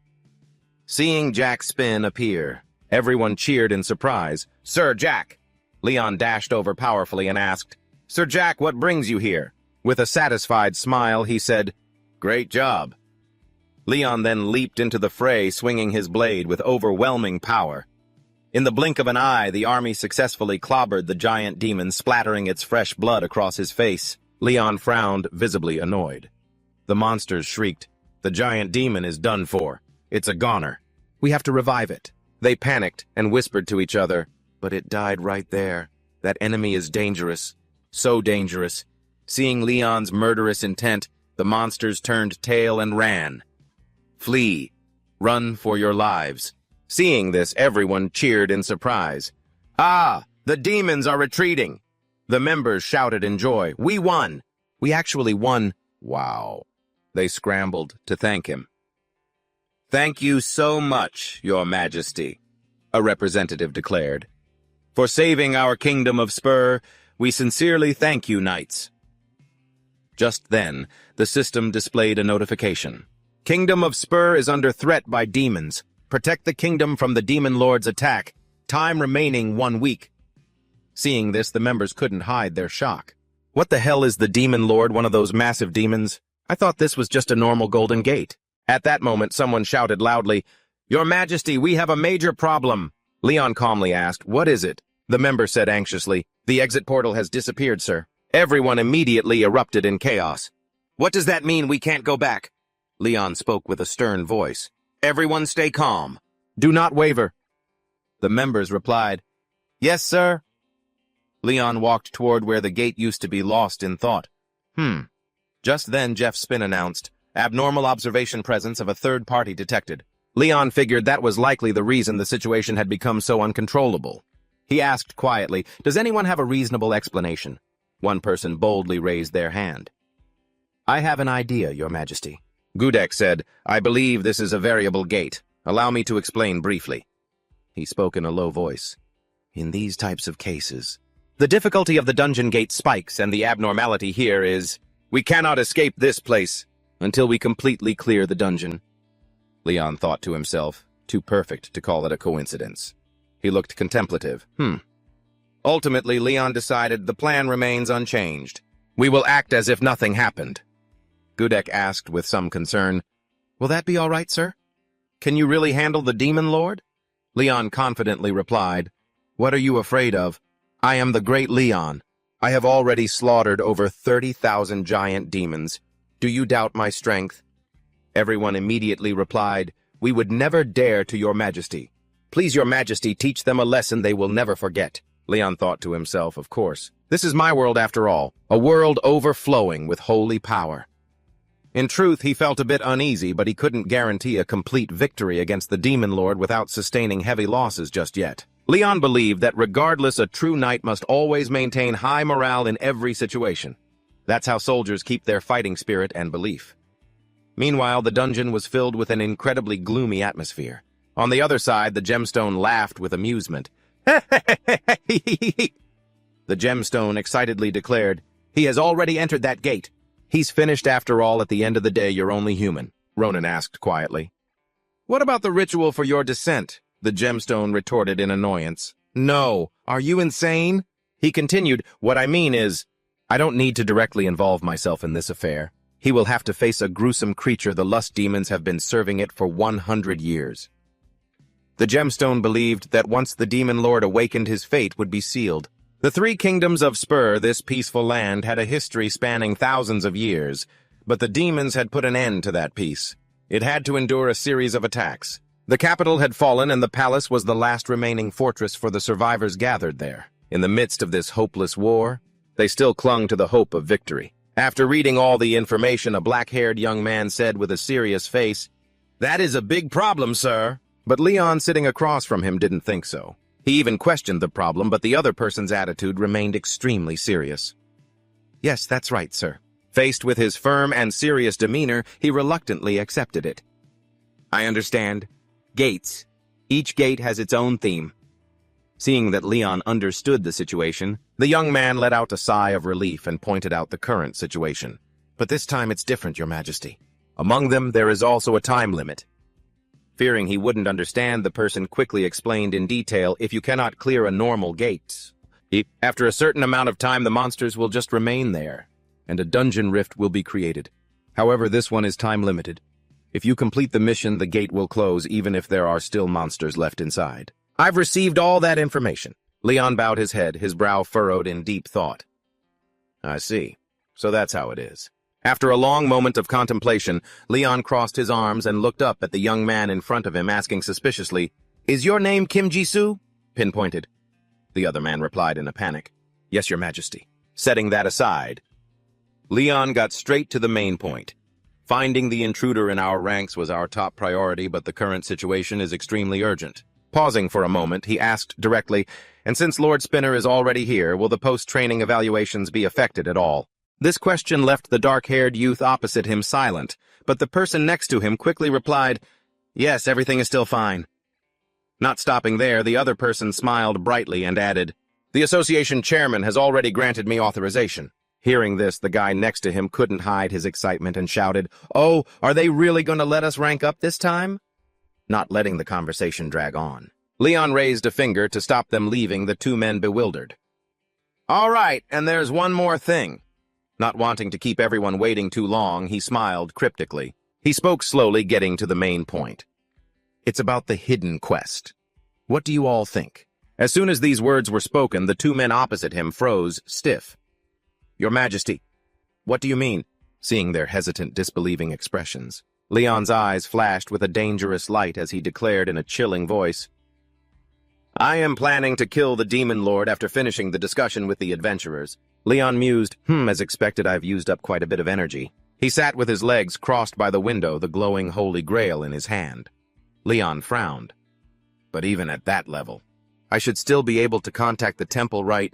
Seeing Jack Spin appear, everyone cheered in surprise. Sir Jack! Leon dashed over powerfully and asked, Sir Jack, what brings you here? With a satisfied smile, he said, Great job. Leon then leaped into the fray, swinging his blade with overwhelming power. In the blink of an eye, the army successfully clobbered the giant demon, splattering its fresh blood across his face. Leon frowned, visibly annoyed. The monsters shrieked, The giant demon is done for. It's a goner. We have to revive it. They panicked and whispered to each other, But it died right there. That enemy is dangerous. So dangerous. Seeing Leon's murderous intent, the monsters turned tail and ran. Flee. Run for your lives. Seeing this, everyone cheered in surprise. Ah! The demons are retreating! The members shouted in joy. We won! We actually won! Wow! They scrambled to thank him. Thank you so much, Your Majesty, a representative declared. For saving our kingdom of Spur, we sincerely thank you, knights. Just then, the system displayed a notification. Kingdom of Spur is under threat by demons. Protect the kingdom from the demon lord's attack. Time remaining 1 week. Seeing this, the members couldn't hide their shock. What the hell is the demon lord, one of those massive demons? I thought this was just a normal golden gate. At that moment, someone shouted loudly, Your Majesty, we have a major problem. Leon calmly asked, What is it? The member said anxiously, The exit portal has disappeared, sir. Everyone immediately erupted in chaos. What does that mean we can't go back? Leon spoke with a stern voice. Everyone stay calm. Do not waver. The members replied, Yes, sir. Leon walked toward where the gate used to be, lost in thought. Just then, Jeff Spin announced, Abnormal observation presence of a third party detected. Leon figured that was likely the reason the situation had become so uncontrollable. He asked quietly, Does anyone have a reasonable explanation? One person boldly raised their hand. I have an idea, Your Majesty. Gudek said, I believe this is a variable gate. Allow me to explain briefly. He spoke in a low voice. In these types of cases, the difficulty of the dungeon gate spikes, and the abnormality here is, we cannot escape this place until we completely clear the dungeon. Leon thought to himself, too perfect to call it a coincidence. He looked contemplative. Ultimately, Leon decided the plan remains unchanged. We will act as if nothing happened. Gudek asked with some concern, Will that be all right, sir? Can you really handle the demon lord? Leon confidently replied, What are you afraid of? I am the great Leon. I have already slaughtered over 30,000 giant demons. Do you doubt my strength? Everyone immediately replied, We would never dare to your majesty. Please, your majesty, teach them a lesson they will never forget. Leon thought to himself, of course. This is my world after all, a world overflowing with holy power. In truth, he felt a bit uneasy, but he couldn't guarantee a complete victory against the Demon Lord without sustaining heavy losses just yet. Leon believed that regardless, a true knight must always maintain high morale in every situation. That's how soldiers keep their fighting spirit and belief. Meanwhile, the dungeon was filled with an incredibly gloomy atmosphere. On the other side, the gemstone laughed with amusement. The gemstone excitedly declared, He has already entered that gate. He's finished after all. At the end of the day, you're only human, Ronan asked quietly. What about the ritual for your descent? The gemstone retorted in annoyance. No, are you insane? He continued, What I mean is, I don't need to directly involve myself in this affair. He will have to face a gruesome creature. The lust demons have been serving it for 100 years. The gemstone believed that once the demon lord awakened, his fate would be sealed. The three kingdoms of Spur, this peaceful land, had a history spanning thousands of years, but the demons had put an end to that peace. It had to endure a series of attacks. The capital had fallen, and the palace was the last remaining fortress for the survivors gathered there. In the midst of this hopeless war, they still clung to the hope of victory. After reading all the information, a black-haired young man said with a serious face, That is a big problem, sir. But Leon, sitting across from him, didn't think so. He even questioned the problem, but the other person's attitude remained extremely serious. Yes, that's right, sir. Faced with his firm and serious demeanor, he reluctantly accepted it. I understand. Gates. Each gate has its own theme. Seeing that Leon understood the situation, the young man let out a sigh of relief and pointed out the current situation. But this time it's different, your majesty. Among them, there is also a time limit. Fearing he wouldn't understand, the person quickly explained in detail, if you cannot clear a normal gate, after a certain amount of time the monsters will just remain there, and a dungeon rift will be created. However, this one is time-limited. If you complete the mission, the gate will close even if there are still monsters left inside. I've received all that information. Leon bowed his head, his brow furrowed in deep thought. I see. So that's how it is. After a long moment of contemplation, Leon crossed his arms and looked up at the young man in front of him, asking suspiciously, Is your name Kim Jisoo? Pinpointed. The other man replied in a panic, Yes, your majesty. Setting that aside, Leon got straight to the main point. Finding the intruder in our ranks was our top priority, but the current situation is extremely urgent. Pausing for a moment, he asked directly, And since Lord Spinner is already here, will the post-training evaluations be affected at all? This question left the dark-haired youth opposite him silent, but the person next to him quickly replied, Yes, everything is still fine. Not stopping there, the other person smiled brightly and added, The association chairman has already granted me authorization. Hearing this, the guy next to him couldn't hide his excitement and shouted, Oh, are they really going to let us rank up this time? Not letting the conversation drag on, Leon raised a finger to stop them, leaving the two men bewildered. All right, and there's one more thing. Not wanting to keep everyone waiting too long, he smiled cryptically. He spoke slowly, getting to the main point. It's about the hidden quest. What do you all think? As soon as these words were spoken, the two men opposite him froze stiff. Your Majesty, what do you mean? Seeing their hesitant, disbelieving expressions, Leon's eyes flashed with a dangerous light as he declared in a chilling voice, I am planning to kill the Demon Lord after finishing the discussion with the adventurers. Leon mused, as expected, I've used up quite a bit of energy. He sat with his legs crossed by the window, the glowing Holy Grail in his hand. Leon frowned. But even at that level, I should still be able to contact the temple, right?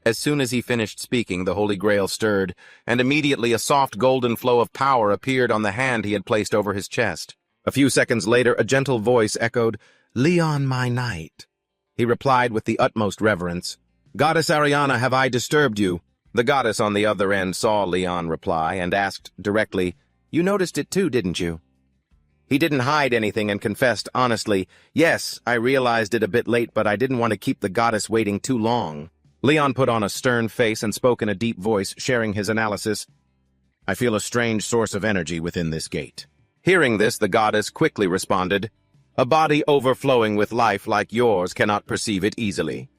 As soon as he finished speaking, the Holy Grail stirred, and immediately a soft golden flow of power appeared on the hand he had placed over his chest. A few seconds later, a gentle voice echoed, Leon, my knight. He replied with the utmost reverence, Goddess Ariana, have I disturbed you? The goddess on the other end saw Leon reply and asked directly, You noticed it too, didn't you? He didn't hide anything and confessed honestly, Yes, I realized it a bit late, but I didn't want to keep the goddess waiting too long. Leon put on a stern face and spoke in a deep voice, sharing his analysis. I feel a strange source of energy within this gate. Hearing this, the goddess quickly responded, A body overflowing with life like yours cannot perceive it easily.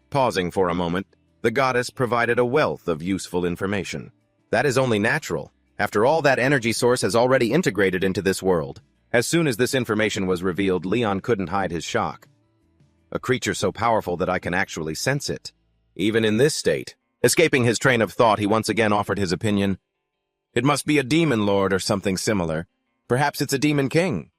Pausing for a moment, the goddess provided a wealth of useful information. That is only natural. After all, that energy source has already integrated into this world. As soon as this information was revealed, Leon couldn't hide his shock. A creature so powerful that I can actually sense it. Even in this state. Escaping his train of thought, he once again offered his opinion. It must be a demon lord or something similar. Perhaps it's a demon king.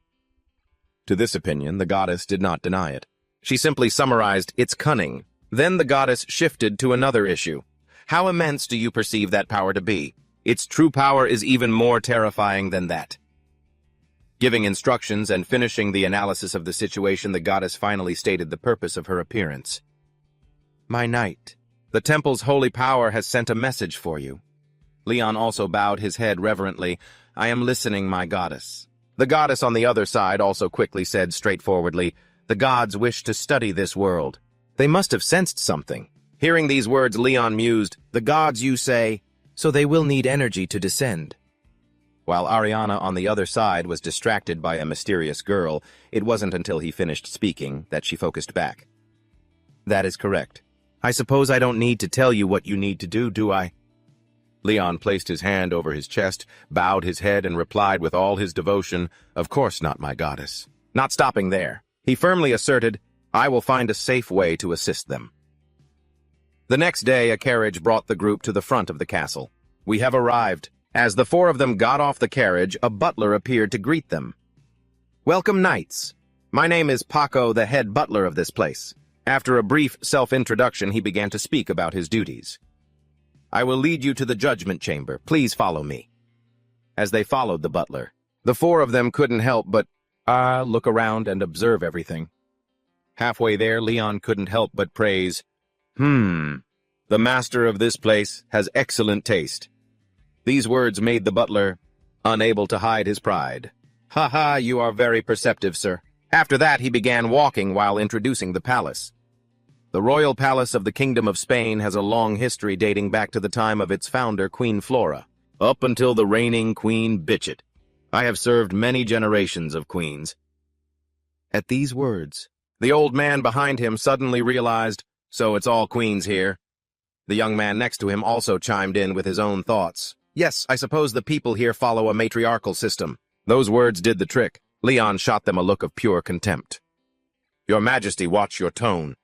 To this opinion, the goddess did not deny it. She simply summarized, "It's cunning." Then the goddess shifted to another issue. How immense do you perceive that power to be? Its true power is even more terrifying than that. Giving instructions and finishing the analysis of the situation, the goddess finally stated the purpose of her appearance. "My knight, the temple's holy power has sent a message for you." Leon also bowed his head reverently. "I am listening, my goddess." The goddess on the other side also quickly said straightforwardly, "The gods wish to study this world." They must have sensed something. Hearing these words, Leon mused, "The gods, you say, so they will need energy to descend." While Ariana on the other side was distracted by a mysterious girl, it wasn't until he finished speaking that she focused back. "That is correct. I suppose I don't need to tell you what you need to do I?" Leon placed his hand over his chest, bowed his head, and replied with all his devotion, "Of course not, my goddess." Not stopping there, he firmly asserted, "I will find a safe way to assist them." The next day, a carriage brought the group to the front of the castle. "We have arrived." As the four of them got off the carriage, a butler appeared to greet them. "Welcome, knights. My name is Paco, the head butler of this place." After a brief self-introduction, he began to speak about his duties. "I will lead you to the judgment chamber. Please follow me." As they followed the butler, the four of them couldn't help but look around and observe everything. Halfway there, Leon couldn't help but praise, The master of this place has excellent taste." These words made the butler unable to hide his pride. "Ha ha, you are very perceptive, sir." After that, he began walking while introducing the palace. The royal palace of the Kingdom of Spain has a long history dating back to the time of its founder, Queen Flora, up until the reigning Queen Bitchit. I have served many generations of queens. At these words, the old man behind him suddenly realized, "So it's all queens here." The young man next to him also chimed in with his own thoughts. "Yes, I suppose the people here follow a matriarchal system." Those words did the trick. Leon shot them a look of pure contempt. "Your Majesty, watch your tone."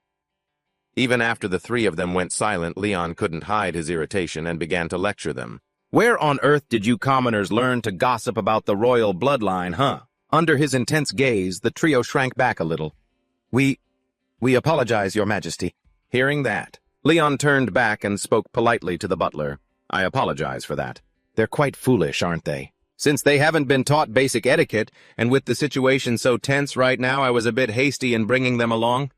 Even after the three of them went silent, Leon couldn't hide his irritation and began to lecture them. "Where on earth did you commoners learn to gossip about the royal bloodline, huh?" Under his intense gaze, the trio shrank back a little. We apologize, Your Majesty." Hearing that, Leon turned back and spoke politely to the butler. "I apologize for that. They're quite foolish, aren't they? Since they haven't been taught basic etiquette, and with the situation so tense right now, I was a bit hasty in bringing them along.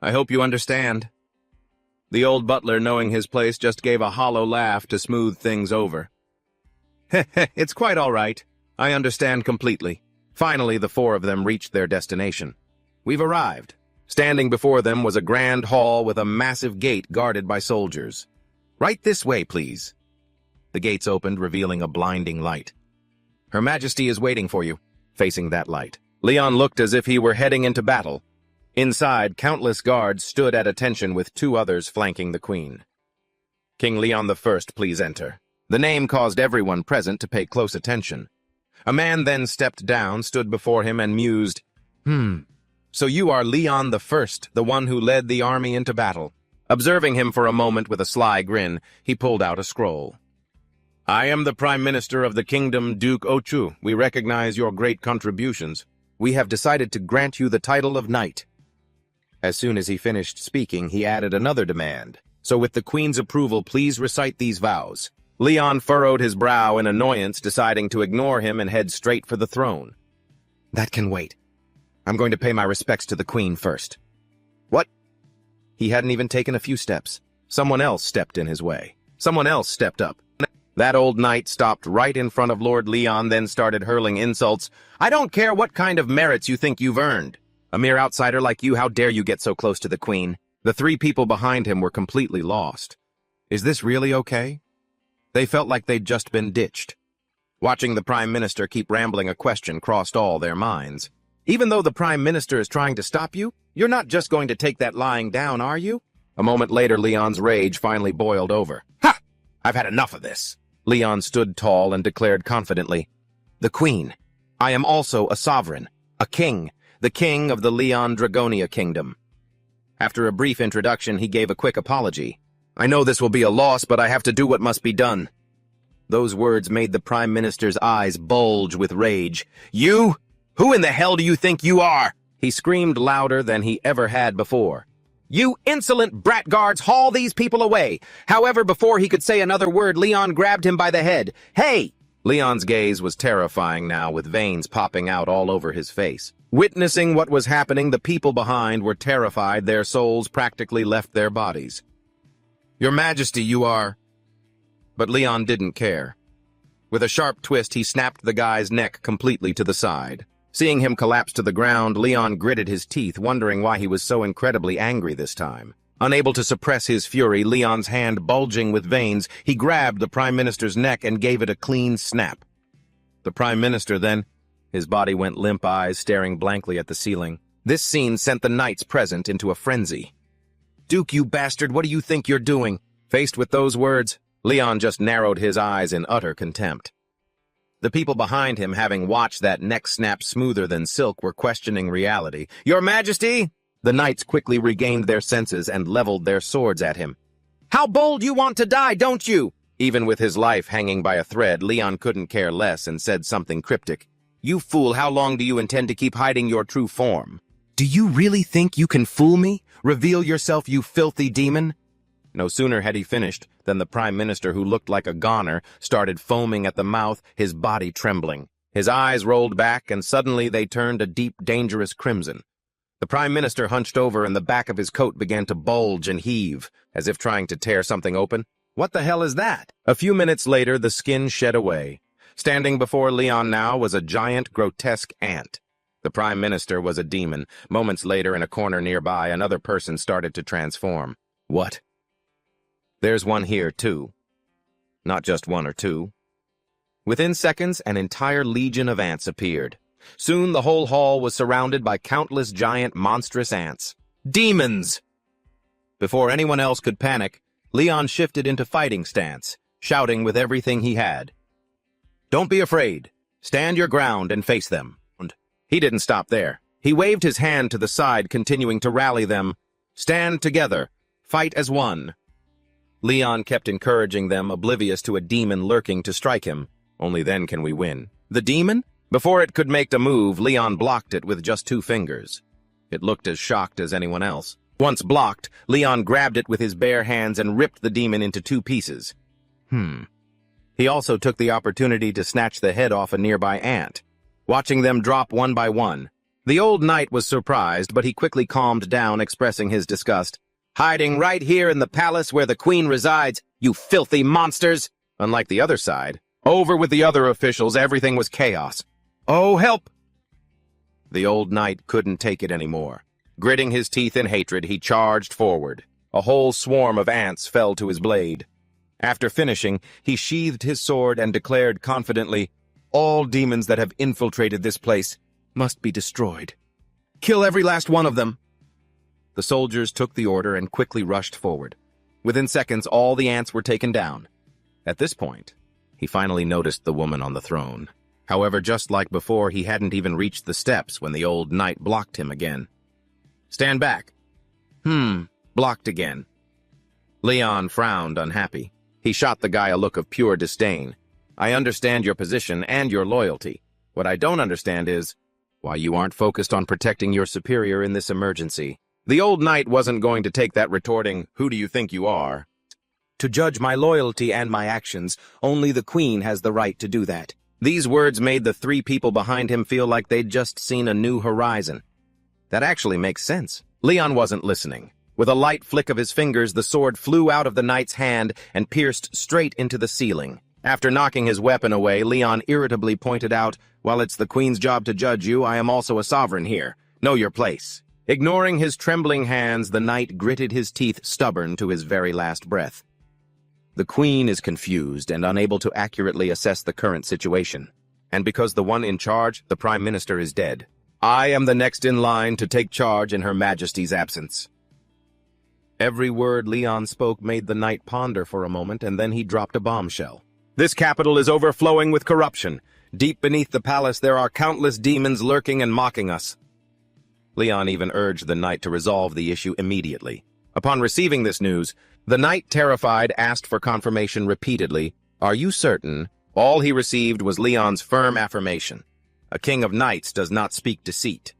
I hope you understand." The old butler, knowing his place, just gave a hollow laugh to smooth things over. "It's quite all right. I understand completely." Finally, the four of them reached their destination. "We've arrived." Standing before them was a grand hall with a massive gate guarded by soldiers. "Right this way, please." The gates opened, revealing a blinding light. "Her Majesty is waiting for you." Facing that light, Leon looked as if he were heading into battle. Inside, countless guards stood at attention with two others flanking the queen. "King Leon I, please enter." The name caused everyone present to pay close attention. A man then stepped down, stood before him, and mused, So you are Leon I, the one who led the army into battle." Observing him for a moment with a sly grin, he pulled out a scroll. "I am the Prime Minister of the Kingdom, Duke Ochu. We recognize your great contributions. We have decided to grant you the title of Knight." As soon as he finished speaking, he added another demand. "So with the Queen's approval, please recite these vows." Leon furrowed his brow in annoyance, deciding to ignore him and head straight for the throne. "That can wait. I'm going to pay my respects to the Queen first." "What?" He hadn't even taken a few steps. Someone else stepped in his way. Someone else stepped up. That old knight stopped right in front of Lord Leon, then started hurling insults. "I don't care what kind of merits you think you've earned. A mere outsider like you, how dare you get so close to the Queen?" The three people behind him were completely lost. Is this really okay? They felt like they'd just been ditched. Watching the Prime Minister keep rambling, a question crossed all their minds. Even though the Prime Minister is trying to stop you, you're not just going to take that lying down, are you? A moment later, Leon's rage finally boiled over. Ha! I've had enough of this. Leon stood tall and declared confidently, "The Queen. I am also a sovereign, a king, the king of the Leon Dragonia Kingdom." After a brief introduction, he gave a quick apology. "I know this will be a loss, but I have to do what must be done." Those words made the Prime Minister's eyes bulge with rage. "You? Who in the hell do you think you are?" He screamed louder than he ever had before. "You insolent brat guards, haul these people away!" However, before he could say another word, Leon grabbed him by the head. "Hey!" Leon's gaze was terrifying now, with veins popping out all over his face. Witnessing what was happening, the people behind were terrified. Their souls practically left their bodies. "Your Majesty, you are..." But Leon didn't care. With a sharp twist, he snapped the guy's neck completely to the side. Seeing him collapse to the ground, Leon gritted his teeth, wondering why he was so incredibly angry this time. Unable to suppress his fury, Leon's hand bulging with veins, he grabbed the Prime Minister's neck and gave it a clean snap. The Prime Minister then, his body went limp, eyes staring blankly at the ceiling. This scene sent the knights present into a frenzy. "Duke, you bastard, what do you think you're doing?" Faced with those words, Leon just narrowed his eyes in utter contempt. The people behind him, having watched that neck snap smoother than silk, were questioning reality. "Your Majesty!" The knights quickly regained their senses and leveled their swords at him. "How bold you want to die, don't you?" Even with his life hanging by a thread, Leon couldn't care less and said something cryptic. "You fool, how long do you intend to keep hiding your true form? Do you really think you can fool me? Reveal yourself, you filthy demon!" No sooner had he finished than the Prime Minister, who looked like a goner, started foaming at the mouth, his body trembling. His eyes rolled back, and suddenly they turned a deep, dangerous crimson. The Prime Minister hunched over, and the back of his coat began to bulge and heave, as if trying to tear something open. What the hell is that? A few minutes later, the skin shed away. Standing before Leon now was a giant, grotesque ant. The Prime Minister was a demon. Moments later, in a corner nearby, another person started to transform. What? There's one here, too. Not just one or two. Within seconds, an entire legion of ants appeared. Soon the whole hall was surrounded by countless giant, monstrous ants. Demons! Before anyone else could panic, Leon shifted into fighting stance, shouting with everything he had. "Don't be afraid. Stand your ground and face them." He didn't stop there. He waved his hand to the side, continuing to rally them. "Stand together. Fight as one." Leon kept encouraging them, oblivious to a demon lurking to strike him. Only then can we win. The demon? Before it could make a move, Leon blocked it with just 2 fingers. It looked as shocked as anyone else. Once blocked, Leon grabbed it with his bare hands and ripped the demon into 2 pieces. He also took the opportunity to snatch the head off a nearby ant, watching them drop one by one. The old knight was surprised, but he quickly calmed down, expressing his disgust. "Hiding right here in the palace where the queen resides, you filthy monsters!" Unlike the other side, over with the other officials, everything was chaos. "Oh, help!" The old knight couldn't take it anymore. Gritting his teeth in hatred, he charged forward. A whole swarm of ants fell to his blade. After finishing, he sheathed his sword and declared confidently, "All demons that have infiltrated this place must be destroyed. Kill every last one of them." The soldiers took the order and quickly rushed forward. Within seconds, all the ants were taken down. At this point, he finally noticed the woman on the throne. However, just like before, he hadn't even reached the steps when the old knight blocked him again. "Stand back." Blocked again. Leon frowned, unhappy. He shot the guy a look of pure disdain. "I understand your position and your loyalty. What I don't understand is why you aren't focused on protecting your superior in this emergency." The old knight wasn't going to take that, retorting, "Who do you think you are?" "To judge my loyalty and my actions, only the queen has the right to do that." These words made the 3 people behind him feel like they'd just seen a new horizon. That actually makes sense. Leon wasn't listening. With a light flick of his fingers, the sword flew out of the knight's hand and pierced straight into the ceiling. After knocking his weapon away, Leon irritably pointed out, "While it's the queen's job to judge you, I am also a sovereign here. Know your place." Ignoring his trembling hands, the knight gritted his teeth, stubborn to his very last breath. The queen is confused and unable to accurately assess the current situation. And because the one in charge, the Prime Minister, is dead. I am the next in line to take charge in Her Majesty's absence." Every word Leon spoke made the knight ponder for a moment, and then he dropped a bombshell. "This capital is overflowing with corruption. Deep beneath the palace there are countless demons lurking and mocking us." Leon even urged the knight to resolve the issue immediately. Upon receiving this news, the knight, terrified, asked for confirmation repeatedly. "Are you certain?" All he received was Leon's firm affirmation. A king of knights does not speak deceit.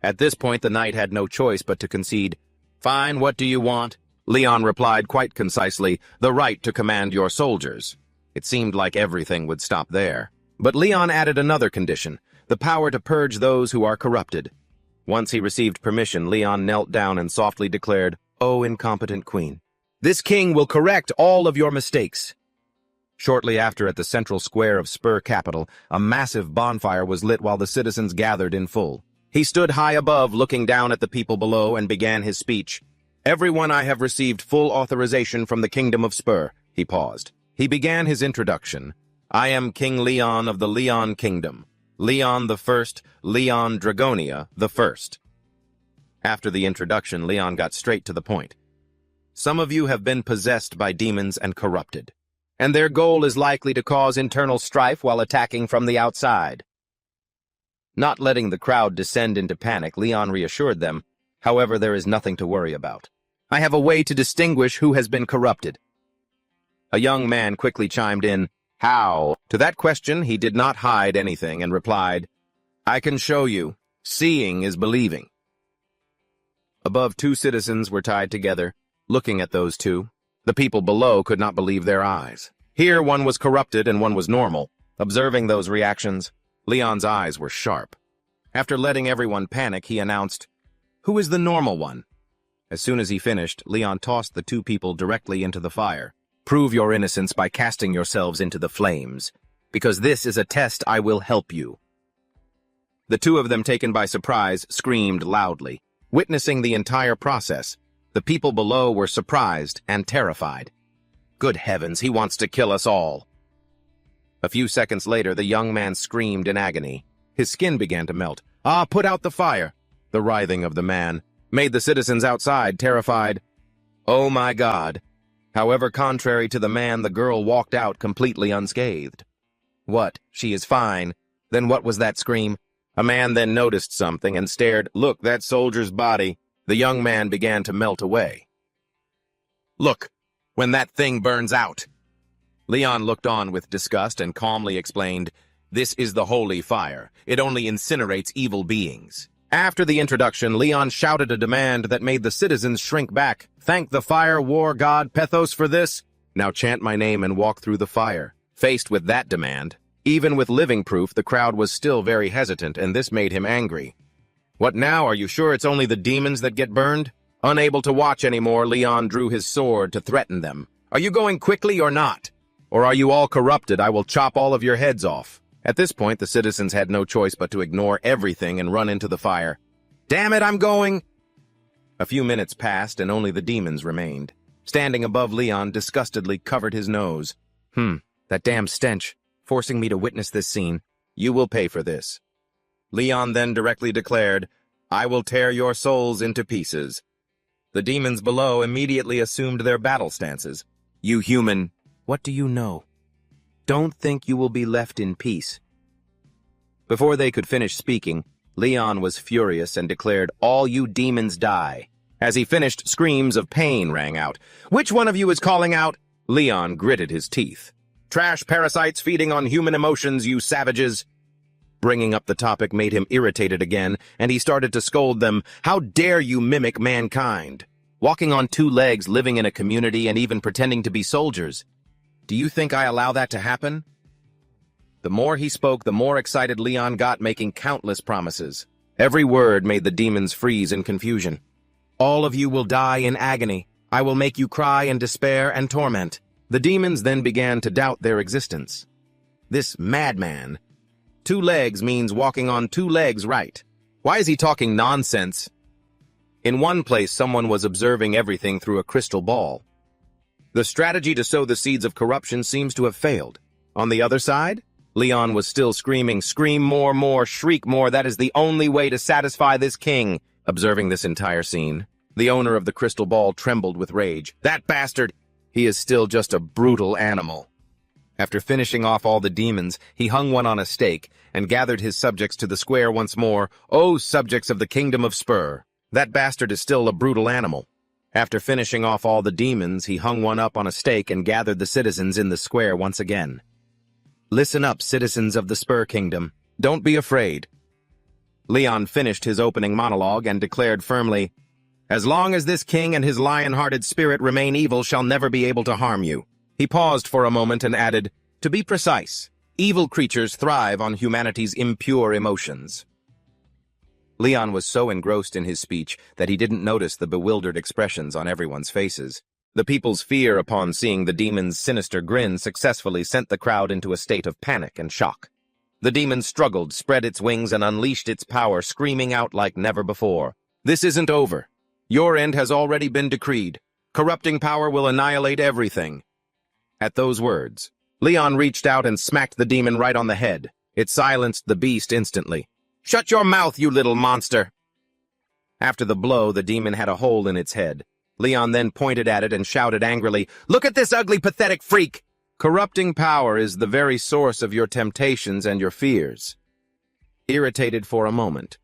At this point, the knight had no choice but to concede. "Fine, what do you want?" Leon replied quite concisely, "The right to command your soldiers." It seemed like everything would stop there. But Leon added another condition, the power to purge those who are corrupted. Once he received permission, Leon knelt down and softly declared, "O incompetent queen, this king will correct all of your mistakes." Shortly after, at the central square of Spur capital, a massive bonfire was lit while the citizens gathered in full. He stood high above, looking down at the people below, and began his speech. "Everyone, I have received full authorization from the kingdom of Spur." He paused. He began his introduction. "I am King Leon of the Leon Kingdom. Leon the First, Leon Dragonia the First." After the introduction, Leon got straight to the point. "Some of you have been possessed by demons and corrupted, and their goal is likely to cause internal strife while attacking from the outside." Not letting the crowd descend into panic, Leon reassured them, "However, there is nothing to worry about. I have a way to distinguish who has been corrupted." A young man quickly chimed in, "How?" To that question, he did not hide anything and replied, "I can show you. Seeing is believing." Above, two citizens were tied together, looking at those two. The people below could not believe their eyes. Here, one was corrupted and one was normal. Observing those reactions, Leon's eyes were sharp. After letting everyone panic, he announced, "Who is the normal one?" As soon as he finished, Leon tossed the two people directly into the fire. "Prove your innocence by casting yourselves into the flames. Because this is a test, I will help you." The two of them, taken by surprise, screamed loudly. Witnessing the entire process, the people below were surprised and terrified. "Good heavens, he wants to kill us all." A few seconds later, the young man screamed in agony. His skin began to melt. "Ah, put out the fire!" The writhing of the man made the citizens outside terrified. "Oh my God!" However, contrary to the man, the girl walked out completely unscathed. "What? She is fine." Then what was that scream? A man then noticed something and stared. "Look, that soldier's body." The young man began to melt away. "Look, when that thing burns out." Leon looked on with disgust and calmly explained, "This is the holy fire. It only incinerates evil beings." After the introduction, Leon shouted a demand that made the citizens shrink back. "Thank the fire war god Pethos for this. Now chant my name and walk through the fire." Faced with that demand, even with living proof, the crowd was still very hesitant, and this made him angry. "What now? Are you sure it's only the demons that get burned?" Unable to watch anymore, Leon drew his sword to threaten them. "Are you going quickly or not? Or are you all corrupted? I will chop all of your heads off." At this point, the citizens had no choice but to ignore everything and run into the fire. "Damn it, I'm going!" A few minutes passed, and only the demons remained. Standing above, Leon disgustedly covered his nose. That damn stench, forcing me to witness this scene. You will pay for this." Leon then directly declared, "I will tear your souls into pieces." The demons below immediately assumed their battle stances. "You human, what do you know? Don't think you will be left in peace." Before they could finish speaking, Leon was furious and declared, "All you demons die." As he finished, screams of pain rang out. "Which one of you is calling out?" Leon gritted his teeth. "Trash parasites feeding on human emotions, you savages." Bringing up the topic made him irritated again, and he started to scold them. "How dare you mimic mankind? Walking on two legs, living in a community, and even pretending to be soldiers. Do you think I allow that to happen?" The more he spoke, the more excited Leon got, making countless promises. Every word made the demons freeze in confusion. "All of you will die in agony. I will make you cry in despair and torment." The demons then began to doubt their existence. This madman. 2 legs means walking on 2 legs, right? Why is he talking nonsense? In one place, someone was observing everything through a crystal ball. The strategy to sow the seeds of corruption seems to have failed. On the other side, Leon was still screaming, "Scream more, more, shriek more, that is the only way to satisfy this king." Observing this entire scene, the owner of the crystal ball trembled with rage. "That bastard! He is still just a brutal animal." After finishing off all the demons, he hung one on a stake and gathered his subjects to the square once more. "O subjects of the kingdom of Spur, that bastard is still a brutal animal." After finishing off all the demons, he hung one up on a stake and gathered the citizens in the square once again. "Listen up, citizens of the Spur Kingdom. Don't be afraid." Leon finished his opening monologue and declared firmly, "As long as this king and his lion-hearted spirit remain evil shall never be able to harm you." He paused for a moment and added, "To be precise, evil creatures thrive on humanity's impure emotions." Leon was so engrossed in his speech that he didn't notice the bewildered expressions on everyone's faces. The people's fear upon seeing the demon's sinister grin successfully sent the crowd into a state of panic and shock. The demon struggled, spread its wings, and unleashed its power, screaming out like never before. "This isn't over. Your end has already been decreed. Corrupting power will annihilate everything." At those words, Leon reached out and smacked the demon right on the head. It silenced the beast instantly. "Shut your mouth, you little monster!" After the blow, the demon had a hole in its head. Leon then pointed at it and shouted angrily, "Look at this ugly, pathetic freak! Corrupting power is the very source of your temptations and your fears." Irritated for a moment,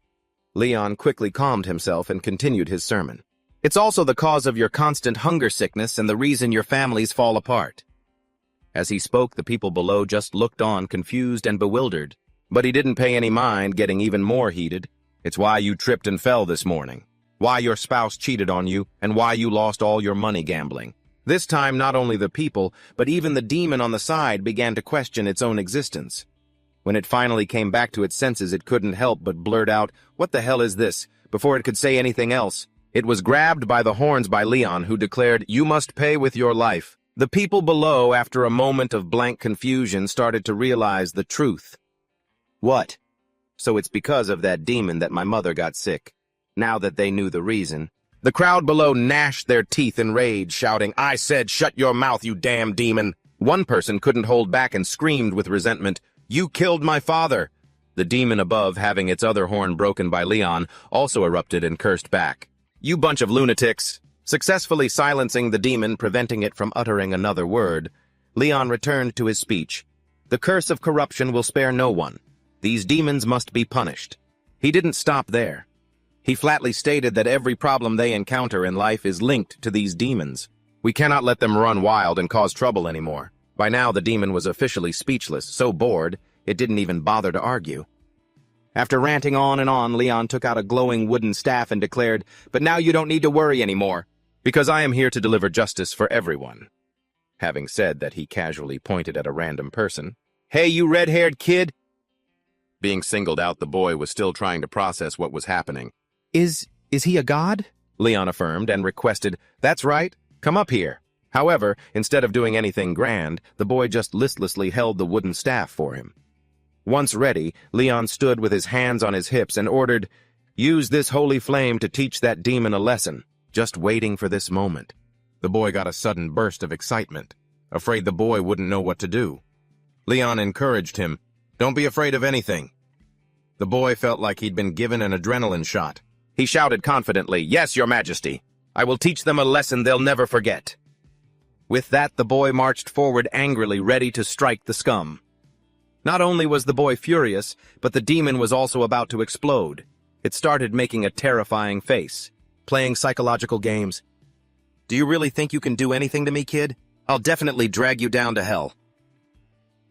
Leon quickly calmed himself and continued his sermon. "It's also the cause of your constant hunger sickness and the reason your families fall apart." As he spoke, the people below just looked on, confused and bewildered. But he didn't pay any mind, getting even more heated. "It's why you tripped and fell this morning, why your spouse cheated on you, and why you lost all your money gambling." This time, not only the people, but even the demon on the side began to question its own existence. When it finally came back to its senses, it couldn't help but blurt out, "What the hell is this?" Before it could say anything else, it was grabbed by the horns by Leon, who declared, "You must pay with your life." The people below, after a moment of blank confusion, started to realize the truth. "What? So it's because of that demon that my mother got sick." Now that they knew the reason, the crowd below gnashed their teeth in rage, shouting, "I said, shut your mouth, you damn demon!" One person couldn't hold back and screamed with resentment, "You killed my father!" The demon above, having its other horn broken by Leon, also erupted and cursed back. "You bunch of lunatics!" Successfully silencing the demon, preventing it from uttering another word, Leon returned to his speech. "The curse of corruption will spare no one. These demons must be punished." He didn't stop there. He flatly stated that every problem they encounter in life is linked to these demons. We cannot let them run wild and cause trouble anymore. By now, the demon was officially speechless, so bored, it didn't even bother to argue. After ranting on and on, Leon took out a glowing wooden staff and declared, "But now you don't need to worry anymore, because I am here to deliver justice for everyone." Having said that, he casually pointed at a random person. "Hey, you red-haired kid!" Being singled out, the boy was still trying to process what was happening. Is he a god?" Leon affirmed and requested, "That's right, come up here." However, instead of doing anything grand, the boy just listlessly held the wooden staff for him. Once ready, Leon stood with his hands on his hips and ordered, "Use this holy flame to teach that demon a lesson." Just waiting for this moment, the boy got a sudden burst of excitement, afraid the boy wouldn't know what to do. Leon encouraged him, "Don't be afraid of anything." The boy felt like he'd been given an adrenaline shot. He shouted confidently, "Yes, Your Majesty. I will teach them a lesson they'll never forget." With that, the boy marched forward angrily, ready to strike the scum. Not only was the boy furious, but the demon was also about to explode. It started making a terrifying face, playing psychological games. "Do you really think you can do anything to me, kid? I'll definitely drag you down to hell."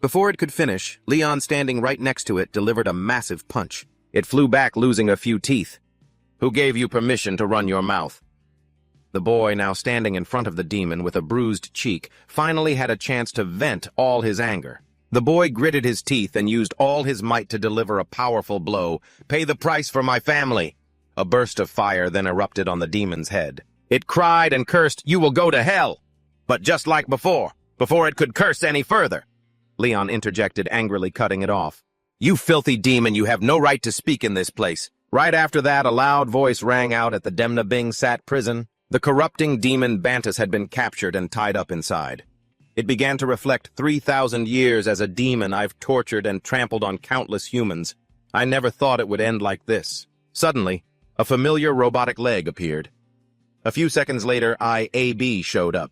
Before it could finish, Leon, standing right next to it, delivered a massive punch. It flew back, losing a few teeth. "Who gave you permission to run your mouth?" The boy, now standing in front of the demon with a bruised cheek, finally had a chance to vent all his anger. The boy gritted his teeth and used all his might to deliver a powerful blow. "Pay the price for my family!" A burst of fire then erupted on the demon's head. It cried and cursed, "You will go to hell!" But just like before it could curse any further, Leon interjected, angrily cutting it off. "You filthy demon, you have no right to speak in this place." Right after that, a loud voice rang out at the Demna Bing Sat prison. The corrupting demon Bantus had been captured and tied up inside. It began to reflect 3,000 years as a demon I've tortured and trampled on countless humans. I never thought it would end like this. Suddenly, a familiar robotic leg appeared. A few seconds later, IAB showed up.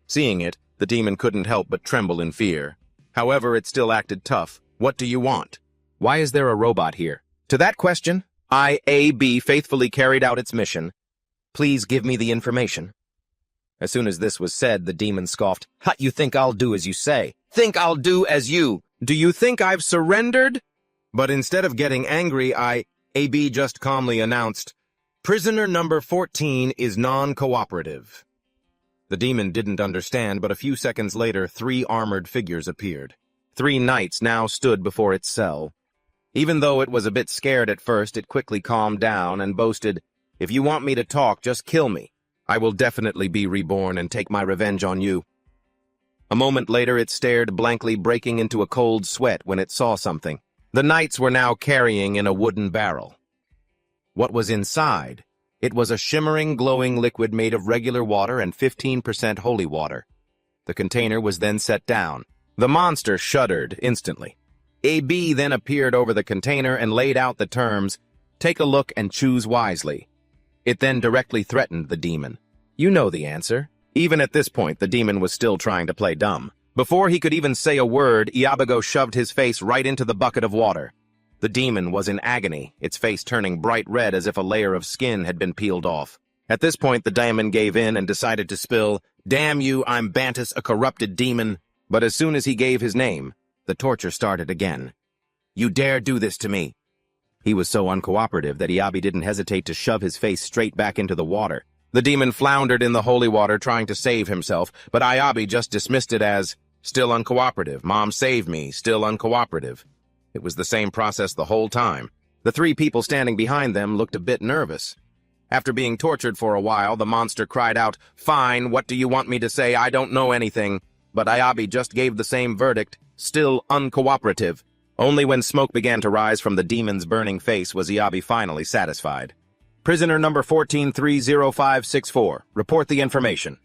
Seeing it, the demon couldn't help but tremble in fear. However, it still acted tough. What do you want? Why is there a robot here? To that question, IAB faithfully carried out its mission. Please give me the information. As soon as this was said, the demon scoffed. Ha, you think I'll do as you say? Think I'll do as you? Do you think I've surrendered? But instead of getting angry, IAB just calmly announced, Prisoner number 14 is non-cooperative. The demon didn't understand, but a few seconds later, 3 armored figures appeared. 3 knights now stood before its cell. Even though it was a bit scared at first, it quickly calmed down and boasted, If you want me to talk, just kill me. I will definitely be reborn and take my revenge on you. A moment later, it stared blankly, breaking into a cold sweat when it saw something. The knights were now carrying in a wooden barrel. What was inside? It was a shimmering, glowing liquid made of regular water and 15% holy water. The container was then set down. The monster shuddered instantly. AB then appeared over the container and laid out the terms, Take a look and choose wisely. It then directly threatened the demon. You know the answer. Even at this point, the demon was still trying to play dumb. Before he could even say a word, Iabago shoved his face right into the bucket of water. The demon was in agony, its face turning bright red as if a layer of skin had been peeled off. At this point, the demon gave in and decided to spill, Damn you, I'm Bantus, a corrupted demon. But as soon as he gave his name, the torture started again. You dare do this to me? He was so uncooperative that Iabi didn't hesitate to shove his face straight back into the water. The demon floundered in the holy water trying to save himself, but Iabi just dismissed it as, Still uncooperative, Mom saved me, still uncooperative. It was the same process the whole time. The 3 people standing behind them looked a bit nervous. After being tortured for a while, the monster cried out, Fine, what do you want me to say? I don't know anything. But Iabi just gave the same verdict, still uncooperative. Only when smoke began to rise from the demon's burning face was Iabi finally satisfied. Prisoner number 1430564, report the information.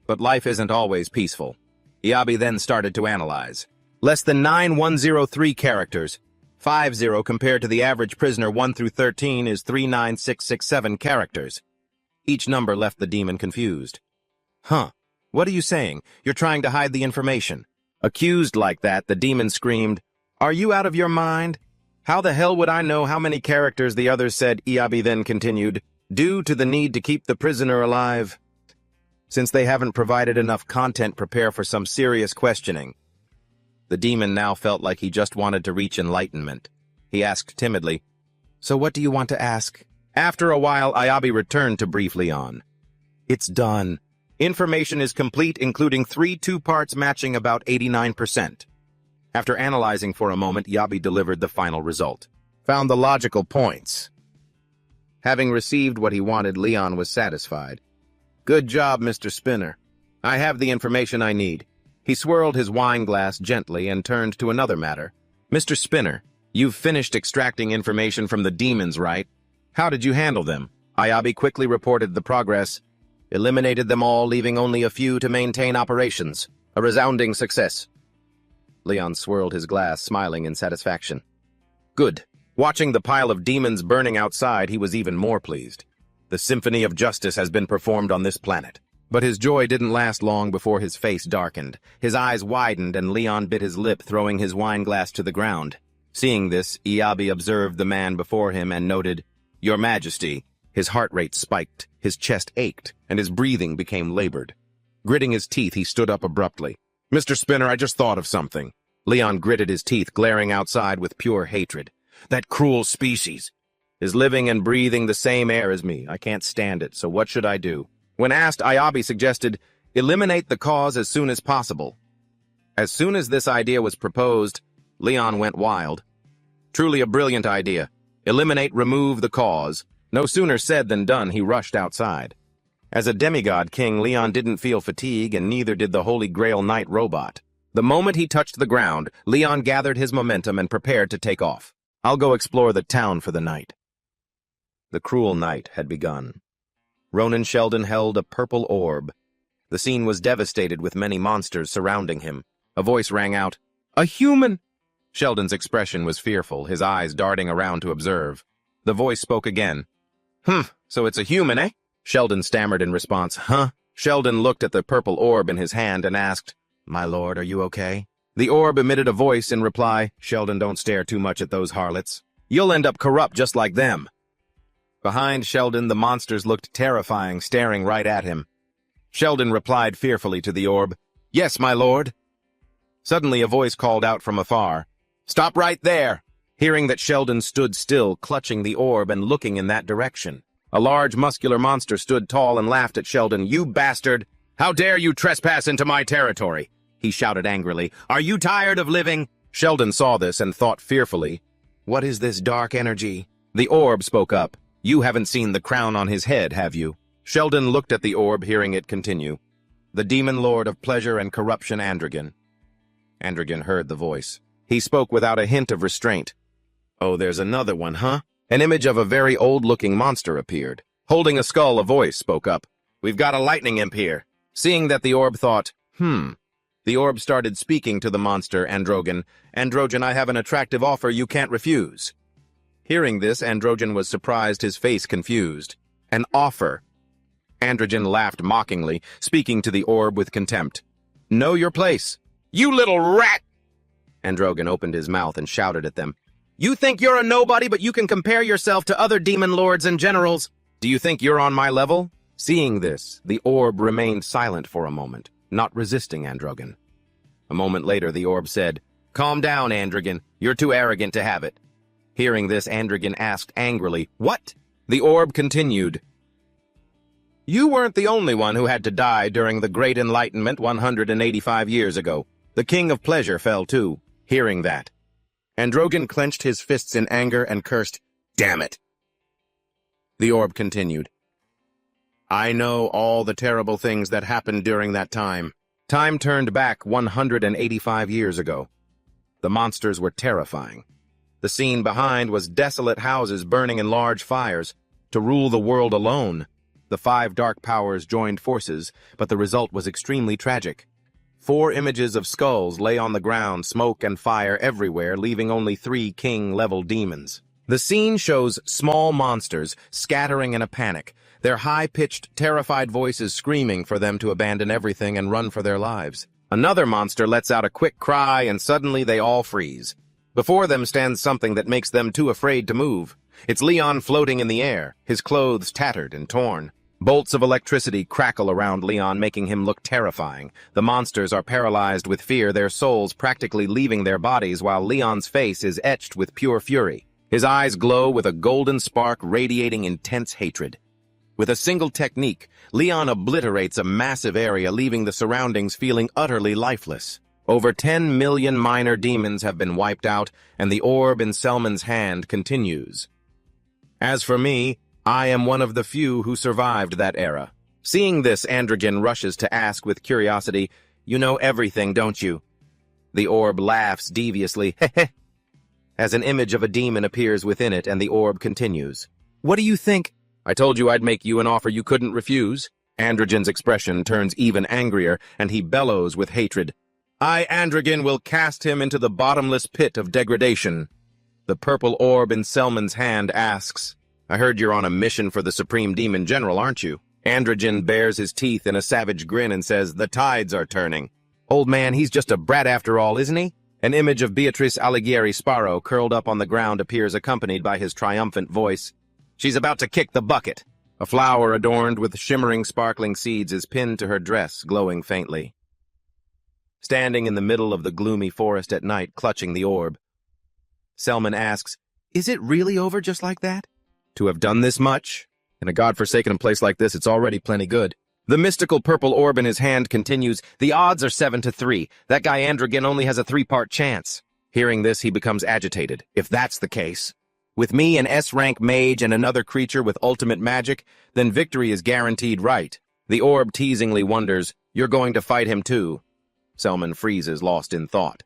But life isn't always peaceful. Iabi then started to analyze. Less than 9103 characters. 50 compared to the average prisoner 1 through 13 is 39667 characters. Each number left the demon confused. Huh. What are you saying? You're trying to hide the information. Accused like that, the demon screamed, Are you out of your mind? How the hell would I know how many characters the others said? Iabi then continued, Due to the need to keep the prisoner alive. Since they haven't provided enough content, prepare for some serious questioning. The demon now felt like he just wanted to reach enlightenment. He asked timidly, So what do you want to ask? After a while, Iabi returned to brief Leon. It's done. Information is complete, including 3 two-parts matching about 89%. After analyzing for a moment, Iabi delivered the final result. Found the logical points. Having received what he wanted, Leon was satisfied. Good job, Mr. Spinner. I have the information I need. He swirled his wine glass gently and turned to another matter. Mr. Spinner, you've finished extracting information from the demons, right? How did you handle them? Iabi quickly reported the progress. Eliminated them all, leaving only a few to maintain operations. A resounding success. Leon swirled his glass, smiling in satisfaction. Good. Watching the pile of demons burning outside, he was even more pleased. The symphony of justice has been performed on this planet. But his joy didn't last long before his face darkened. His eyes widened and Leon bit his lip, throwing his wine glass to the ground. Seeing this, Iabi observed the man before him and noted, Your Majesty. His heart rate spiked, his chest ached, and his breathing became labored. Gritting his teeth, he stood up abruptly. Mr. Spinner, I just thought of something. Leon gritted his teeth, glaring outside with pure hatred. That cruel species is living and breathing the same air as me. I can't stand it, so what should I do? When asked, Iabi suggested, eliminate the cause as soon as possible. As soon as this idea was proposed, Leon went wild. Truly a brilliant idea. Eliminate, remove the cause. No sooner said than done, he rushed outside. As a demigod king, Leon didn't feel fatigue, and neither did the Holy Grail Knight robot. The moment he touched the ground, Leon gathered his momentum and prepared to take off. I'll go explore the town for the night. The cruel night had begun. Ronan Sheldon held a purple orb. The scene was devastated with many monsters surrounding him. A voice rang out, "A human!" Sheldon's expression was fearful, his eyes darting around to observe. The voice spoke again. So it's a human, eh?" Sheldon stammered in response, "Huh?" Sheldon looked at the purple orb in his hand and asked, "My lord, are you okay?" The orb emitted a voice in reply, "Sheldon, don't stare too much at those harlots. You'll end up corrupt just like them." Behind Sheldon, the monsters looked terrifying, staring right at him. Sheldon replied fearfully to the orb, "Yes, my lord." Suddenly a voice called out from afar, "Stop right there!" Hearing that, Sheldon stood still, clutching the orb and looking in that direction. A large, muscular monster stood tall and laughed at Sheldon. "You bastard! How dare you trespass into my territory?" he shouted angrily. "Are you tired of living?" Sheldon saw this and thought fearfully, "What is this dark energy?" The orb spoke up. "You haven't seen the crown on his head, have you?" Sheldon looked at the orb, hearing it continue. "The demon lord of pleasure and corruption, Androgen." Androgen heard the voice. He spoke without a hint of restraint. "Oh, there's another one, huh?" An image of a very old-looking monster appeared. Holding a skull, a voice spoke up. "We've got a lightning imp here." Seeing that, the orb thought, The orb started speaking to the monster, Androgen. "Androgen, I have an attractive offer you can't refuse." Hearing this, Androgen was surprised, his face confused. "An offer?" Androgen laughed mockingly, speaking to the orb with contempt. "Know your place." "You little rat!" Androgen opened his mouth and shouted at them. "You think you're a nobody, but you can compare yourself to other demon lords and generals? Do you think you're on my level?" Seeing this, the orb remained silent for a moment, not resisting Androgen. A moment later, the orb said, "Calm down, Androgen. You're too arrogant to have it." Hearing this, Androgen asked angrily, "What?" The orb continued, "You weren't the only one who had to die during the Great Enlightenment 185 years ago. The King of Pleasure fell too." Hearing that, Androgen clenched his fists in anger and cursed, "Damn it!" The orb continued, "I know all the terrible things that happened during that time." Time turned back 185 years ago. The monsters were terrifying. The scene behind was desolate houses burning in large fires. To rule the world alone, the 5 dark powers joined forces, but the result was extremely tragic. 4 images of skulls lay on the ground, smoke and fire everywhere, leaving only 3 king-level demons. The scene shows small monsters scattering in a panic, their high-pitched, terrified voices screaming for them to abandon everything and run for their lives. Another monster lets out a quick cry, and suddenly they all freeze. Before them stands something that makes them too afraid to move. It's Leon floating in the air, his clothes tattered and torn. Bolts of electricity crackle around Leon, making him look terrifying. The monsters are paralyzed with fear, their souls practically leaving their bodies, while Leon's face is etched with pure fury. His eyes glow with a golden spark radiating intense hatred. With a single technique, Leon obliterates a massive area, leaving the surroundings feeling utterly lifeless. Over 10 million minor demons have been wiped out, and the orb in Selman's hand continues. As for me, I am one of the few who survived that era. Seeing this, Androgen rushes to ask with curiosity, "You know everything, don't you?" The orb laughs deviously, "Heh." As an image of a demon appears within it, and the orb continues. "What do you think? I told you I'd make you an offer you couldn't refuse." Androgen's expression turns even angrier, and he bellows with hatred. "I, Androgen, will cast him into the bottomless pit of degradation." The purple orb in Selman's hand asks, "I heard you're on a mission for the Supreme Demon General, aren't you?" Androgen bares his teeth in a savage grin and says, "The tides are turning." "Old man, he's just a brat after all, isn't he?" An image of Beatrice Alighieri Sparrow curled up on the ground appears, accompanied by his triumphant voice. "She's about to kick the bucket." A flower adorned with shimmering, sparkling seeds is pinned to her dress, glowing faintly. Standing in the middle of the gloomy forest at night, clutching the orb, Selman asks, "Is it really over just like that?" "To have done this much? In a godforsaken place like this, it's already plenty good." The mystical purple orb in his hand continues, "The odds are 7-3. That guy Androgen only has a 3-part chance." Hearing this, he becomes agitated. "If that's the case, with me an S-rank mage and another creature with ultimate magic, then victory is guaranteed, right?" The orb teasingly wonders, "You're going to fight him too?" Selman freezes, lost in thought.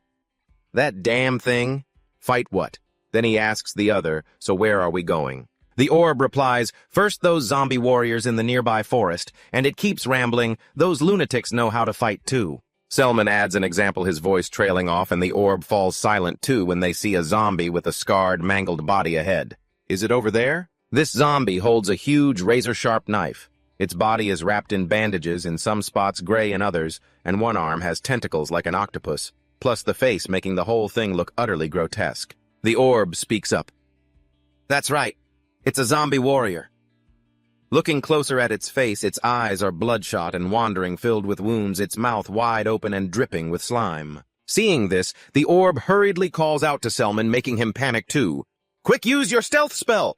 "That damn thing? Fight what?" Then he asks the other, "So where are we going?" The orb replies, "First those zombie warriors in the nearby forest," and it keeps rambling, "Those lunatics know how to fight too." Selman adds an example, his voice trailing off, and the orb falls silent too when they see a zombie with a scarred, mangled body ahead. Is it over there? This zombie holds a huge, razor-sharp knife. Its body is wrapped in bandages, in some spots gray in others, and one arm has tentacles like an octopus, plus the face making the whole thing look utterly grotesque. The orb speaks up. "That's right. It's a zombie warrior." Looking closer at its face, its eyes are bloodshot and wandering, filled with wounds, its mouth wide open and dripping with slime. Seeing this, the orb hurriedly calls out to Selman, making him panic too. "Quick, use your stealth spell!"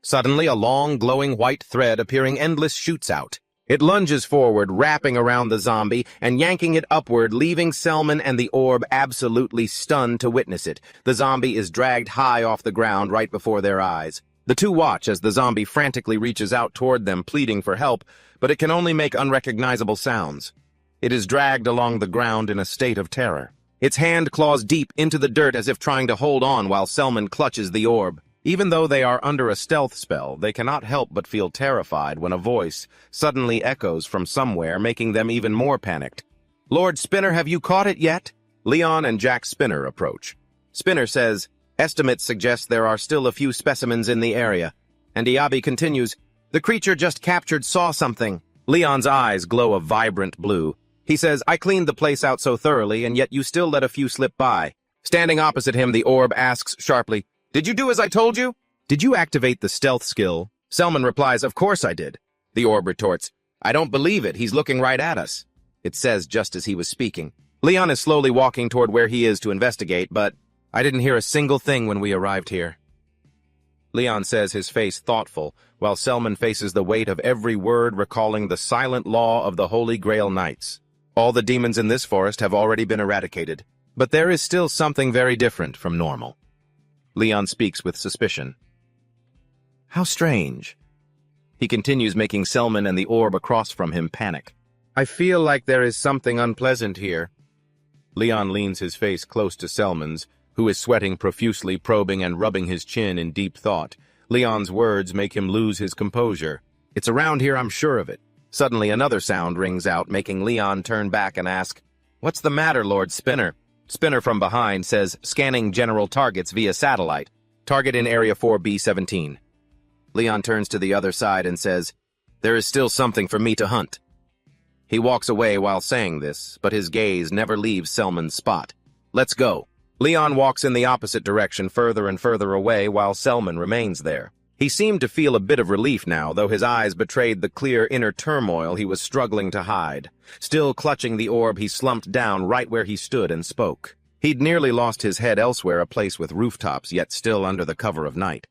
Suddenly, a long, glowing white thread appearing endless shoots out. It lunges forward, wrapping around the zombie and yanking it upward, leaving Selman and the orb absolutely stunned to witness it. The zombie is dragged high off the ground right before their eyes. The two watch as the zombie frantically reaches out toward them, pleading for help, but it can only make unrecognizable sounds. It is dragged along the ground in a state of terror. Its hand claws deep into the dirt as if trying to hold on while Selman clutches the orb. Even though they are under a stealth spell, they cannot help but feel terrified when a voice suddenly echoes from somewhere, making them even more panicked. "Lord Spinner, have you caught it yet?" Leon and Jack Spinner approach. Spinner says, "Estimates suggest there are still a few specimens in the area." And Iabi continues, "The creature just captured saw something." Leon's eyes glow a vibrant blue. He says, "I cleaned the place out so thoroughly, and yet you still let a few slip by." Standing opposite him, the orb asks sharply, "Did you do as I told you? Did you activate the stealth skill?" Selman replies, "Of course I did." The orb retorts, "I don't believe it. He's looking right at us." It says just as he was speaking. Leon is slowly walking toward where he is to investigate, but "I didn't hear a single thing when we arrived here." Leon says, his face thoughtful, while Selman faces the weight of every word, recalling the silent law of the Holy Grail Knights. All the demons in this forest have already been eradicated, but there is still something very different from normal. Leon speaks with suspicion. "How strange." He continues, making Selman and the orb across from him panic. "I feel like there is something unpleasant here." Leon leans his face close to Selman's, who is sweating profusely, probing and rubbing his chin in deep thought. Leon's words make him lose his composure. "It's around here, I'm sure of it." Suddenly another sound rings out, making Leon turn back and ask, "What's the matter, Lord Spinner?" Spinner from behind says, "Scanning general targets via satellite. Target in Area 4B17. Leon turns to the other side and says, "There is still something for me to hunt." He walks away while saying this, but his gaze never leaves Selman's spot. "Let's go." Leon walks in the opposite direction, further and further away, while Selman remains there. He seemed to feel a bit of relief now, though his eyes betrayed the clear inner turmoil he was struggling to hide. Still clutching the orb, he slumped down right where he stood and spoke. He'd nearly lost his head elsewhere, a place with rooftops, yet still under the cover of night.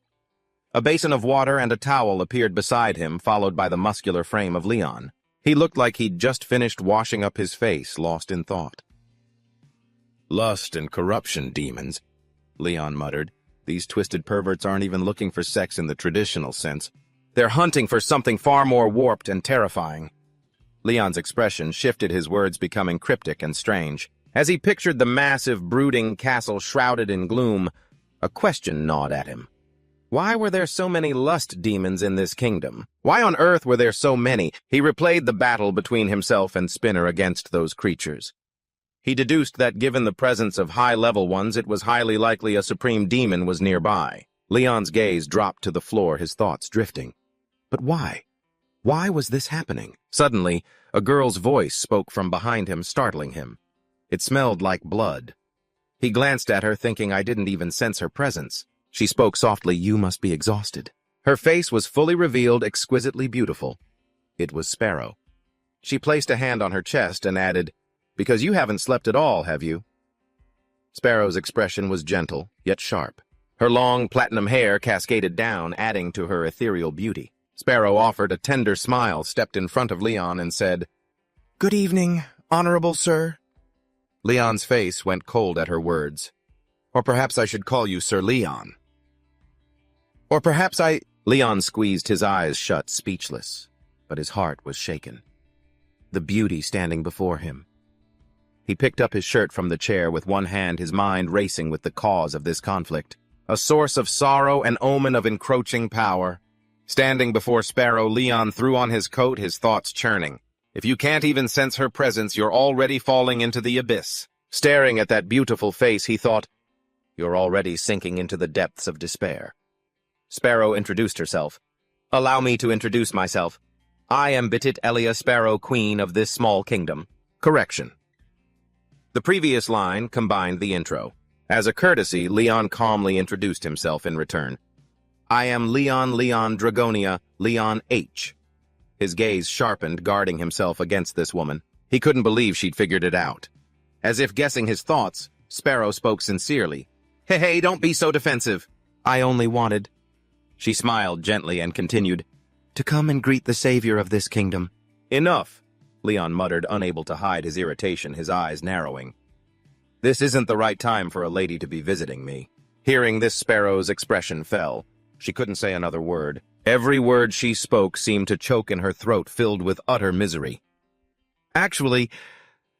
A basin of water and a towel appeared beside him, followed by the muscular frame of Leon. He looked like he'd just finished washing up his face, lost in thought. "Lust and corruption demons," Leon muttered. "These twisted perverts aren't even looking for sex in the traditional sense. They're hunting for something far more warped and terrifying." Leon's expression shifted, his words becoming cryptic and strange. As he pictured the massive, brooding castle shrouded in gloom, a question gnawed at him. Why were there so many lust demons in this kingdom? Why on earth were there so many? He replayed the battle between himself and Spinner against those creatures. He deduced that given the presence of high-level ones, it was highly likely a supreme demon was nearby. Leon's gaze dropped to the floor, his thoughts drifting. But why? Why was this happening? Suddenly, a girl's voice spoke from behind him, startling him. It smelled like blood. He glanced at her, thinking I didn't even sense her presence. She spoke softly, "You must be exhausted." Her face was fully revealed, exquisitely beautiful. It was Sparrow. She placed a hand on her chest and added, "Because you haven't slept at all, have you?" Sparrow's expression was gentle, yet sharp. Her long, platinum hair cascaded down, adding to her ethereal beauty. Sparrow offered a tender smile, stepped in front of Leon, and said, "Good evening, honorable sir." Leon's face went cold at her words. "Or perhaps I should call you Sir Leon." "Or perhaps I—" Leon squeezed his eyes shut, speechless, but his heart was shaken. The beauty standing before him. He picked up his shirt from the chair with one hand, his mind racing with the cause of this conflict. a source of sorrow and omen of encroaching power. Standing before Sparrow, Leon threw on his coat, his thoughts churning. If you can't even sense her presence, you're already falling into the abyss. Staring at that beautiful face, he thought, you're already sinking into the depths of despair. Sparrow introduced herself. Allow me to introduce myself. I am Bitit Elia Sparrow, queen of this small kingdom. Correction. The previous line combined the intro. As a courtesy, Leon calmly introduced himself in return. I am Leon Dragonia, Leon H. His gaze sharpened, guarding himself against this woman. He couldn't believe she'd figured it out. As if guessing his thoughts, Sparrow spoke sincerely. Hey, don't be so defensive. I only wanted... She smiled gently and continued, to come and greet the savior of this kingdom. Enough, Leon muttered, unable to hide his irritation, his eyes narrowing. This isn't the right time for a lady to be visiting me. Hearing this, Sparrow's expression fell. She couldn't say another word. Every word she spoke seemed to choke in her throat, filled with utter misery. Actually,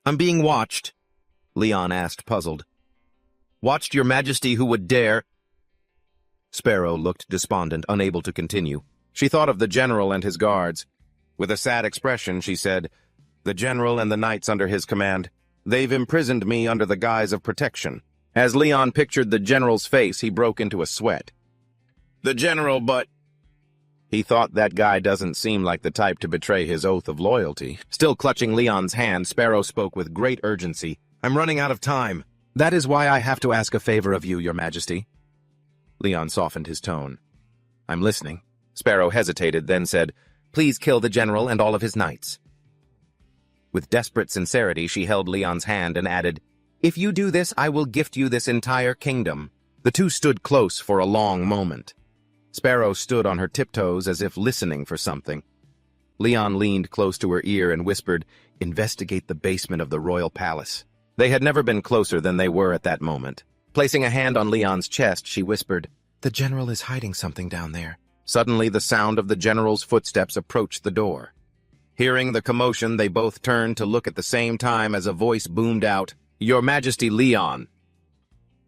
I'm being watched, Leon asked, puzzled. Watched, your majesty, who would dare... Sparrow looked despondent, unable to continue. She thought of the general and his guards. With a sad expression, she said, the general and the knights under his command, they've imprisoned me under the guise of protection. As Leon pictured the general's face, he broke into a sweat. The general, but... He thought that guy doesn't seem like the type to betray his oath of loyalty. Still clutching Leon's hand, Sparrow spoke with great urgency. I'm running out of time. That is why I have to ask a favor of you, your majesty. Leon softened his tone. I'm listening. Sparrow hesitated, then said, please kill the general and all of his knights. With desperate sincerity, she held Leon's hand and added, if you do this, I will gift you this entire kingdom. The two stood close for a long moment. Sparrow stood on her tiptoes as if listening for something. Leon leaned close to her ear and whispered, investigate the basement of the royal palace. They had never been closer than they were at that moment. Placing a hand on Leon's chest, she whispered, the general is hiding something down there. Suddenly, the sound of the general's footsteps approached the door. Hearing the commotion, they both turned to look at the same time as a voice boomed out, Your Majesty, Leon.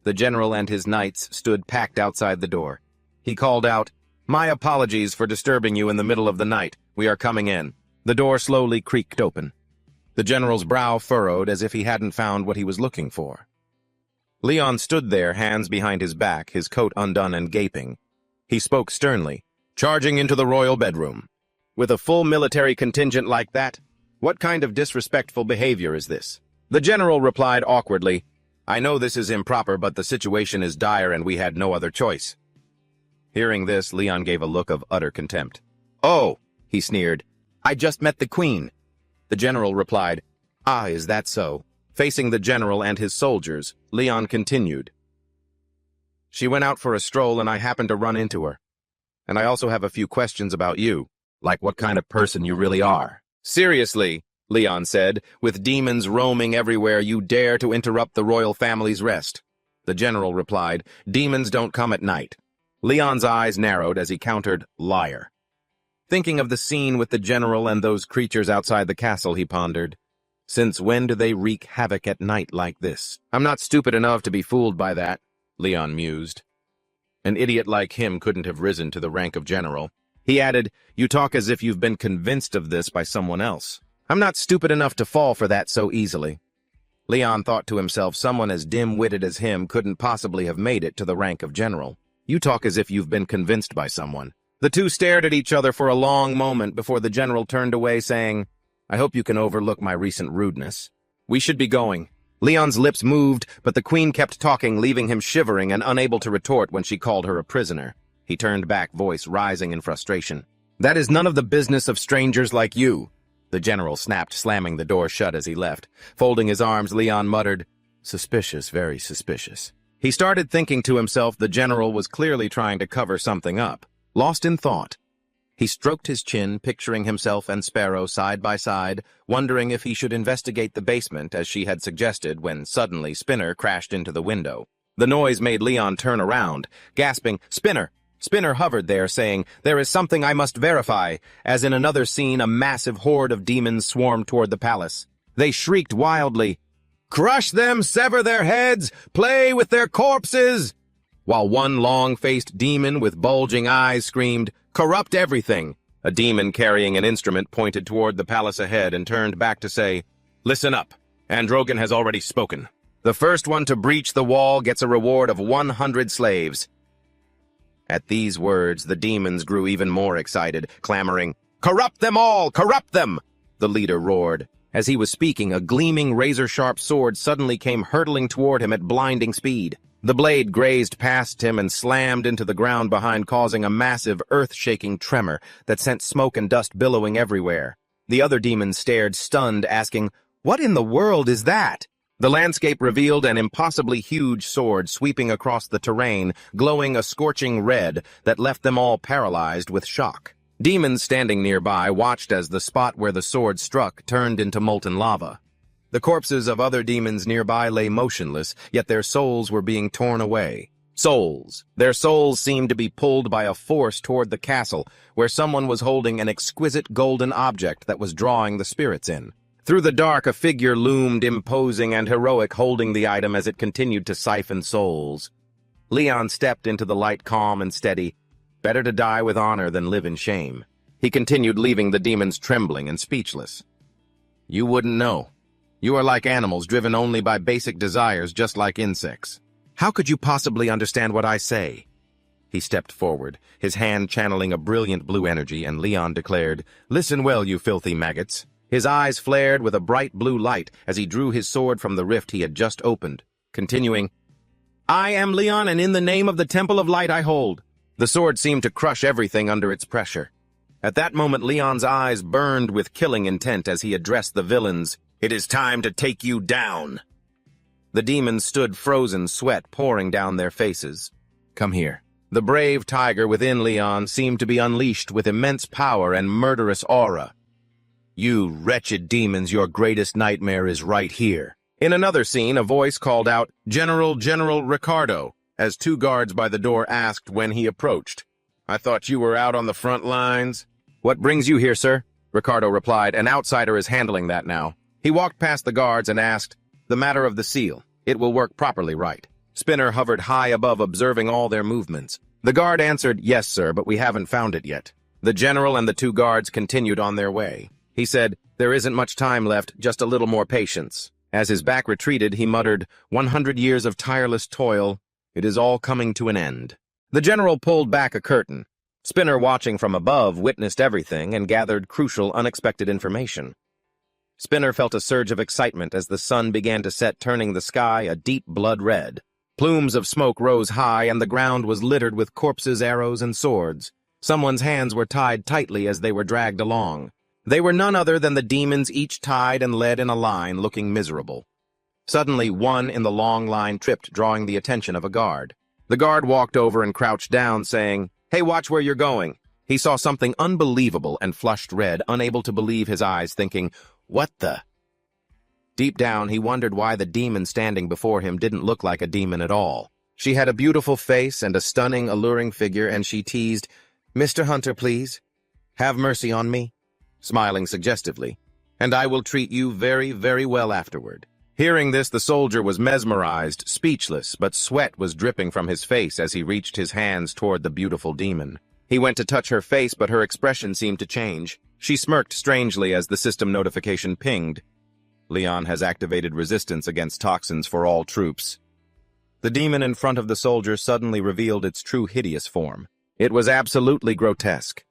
The general and his knights stood packed outside the door. He called out, my apologies for disturbing you in the middle of the night. We are coming in. The door slowly creaked open. The general's brow furrowed as if he hadn't found what he was looking for. Leon stood there, hands behind his back, his coat undone and gaping. He spoke sternly, charging into the royal bedroom. With a full military contingent like that, what kind of disrespectful behavior is this? The general replied awkwardly, I know this is improper, but the situation is dire and we had no other choice. Hearing this, Leon gave a look of utter contempt. Oh, he sneered, I just met the queen. The general replied, ah, is that so? Facing the general and his soldiers, Leon continued. She went out for a stroll and I happened to run into her. And I also have a few questions about you, like what kind of person you really are. Seriously, Leon said, with demons roaming everywhere, you dare to interrupt the royal family's rest. The general replied, demons don't come at night. Leon's eyes narrowed as he countered, liar. Thinking of the scene with the general and those creatures outside the castle, he pondered. Since when do they wreak havoc at night like this? I'm not stupid enough to be fooled by that, Leon mused. An idiot like him couldn't have risen to the rank of general. He added, you talk as if you've been convinced of this by someone else. I'm not stupid enough to fall for that so easily. Leon thought to himself, someone as dim-witted as him couldn't possibly have made it to the rank of general. You talk as if you've been convinced by someone. The two stared at each other for a long moment before the general turned away, saying, I hope you can overlook my recent rudeness. We should be going. Leon's lips moved, but the queen kept talking, leaving him shivering and unable to retort when she called her a prisoner. He turned back, voice rising in frustration. That is none of the business of strangers like you. The general snapped, slamming the door shut as he left. Folding his arms, Leon muttered, suspicious, very suspicious. He started thinking to himself the general was clearly trying to cover something up. Lost in thought, he stroked his chin, picturing himself and Sparrow side by side, wondering if he should investigate the basement as she had suggested when suddenly Spinner crashed into the window. The noise made Leon turn around, gasping, Spinner! Spinner hovered there, saying, there is something I must verify, as in another scene a massive horde of demons swarmed toward the palace. They shrieked wildly, crush them, sever their heads, play with their corpses! while one long-faced demon with bulging eyes screamed, "Corrupt everything!" A demon carrying an instrument pointed toward the palace ahead and turned back to say, "Listen up. Androgen has already spoken. The first one to breach the wall gets a reward of 100 slaves." At these words, the demons grew even more excited, clamoring, "Corrupt them all! Corrupt them!" The leader roared. As he was speaking, a gleaming razor-sharp sword suddenly came hurtling toward him at blinding speed. The blade grazed past him and slammed into the ground behind, causing a massive, earth-shaking tremor that sent smoke and dust billowing everywhere. The other demons stared, stunned, asking, "What in the world is that?" The landscape revealed an impossibly huge sword sweeping across the terrain, glowing a scorching red that left them all paralyzed with shock. Demons standing nearby watched as the spot where the sword struck turned into molten lava. The corpses of other demons nearby lay motionless, yet their souls were being torn away. Souls. Their souls seemed to be pulled by a force toward the castle, where someone was holding an exquisite golden object that was drawing the spirits in. Through the dark, a figure loomed, imposing and heroic, holding the item as it continued to siphon souls. Leon stepped into the light, calm and steady. Better to die with honor than live in shame. He continued, leaving the demons trembling and speechless. "You wouldn't know. You are like animals, driven only by basic desires, just like insects. How could you possibly understand what I say?" He stepped forward, his hand channeling a brilliant blue energy, and Leon declared, "Listen well, you filthy maggots." His eyes flared with a bright blue light as he drew his sword from the rift he had just opened, continuing, "I am Leon, and in the name of the Temple of Light I hold." The sword seemed to crush everything under its pressure. At that moment, Leon's eyes burned with killing intent as he addressed the villains. "It is time to take you down." The demons stood frozen, sweat pouring down their faces. "Come here." The brave tiger within Leon seemed to be unleashed with immense power and murderous aura. "You wretched demons, your greatest nightmare is right here." In another scene, a voice called out, General Ricardo," as two guards by the door asked when he approached. "I thought you were out on the front lines." "What brings you here, sir?" Ricardo replied. "An outsider is handling that now." He walked past the guards and asked, "The matter of the seal. It will work properly, right?" Spinner hovered high above, observing all their movements. The guard answered, "Yes, sir, but we haven't found it yet." The general and the two guards continued on their way. He said, "There isn't much time left, just a little more patience." As his back retreated, he muttered, 100 years of tireless toil. It is all coming to an end." The general pulled back a curtain. Spinner, watching from above, witnessed everything and gathered crucial, unexpected information. Spinner felt a surge of excitement as the sun began to set, turning the sky a deep blood red. Plumes of smoke rose high, and the ground was littered with corpses, arrows, and swords. Someone's hands were tied tightly as they were dragged along. They were none other than the demons, each tied and led in a line, looking miserable. Suddenly, one in the long line tripped, drawing the attention of a guard. The guard walked over and crouched down, saying, "Hey, watch where you're going." He saw something unbelievable and flushed red, unable to believe his eyes, thinking, "What the?" Deep down, he wondered why the demon standing before him didn't look like a demon at all. She had a beautiful face and a stunning, alluring figure, and she teased, "Mr. Hunter, please, have mercy on me," smiling suggestively, "and I will treat you very, very well afterward." Hearing this, the soldier was mesmerized, speechless, but sweat was dripping from his face as he reached his hands toward the beautiful demon. He went to touch her face, but her expression seemed to change. She smirked strangely as the system notification pinged. "Leon has activated resistance against toxins for all troops." The demon in front of the soldier suddenly revealed its true hideous form. It was absolutely grotesque.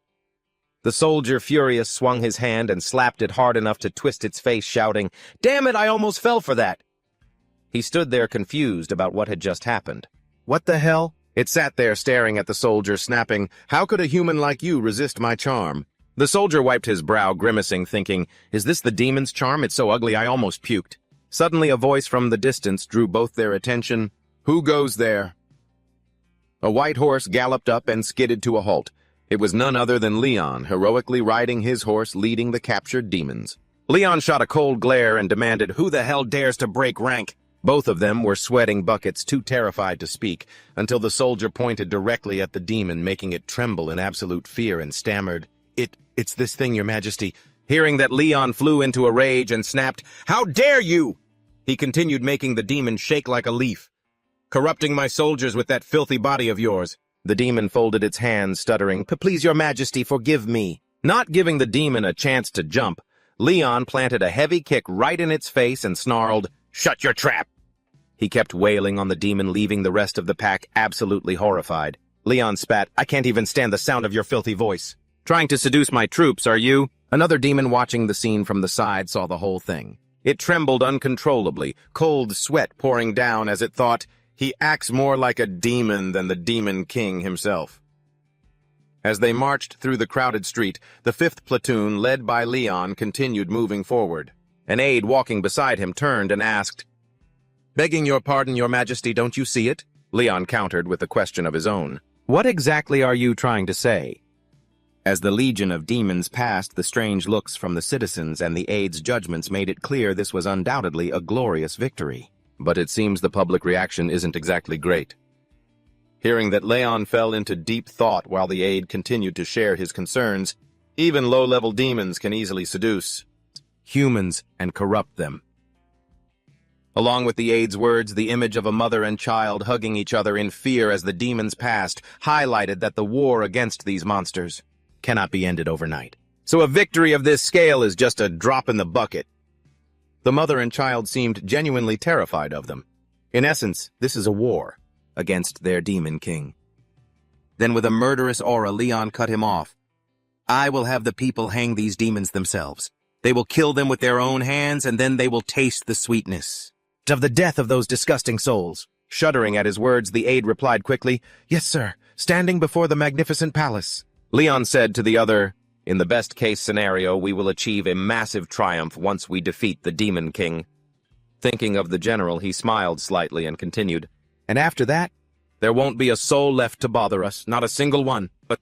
The soldier, furious, swung his hand and slapped it hard enough to twist its face, shouting, "Damn it, I almost fell for that!" He stood there confused about what had just happened. "What the hell?" It sat there staring at the soldier, snapping, "How could a human like you resist my charm?" The soldier wiped his brow, grimacing, thinking, "Is this the demon's charm? It's so ugly I almost puked." Suddenly a voice from the distance drew both their attention. "Who goes there?" A white horse galloped up and skidded to a halt. It was none other than Leon, heroically riding his horse, leading the captured demons. Leon shot a cold glare and demanded, "Who the hell dares to break rank?" Both of them were sweating buckets, too terrified to speak, until the soldier pointed directly at the demon, making it tremble in absolute fear, and stammered, It's this thing, Your Majesty." Hearing that, Leon flew into a rage and snapped, "How dare you!" He continued, making the demon shake like a leaf. corrupting my soldiers with that filthy body of yours. The demon folded its hands, stuttering, Please, your majesty, forgive me. Not giving the demon a chance to jump, Leon planted a heavy kick right in its face and snarled, Shut your trap! He kept wailing on the demon, leaving the rest of the pack absolutely horrified. Leon spat, I can't even stand the sound of your filthy voice. Trying to seduce my troops, are you? Another demon watching the scene from the side saw the whole thing. It trembled uncontrollably, cold sweat pouring down as it thought, he acts more like a demon than the Demon King himself. As they marched through the crowded street, the 5th platoon, led by Leon, continued moving forward. An aide walking beside him turned and asked, Begging your pardon, your majesty, don't you see it? Leon countered with a question of his own. What exactly are you trying to say? As the legion of demons passed, the strange looks from the citizens and the aide's judgments made it clear this was undoubtedly a glorious victory. But it seems the public reaction isn't exactly great. Hearing that, Leon fell into deep thought while the aide continued to share his concerns. Even low-level demons can easily seduce humans and corrupt them. Along with the aide's words, the image of a mother and child hugging each other in fear as the demons passed highlighted that the war against these monsters cannot be ended overnight. So a victory of this scale is just a drop in the bucket. The mother and child seemed genuinely terrified of them. In essence, this is a war against their demon king. Then with a murderous aura, Leon cut him off. I will have the people hang these demons themselves. They will kill them with their own hands, and then they will taste the sweetness of the death of those disgusting souls. Shuddering at his words, the aide replied quickly, Yes, sir, standing before the magnificent palace. Leon said to the other, In the best-case scenario, we will achieve a massive triumph once we defeat the Demon King. Thinking of the general, he smiled slightly and continued, And after that, there won't be a soul left to bother us, not a single one, but